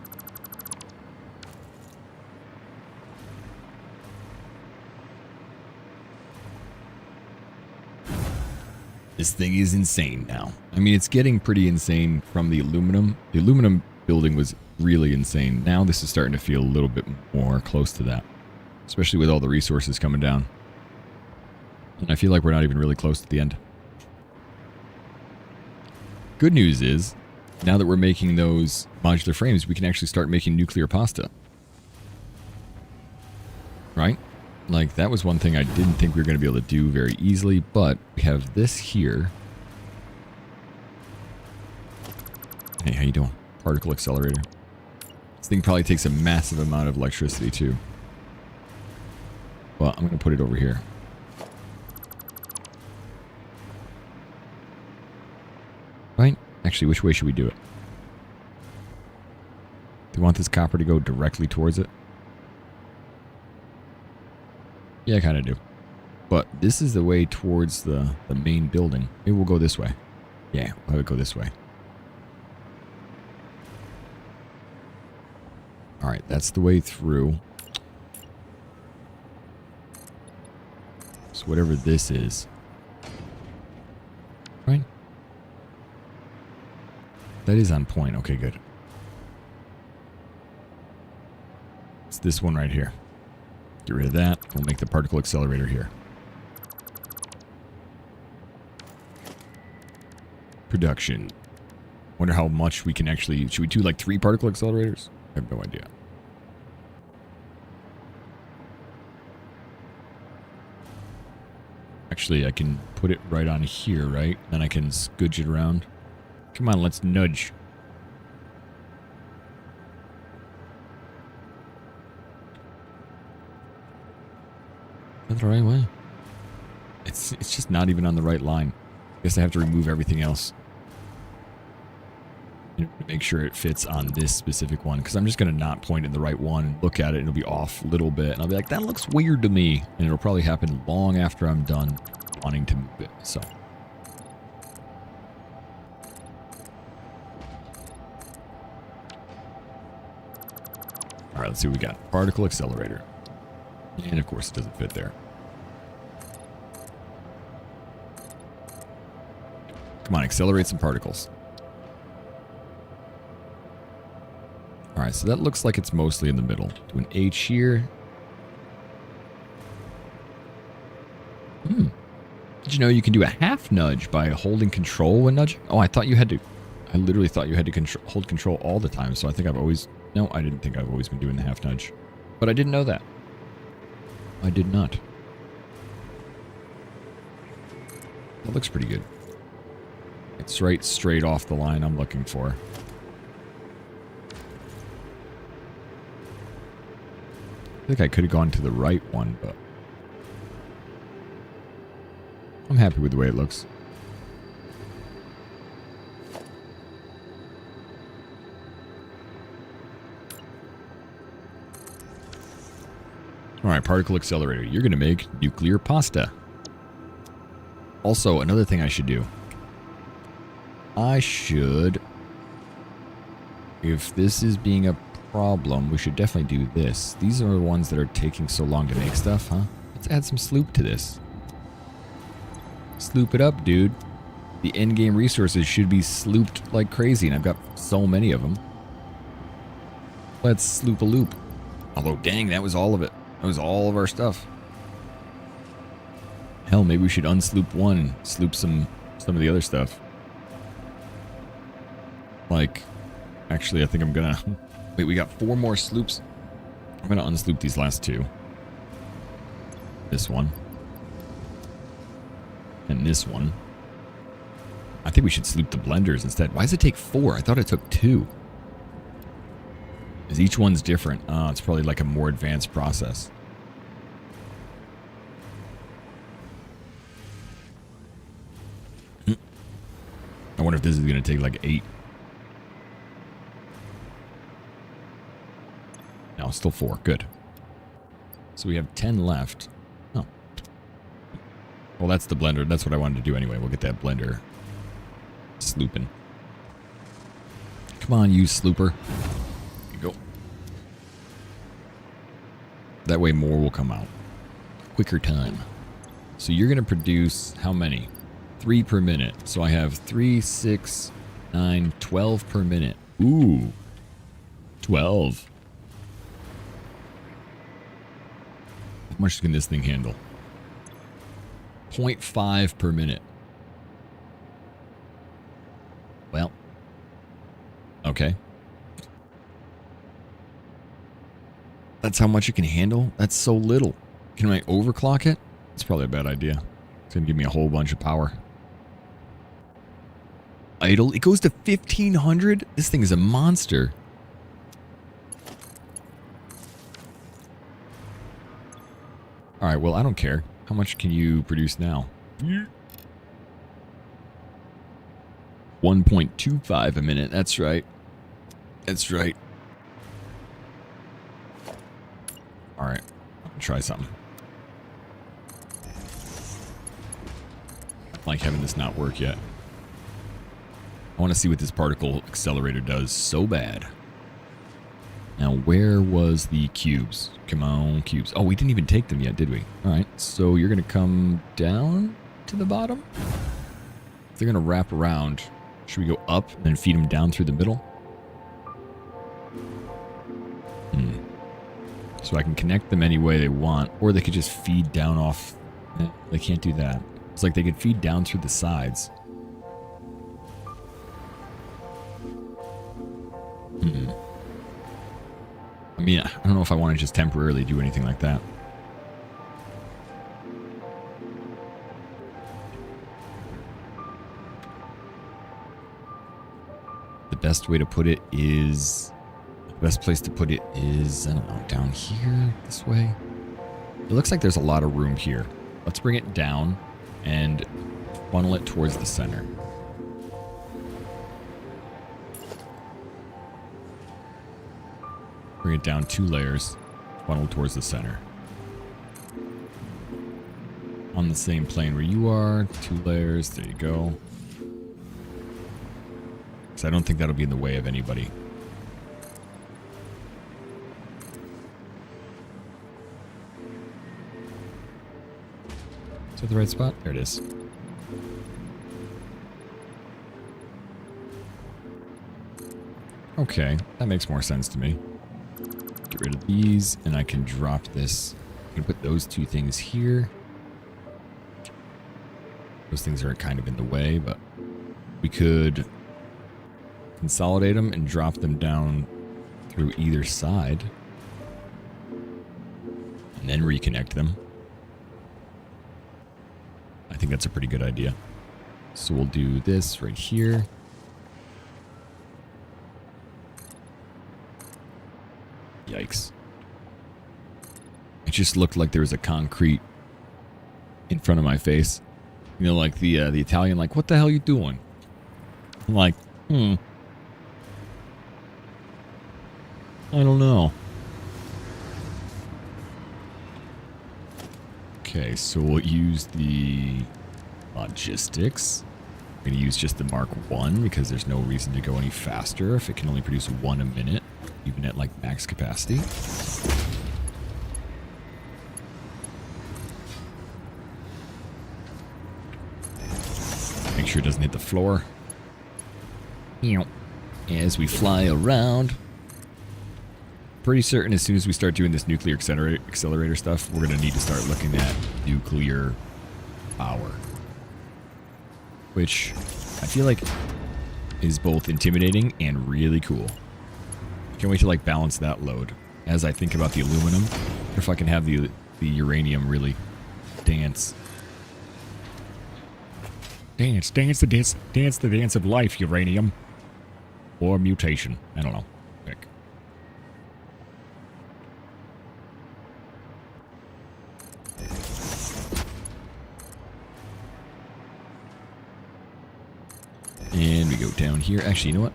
Speaker 8: This thing is insane now. I mean, it's getting pretty insane from the aluminum. The aluminum building was really insane. Now this is starting to feel a little bit more close to that. Especially with all the resources coming down. And I feel like we're not even really close to the end. Good news is, now that we're making those modular frames, we can actually start making nuclear pasta. Right? Like, that was one thing I didn't think we were going to be able to do very easily, but we have this here. Hey, how you doing? Particle accelerator. This thing probably takes a massive amount of electricity, too. Well, I'm going to put it over here. Right? Actually, which way should we do it? Do you want this copper to go directly towards it? Yeah, I kind of do. But this is the way towards the main building. Maybe we'll go this way. Yeah, we'll have it go this way. Alright, that's the way through. So whatever this is. That is on point. Okay, good. It's this one right here. Get rid of that. We'll make the particle accelerator here. Production. Wonder how much we can actually... Should we do like 3 particle accelerators? I have no idea. Actually, I can put it right on here, right? Then I can scooch it around. Come on, let's nudge. Is that the right way? It's just not even on the right line. I guess I have to remove everything else. To make sure it fits on this specific one. Because I'm just going to not point in the right one and look at it and it'll be off a little bit. And I'll be like, that looks weird to me. And it'll probably happen long after I'm done wanting to move it. So. Alright, let's see what we got. Particle accelerator. And of course it doesn't fit there. Come on, accelerate some particles. Alright, so that looks like it's mostly in the middle. Do an H here. Did you know you can do a half nudge by holding control when nudging? Oh, I thought you had to... I literally thought you had to hold control all the time, so I think I've always... No, I didn't think I've always been doing the half nudge. But I didn't know that. I did not. That looks pretty good. It's right straight off the line I'm looking for. I think I could have gone to the right one, but... I'm happy with the way it looks. Alright, particle accelerator. You're going to make nuclear pasta. Also, another thing I should do. I should... If this is being a problem, we should definitely do this. These are the ones that are taking so long to make stuff, huh? Let's add some sloop to this. Sloop it up, dude. The endgame resources should be slooped like crazy, and I've got so many of them. Let's sloop a loop. Although, dang, that was all of it. That was all of our stuff. Hell, maybe we should unsloop one and sloop some of the other stuff. Like, actually, I think I'm gonna... Wait, we got 4 more sloops. I'm gonna unsloop these last 2. This one. And this one. I think we should sloop the blenders instead. Why does it take 4? I thought it took 2. Because each one's different. It's probably like a more advanced process. I wonder if this is going to take like 8. No, still 4. Good. So we have 10 left. Oh. Well, that's the blender. That's what I wanted to do anyway. We'll get that blender slooping. Come on, you slooper. There you go. That way more will come out. Quicker time. So you're going to produce how many? 3 per minute. So I have 3, 6, 9, 12 per minute. Ooh. 12. How much can this thing handle? 0.5 per minute. Well. Okay. That's how much it can handle? That's so little. Can I overclock it? It's probably a bad idea. It's going to give me a whole bunch of power. Idle? It goes to 1500? This thing is a monster. Alright, well, I don't care. How much can you produce now? 1.25 a minute. That's right. That's right. Alright. I'll try something. I like having this not work yet. I want to see what this particle accelerator does so bad. Now, where was the cubes? Come on, cubes. Oh, we didn't even take them yet, did we? All right, so you're going to come down to the bottom? They're going to wrap around. Should we go up and then feed them down through the middle? So I can connect them any way they want, or they could just feed down off. They can't do that. It's like they could feed down through the sides. I mean, I don't know if I want to just temporarily do anything like that. The best way to put it is... The best place to put it is, I don't know, down here, this way. It looks like there's a lot of room here. Let's bring it down and funnel it towards the center. Bring it down 2 layers, funnel towards the center. On the same plane where you are, 2 layers, there you go. Because I don't think that'll be in the way of anybody. Is that the right spot? There it is. Okay, that makes more sense to me. Get rid of these, and I can drop this. I can put those 2 things here. Those things are kind of in the way, but we could consolidate them and drop them down through either side. And then reconnect them. I think that's a pretty good idea. So we'll do this right here. Yikes. It just looked like there was a concrete in front of my face. You know, like the Italian, like, what the hell are you doing? I'm like, I don't know. Okay, so we'll use the logistics. I'm going to use just the Mark 1 because there's no reason to go any faster if it can only produce 1 a minute, even at like max capacity. Make sure it doesn't hit the floor. As we fly around. Pretty certain as soon as we start doing this nuclear accelerator stuff, we're going to need to start looking at nuclear power. Which I feel like is both intimidating and really cool. Can't wait to like balance that load as I think about the aluminum. Or if I can have the uranium really dance. Dance the dance of life, uranium. Or mutation. I don't know. Pick. And we go down here. Actually, you know what?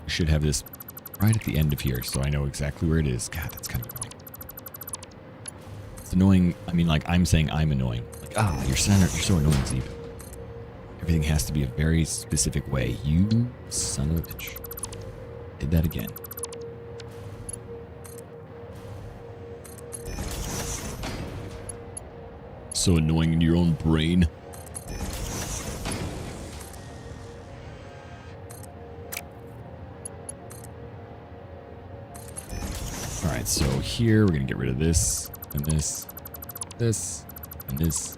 Speaker 8: I should have this right at the end of here so I know exactly where it is. God, that's kind of annoying. It's annoying. I mean, like, I'm saying I'm annoying. Like, oh, you're so annoying, Zeke. Everything has to be a very specific way. You son of a bitch. Did that again. So annoying in your own brain. Alright, so here we're going to get rid of this, and this, this, and this.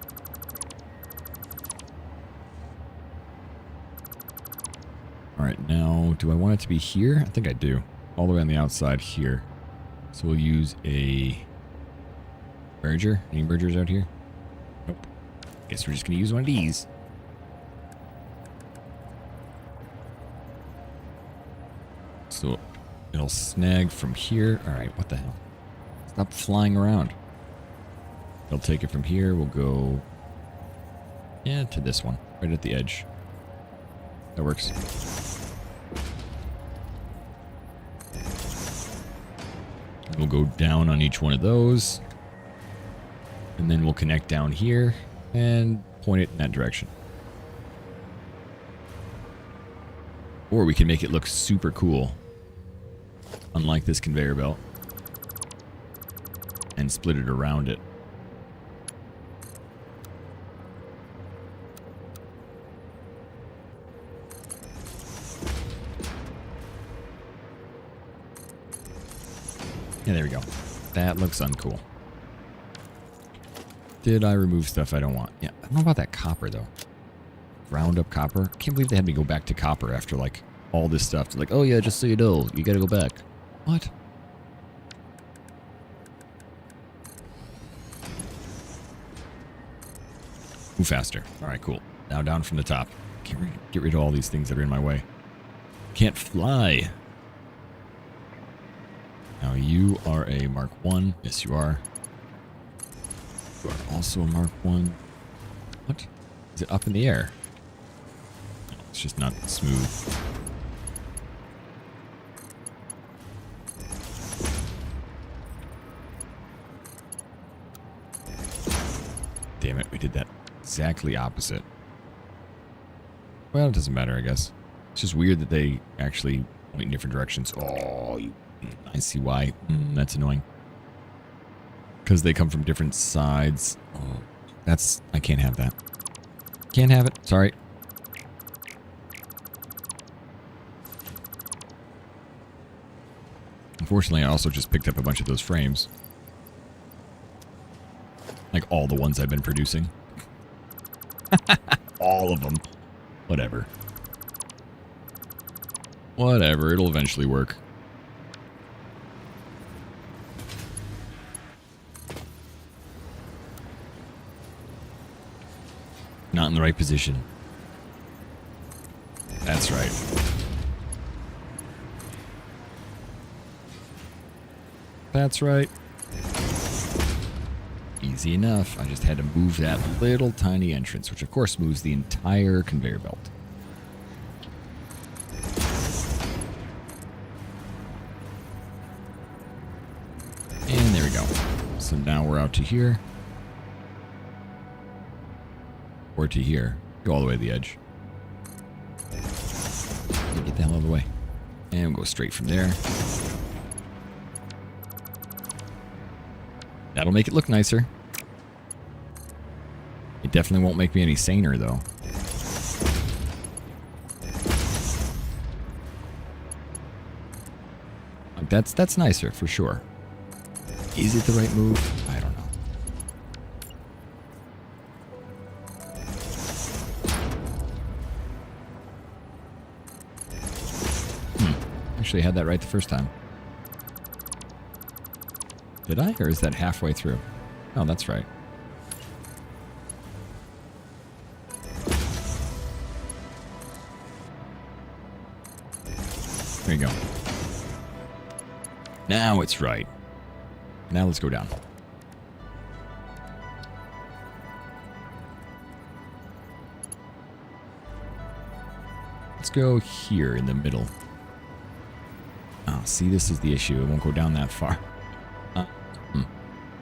Speaker 8: Alright, now, do I want it to be here? I think I do. All the way on the outside here. So we'll use a merger. Any mergers out here? Nope. Guess we're just going to use one of these. So it'll snag from here. Alright, what the hell? Stop flying around. It'll take it from here. We'll go, yeah, to this one. Right at the edge. That works. We'll go down on each one of those. And then we'll connect down here and point it in that direction. Or we can make it look super cool. Unlike this conveyor belt. And split it around it. And there we go. That looks uncool. Did I remove stuff I don't want? Yeah, I don't know about that copper, though. Ground up copper? I can't believe they had me go back to copper after, like, all this stuff. It's like, oh yeah, just so you know, you gotta go back. What? Move faster. Alright, cool. Now down from the top. Get rid of all these things that are in my way. Can't fly. Now you are a Mark 1. Yes, you are. You are also a Mark 1. What? Is it up in the air? No, it's just not smooth. Damn it, we did that exactly opposite. Well, it doesn't matter, I guess. It's just weird that they actually point in different directions. Oh, I see why. That's annoying. Because they come from different sides. Oh, I can't have that. Can't have it. Sorry. Unfortunately, I also just picked up a bunch of those frames. Like all the ones I've been producing. All of them. Whatever. Whatever, it'll eventually work. Not in the right position. That's right. That's right. Easy enough. I just had to move that little tiny entrance, which of course moves the entire conveyor belt. And there we go. So now we're out to here. Or to here. Go all the way to the edge. Get the hell out of the way. And we'll go straight from there. That'll make it look nicer. It definitely won't make me any saner, though. Like that's nicer, for sure. Is it the right move? I don't know. Actually, I had that right the first time. Did I? Or is that halfway through? Oh, that's right. There you go. Now it's right. Now let's go down. Let's go here in the middle. Oh, see, this is the issue. It won't go down that far.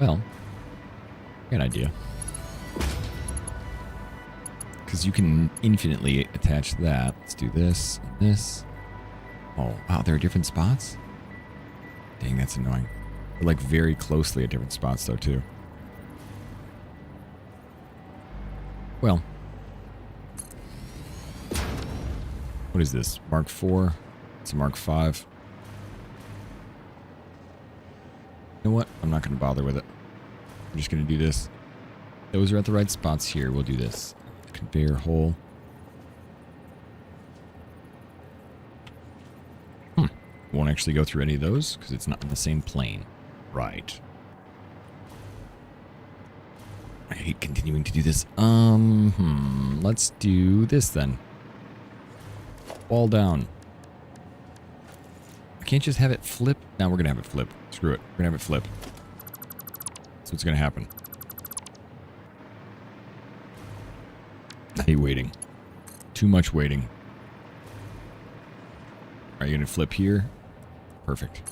Speaker 8: Well, got an idea. Because you can infinitely attach that. Let's do this and this. Oh, wow, there are different spots? Dang, that's annoying. They're like very closely at different spots, though, too. Well. What is this? Mark 4? It's a Mark 5. You know what? I'm not going to bother with it. I'm just going to do this. Those are at the right spots here. We'll do this. Conveyor hole. Won't actually go through any of those because it's not in the same plane. Right. I hate continuing to do this. Let's do this then. Wall down. I can't just have it flip. Now we're going to have it flip. Screw it. We're going to have it flip. That's what's going to happen. I hate waiting. Too much waiting. Are you going to flip here? Perfect.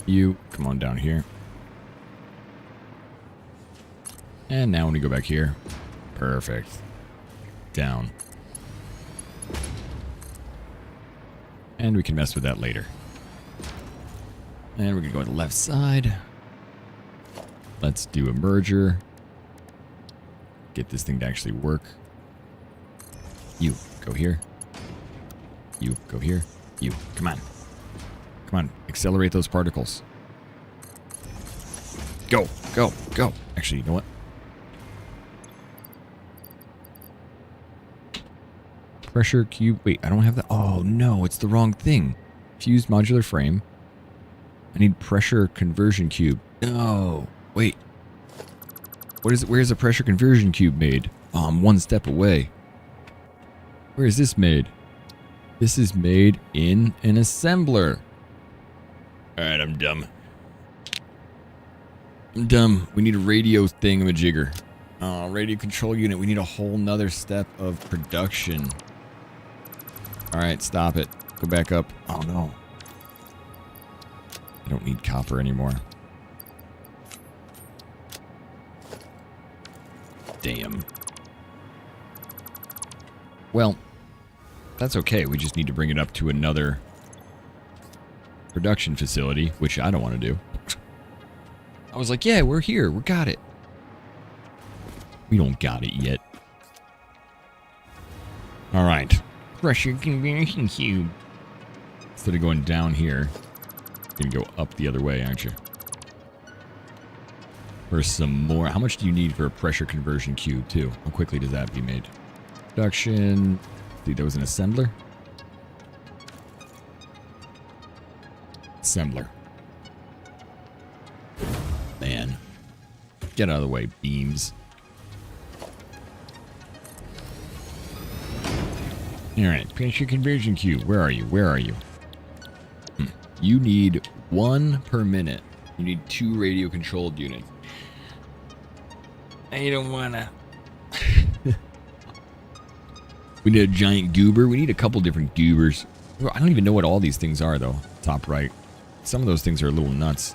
Speaker 8: You, come on down here. And now when we go back here. Perfect. Down. And we can mess with that later. And we're going to go on the left side. Let's do a merger. Get this thing to actually work. You, go here. You, go here. You, come on. Come on, accelerate those particles. Go, go, go. Actually, you know what? Pressure cube. Wait, I don't have that. Oh, no, it's the wrong thing. Fused modular frame. I need pressure conversion cube. No. Wait. What is it? Where's the pressure conversion cube made? Oh, I'm one step away. Where is this made? This is made in an assembler. Alright, I'm dumb. I'm dumb. We need a radio thingamajigger. Radio control unit. We need a whole nother step of production. Alright, stop it. Go back up. Oh no. I don't need copper anymore. Damn. Well, that's okay. We just need to bring it up to another production facility, which I don't want to do. I was like, yeah, we're here. We got it. We don't got it yet. All right. Pressure conversion cube. Instead of going down here, you're going to go up the other way, aren't you? For some more. How much do you need for a pressure conversion cube, too? How quickly does that be made? Production. See, there was an assembler. Assembler. Man. Get out of the way, beams. Alright, pressure conversion cube. Where are you? Where are you? You need 1 per minute. You need 2 radio controlled units. I don't wanna. We need a giant goober. We need a couple different goobers. I don't even know what all these things are, though. Top right. Some of those things are a little nuts.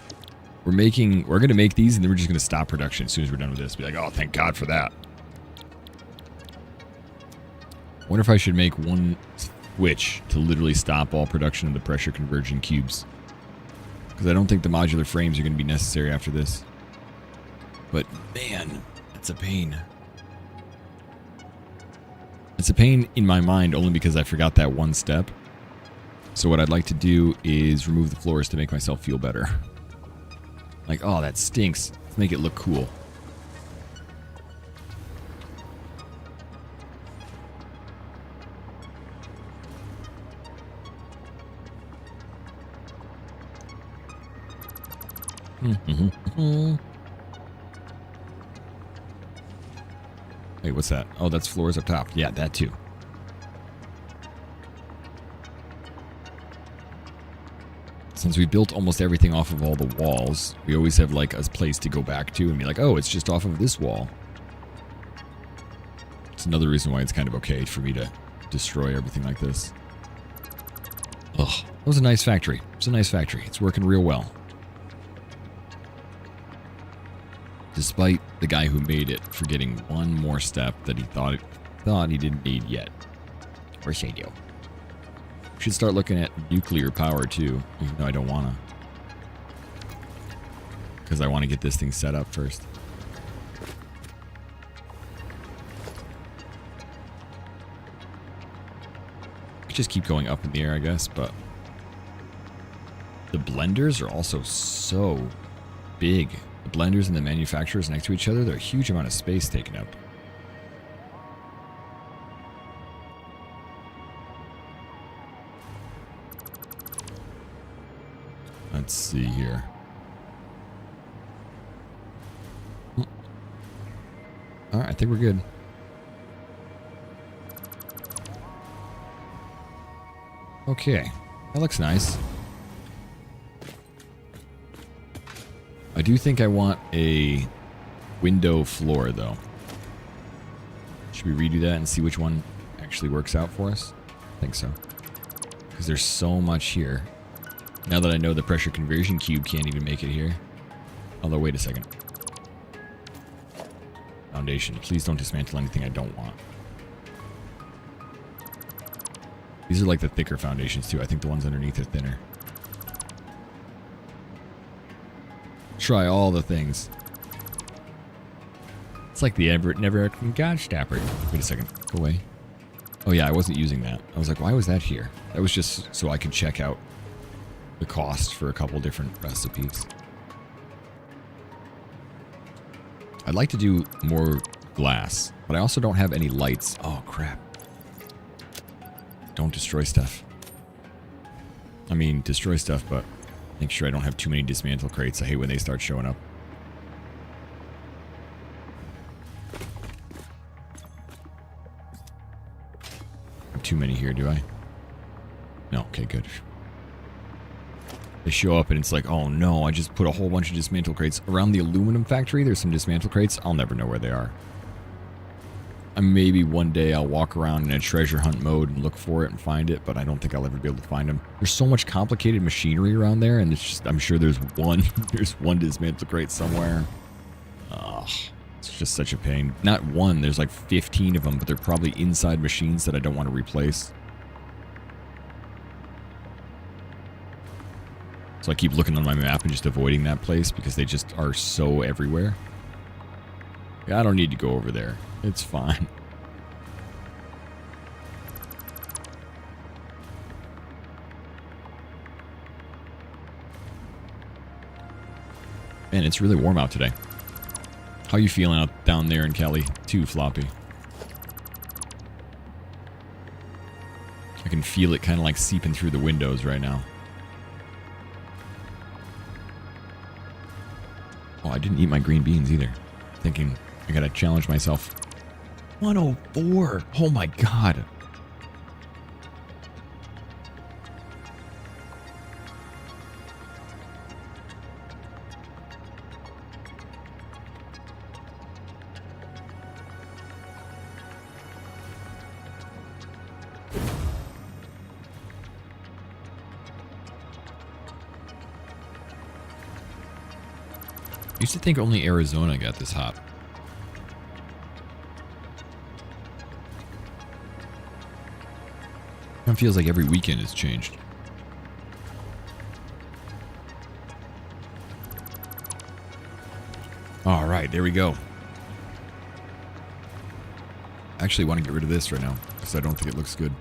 Speaker 8: We're gonna make these, and then we're just gonna stop production as soon as we're done with this. Be like, oh, thank God for that. I wonder if I should make one switch to literally stop all production of the pressure conversion cubes. Because I don't think the modular frames are going to be necessary after this. But, man, that's a pain. It's a pain in my mind only because I forgot that one step. So what I'd like to do is remove the floors to make myself feel better. Like, oh, that stinks. Let's make it look cool. Wait, what's that? Oh, that's floors up top. Yeah, that too. Since we built almost everything off of all the walls, we always have like a place to go back to and be like, oh, it's just off of this wall. It's another reason why it's kind of okay for me to destroy everything like this. Ugh, that was a nice factory. It's a nice factory. It's working real well. Despite the guy who made it forgetting one more step that he thought he didn't need yet. Or say do. Should start looking at nuclear power too, even though I don't wanna. Because I want to get this thing set up first. Just keep going up in the air, I guess, but the blenders are also so big. The blenders and the manufacturers next to each other, they're a huge amount of space taken up. Let's see here. All right, I think we're good. Okay, that looks nice. I do think I want a window floor, though. Should we redo that and see which one actually works out for us? I think so. Because there's so much here. Now that I know the pressure conversion cube can't even make it here. Although, wait a second. Foundation. Please don't dismantle anything I don't want. These are like the thicker foundations, too. I think the ones underneath are thinner. Try all the things. It's like the never-ending Godstopper. Wait a second. Go away. Oh, yeah, I wasn't using that. I was like, why was that here? That was just so I could check out the cost for a couple different recipes. I'd like to do more glass, but I also don't have any lights. Oh, crap. Don't destroy stuff. I mean, destroy stuff, but make sure I don't have too many dismantle crates. I hate when they start showing up. I have too many here, do I? No, okay, good. They show up and it's like, oh no, I just put a whole bunch of dismantle crates. Around the aluminum factory, there's some dismantle crates. I'll never know where they are. And maybe one day I'll walk around in a treasure hunt mode and look for it and find it, but I don't think I'll ever be able to find them. There's so much complicated machinery around there, and it's just, I'm sure there's one dismantle crate somewhere. Ugh, it's just such a pain. Not one, there's like 15 of them, but they're probably inside machines that I don't want to replace. So I keep looking on my map and just avoiding that place because they just are so everywhere. Yeah, I don't need to go over there. It's fine. Man, it's really warm out today. How you feeling out down there in Cali too, Floppy? I can feel it kind of like seeping through the windows right now. Oh, I didn't eat my green beans either. Thinking I gotta challenge myself. 104. Oh my god. I used to think only Arizona got this hot. It feels like every weekend has changed. All right, there we go. I actually want to get rid of this right now because I don't think it looks good.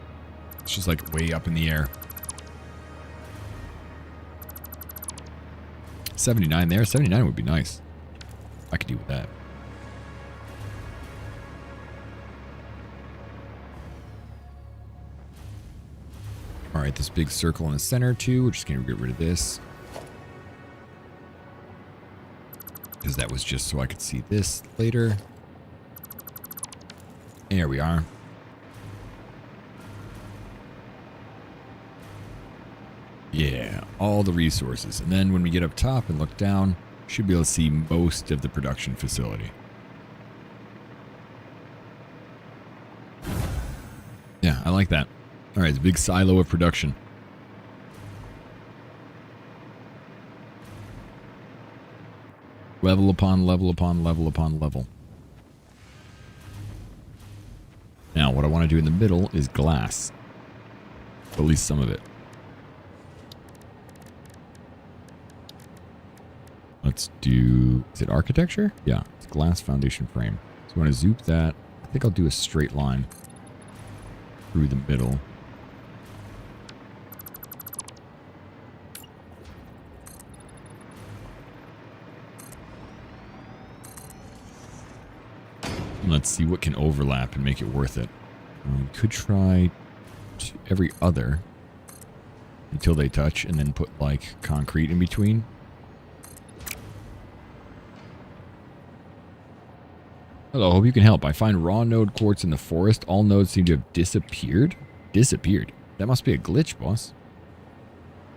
Speaker 8: It's just like way up in the air. 79 there. 79 would be nice. I could do with that. All right, this big circle in the center too. We're just going to get rid of this. Because that was just so I could see this later. There we are. Yeah, all the resources. And then when we get up top and look down, should be able to see most of the production facility. Yeah, I like that. All right, it's a big silo of production. Level upon level upon level upon level. Now, what I want to do in the middle is glass. At least some of it. Let's do... Is it architecture? Yeah, it's glass foundation frame. So I want to zoop that. I think I'll do a straight line through the middle. Let's see what can overlap and make it worth it. Could try every other until they touch and then put like concrete in between. Hello, hope you can help. I find raw node quartz in the forest. All nodes seem to have disappeared. Disappeared? That must be a glitch, boss.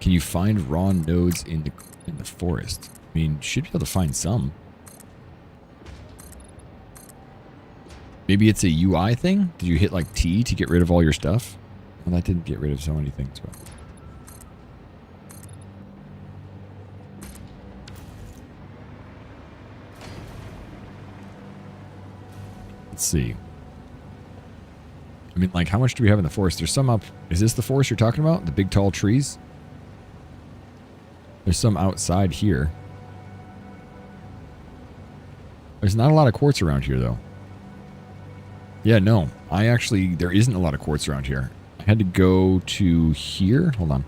Speaker 8: Can you find raw nodes in the forest? I mean, should be able to find some. Maybe it's a UI thing? Did you hit like T to get rid of all your stuff? Well, that didn't get rid of so many things, but... Let's see. I mean, like, how much do we have in the forest? There's some up... Is this the forest you're talking about? The big tall trees? There's some outside here. There's not a lot of quartz around here, though. Yeah, no. There isn't a lot of quartz around here. I had to go to here. Hold on.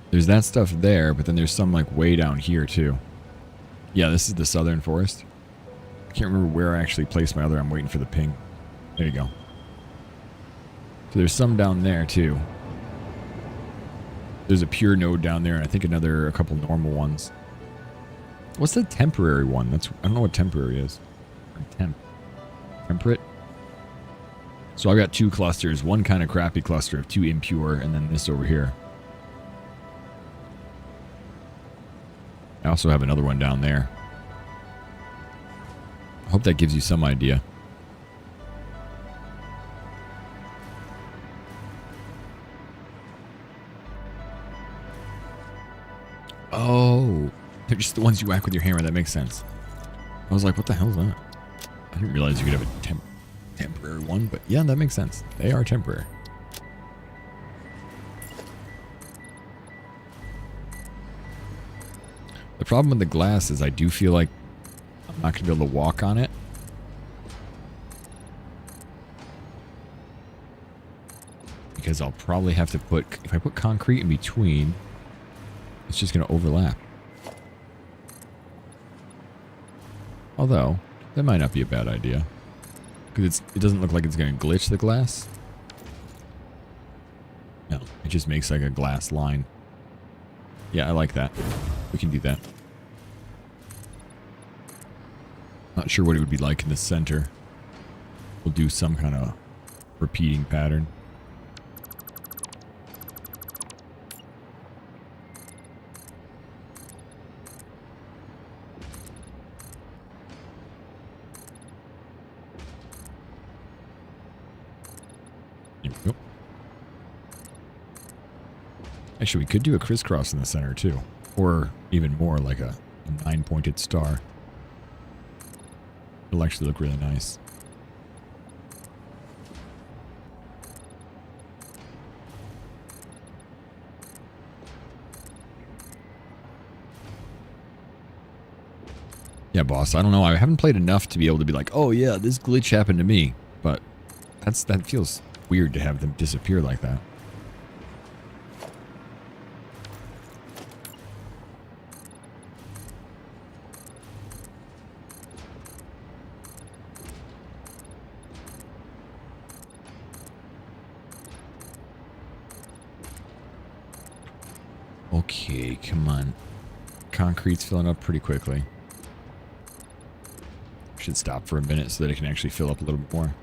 Speaker 8: There's that stuff there, but then there's some like way down here too. Yeah, this is the southern forest. I can't remember where I actually placed my other. I'm waiting for the ping. There you go. So there's some down there too. There's a pure node down there, and I think a couple normal ones. What's the temporary one? I don't know what temporary is. Temperate. So I've got 2 clusters, one kind of crappy cluster of 2 impure, and then this over here. I also have another one down there. I hope that gives you some idea. Oh, they're just the ones you whack with your hammer. That makes sense. I was like, what the hell is that? I didn't realize you could have a temporary one, but yeah, that makes sense. They are temporary. The problem with the glass is I do feel like I'm not going to be able to walk on it. Because I'll probably have to if I put concrete in between, it's just going to overlap. Although, that might not be a bad idea. Because it doesn't look like it's going to glitch the glass. No, it just makes like a glass line. Yeah, I like that. We can do that. Not sure what it would be like in the center. We'll do some kind of repeating pattern. There we go. Actually, we could do a crisscross in the center too. Or even more, like a 9-pointed star. It'll actually look really nice. Yeah, boss, I don't know. I haven't played enough to be able to be like, oh yeah, this glitch happened to me. But that feels weird to have them disappear like that. Okay, come on. Concrete's filling up pretty quickly. Should stop for a minute so that it can actually fill up a little bit more.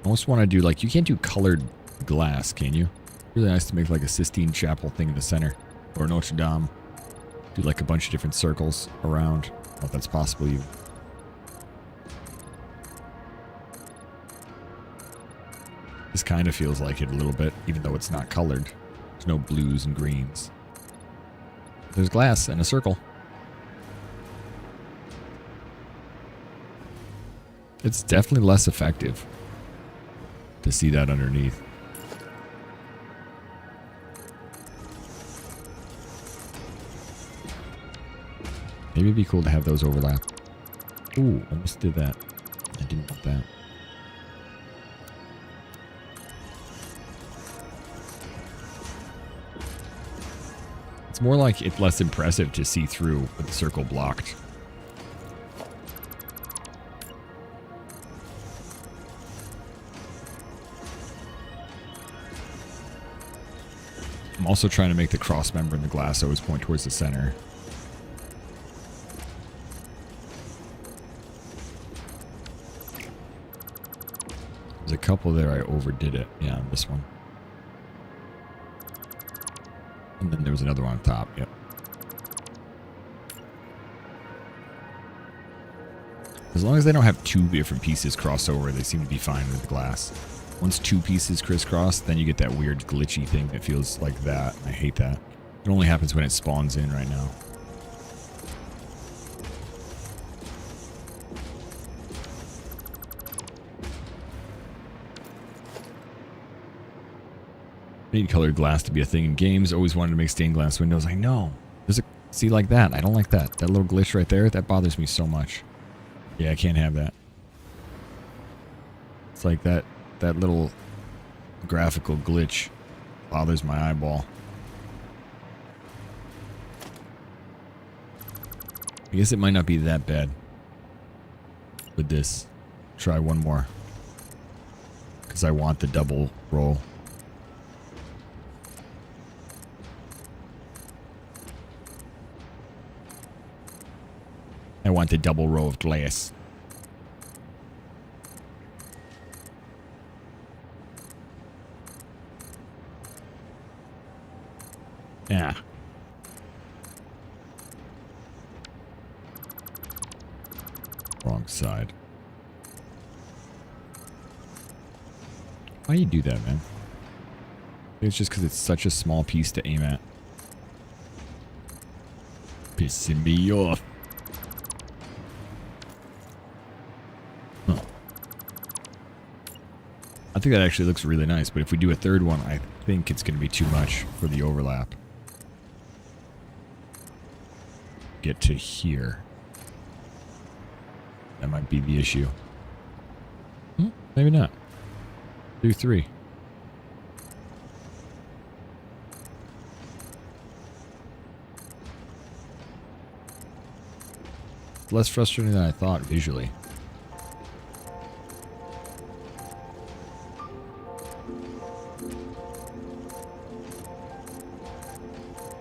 Speaker 8: I almost want to do like, you can't do colored glass, can you? Really nice to make like a Sistine Chapel thing in the center. Or Notre Dame. Do like a bunch of different circles around. I don't know if that's possible even. This kind of feels like it a little bit, even though it's not colored. There's no blues and greens. There's glass and a circle. It's definitely less effective to see that underneath. Maybe it'd be cool to have those overlap. Ooh, almost did that. I didn't want that. It's more like it's less impressive to see through with the circle blocked. I'm also trying to make the cross member in the glass always point towards the center. There's a couple there I overdid it. Yeah, this one. And then there was another one on top. Yep. As long as they don't have 2 different pieces crossed over, they seem to be fine with the glass. Once 2 pieces crisscross, then you get that weird glitchy thing that feels like that. I hate that. It only happens when it spawns in right now. I need colored glass to be a thing in games. Always wanted to make stained glass windows. I know. There's a... See, like that. I don't like that. That little glitch right there, that bothers me so much. Yeah, I can't have that. It's like that That little graphical glitch bothers my eyeball. I guess it might not be that bad with this. Try one more. Because I want the double roll. I want the double row of glass. Yeah. Wrong side. Why do you do that, man? It's just because it's such a small piece to aim at. Pissing me off. Huh. I think that actually looks really nice, but if we do a third one, I think it's going to be too much for the overlap. Get to here. That might be the issue. Maybe not. Do 3. Less frustrating than I thought visually.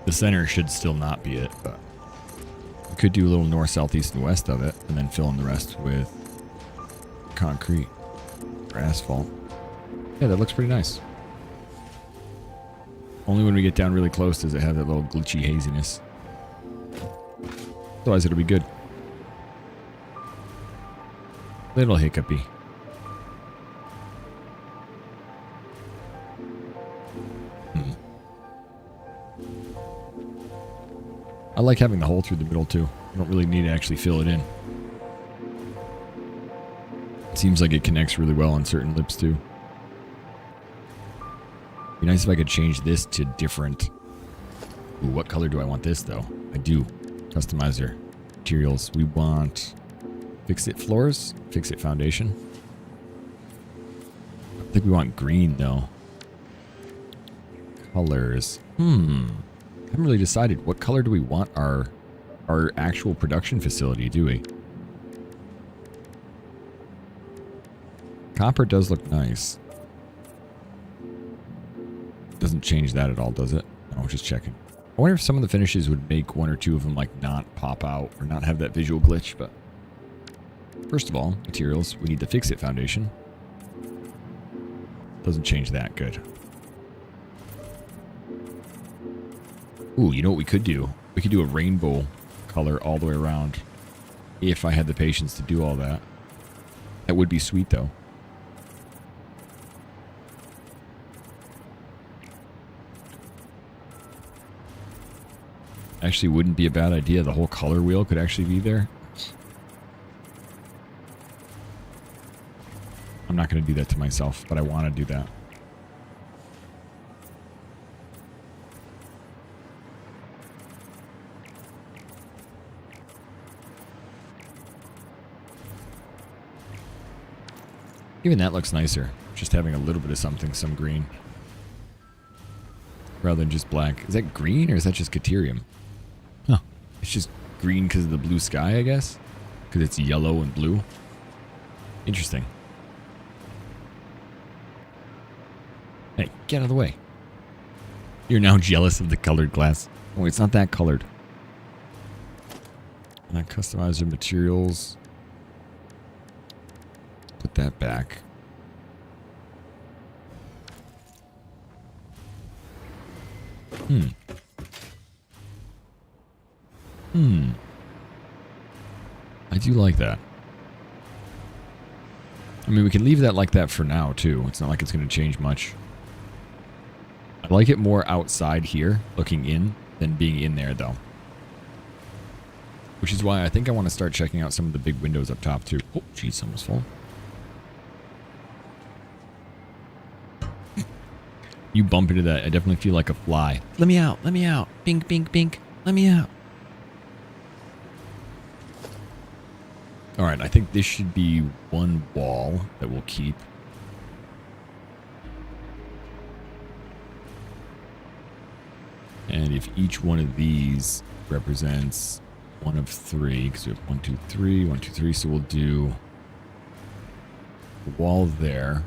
Speaker 8: The center should still not be it, but we could do a little north, south, east, and west of it, and then fill in the rest with concrete or asphalt. Yeah, that looks pretty nice. Only when we get down really close does it have that little glitchy haziness. Otherwise, it'll be good. Little hiccupy. I like having the hole through the middle too. You don't really need to actually fill it in. It seems like it connects really well on certain lips too. Be nice if I could change this to different. Ooh, what color do I want this though? I do. Customizer. Materials. We want Fix-It floors. Fix-It foundation. I think we want green though. Colors. I haven't really decided what color do we want our actual production facility, do we? Copper does look nice. Doesn't change that at all, does it? No, just checking. I wonder if some of the finishes would make one or two of them like not pop out or not have that visual glitch, but first of all, materials, we need the Fix-It foundation. Doesn't change that. Good. Ooh, you know what we could do? We could do a rainbow color all the way around. If I had the patience to do all that. That would be sweet, though. Actually, wouldn't be a bad idea. The whole color wheel could actually be there. I'm not going to do that to myself, but I want to do that. Even that looks nicer. Just having a little bit of something, some green. Rather than just black. Is that green or is that just Caterium? Huh. It's just green because of the blue sky, I guess? Because it's yellow and blue. Interesting. Hey, get out of the way. You're now jealous of the colored glass. Oh, it's not that colored. Customizer materials. Put that back. I do like that. I mean, we can leave that like that for now, too. It's not like it's going to change much. I like it more outside here, looking in, than being in there, though. Which is why I think I want to start checking out some of the big windows up top, too. Oh, geez, someone's full. You bump into that, I definitely feel like a fly. Let me out, let me out. Bink, bink, bink. Let me out. Alright, I think this should be one wall that we'll keep. if each one of these represents one of three, because we have 1, 2, 3, 1, 2, 3, so we'll do the wall there.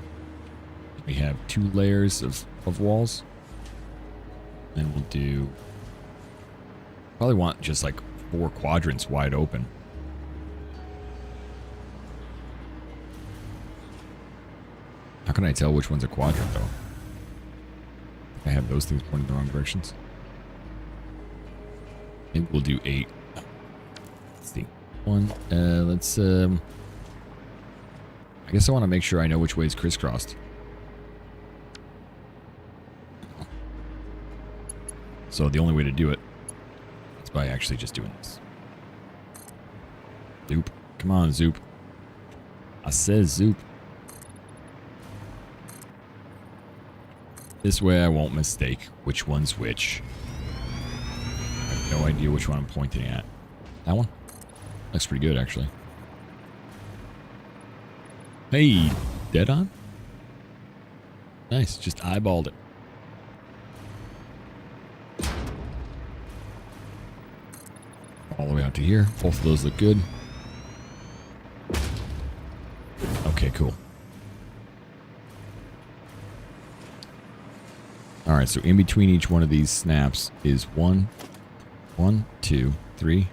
Speaker 8: We have 2 layers of walls. Then we'll do, probably want just like 4 quadrants wide open. How can I tell which one's a quadrant, though? I have those things pointing in the wrong directions. Maybe we'll do 8. Let's see. Let's, I guess I want to make sure I know which way is crisscrossed. So the only way to do it is by actually just doing this. Zoop. Come on, Zoop. I said Zoop. This way I won't mistake which one's which. I have no idea which one I'm pointing at. That one? Looks pretty good, actually. Hey, dead on? Nice, just eyeballed it. All the way out to here. Both of those look good. Okay, cool. Alright, so in between each one of these snaps is 1, 2, 3,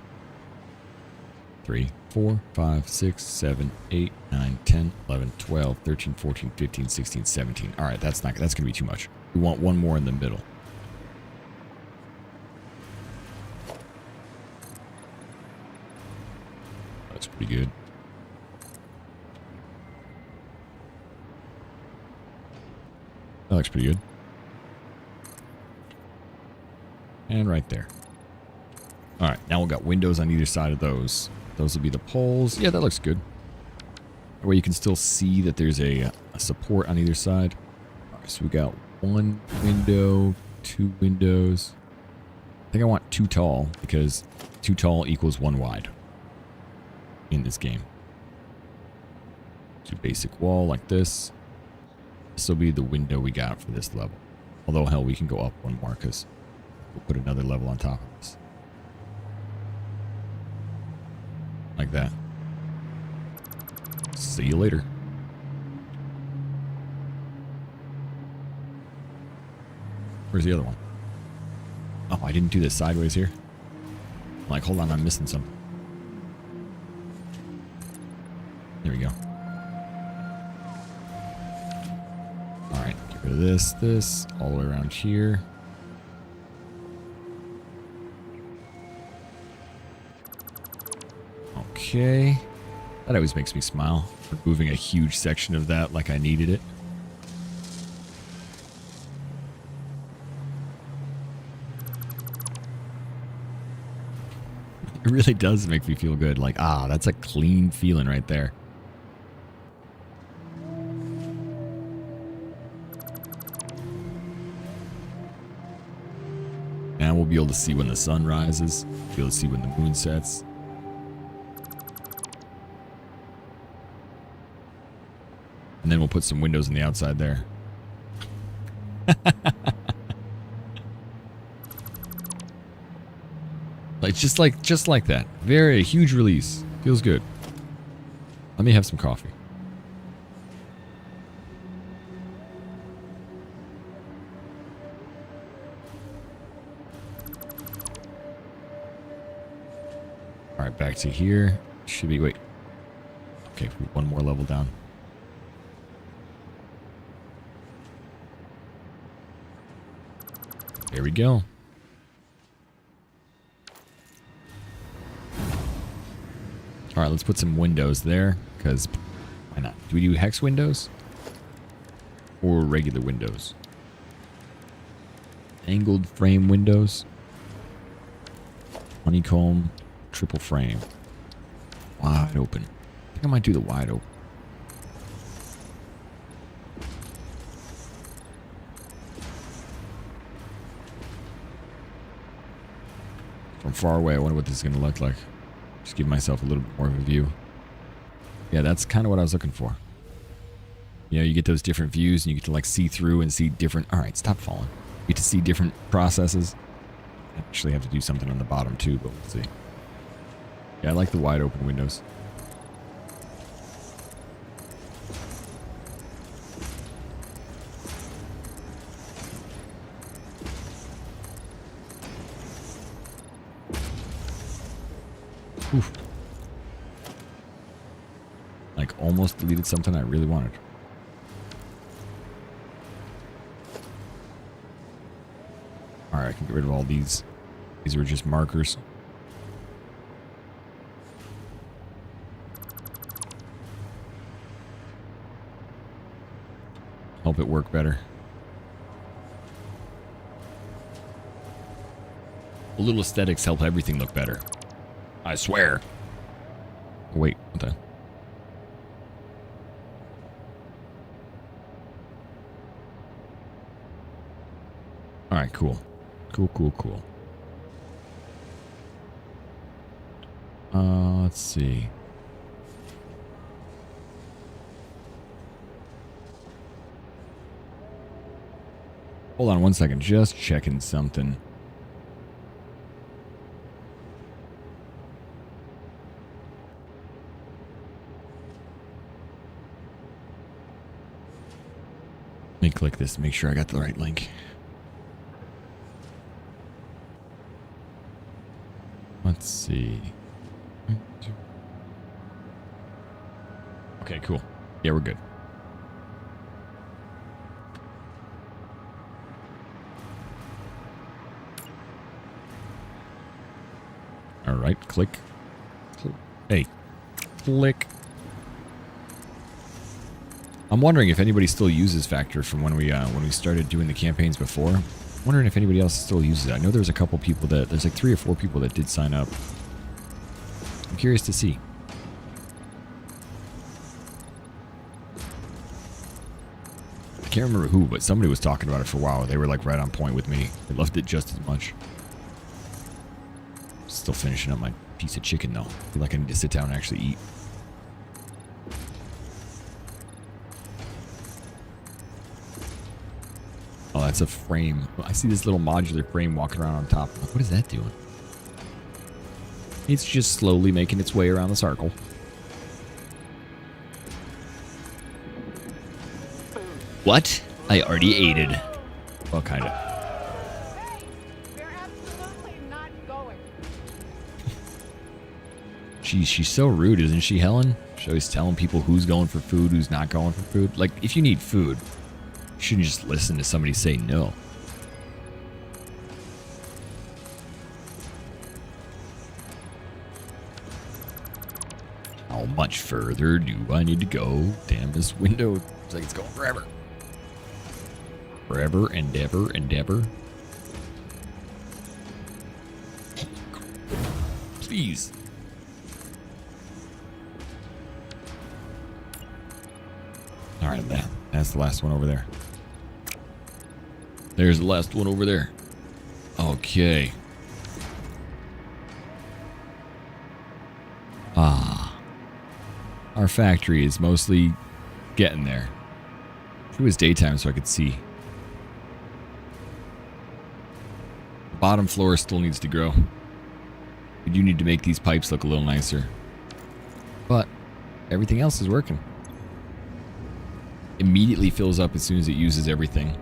Speaker 8: 4, 5, 6, 7, 8, 9, 10, 11, 12, 13, 14, 15, 16, 17. Alright, that's going to be too much. We want one more in the middle. That's pretty good. That looks pretty good. And right there. Alright, now we've got windows on either side of those. Those will be the poles. Yeah, that looks good. That way you can still see that there's a support on either side. Alright, so we got 1 window, 2 windows. I think I want 2 tall, because 2 tall equals 1 wide in this game. So basic wall like this. This will be the window we got for this level. Although, hell, we can go up 1 more, because we'll put another level on top of this. Like that. See you later. Where's the other one? Oh, I didn't do this sideways here. I'm like, hold on, I'm missing something. There we go. Alright, get rid of this, all the way around here. Okay. That always makes me smile. Removing a huge section of that like I needed it. It really does make me feel good. Like, that's a clean feeling right there. Now we'll be able to see when the sun rises. Be able to see when the moon sets. And then we'll put some windows on the outside there. Like just like that. Very huge release. Feels good. Let me have some coffee. All right, back to here. Should be, wait. Okay, 1 more level down. There we go. All right, let's put some windows there, because why not? Do we do hex windows or regular windows? Angled frame windows. Honeycomb, triple frame. Wide open. I think I might do the wide open. From far away, I wonder what this is going to look like. Just give myself a little bit more of a view. Yeah, that's kind of what I was looking for. You know, you get those different views and you get to like see through and see different... Alright, stop falling. You get to see different processes. actually have to do something on the bottom too, but we'll see. Yeah, I like the wide open windows. Oof. Like almost deleted something I really wanted. Alright, I can get rid of all these. These are just markers. Help it work better. A little aesthetics help everything look better. I swear. Wait, what the? Alright, cool. Cool. Let's see. Hold on one second, just checking something. Let me click this to make sure I got the right link. Let's see. Okay, cool. Yeah, we're good. All right, click. Hey, click. I'm wondering if anybody still uses Factor from when we started doing the campaigns before. I'm wondering if anybody else still uses it. I know there's a couple people there's like 3 or 4 people that did sign up. I'm curious to see. I can't remember who, but somebody was talking about it for a while. They were like right on point with me. They loved it just as much. Still finishing up my piece of chicken though. I feel like I need to sit down and actually eat. Oh, that's a frame. I see this little modular frame walking around on top. What is that doing? It's just slowly making its way around the circle.
Speaker 11: What? I already ate it.
Speaker 8: Well, kind of. She's so rude, isn't she, Helen? She's always telling people who's going for food, who's not going for food. Like, if you need food, you shouldn't just listen to somebody say no. How much further do I need to go? Damn, this window looks like it's going forever. Forever and ever and ever. Please. Alright, that's the last one over there. There's the last one over there. Okay. Our factory is mostly getting there. It was daytime so I could see. The bottom floor still needs to grow. We do need to make these pipes look a little nicer. But everything else is working. Immediately fills up as soon as it uses everything.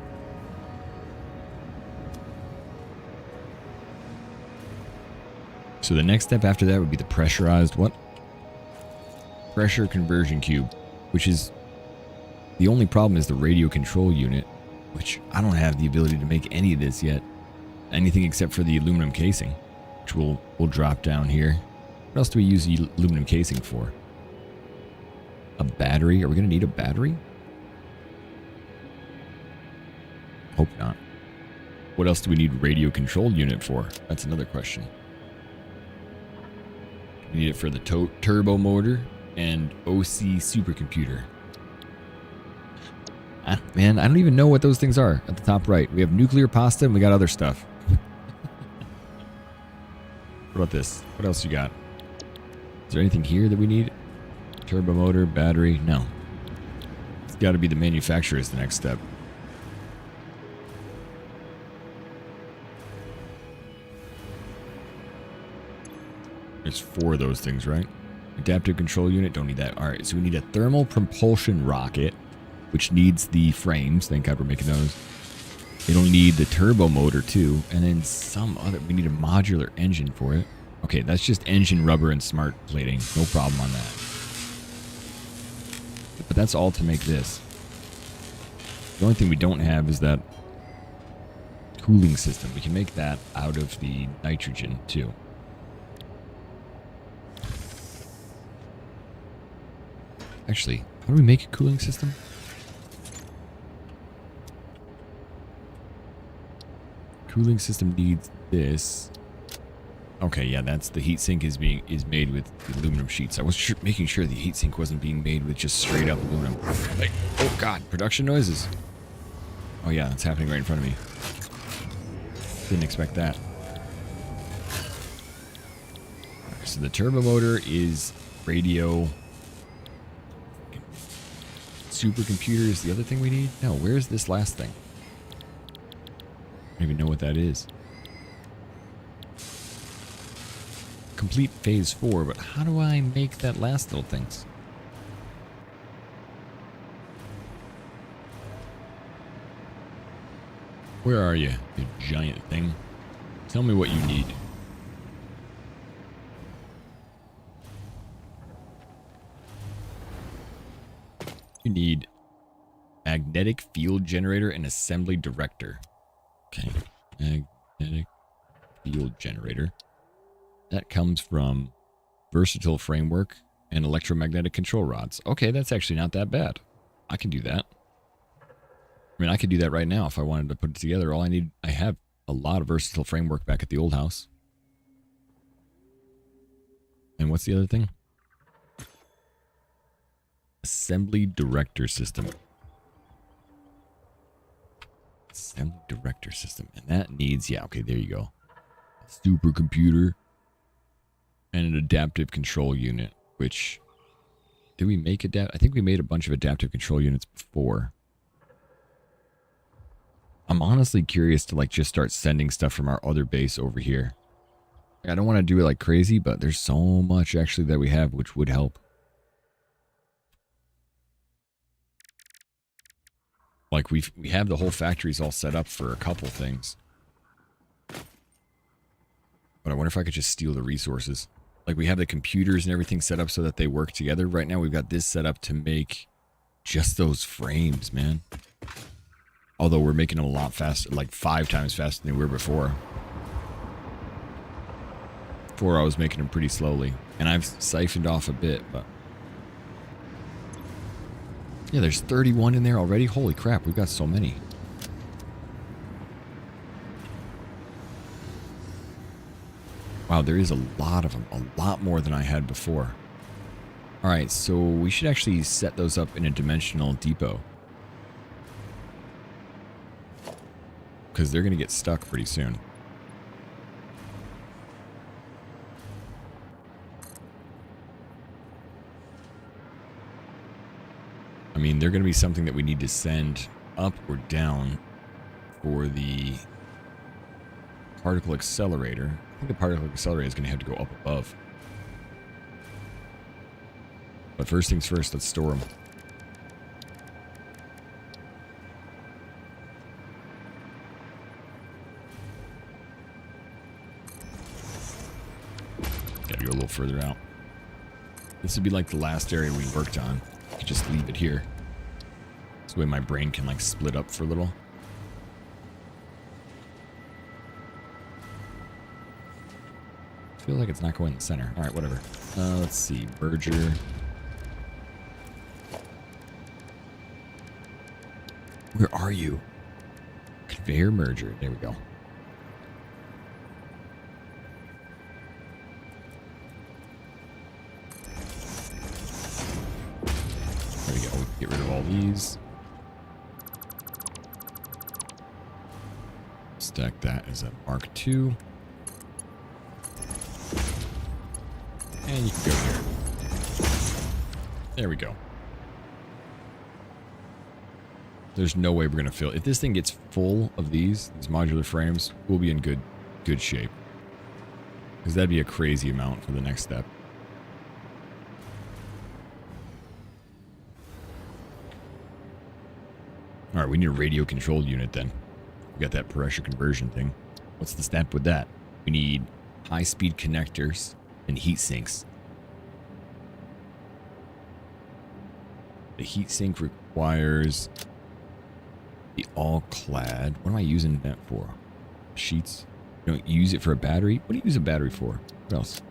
Speaker 8: So the next step after that would be the pressurized what? Pressure conversion cube, which is the only problem is the radio control unit, which I don't have the ability to make any of this yet. Anything except for the aluminum casing, which we'll drop down here. What else do we use the aluminum casing for? A battery? Are we going to need a battery? Hope not. What else do we need radio control unit for? That's another question. We need it for the turbo motor and OC supercomputer. Man, I don't even know what those things are at the top right. We have nuclear pasta and we got other stuff. What about this? What else you got? Is there anything here that we need? Turbo motor, battery? No. It's got to be the manufacturer is the next step. There's 4 of those things, right? Adaptive control unit, don't need that. All right, so we need a thermal propulsion rocket, which needs the frames. Thank God we're making those. It'll need the turbo motor too, and then some other, we need a modular engine for it. Okay, that's just engine rubber and smart plating. No problem on that. But that's all to make this. The only thing we don't have is that cooling system. We can make that out of the nitrogen too. Actually, how do we make a cooling system? Cooling system needs this. Okay, yeah, that's the heatsink is made with aluminum sheets. I was making sure the heatsink wasn't being made with just straight up aluminum. Like, oh god, production noises. Oh yeah, that's happening right in front of me. Didn't expect that. Right, so the turbo motor is radio. Supercomputer is the other thing we need? No, where's this last thing? I don't even know what that is. Complete phase 4, but how do I make that last little things? Where are you, you giant thing? Tell me what you need. You need magnetic field generator and assembly director. Okay, magnetic field generator. That comes from versatile framework and electromagnetic control rods. Okay, that's actually not that bad. I can do that. I mean, I could do that right now if I wanted to put it together. All I need, I have a lot of versatile framework back at the old house. And what's the other thing? Assembly director system. Assembly director system. And that needs, yeah, okay, there you go. Supercomputer. And an adaptive control unit, which, did we make I think we made a bunch of adaptive control units before. I'm honestly curious to like just start sending stuff from our other base over here. I don't want to do it like crazy, but there's so much actually that we have which would help. Like we have the whole factories all set up for a couple things. But I wonder if I could just steal the resources. Like we have the computers and everything set up so that they work together. Right now we've got this set up to make just those frames, man. Although we're making them a lot faster, like 5 times faster than we were before. Before I was making them pretty slowly. And I've siphoned off a bit, but... yeah, there's 31 in there already. Holy crap, we've got so many. Wow, there is a lot of them. A lot more than I had before. Alright, so we should actually set those up in a dimensional depot. Because they're going to get stuck pretty soon. I mean, they're going to be something that we need to send up or down for the particle accelerator. I think the particle accelerator is going to have to go up above. But first things first, let's store them. Gotta go a little further out. This would be like the last area we worked on. I could just leave it here. This way my brain can like split up for a little. I feel like it's not going in the center. Alright, whatever. Let's see. Merger. Where are you? Conveyor merger. There we go. There we go. Get rid of all these. Stack that as a Mark II. And you can go here. There we go. There's no way we're going to fill. If this thing gets full of these modular frames, we'll be in good shape. Because that'd be a crazy amount for the next step. Alright, we need a radio control unit then. We got that pressure conversion thing. What's the step with that? We need high-speed connectors and heat sinks. The heat sink requires the all-clad. What am I using that for? Sheets? You don't use it for a battery? What do you use a battery for? What else?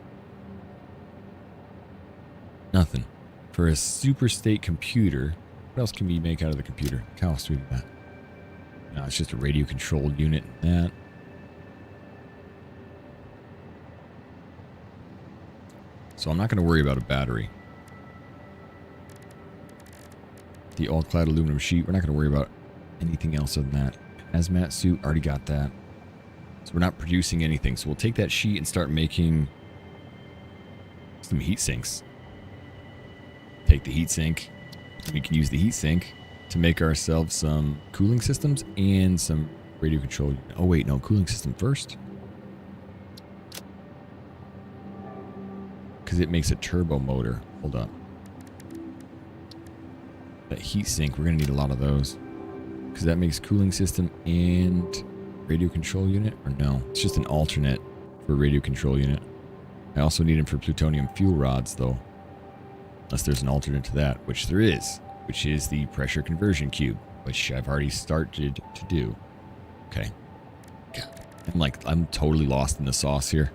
Speaker 8: Nothing. For a super state computer, what else can we make out of the computer? How else do we do that? No, it's just a radio controlled unit and that. So I'm not going to worry about a battery. The all-clad aluminum sheet, we're not going to worry about anything else other than that. Hazmat suit, already got that. So we're not producing anything. So we'll take that sheet and start making some heat sinks. Take the heat sink. We can use the heat sink to make ourselves some cooling systems and some radio control. Oh wait, no, cooling system first. Because it makes a turbo motor. Hold up. That heat sink, we're going to need a lot of those. Because that makes cooling system and radio control unit. Or no, it's just an alternate for radio control unit. I also need them for plutonium fuel rods though. Unless there's an alternate to that, which there is. Which is the pressure conversion cube. Which I've already started to do. Okay. I'm totally lost in the sauce here.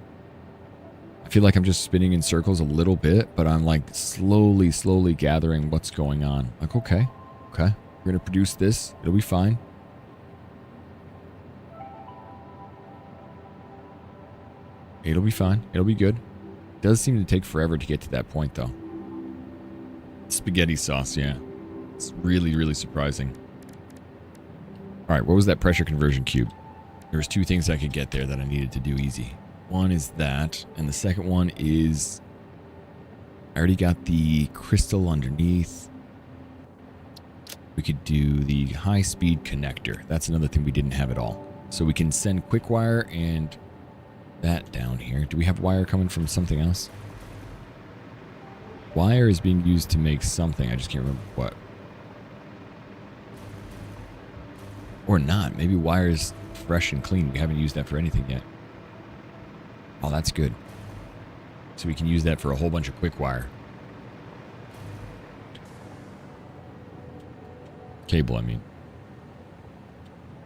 Speaker 8: I feel like I'm just spinning in circles a little bit, but I'm like slowly gathering what's going on. Like, okay, we're going to produce this. It'll be fine. It'll be fine. It'll be good. It does seem to take forever to get to that point, though. Spaghetti sauce, yeah. It's really surprising. All right, what was that pressure conversion cube? There was two things I could get there that I needed to do easy. One is that, and the second one is I already got the crystal underneath. We could do the high-speed connector. That's another thing we didn't have at all. So we can send quick wire and that down here. Do we have wire coming from something else? Wire is being used to make something. I just can't remember what. Or not. Maybe wire is fresh and clean. We haven't used that for anything yet. Oh, that's good. So we can use that for a whole bunch of quick wire. Cable, I mean.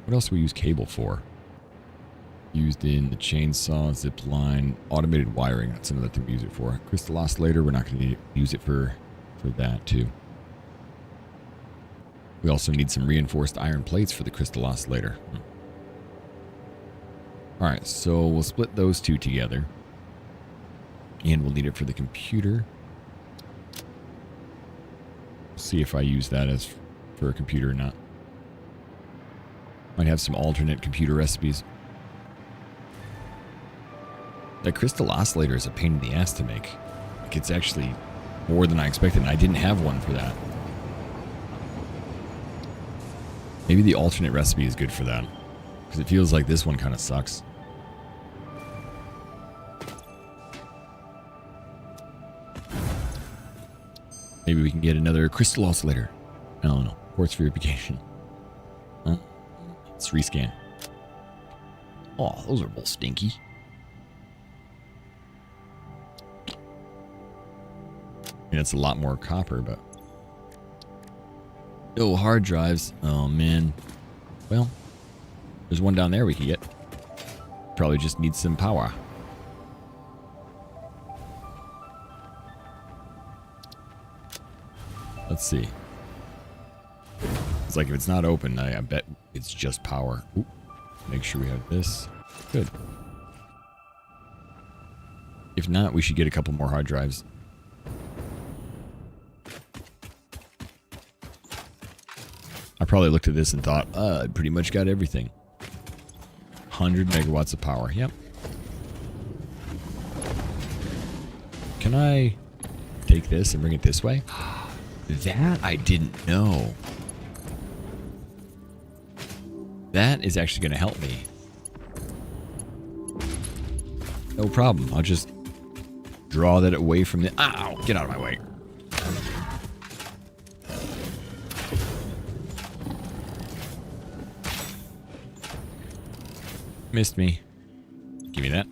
Speaker 8: What else do we use cable for? Used in the chainsaw, zip line, automated wiring. That's another thing we use it for. Crystal oscillator, we're not going to use it for that too. We also need some reinforced iron plates for the crystal oscillator. Alright, so we'll split those two together. And we'll need it for the computer. See if I use that as for a computer or not. Might have some alternate computer recipes. That crystal oscillator is a pain in the ass to make. Like, it's actually more than I expected, and I didn't have one for that. Maybe the alternate recipe is good for that. Because it feels like this one kind of sucks. Maybe we can get another crystal oscillator. I don't know. Quartz verification. Huh? Let's rescan. Oh, those are both stinky. I mean, it's a lot more copper, but... No hard drives. Oh, man. Well, there's one down there we can get. Probably just need some power. Let's see. It's like if it's not open, I bet it's just power. Ooh, make sure we have this. Good. If not, we should get a couple more hard drives. I probably looked at this and thought, I pretty much got everything. 100 megawatts of power. Yep. Can I take this and bring it this way? That I didn't know. That is actually going to help me. No problem. I'll just draw that away from the... Ow! Get out of my way. Missed me. Give me that.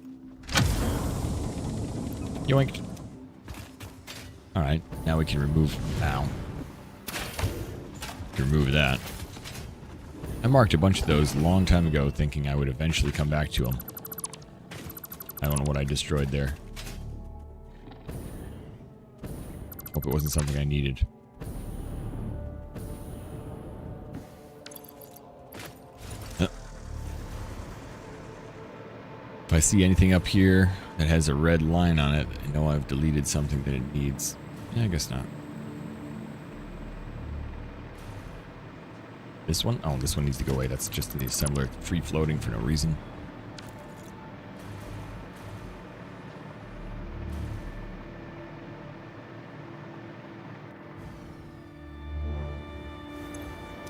Speaker 8: Yoink. Alright, now we can remove... Ow. Remove that. I marked a bunch of those a long time ago thinking I would eventually come back to them. I don't know what I destroyed there. Hope it wasn't something I needed. If I see anything up here that has a red line on it, I know I've deleted something that it needs. Yeah, I guess not. This one? Oh, this one needs to go away. That's just the assembler free floating for no reason.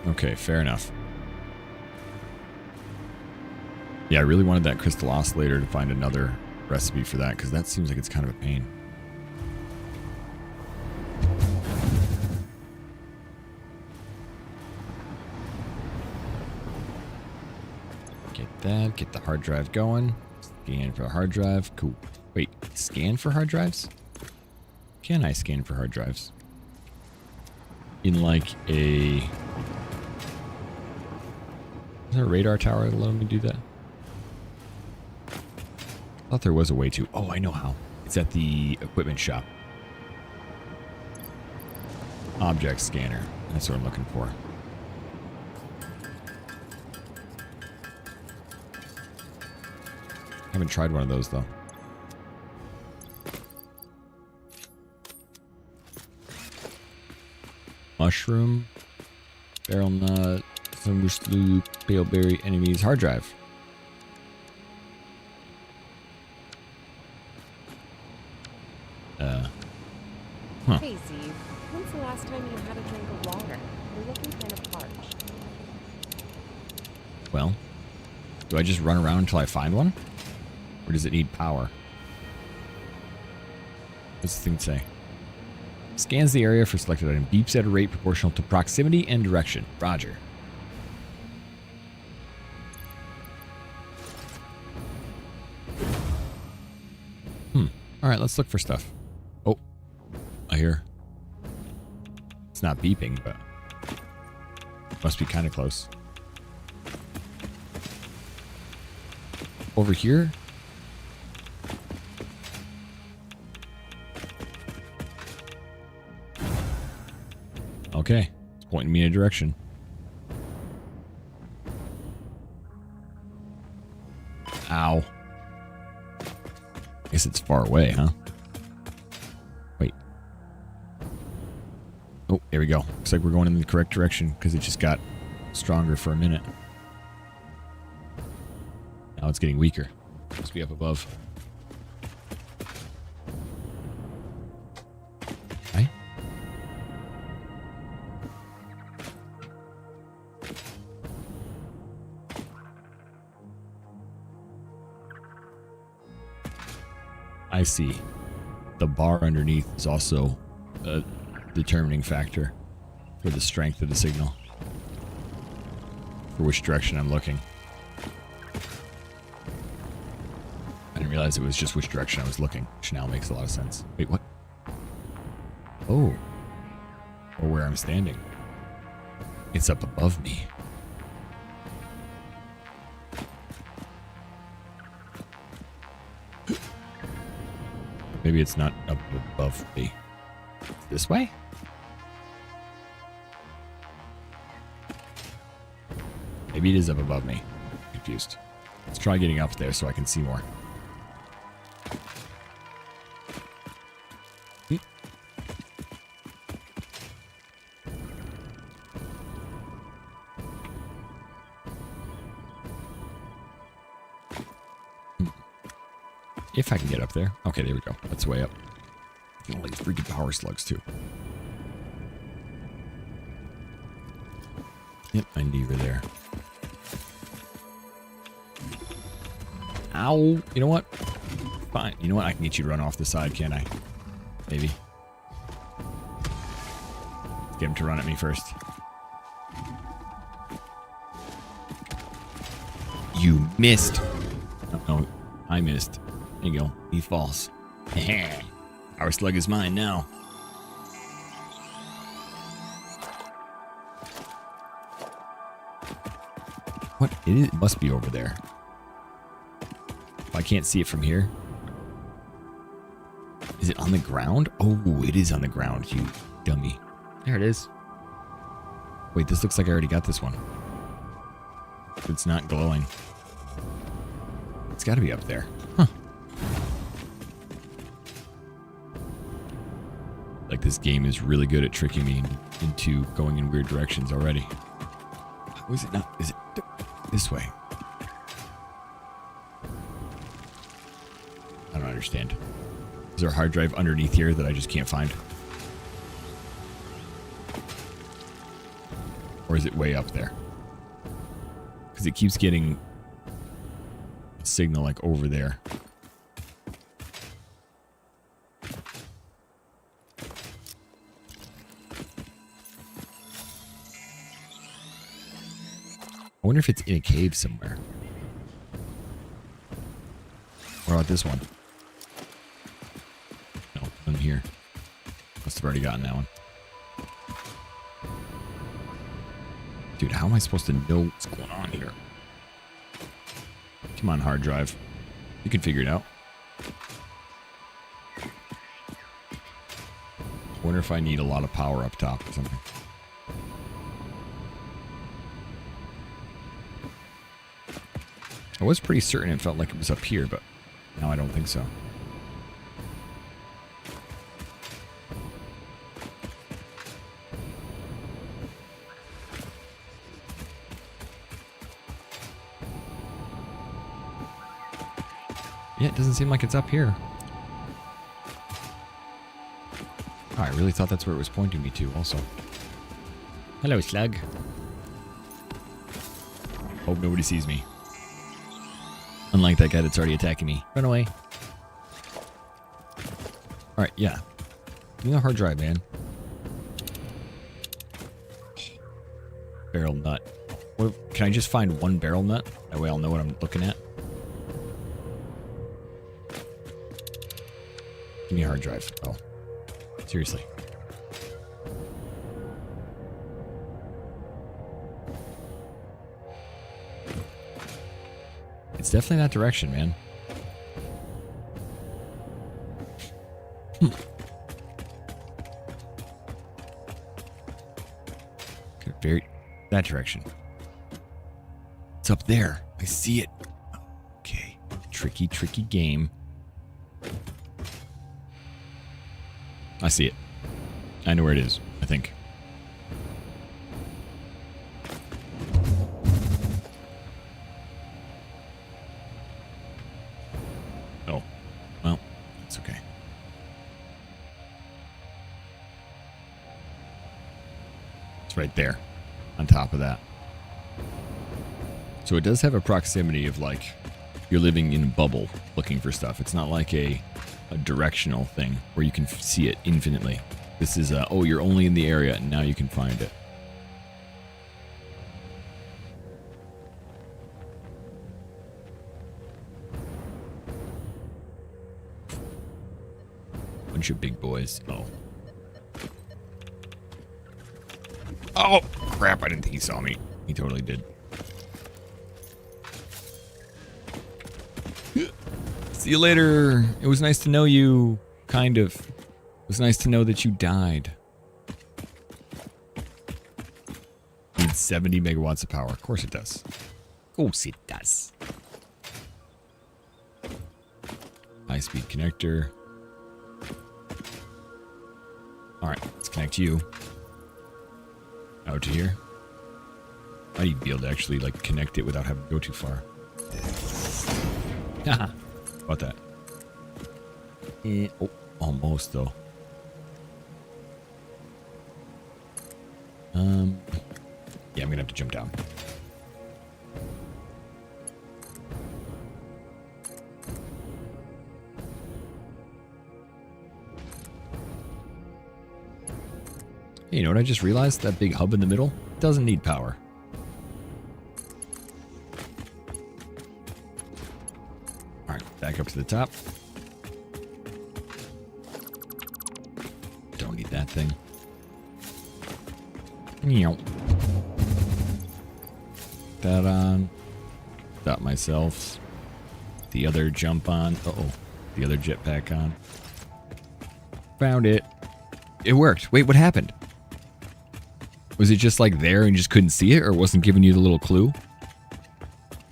Speaker 8: Okay, fair enough. Yeah, I really wanted that crystal oscillator to find another recipe for that, because that seems like it's kind of a pain. Get that, get the hard drive going. Scan for a hard drive. Cool. Wait, scan for hard drives? Can I scan for hard drives? In like a... Is there a radar tower that'll let me do that? I thought there was a way to. Oh, I know how. It's at the equipment shop. Object scanner. That's what I'm looking for. I haven't tried one of those, though. Mushroom. Barrel nut. Some slew. Pale berry. Enemies. Hard drive. Huh.
Speaker 14: Hey, Steve. When's the last time you had a drink of water? You're looking kind of parched.
Speaker 8: Well, do I just run around until I find one? Or does it need power? What's the thing say? Scans the area for selected item. Beeps at a rate proportional to proximity and direction. Roger. Alright, let's look for stuff. Oh. I hear. It's not beeping, but must be kind of close. Over here? Okay. It's pointing me in a direction. Ow. Guess it's far away, huh? Wait. Oh, there we go. Looks like we're going in the correct direction because it just got stronger for a minute. Now it's getting weaker. Must be up above. Right? I see. The bar underneath is also a determining factor for the strength of the signal. For which direction I'm looking. I didn't realize it was just which direction I was looking, which now makes a lot of sense. Wait, what? Oh. Or where I'm standing. It's up above me. Maybe it's not up above me. This way? Maybe it is up above me. I'm confused. Let's try getting up there so I can see more. If I can get up there. Okay, there we go. That's way up. Oh, like freaking power slugs, too. Yep, I knew you were there. Ow. You know what? Fine. You know what? I can get you to run off the side, can't I? Maybe. Get him to run at me first. You missed. Oh, no, I missed. There you go. He falls. Our slug is mine now. What? It must be over there. If I can't see it from here. Is it on the ground? Oh, it is on the ground, you dummy. There it is. Wait, this looks like I already got this one. It's not glowing. It's got to be up there. Huh. Like this game is really good at tricking me into going in weird directions already. How is it not? Is it this way? I don't understand. Is there a hard drive underneath here that I just can't find? Or is it way up there? Because it keeps getting a signal like over there. I wonder if it's in a cave somewhere. What about this one? No, none here. Must have already gotten that one. Dude, how am I supposed to know what's going on here? Come on, hard drive. You can figure it out. I wonder if I need a lot of power up top or something. I was pretty certain it felt like it was up here, but now I don't think so. Yeah, it doesn't seem like it's up here. Oh, I really thought that's where it was pointing me to also. Hello, slug. Hope nobody sees me. Unlike that guy that's already attacking me. Run away. Alright, yeah. Give me a hard drive, man. Barrel nut. Well, can I just find one barrel nut? That way I'll know what I'm looking at. Give me a hard drive. Oh. Seriously. It's definitely that direction, man. Okay, very that direction. It's up there. I see it. Okay. Tricky, tricky game. I see it. I know where it is, I think. Oh. Well, it's okay. It's right there. On top of that. So it does have a proximity of like you're living in a bubble looking for stuff. It's not like a directional thing where you can see it infinitely. This is oh, you're only in the area and now you can find it. Bunch of big boys. Oh. Oh, crap. I didn't think he saw me. He totally did. See you later. It was nice to know you. Kind of. It was nice to know that you died. Needs 70 megawatts of power. Of course it does. Of course it does. High-speed connector. Alright, let's connect you. Out to here. I need to be able to actually like connect it without having to go too far. Haha. About that. Oh, almost though. Yeah, I'm gonna have to jump down. You know what I just realized? That big hub in the middle doesn't need power. Alright, back up to the top. Don't need that thing. That on. Stop myself. The other jump on. Uh-oh. The other jetpack on. Found it. It worked. Wait, what happened? Was it just like there and you just couldn't see it, or wasn't giving you the little clue?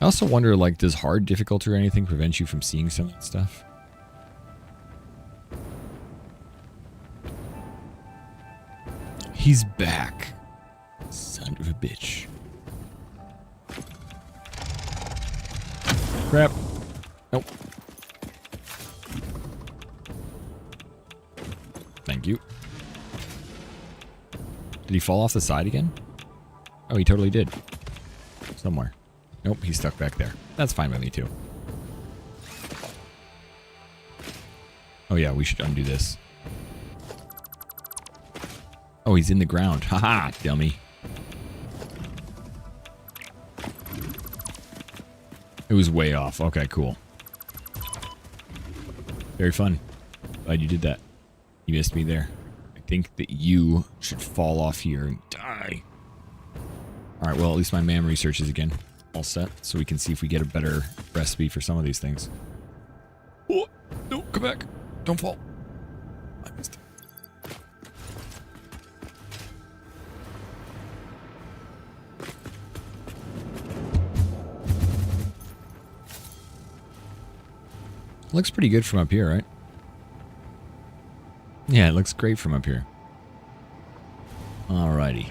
Speaker 8: I also wonder, like, does hard difficulty or anything prevent you from seeing some of that stuff? He's back. Son of a bitch. Crap. Nope. Thank you. Did he fall off the side again? Oh, he totally did. Somewhere. Nope, he's stuck back there. That's fine by me too. Oh yeah, we should undo this. Oh, he's in the ground. Haha, dummy. It was way off. Okay, cool. Very fun. Glad you did that. You missed me there. I think that you should fall off here and die. Alright, well, at least my MAM research is again all set, so we can see if we get a better recipe for some of these things. Oh, no, come back. Don't fall. I missed it. Looks pretty good from up here, right? Yeah, it looks great from up here. Alrighty.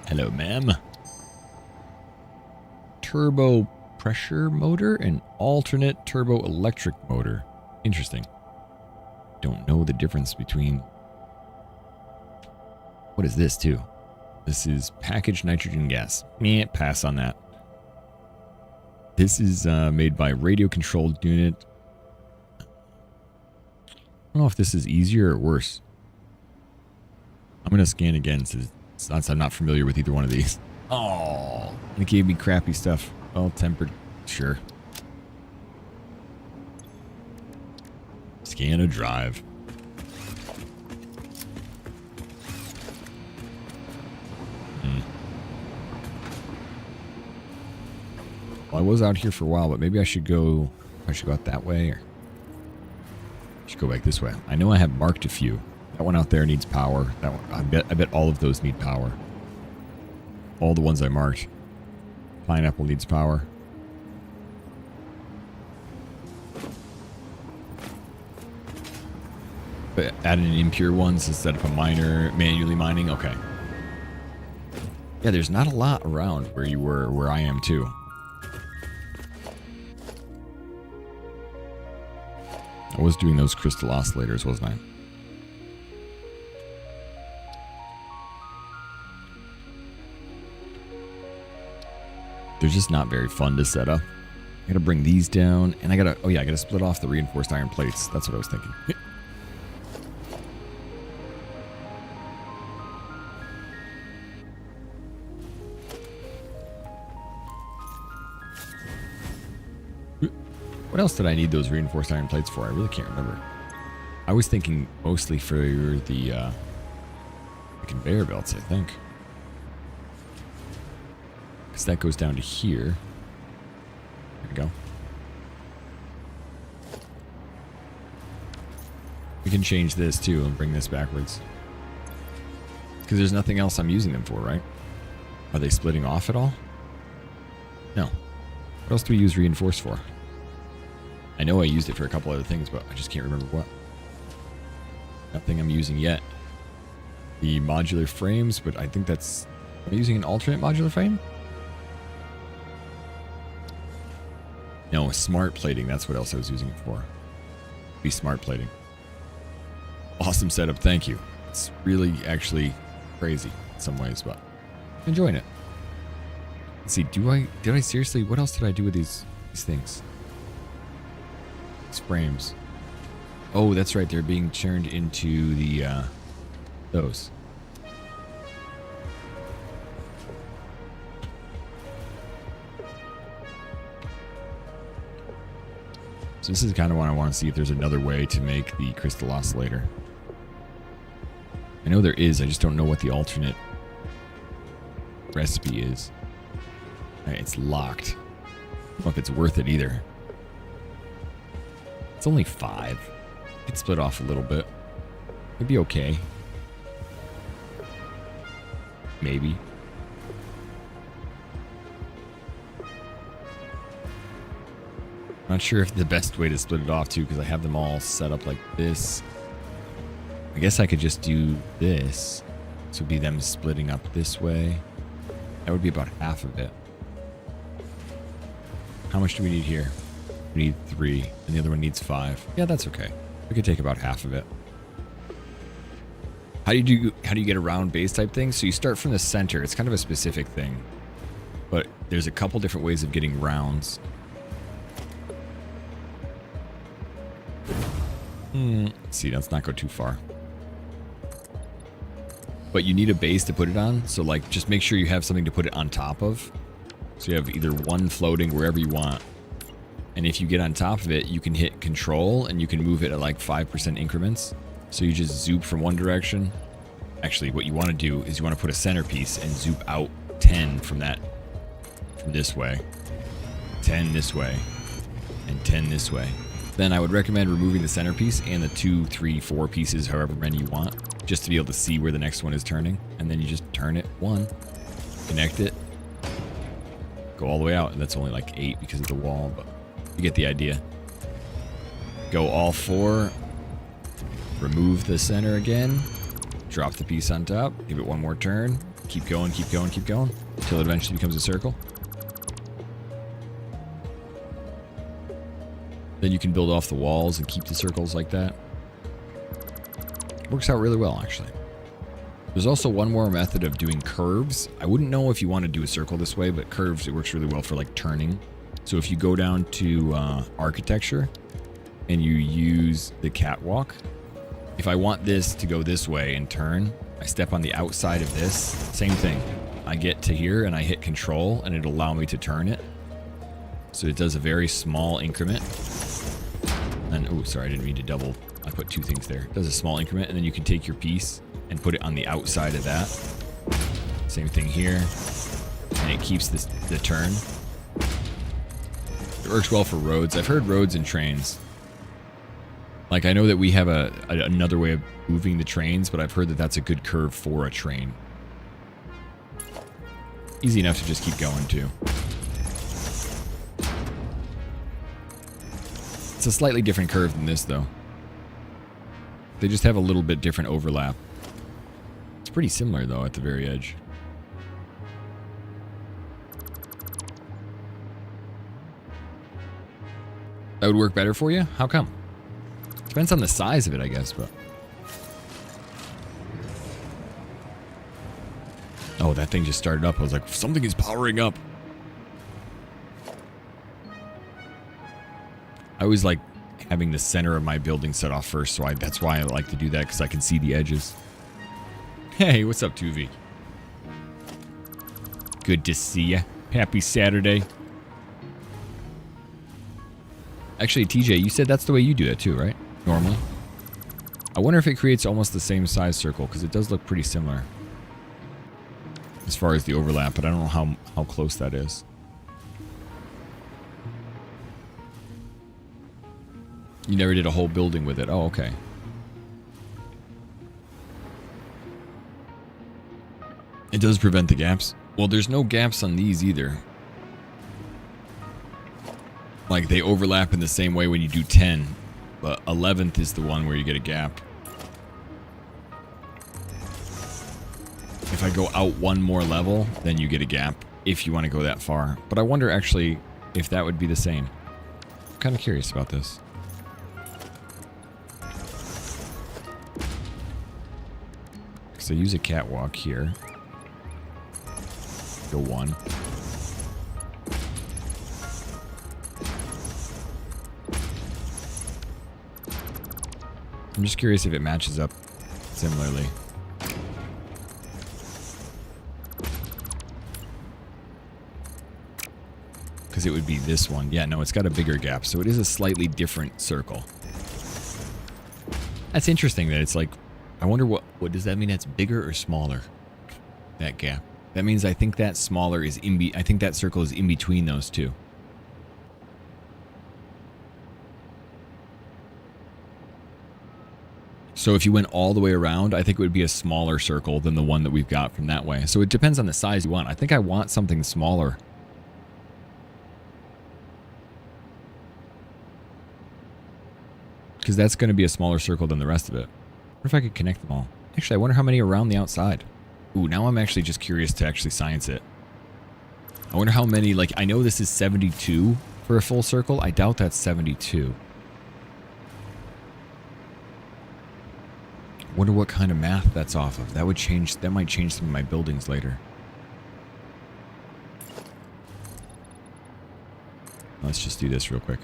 Speaker 8: Hello, ma'am. Turbo pressure motor and alternate turbo electric motor. Interesting. Don't know the difference between... What is this, too? This is packaged nitrogen gas. Meh, pass on that. This is made by radio-controlled unit. I don't know if this is easier or worse. I'm going to scan again since I'm not familiar with either one of these. Oh, it gave me crappy stuff. Well, tempered. Sure. Scan a drive. Well, I was out here for a while, but maybe I should go out that way, or I should go back this way. I know I have marked a few. That one out there needs power. That one, I bet all of those need power. All the ones I marked. Pineapple needs power. But adding in impure ones instead of a miner, manually mining. Okay. Yeah, there's not a lot around where you were, where I am too. I was doing those crystal oscillators, wasn't I? They're just not very fun to set up. I gotta bring these down, and I gotta split off the reinforced iron plates. That's what I was thinking. What else did I need those reinforced iron plates for? I really can't remember. I was thinking mostly for the conveyor belts, I think. Because that goes down to here. There we go. We can change this too and bring this backwards. Because there's nothing else I'm using them for, right? Are they splitting off at all? No. What else do we use reinforced for? I know I used it for a couple other things, but I just can't remember what. Nothing I'm using yet. The modular frames, but I think that's... Am I using an alternate modular frame? No, smart plating. That's what else I was using it for. Be smart plating. Awesome setup. Thank you. It's really actually crazy in some ways, but I'm enjoying it. Let's see. Did I seriously? What else did I do with these things? These frames. Oh, that's right. They're being turned into the, those. So this is kind of what I want to see if there's another way to make the crystal oscillator. I know there is. I just don't know what the alternate recipe is. Alright, it's locked. I don't know if it's worth it either. It's only 5. It's split off a little bit. It'd be okay. Maybe. Not sure if the best way to split it off too, because I have them all set up like this. I guess I could just do this. This would be them splitting up this way. That would be about half of it. How much do we need here? We need 3, and the other one needs 5. Yeah, that's okay. We could take about half of it. How do you get around base type things? So you start from the center. It's kind of a specific thing, but there's a couple different ways of getting rounds. Let's see, let's not go too far. But you need a base to put it on, so like just make sure you have something to put it on top of. So you have either one floating wherever you want. And if you get on top of it, you can hit control and you can move it at like 5% increments. So you just zoop from one direction. Actually, what you want to do is you want to put a centerpiece and zoop out 10 from this way. 10 this way. And 10 this way. Then I would recommend removing the centerpiece and the 2, 3, 4 pieces, however many you want, just to be able to see where the next one is turning. And then you just turn it 1, connect it, go all the way out. And that's only like 8 because of the wall, but you get the idea. Go all 4, remove the center again, drop the piece on top, give it one more turn, keep going, keep going, keep going, until it eventually becomes a circle. Then you can build off the walls and keep the circles like that. Works out really well, actually. There's also one more method of doing curves. I wouldn't know if you want to do a circle this way, but curves, it works really well for like turning. So if you go down to architecture and you use the catwalk, if I want this to go this way and turn, I step on the outside of this, same thing. I get to here and I hit control and it'll allow me to turn it. So it does a very small increment. And, oh, sorry, I didn't mean to double. I put 2 things there. It does a small increment, and then you can take your piece and put it on the outside of that. Same thing here. And it keeps the turn. It works well for roads. I've heard roads and trains. Like, I know that we have another way of moving the trains, but I've heard that that's a good curve for a train. Easy enough to just keep going, too. It's a slightly different curve than this, though. They just have a little bit different overlap. It's pretty similar, though, at the very edge. That would work better for you? How come? Depends on the size of it, I guess, but... Oh, that thing just started up. I was like, something is powering up. I always like having the center of my building set off first, so that's why I like to do that, because I can see the edges. Hey, what's up, 2V? Good to see ya. Happy Saturday. Actually, TJ, you said that's the way you do it too, right? Normally. I wonder if it creates almost the same size circle, because it does look pretty similar as far as the overlap, but I don't know how close that is. You never did a whole building with it. Oh, okay. It does prevent the gaps. Well, there's no gaps on these either. Like, they overlap in the same way when you do 10. But 11th is the one where you get a gap. If I go out one more level, then you get a gap. If you want to go that far. But I wonder, actually, if that would be the same. I'm kind of curious about this. So use a catwalk here. Go 1. I'm just curious if it matches up similarly. Because it would be this one. Yeah, no, it's got a bigger gap, so it is a slightly different circle. That's interesting that it's like, I wonder what does that mean? That's bigger or smaller? That gap. That means I think that smaller is I think that circle is in between those two. So if you went all the way around, I think it would be a smaller circle than the one that we've got from that way. So it depends on the size you want. I think I want something smaller. Because that's going to be a smaller circle than the rest of it. What if I could connect them all? Actually, I wonder how many are around the outside. Ooh, now I'm actually just curious to actually science it. I wonder how many, like, I know this is 72 for a full circle. I doubt that's 72. Wonder what kind of math that's off of. That would change, that might change some of my buildings later. Let's just do this real quick.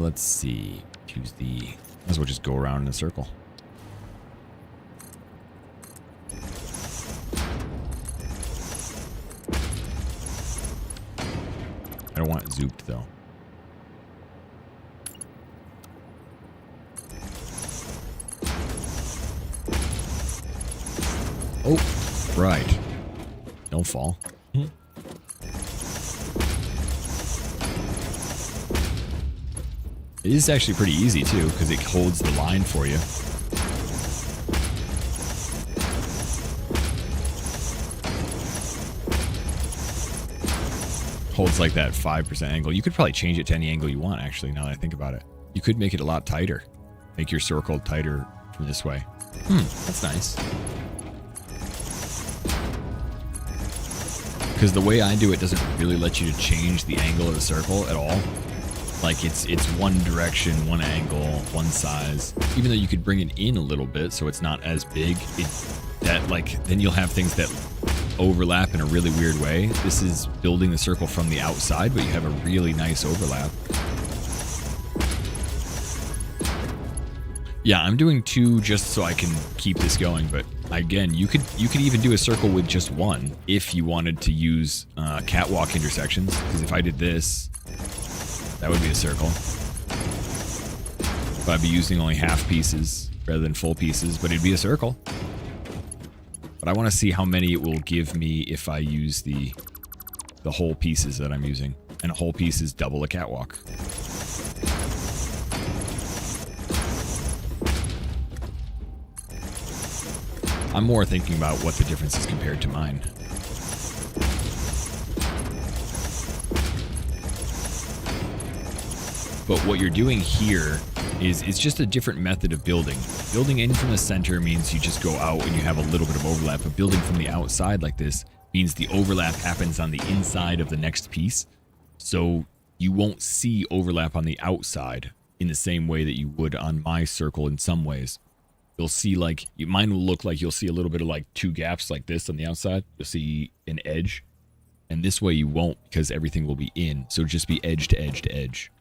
Speaker 8: Let's see. Choose the... Might as well just go around in a circle. I don't want it zooped though. Oh, right. Don't fall. It is actually pretty easy too, because it holds the line for you. Holds like that 5% angle. You could probably change it to any angle you want, actually, now that I think about it. You could make it a lot tighter. Make your circle tighter from this way. That's nice. Because the way I do it doesn't really let you to change the angle of the circle at all. Like it's one direction, one angle, one size. Even though you could bring it in a little bit so it's not as big, then you'll have things that overlap in a really weird way. This is building the circle from the outside, but you have a really nice overlap. Yeah, I'm doing 2 just so I can keep this going, but again, you could even do a circle with just 1 if you wanted to use catwalk intersections, because if I did this, that would be a circle. If I'd be using only half pieces rather than full pieces, but it'd be a circle. But I want to see how many it will give me if I use the whole pieces that I'm using. And a whole piece is double a catwalk. I'm more thinking about what the difference is compared to mine. But what you're doing here is it's just a different method of building. Building in from the center means you just go out and you have a little bit of overlap, but building from the outside like this means the overlap happens on the inside of the next piece. So you won't see overlap on the outside in the same way that you would on my circle in some ways. You'll see mine will look like you'll see a little bit of like 2 gaps like this on the outside. You'll see an edge. And this way you won't, because everything will be in. So just be edge to edge to edge.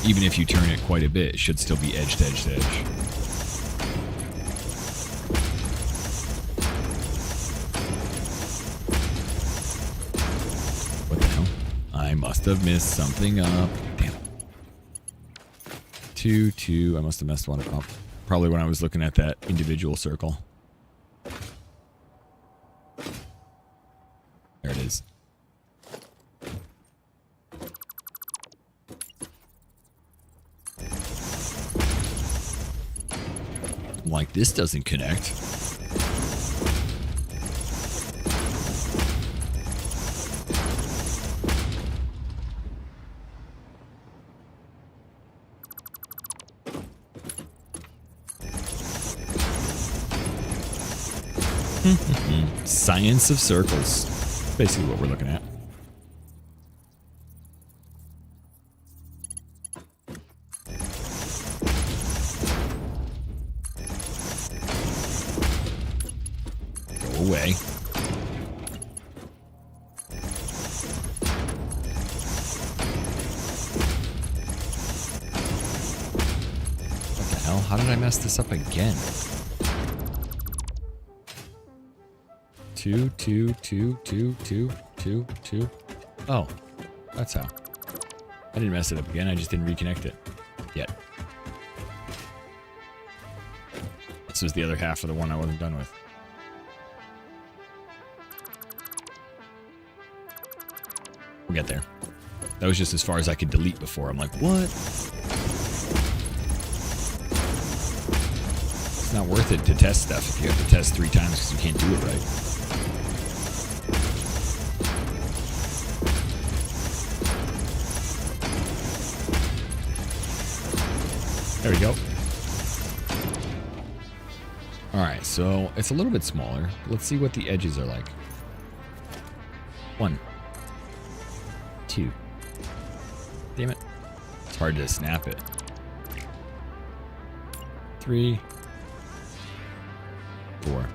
Speaker 8: Even if you turn it quite a bit, it should still be edge to edge to edge. What the hell? I must have messed something up. Damn. 2, I must have messed one up. Probably when I was looking at that individual circle. There it is. Like, this doesn't connect. Science of circles. Basically what we're looking at. away. What the hell? How did I mess this up again? 2, 2, 2, 2, 2, 2, 2. Oh, that's how. I didn't mess it up again. I just didn't reconnect it yet. This was the other half of the one I wasn't done with. We'll get there. That was just as far as I could delete before. I'm like, what? It's not worth it to test stuff if you have to test 3 times because you can't do it right. There we go. Alright, so it's a little bit smaller. Let's see what the edges are like. 1, 2. Damn it. It's hard to snap it. 3, 4,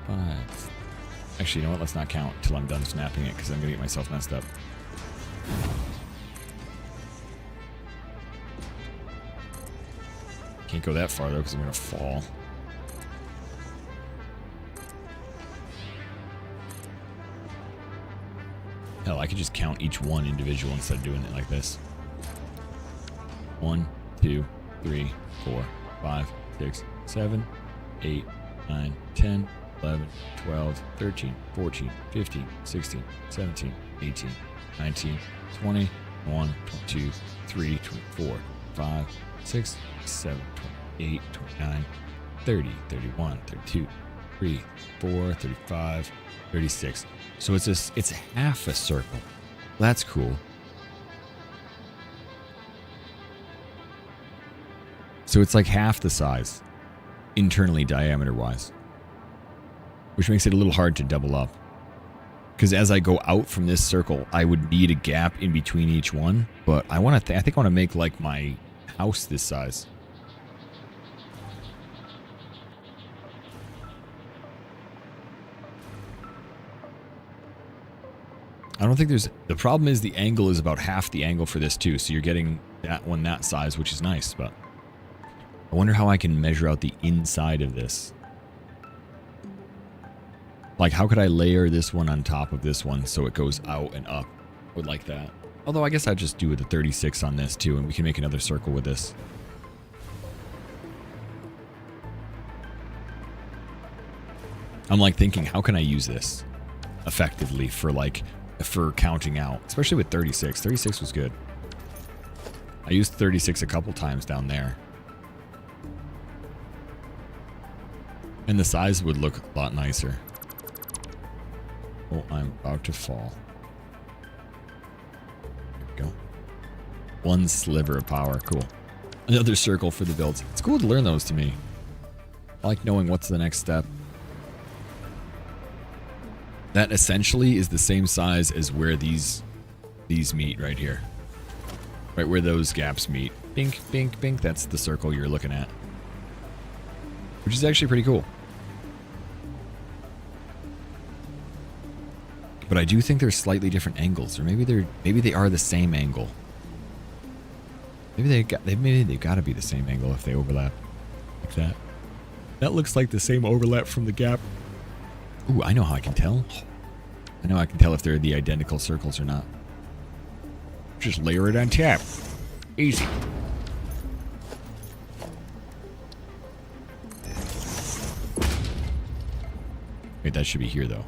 Speaker 8: 5. Actually, you know what? Let's not count until I'm done snapping it because I'm going to get myself messed up. Can't go that far though because I'm going to fall. Hell, I could just count each one individual instead of doing it like this. 1, 2, 3, 4, 5, 6, 7, 8, 9, 10, 11, 12, 13, 14, 15, 16, 17, 18, 19, 20, 21, 22, 23, 24, 5, 6, 7, 28, 29, 30, 31, 32, 33, 34, 35, 36. So it's half a circle. That's cool. So it's like half the size, internally diameter-wise. Which makes it a little hard to double up. Because as I go out from this circle, I would need a gap in between each one. But I want to, I think I want to make like my house this size. I don't think there's... The problem is the angle is about half the angle for this too. So you're getting that one that size, which is nice. But I wonder how I can measure out the inside of this. Like, how could I layer this one on top of this one so it goes out and up? Would like that. Although I guess I'd just do the 36 on this too, and we can make another circle with this. I'm like thinking, how can I use this effectively for like, for counting out? Especially with 36. 36 was good. I used 36 a couple times down there. And the size would look a lot nicer. Oh, I'm about to fall. There we go. One sliver of power. Cool. Another circle for the builds. It's cool to learn those to me. I like knowing what's the next step. That essentially is the same size as where these meet right here. Right where those gaps meet. Bink, bink, bink. That's the circle you're looking at. Which is actually pretty cool. But I do think they're slightly different angles, or maybe they are the same angle. Maybe they've got to be the same angle if they overlap like that. That looks like the same overlap from the gap. Ooh, I know how I can tell. I know I can tell if they're the identical circles or not. Just layer it on top. Easy. Wait, that should be here though.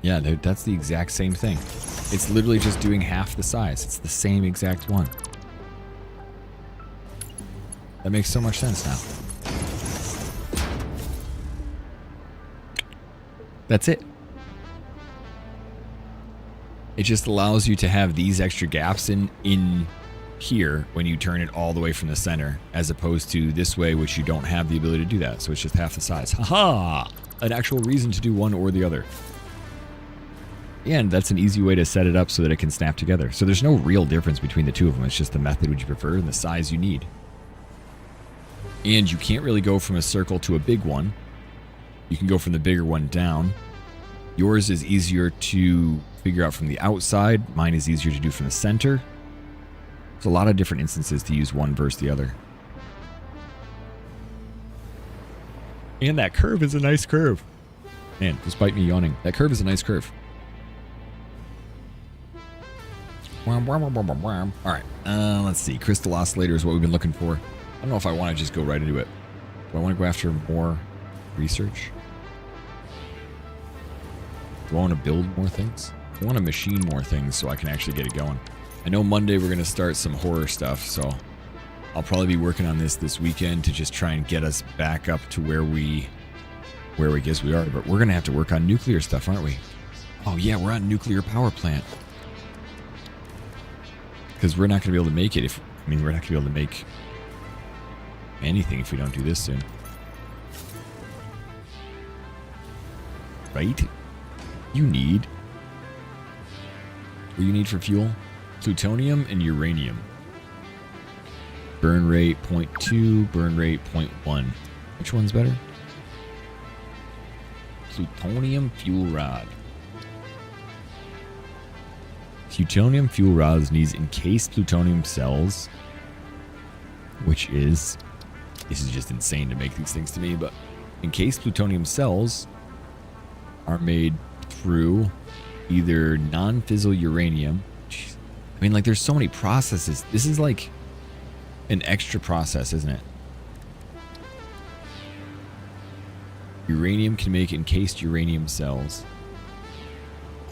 Speaker 8: Yeah, that's the exact same thing. It's literally just doing half the size. It's the same exact one. That makes so much sense now. That's it. It just allows you to have these extra gaps in here when you turn it all the way from the center, as opposed to this way, which you don't have the ability to do that. So it's just half the size. Haha! An actual reason to do one or the other. And that's an easy way to set it up so that it can snap together. So there's no real difference between the two of them. It's just the method which you prefer and the size you need. And you can't really go from a circle to a big one. You can go from the bigger one down. Yours is easier to figure out from the outside. Mine is easier to do from the center. There's a lot of different instances to use one versus the other. And that curve is a nice curve. Man, despite me yawning, that curve is a nice curve. Alright, let's see. Crystal Oscillator is what we've been looking for. I don't know if I want to just go right into it. Do I want to go after more research? Do I want to build more things? I want to machine more things so I can actually get it going. I know Monday we're going to start some horror stuff, so I'll probably be working on this weekend to just try and get us back up to where we guess we are. But we're going to have to work on nuclear stuff, aren't we? Oh yeah, we're on nuclear power plant. Because we're not going to be able to make it we're not going to be able to make anything if we don't do this soon. Right? What you need for fuel? Plutonium and uranium. Burn rate 0.2, burn rate 0.1. Which one's better? Plutonium fuel rod. Plutonium fuel rods needs encased plutonium cells, which is... This is just insane to make these things to me, but encased plutonium cells are made through either non-fissile uranium. Jeez. I mean, like, there's so many processes. This is like an extra process, isn't it? Uranium can make encased uranium cells.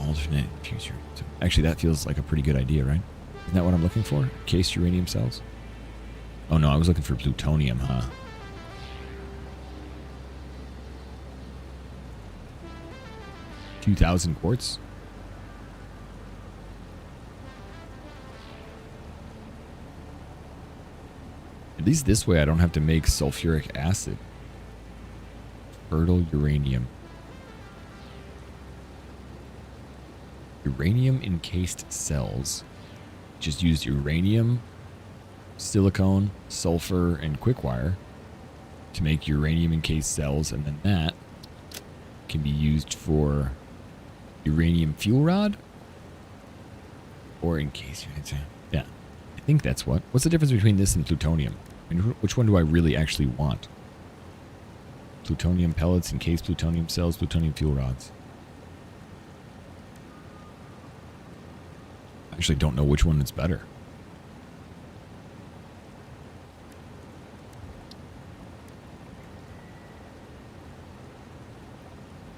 Speaker 8: Alternate future. Actually, that feels like a pretty good idea, right? Isn't that what I'm looking for? Encased uranium cells? Oh no, I was looking for plutonium, huh? $2,000 quartz? At least this way I don't have to make sulfuric acid. Fertile uranium. Uranium encased cells. Just used uranium, silicone, sulfur, and quickwire to make uranium encased cells, and then that can be used for uranium fuel rod or encased. Yeah, I think that's what's the difference between this and plutonium? I mean, which one do I really actually want? Plutonium pellets, encased plutonium cells, plutonium fuel rods. I actually don't know which one is better.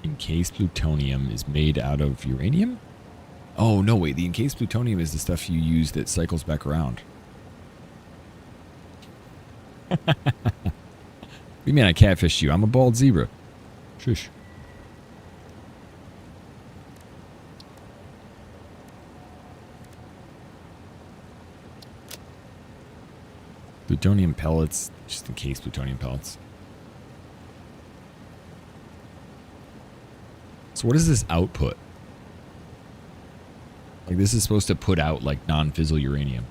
Speaker 8: Encased plutonium is made out of uranium? Oh, no, wait. The encased plutonium is the stuff you use that cycles back around. You mean I catfished you? I'm a bald zebra. Shush. Plutonium pellets, just in case plutonium pellets. So what is this output? Like, this is supposed to put out like non-fissile uranium.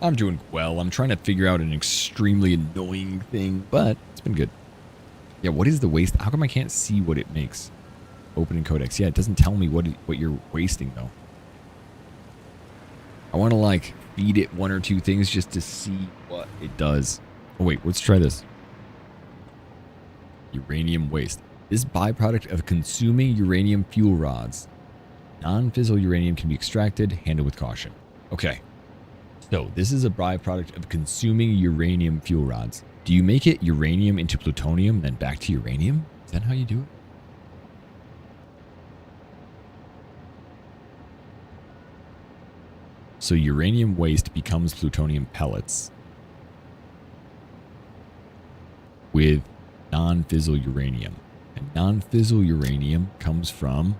Speaker 8: I'm doing well. I'm trying to figure out an extremely annoying thing, but it's been good. Yeah, what is the waste? How come I can't see what it makes? Opening codex. Yeah, it doesn't tell me what you're wasting though. I want to like feed it one or two things just to see what it does. Oh wait, let's try this. Uranium waste. This byproduct of consuming uranium fuel rods. Non-fissile uranium can be extracted, handled with caution. Okay. So this is a byproduct of consuming uranium fuel rods. Do you make it uranium into plutonium, then back to uranium? Is that how you do it? So uranium waste becomes plutonium pellets with non-fissile uranium. And non-fissile uranium comes from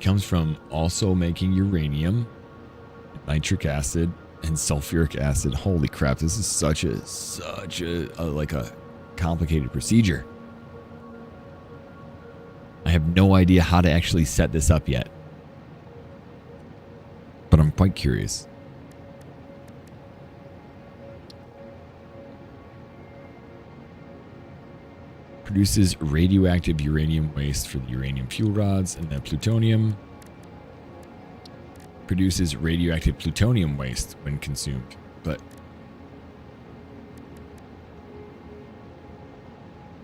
Speaker 8: comes from also making uranium, nitric acid, and sulfuric acid. Holy crap, this is such a like a complicated procedure. I have no idea how to actually set this up yet, but I'm quite curious. Produces radioactive uranium waste for the uranium fuel rods, and then plutonium. Produces radioactive plutonium waste when consumed, but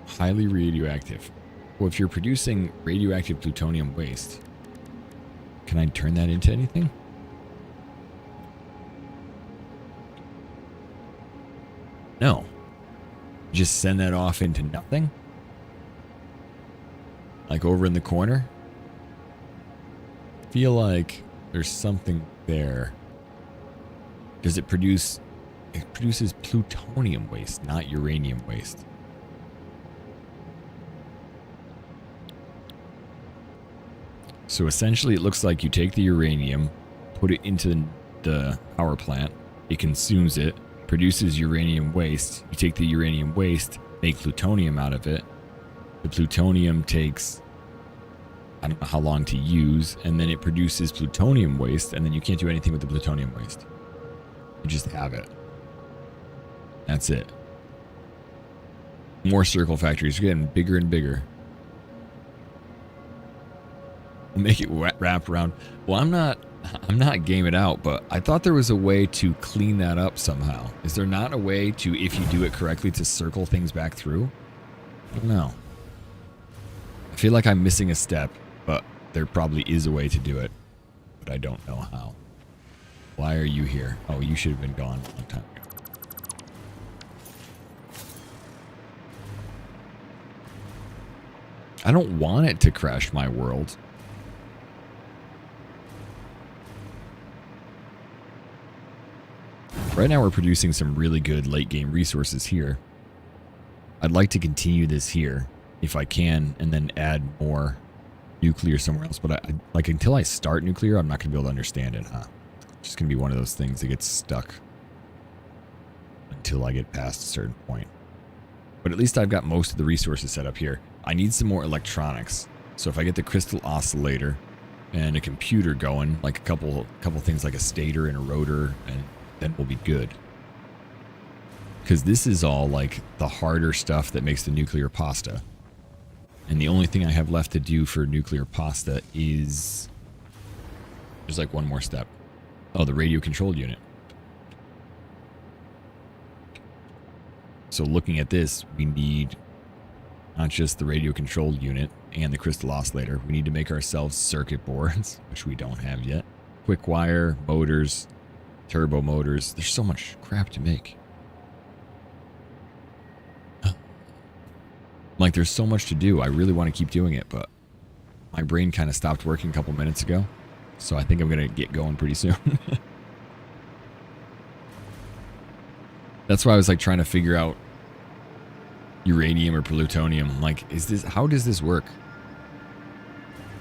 Speaker 8: highly radioactive. Well, if you're producing radioactive plutonium waste, can I turn that into anything? No. Just send that off into nothing? Like over in the corner? Feel like there's something there. Does it produce... It produces plutonium waste, not uranium waste. So essentially it looks like you take the uranium, put it into the power plant, it consumes it, produces uranium waste. You take the uranium waste, make plutonium out of it. The plutonium takes, I don't know how long to use, and then it produces plutonium waste, and then you can't do anything with the plutonium waste. You just have it. That's it. More circle factories are getting bigger and bigger. Make it wrap around. Well, I'm not game it out, but I thought there was a way to clean that up somehow. Is there not a way to, if you do it correctly, to circle things back through? I don't know. I feel like I'm missing a step, but there probably is a way to do it, but I don't know how. Why are you here? Oh, you should have been gone a long time ago. I don't want it to crash my world. Right now we're producing some really good late game resources here. I'd like to continue this here if I can, and then add more nuclear somewhere else. But I like, until I start nuclear, I'm not going to be able to understand it, huh? It's just going to be one of those things that gets stuck until I get past a certain point. But at least I've got most of the resources set up here. I need some more electronics. So if I get the crystal oscillator and a computer going, like a couple things like a stator and a rotor, and then we'll be good. Because this is all like the harder stuff that makes the nuclear pasta. And the only thing I have left to do for nuclear pasta is... There's like one more step. Oh, the radio control unit. So looking at this, we need not just the radio control unit and the crystal oscillator. We need to make ourselves circuit boards, which we don't have yet. Quick wire, motors, turbo motors. There's so much crap to make. Like, there's so much to do. I really want to keep doing it, but my brain kind of stopped working a couple minutes ago. So I think I'm going to get going pretty soon. That's why I was like trying to figure out uranium or plutonium. Like, how does this work?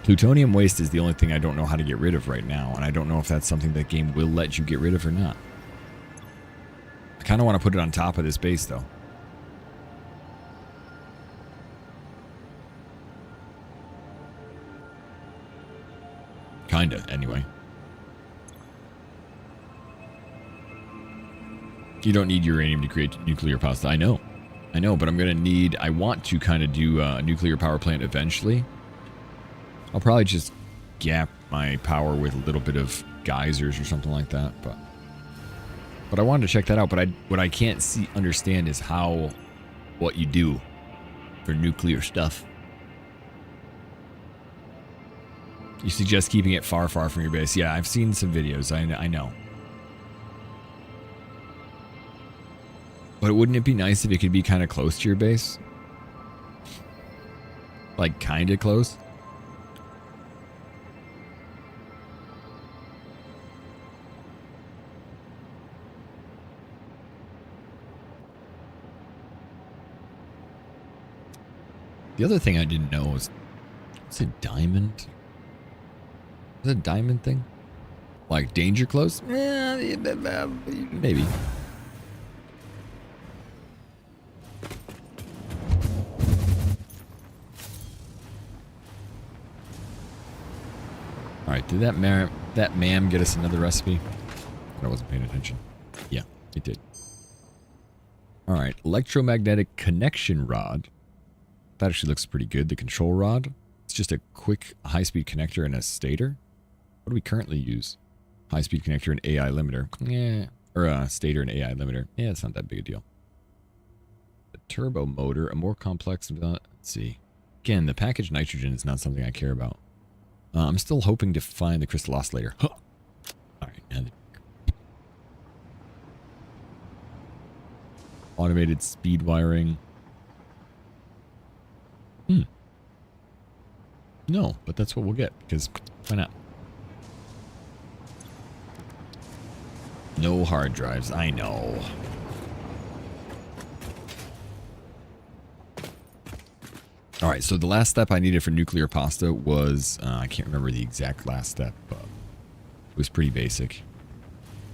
Speaker 8: Plutonium waste is the only thing I don't know how to get rid of right now, and I don't know if that's something that game will let you get rid of or not. I kind of want to put it on top of this base, though. Kinda, anyway. You don't need uranium to create nuclear pasta. I know, but I'm gonna need... I want to kind of do a nuclear power plant eventually. I'll probably just gap my power with a little bit of geysers or something like that, but I wanted to check that out. But what I can't understand is what you do for nuclear stuff. You suggest keeping it far, far from your base. Yeah, I've seen some videos. I know. But wouldn't it be nice if it could be kind of close to your base? Like, kind of close? The other thing I didn't know was it diamond? Is it a diamond thing? Like danger close? Maybe. Alright, did that ma'am get us another recipe? I wasn't paying attention. Yeah, it did. Alright, electromagnetic connection rod. That actually looks pretty good. The control rod. It's just a quick high-speed connector and a stator. What do we currently use? High-speed connector and AI limiter. Yeah. Or a stator and AI limiter. Yeah, it's not that big a deal. The turbo motor, a more complex... let's see. Again, the packaged nitrogen is not something I care about. I'm still hoping to find the crystal oscillator. Huh. Alright, and automated speed wiring. No, but that's what we'll get, because why not? No hard drives, I know. Alright, so the last step I needed for nuclear pasta was, I can't remember the exact last step, but it was pretty basic.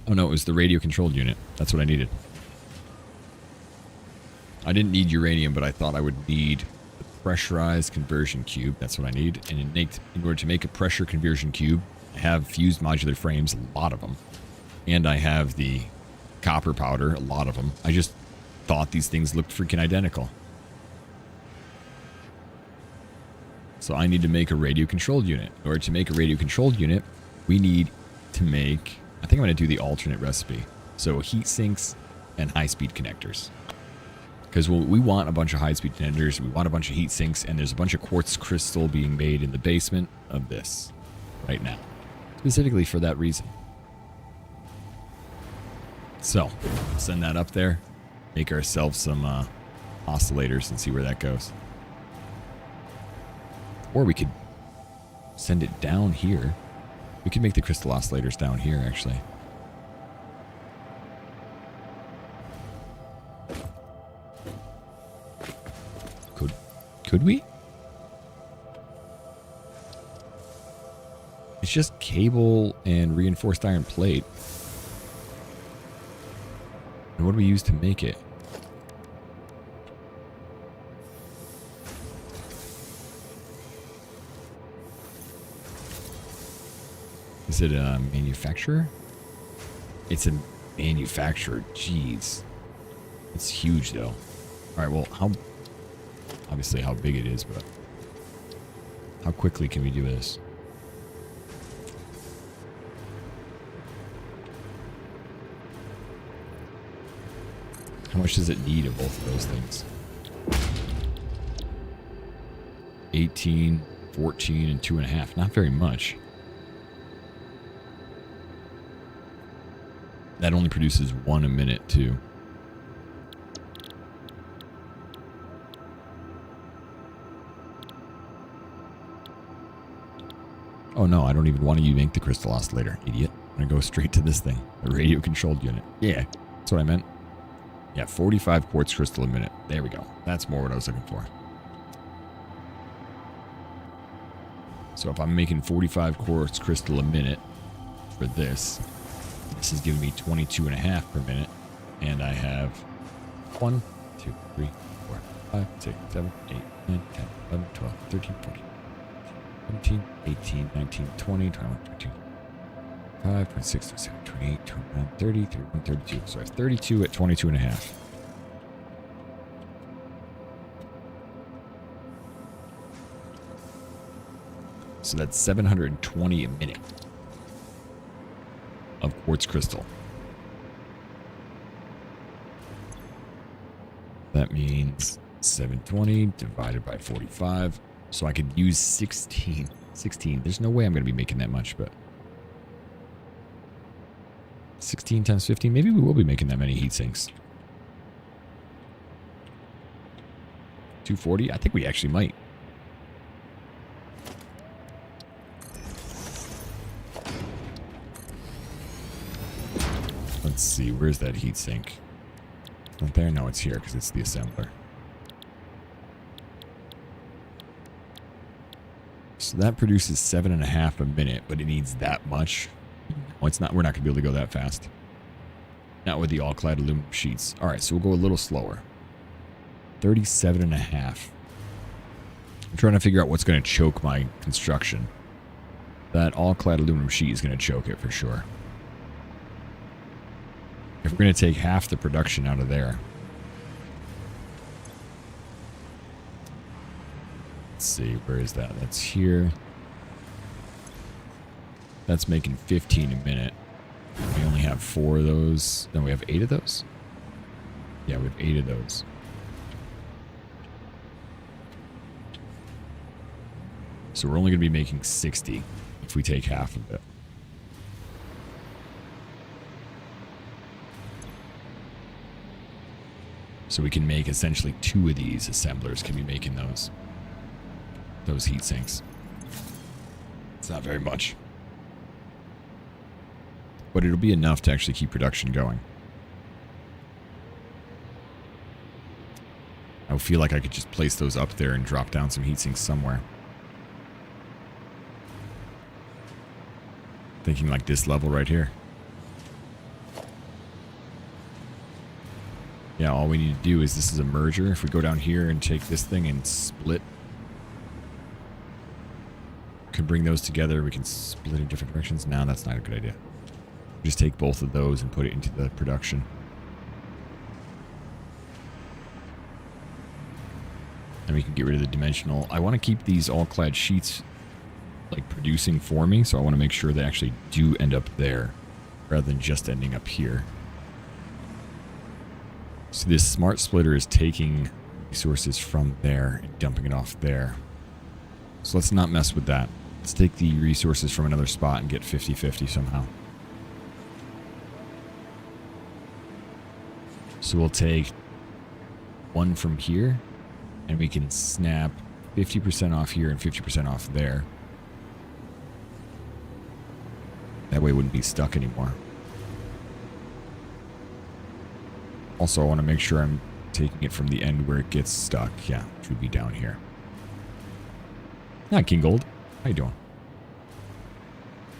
Speaker 8: Oh no, it was the radio controlled unit. That's what I needed. I didn't need uranium, but I thought I would need the pressurized conversion cube. That's what I need. And in order to make a pressure conversion cube, I have fused modular frames, a lot of them. And I have the copper powder, a lot of them. I just thought these things looked freaking identical. So I need to make a radio controlled unit. In order to make a radio controlled unit, we need to make, I think I'm going to do the alternate recipe. So heat sinks and high-speed connectors. Because we want a bunch of high-speed connectors, we want a bunch of heat sinks, and there's a bunch of quartz crystal being made in the basement of this right now. Specifically for that reason. So, send that up there, make ourselves some oscillators and see where that goes. Or we could send it down here. We could make the crystal oscillators down here, actually. Could we? It's just cable and reinforced iron plate. And what do we use to make it? Is it a manufacturer? It's a manufacturer. Jeez. It's huge, though. Alright, well, obviously how big it is, but how quickly can we do this? How much does it need of both of those things? 18, 14, and 2.5. Not very much. That only produces 1 a minute, too. Oh no, I don't even want to make the crystal oscillator, idiot. I'm going to go straight to this thing. The radio controlled unit. Yeah, that's what I meant. Yeah, 45 quartz crystal a minute. There we go. That's more what I was looking for. So if I'm making 45 quartz crystal a minute for this is giving me 22.5 per minute. And I have 1, 2, 3, 4, 5, 6, 7, 8, 9, 10, 11, 12, 13, 14, 17, 18, 19, 20, 21, 22, 25, 26, 27, 28, 29, 30, 31, 32. So I have 32 at 22.5. So that's 720 a minute of quartz crystal. That means 720 divided by 45. So I could use 16. There's no way I'm going to be making that much, but 16 times 15. Maybe we will be making that many heat sinks. 240. I think we actually might. Let's see. Where's that heat sink? Not there? No, it's here because it's the assembler. So that produces 7.5 a minute, but it needs that much. Oh, it's not. We're not going to be able to go that fast. Not with the all-clad aluminum sheets. All right, so we'll go a little slower. 37.5. I'm trying to figure out what's going to choke my construction. That all-clad aluminum sheet is going to choke it for sure. If we're going to take half the production out of there. Let's see, where is that? That's here. That's making 15 a minute. We only have 4 of those. Then we have 8 of those? Yeah, we have 8 of those. So we're only going to be making 60 if we take half of it. So we can make essentially 2 of these assemblers can be making those heat sinks. It's not very much. But it'll be enough to actually keep production going. I feel like I could just place those up there and drop down some heat sinks somewhere. Thinking like this level right here. Yeah, all we need to do is, this is a merger. If we go down here and take this thing and split, could bring those together. We can split in different directions. No, that's not a good idea. Just take both of those and put it into the production. And we can get rid of the dimensional. I want to keep these all-clad sheets like producing for me, so I want to make sure they actually do end up there rather than just ending up here. So this smart splitter is taking resources from there and dumping it off there. So let's not mess with that. Let's take the resources from another spot and get 50-50 somehow. So we'll take 1 from here, and we can snap 50% off here and 50% off there. That way it wouldn't be stuck anymore. Also, I want to make sure I'm taking it from the end where it gets stuck. Yeah, which would be down here. Hi, King Gold. How you doing?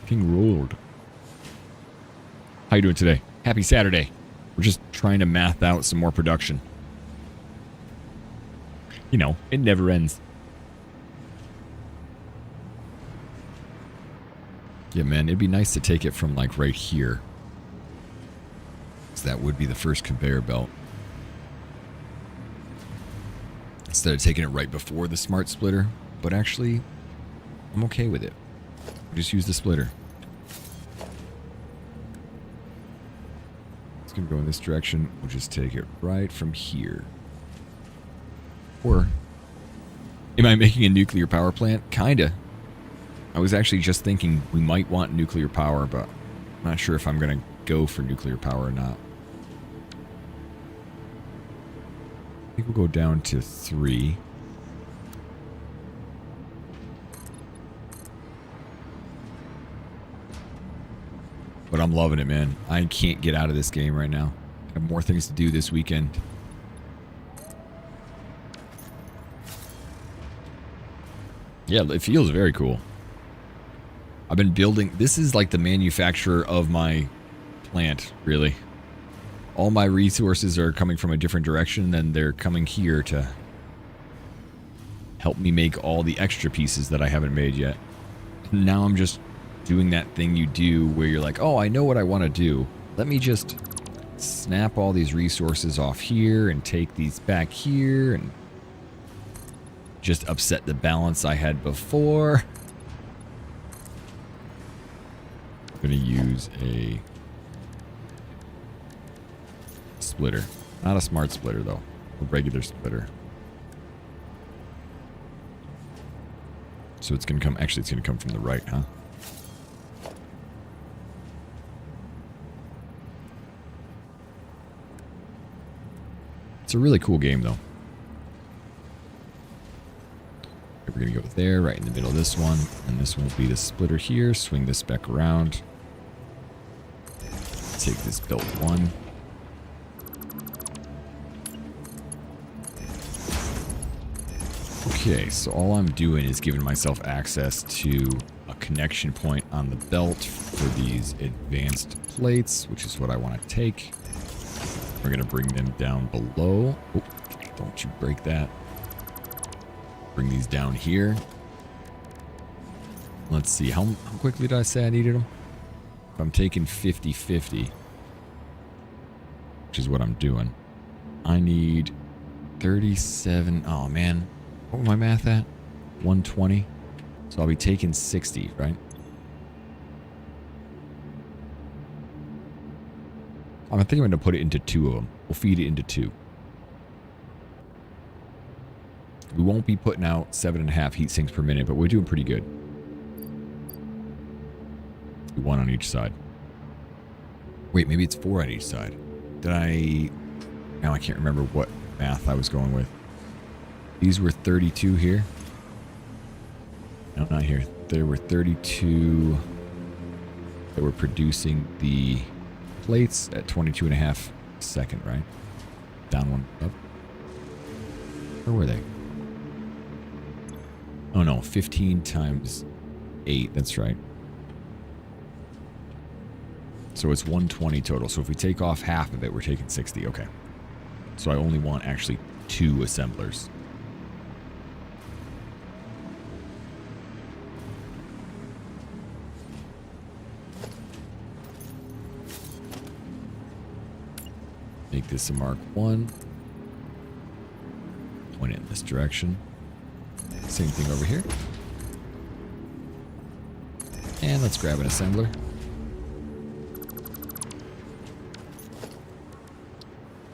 Speaker 8: King Rolled. How you doing today? Happy Saturday. We're just trying to math out some more production. You know, it never ends. Yeah, man, it'd be nice to take it from like right here. So that would be the first conveyor belt. Instead of taking it right before the smart splitter. But actually, I'm okay with it. Just use the splitter. It's going to go in this direction. We'll just take it right from here. Or, am I making a nuclear power plant? Kinda. I was actually just thinking we might want nuclear power, but I'm not sure if I'm going to go for nuclear power or not. I think we'll go down to 3. But I'm loving it, man. I can't get out of this game right now. I have more things to do this weekend. Yeah, it feels very cool. I've been building... This is like the manufacturer of my plant, really. All my resources are coming from a different direction, and they're coming here to help me make all the extra pieces that I haven't made yet. Now I'm just doing that thing you do where you're like, oh, I know what I want to do. Let me just snap all these resources off here and take these back here and just upset the balance I had before. I'm going to use a splitter. Not a smart splitter, though. A regular splitter. So it's going to come... Actually, it's going to come from the right, huh? It's a really cool game, though. We're going to go there, right in the middle of this one. And this one will be the splitter here. Swing this back around. Take this belt 1. Okay, so all I'm doing is giving myself access to a connection point on the belt for these advanced plates, which is what I want to take. We're going to bring them down below. Oh, don't you break that. Bring these down here. Let's see, how quickly did I say I needed them? If I'm taking 50-50, which is what I'm doing, I need 37. Oh, man. What was my math at? 120. So I'll be taking 60, right? I think I'm going to put it into 2 of them. We'll feed it into 2. We won't be putting out 7.5 heat sinks per minute, but we're doing pretty good. 1 on each side. Wait, maybe it's 4 on each side. Did I... Now I can't remember what math I was going with. These were 32 here. No, not here. There were 32 that were producing the plates at 22.5 second, right? Down 1 up. Where were they? Oh no, 15 times 8. That's right. So it's 120 total. So if we take off half of it, we're taking 60. Okay. So I only want actually 2 assemblers. Make this a Mark 1. Point it in this direction. Same thing over here. And let's grab an assembler.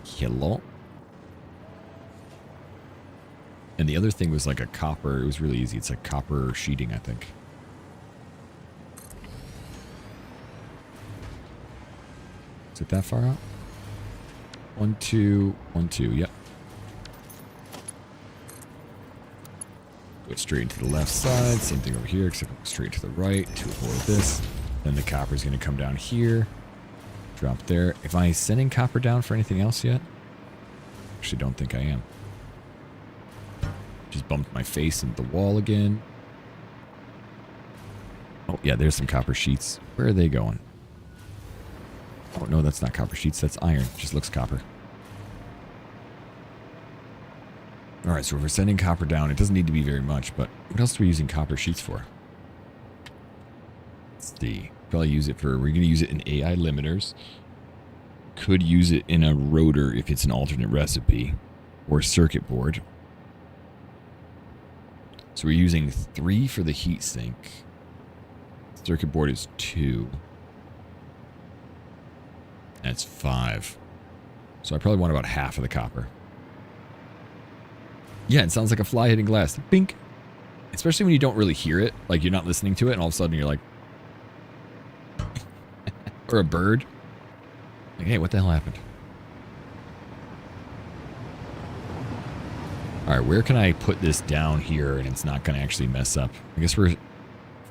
Speaker 8: Hello. And the other thing was like a copper. It was really easy. It's like copper sheeting, I think. Is it that far out? 1, 2, 1, 2. Yep. Go straight into the left side. Same thing over here, except straight to the right to avoid this. Then the copper is going to come down here. Drop there. Am I sending copper down for anything else yet? Actually, don't think I am. Just bumped my face into the wall again. Oh, yeah, there's some copper sheets. Where are they going? Oh, no, that's not copper sheets. That's iron. Just looks copper. All right, so if we're sending copper down, it doesn't need to be very much, but what else are we using copper sheets for? Let's see. Probably use it for, we're going to use it in AI limiters. Could use it in a rotor if it's an alternate recipe, or circuit board. So we're using 3 for the heat sink. Circuit board is 2. That's 5. So I probably want about half of the copper. Yeah, it sounds like a fly hitting glass. Bink. Especially when you don't really hear it. Like you're not listening to it and all of a sudden you're like... or a bird. Like, hey, what the hell happened? Alright, where can I put this down here and it's not going to actually mess up? I guess we're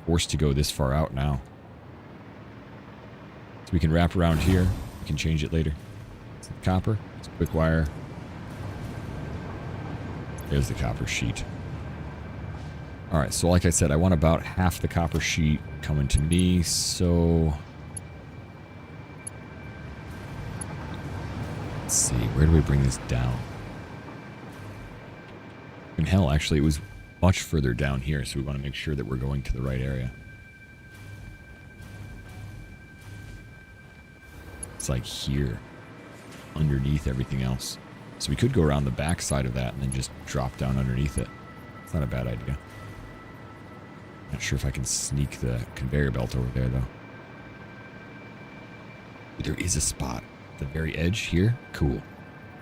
Speaker 8: forced to go this far out now. So we can wrap around here. We can change it later. It's copper. It's a quick wire. There's the copper sheet. Alright, so like I said, I want about half the copper sheet coming to me, so... Let's see, where do we bring this down? And hell, actually, it was much further down here, so we want to make sure that we're going to the right area. It's like here, underneath everything else. So we could go around the back side of that and then just drop down underneath it. It's not a bad idea. Not sure if I can sneak the conveyor belt over there, though. There is a spot at the very edge here. Cool.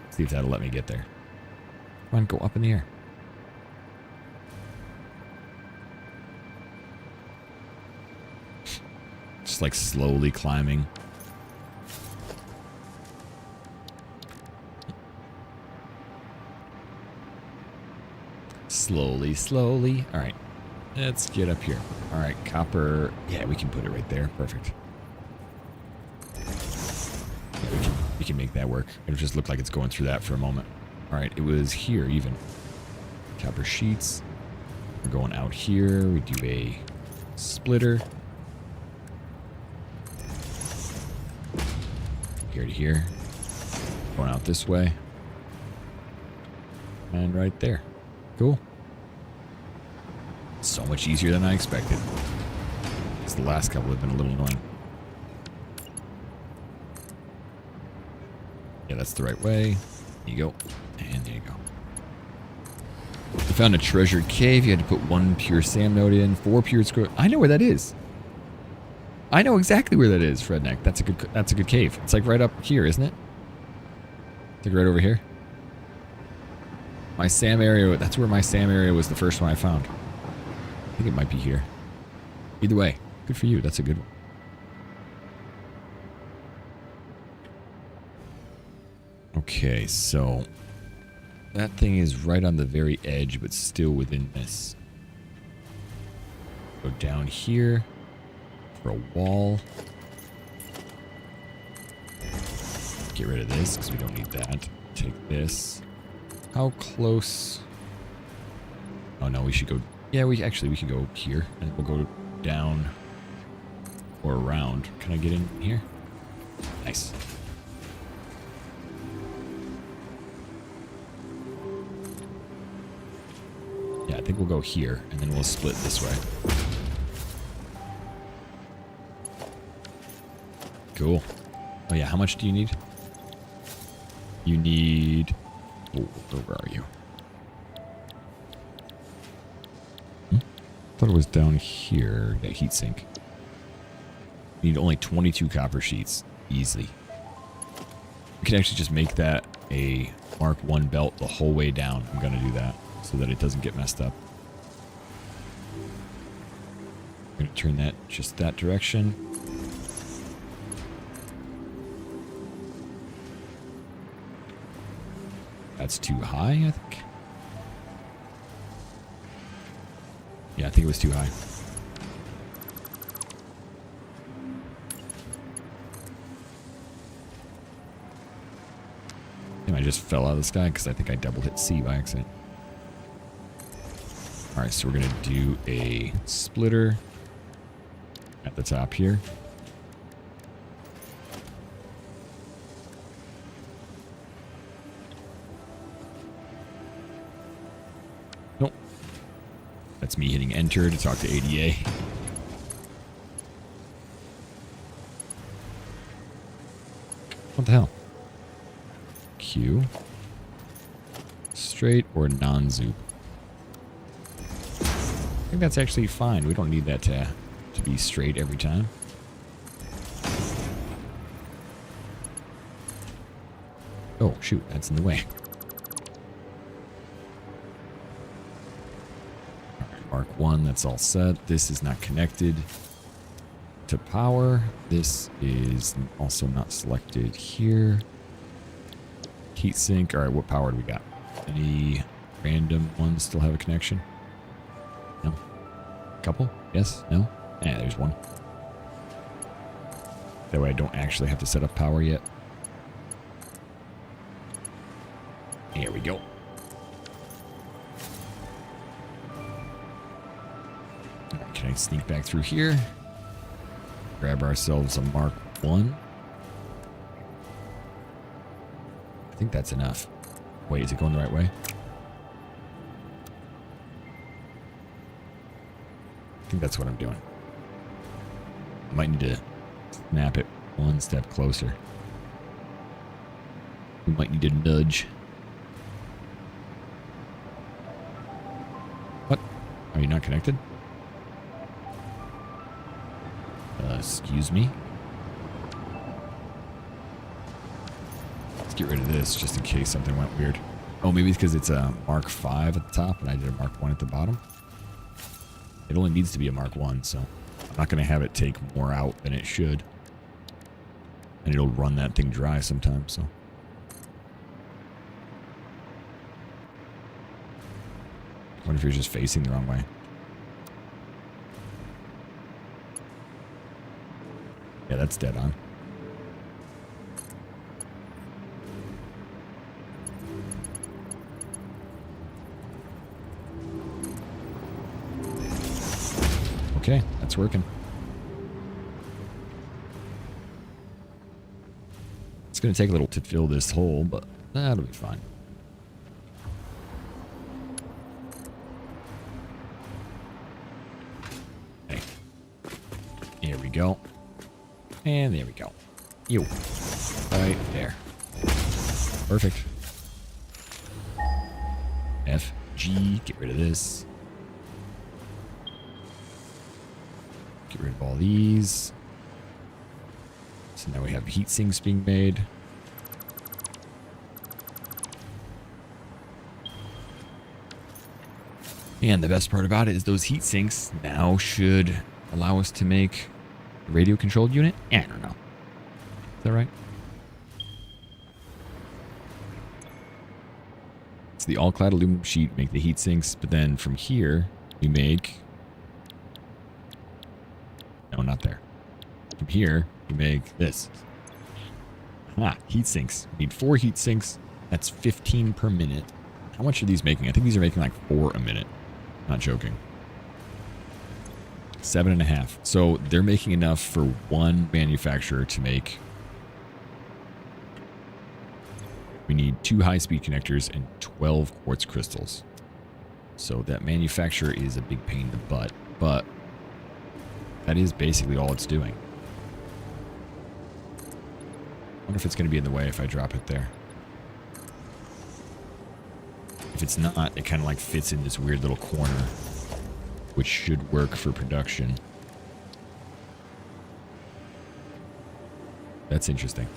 Speaker 8: See if that'll let me get there. Come on, go up in the air. Just like slowly climbing. Slowly, slowly. All right. Let's get up here. All right, copper. Yeah, we can put it right there. Perfect. Yeah, we can make that work. It'll just look like it's going through that for a moment. All right, it was here even. Copper sheets. We're going out here. We do a splitter. Here to here. Going out this way. And right there. Cool. So much easier than I expected. Because the last couple have been a little annoying. Yeah, that's the right way. There you go. And there you go. We found a treasured cave. You had to put 1 pure Sam node in, 4 pure screw. I know where that is. I know exactly where that is, Fredneck. That's a good cave. It's like right up here, isn't it? It's like right over here. My Sam area, that's where my Sam area was the first one I found. I think it might be here. Either way, good for you. That's a good one. Okay, so that thing is right on the very edge, but still within this. Go down here for a wall. Get rid of this because we don't need that. Take this. How close? Oh no, we should go. Yeah, we could go here and we'll go down or around. Can I get in here? Nice. Yeah, I think we'll go here, and then we'll split this way. Cool. Oh yeah, how much do you need? You need... Oh, where are you? I thought it was down here, that heatsink. You need only 22 copper sheets. Easily. We can actually just make that a Mark 1 belt the whole way down. I'm going to do that so that it doesn't get messed up. I'm going to turn that just that direction. That's too high, I think. Yeah, I think it was too high. Damn, I just fell out of the sky because I think I double hit C by accident. Alright, so we're going to do a splitter at the top here. Nope. That's me hitting enter to talk to ADA. What the hell? Q. Straight or non-zoop? I think that's actually fine. We don't need that to be straight every time. Oh, shoot. That's in the way. Alright, Mark 1. That's all set. This is not connected to power. This is also not selected here. Heatsink. Alright, what power do we got? Any random ones still have a connection? No? Couple? Yes? No? Yeah, there's one. That way I don't actually have to set up power yet. Here we go. Right, can I sneak back through here? Grab ourselves a Mark 1. I think that's enough. Wait, is it going the right way? I think that's what I'm doing. I might need to snap it one step closer. We might need to nudge. What? Are you not connected? Excuse me? Let's get rid of this just in case something went weird. Oh, maybe it's because it's a Mark 5 at the top and I did a Mark 1 at the bottom. It only needs to be a Mark 1, so I'm not going to have it take more out than it should. And it'll run that thing dry sometimes, so. I wonder if you're just facing the wrong way. Yeah, that's dead on. Okay, that's working. It's going to take a little to fill this hole, but that'll be fine. Okay. There we go. And there we go. Ew. Right there. Perfect. F, G, get rid of this. Get rid of all these. So now we have heat sinks being made. And the best part about it is those heat sinks now should allow us to make a radio controlled unit. I don't know. Is that right? It's the all-clad aluminum sheet, make the heat sinks, but then from here we make... No, not there. From here we make this. Heat sinks. We need 4 heat sinks. That's 15 per minute. How much are these making? I think these are making like 4 a minute. Not joking. 7.5. So they're making enough for one manufacturer to make. We need 2 high-speed connectors and 12 quartz crystals. So that manufacturer is a big pain in the butt, but that is basically all it's doing. I wonder if it's going to be in the way if I drop it there. If it's not, it kind of like fits in this weird little corner, which should work for production. That's interesting.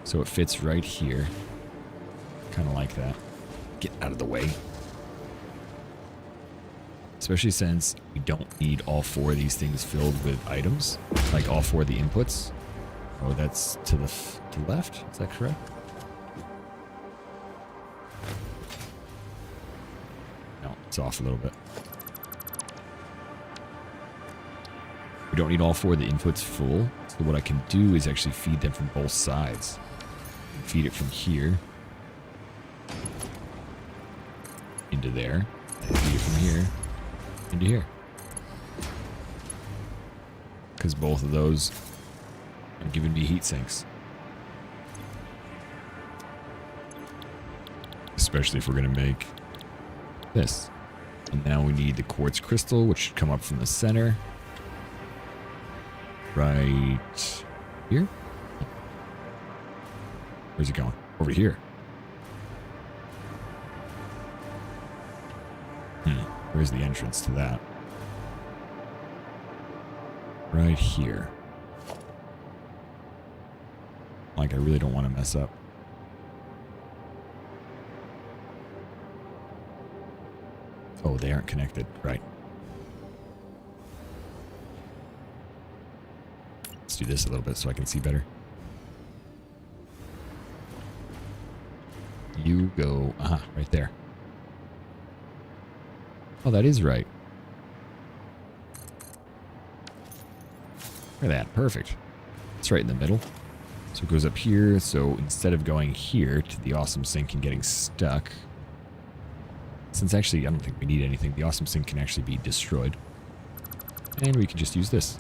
Speaker 8: So it fits right here. Kind of like that. Get out of the way. Especially since we don't need all 4 of these things filled with items. Like all 4 of the inputs. Oh, that's to the left? Is that correct? No, it's off a little bit. We don't need all 4 of the inputs full. So what I can do is actually feed them from both sides. Feed it from here into there, and feed it from here into here. Because both of those are giving me heat sinks. Especially if we're going to make this. And now we need the quartz crystal, which should come up from the center. Right here? Where's it going? Over here. Where's the entrance to that? Right here. Like, I really don't want to mess up. Oh, they aren't connected. Right. Let's do this a little bit so I can see better. You go, right there. Oh, that is right. Look at that, perfect. It's right in the middle. So it goes up here, so instead of going here to the awesome sink and getting stuck, since actually I don't think we need anything, the awesome sink can actually be destroyed. And we can just use this.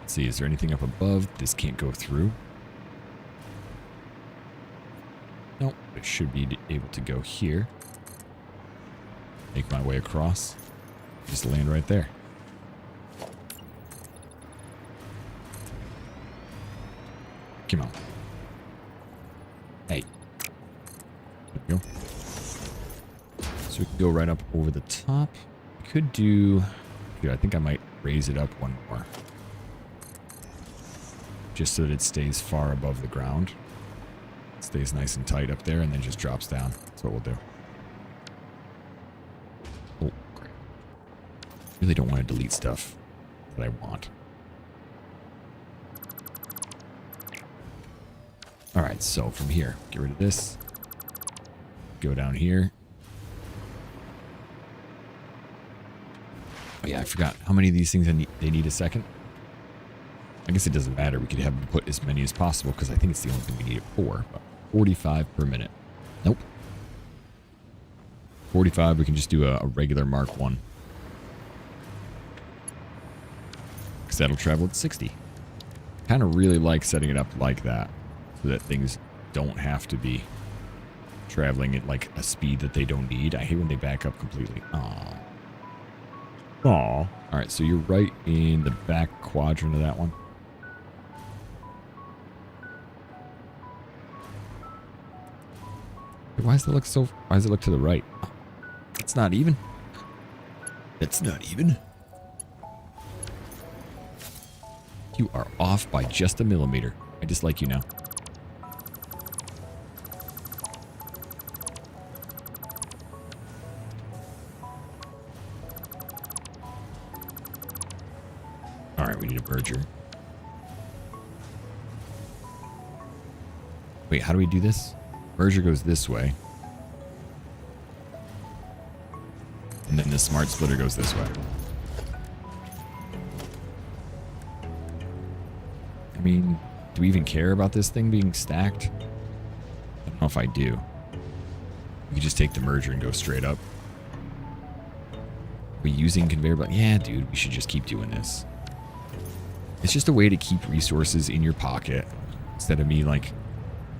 Speaker 8: Let's see, is there anything up above? This can't go through. Nope, it should be able to go here. Make my way across. Just land right there. Come on. Hey. There we go. So we can go right up over the top. We could do... I think I might raise it up one more. Just so that it stays far above the ground. Stays nice and tight up there and then just drops down. That's what we'll do. Oh, great. Really don't want to delete stuff that I want. Alright, so from here, get rid of this. Go down here. Oh yeah, I forgot. How many of these things they need a second? I guess it doesn't matter. We could have them put as many as possible because I think it's the only thing we need it for. But 45 per minute. Nope. 45, we can just do a regular Mark 1. Because that'll travel at 60. Kind of really like setting it up like that, so that things don't have to be traveling at like a speed that they don't need. I hate when they back up completely. Aww. Aww. Alright, so you're right in the back quadrant of that one. Why does it look to the right? It's not even. It's not even. You are off by just a millimeter. I dislike you now. Alright, we need a merger. Wait, how do we do this? Merger goes this way. And then the smart splitter goes this way. I mean, do we even care about this thing being stacked? I don't know if I do. We could just take the merger and go straight up. Are we using conveyor belt? Yeah, dude, we should just keep doing this. It's just a way to keep resources in your pocket instead of me, like,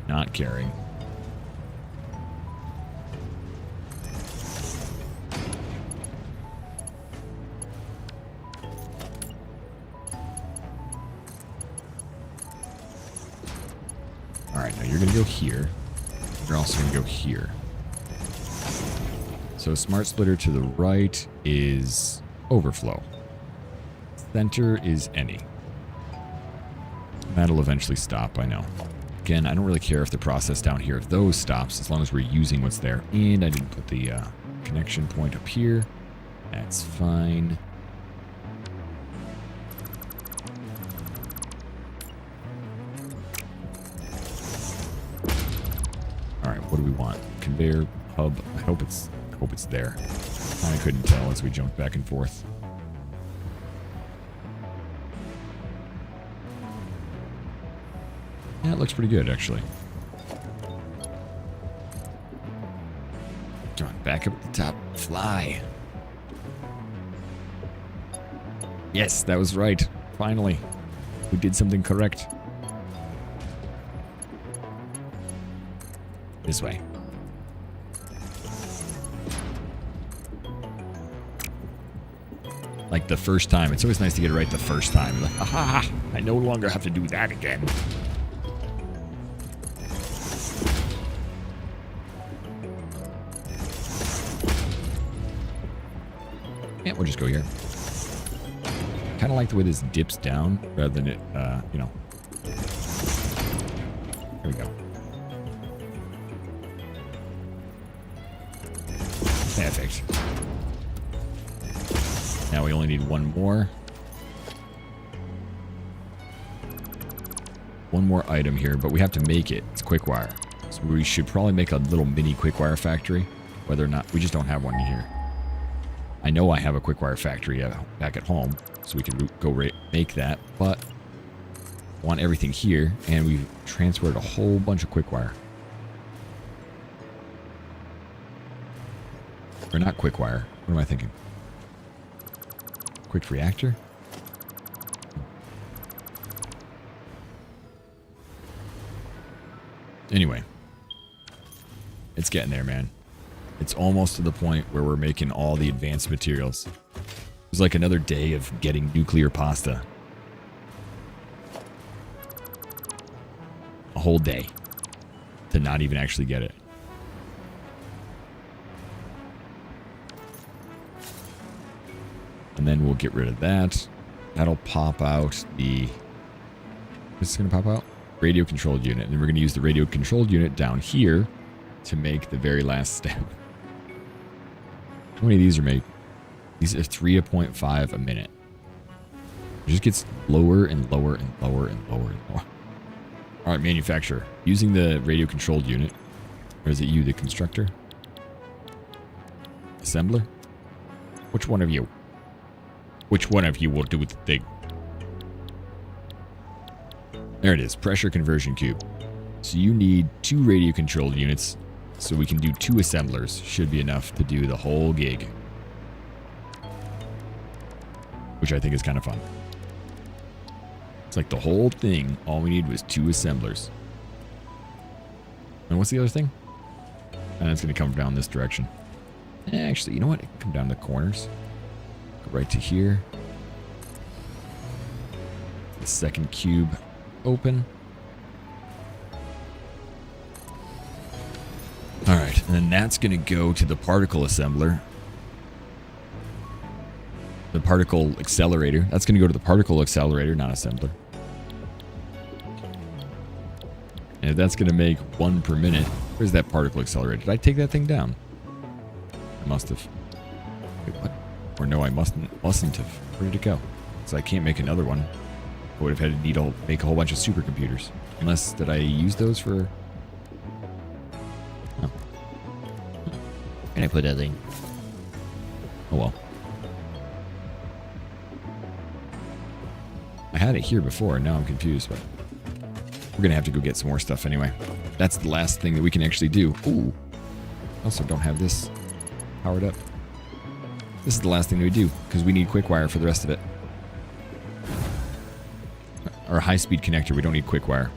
Speaker 8: not caring. Alright, now you're going to go here. You're also going to go here. So smart splitter to the right is overflow. Center is any. That'll eventually stop, I know. Again, I don't really care if the process down here, if those stops, as long as we're using what's there. And I didn't put the connection point up here. That's fine. Alright, what do we want? Conveyor hub. I hope it's there. I couldn't tell as we jumped back and forth. Yeah, it looks pretty good, actually. Come on, back up at the top. Fly. Yes, that was right. Finally. We did something correct. This way. Like the first time. It's always nice to get it right the first time. Like, aha! I no longer have to do that again. Yeah, we'll just go here. Kind of like the way this dips down rather than it, you know. Here we go. Perfect. Now we only need one more. One more item here, but we have to make it. It's quick wire. So we should probably make a little mini quick wire factory. Whether or not, we just don't have one here. I know I have a quick wire factory back at home, so we can go make that, but I want everything here, and we've transferred a whole bunch of quick wire. Or not quick wire. What am I thinking? Quick reactor? Anyway. It's getting there, man. It's almost to the point where we're making all the advanced materials. It was like another day of getting nuclear pasta. A whole day. To not even actually get it. And then we'll get rid of that. That'll pop out the... What's this going to pop out? Radio controlled unit. And then we're going to use the radio controlled unit down here to make the very last step. How many of these are made? These are 3.5 a minute. It just gets lower and lower and lower and lower and lower. Alright, manufacturer. Using the radio controlled unit. Or is it you, the constructor? Assembler? Which one of you? Which one of you will do the thing? There it is. Pressure conversion cube. So you need 2 radio controlled units So we can do 2 assemblers. Should be enough to do the whole gig. Which I think is kind of fun. It's like the whole thing, all we need was 2 assemblers. And what's the other thing? And it's going to come down this direction. Actually, you know what? It can come down the corners. Go right to here. The second cube open. Alright, and then that's going to go to the particle assembler. The particle accelerator. That's going to go to the particle accelerator, not assembler. And if that's going to make 1 per minute, where's that particle accelerator? Did I take that thing down? I must have. Wait, what? Or no, I mustn't have. Where did it go? So I can't make another one. I would have had to make a whole bunch of supercomputers. Unless, did I use those for... Oh.
Speaker 11: Can I put that thing?
Speaker 8: Oh well. I had it here before, and now I'm confused, but... We're going to have to go get some more stuff anyway. That's the last thing that we can actually do. Ooh. I also don't have this powered up. This is the last thing that we do, because we need quick wire for the rest of it. Or a high-speed connector. We don't need quick wire.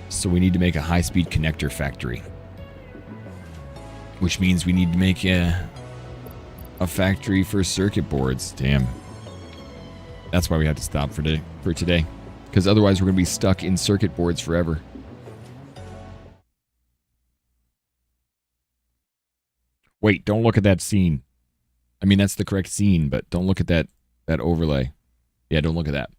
Speaker 8: So we need to make a high-speed connector factory. Which means we need to make a factory for circuit boards. Damn. That's why we have to stop for today. Because otherwise we're going to be stuck in circuit boards forever. Wait, don't look at that scene. I mean, that's the correct scene, but don't look at that overlay. Yeah, don't look at that.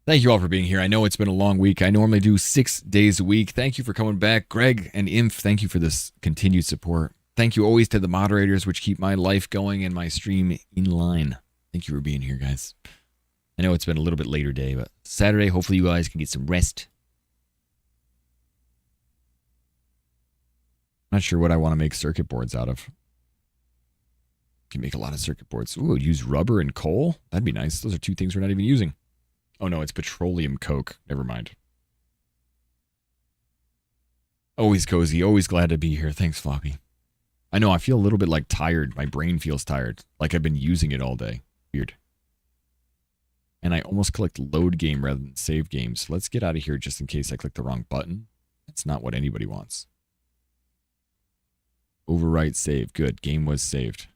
Speaker 8: Thank you all for being here. I know it's been a long week. I normally do 6 days a week. Thank you for coming back. Greg and Inf, thank you for this continued support. Thank you always to the moderators, which keep my life going and my stream in line. Thank you for being here, guys. I know it's been a little bit later day, but Saturday, hopefully you guys can get some rest. Not sure what I want to make circuit boards out of. Can make a lot of circuit boards. Ooh, use rubber and coal? That'd be nice. Those are 2 things we're not even using. Oh no, it's petroleum coke. Never mind. Always cozy. Always glad to be here. Thanks, Floppy. I know, I feel a little bit like tired. My brain feels tired. Like I've been using it all day. Weird. And I almost clicked load game rather than save game. So let's get out of here just in case I click the wrong button. That's not what anybody wants. Overwrite save. Good. Game was saved.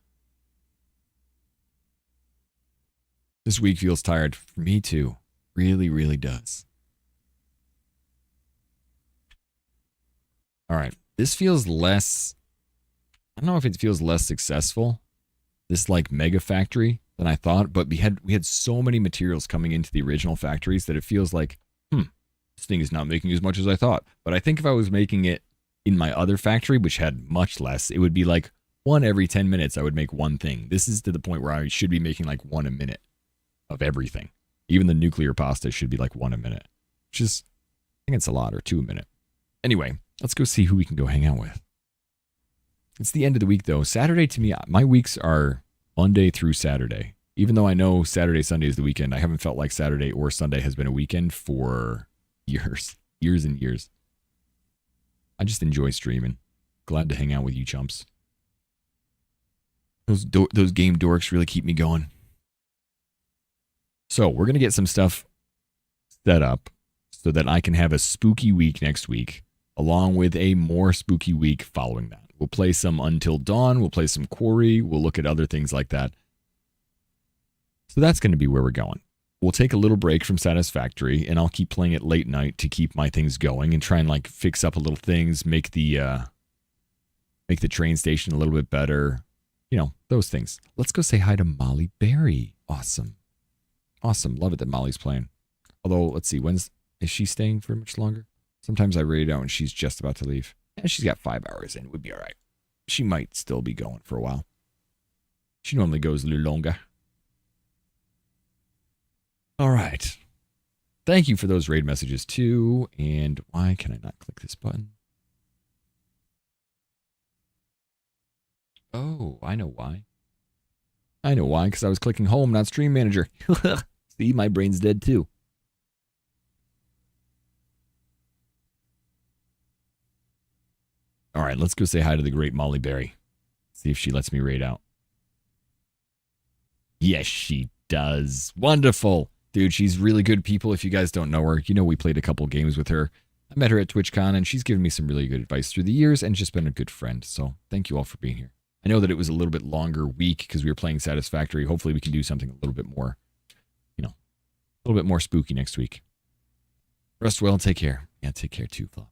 Speaker 8: This week feels tired. For me too. Really, really does. All right. This feels less... I don't know if it feels less successful. This like mega factory than I thought, but we had so many materials coming into the original factories that it feels like, this thing is not making as much as I thought. But I think if I was making it in my other factory, which had much less, it would be like 1 every 10 minutes I would make 1 thing. This is to the point where I should be making like 1 a minute of everything. Even the nuclear pasta should be like 1 a minute, which is, I think it's a lot, or 2 a minute. Anyway, let's go see who we can go hang out with. It's the end of the week though. Saturday to me, my weeks are Monday through Saturday. Even though I know Saturday, Sunday is the weekend, I haven't felt like Saturday or Sunday has been a weekend for years and years. I just enjoy streaming. Glad to hang out with you chumps. Those game dorks really keep me going. So we're going to get some stuff set up so that I can have a spooky week next week, along with a more spooky week following that. We'll play some Until Dawn. We'll play some Quarry. We'll look at other things like that. So that's going to be where we're going. We'll take a little break from Satisfactory, and I'll keep playing it late night to keep my things going and try and like fix up a little things, make the train station a little bit better. You know, those things. Let's go say hi to Molly Berry. Awesome. Awesome. Love it that Molly's playing. Although, let's see, is she staying for much longer? Sometimes I raid out and she's just about to leave. And she's got 5 hours in. It would be all right. She might still be going for a while. She normally goes a little longer. All right. Thank you for those raid messages too. And why can I not click this button? Oh, I know why. I know why, because I was clicking home, not Stream Manager. See, my brain's dead too. All right, let's go say hi to the great Molly Berry. See if she lets me raid out. Yes, she does. Wonderful. Dude, she's really good people. If you guys don't know her, you know we played a couple games with her. I met her at TwitchCon, and she's given me some really good advice through the years and just been a good friend. So thank you all for being here. I know that it was a little bit longer week because we were playing Satisfactory. Hopefully we can do something a little bit more, you know, a little bit more spooky next week. Rest well and take care. Yeah, take care too, Flo.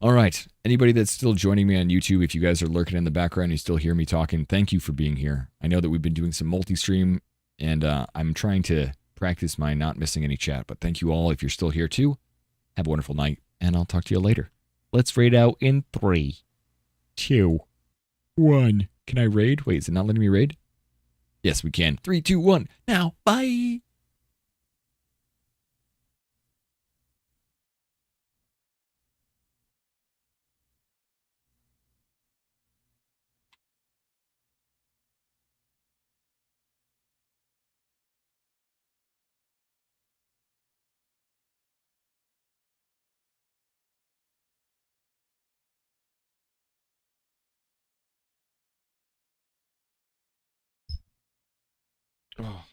Speaker 8: All right. Anybody that's still joining me on YouTube, if you guys are lurking in the background, you still hear me talking, thank you for being here. I know that we've been doing some multi-stream, and I'm trying to practice my not missing any chat, but thank you all if you're still here too. Have a wonderful night, and I'll talk to you later. Let's raid out in 3, 2, 1. Can I raid? Wait, is it not letting me raid? Yes, we can. 3, 2, 1. Now, bye.
Speaker 3: Oh.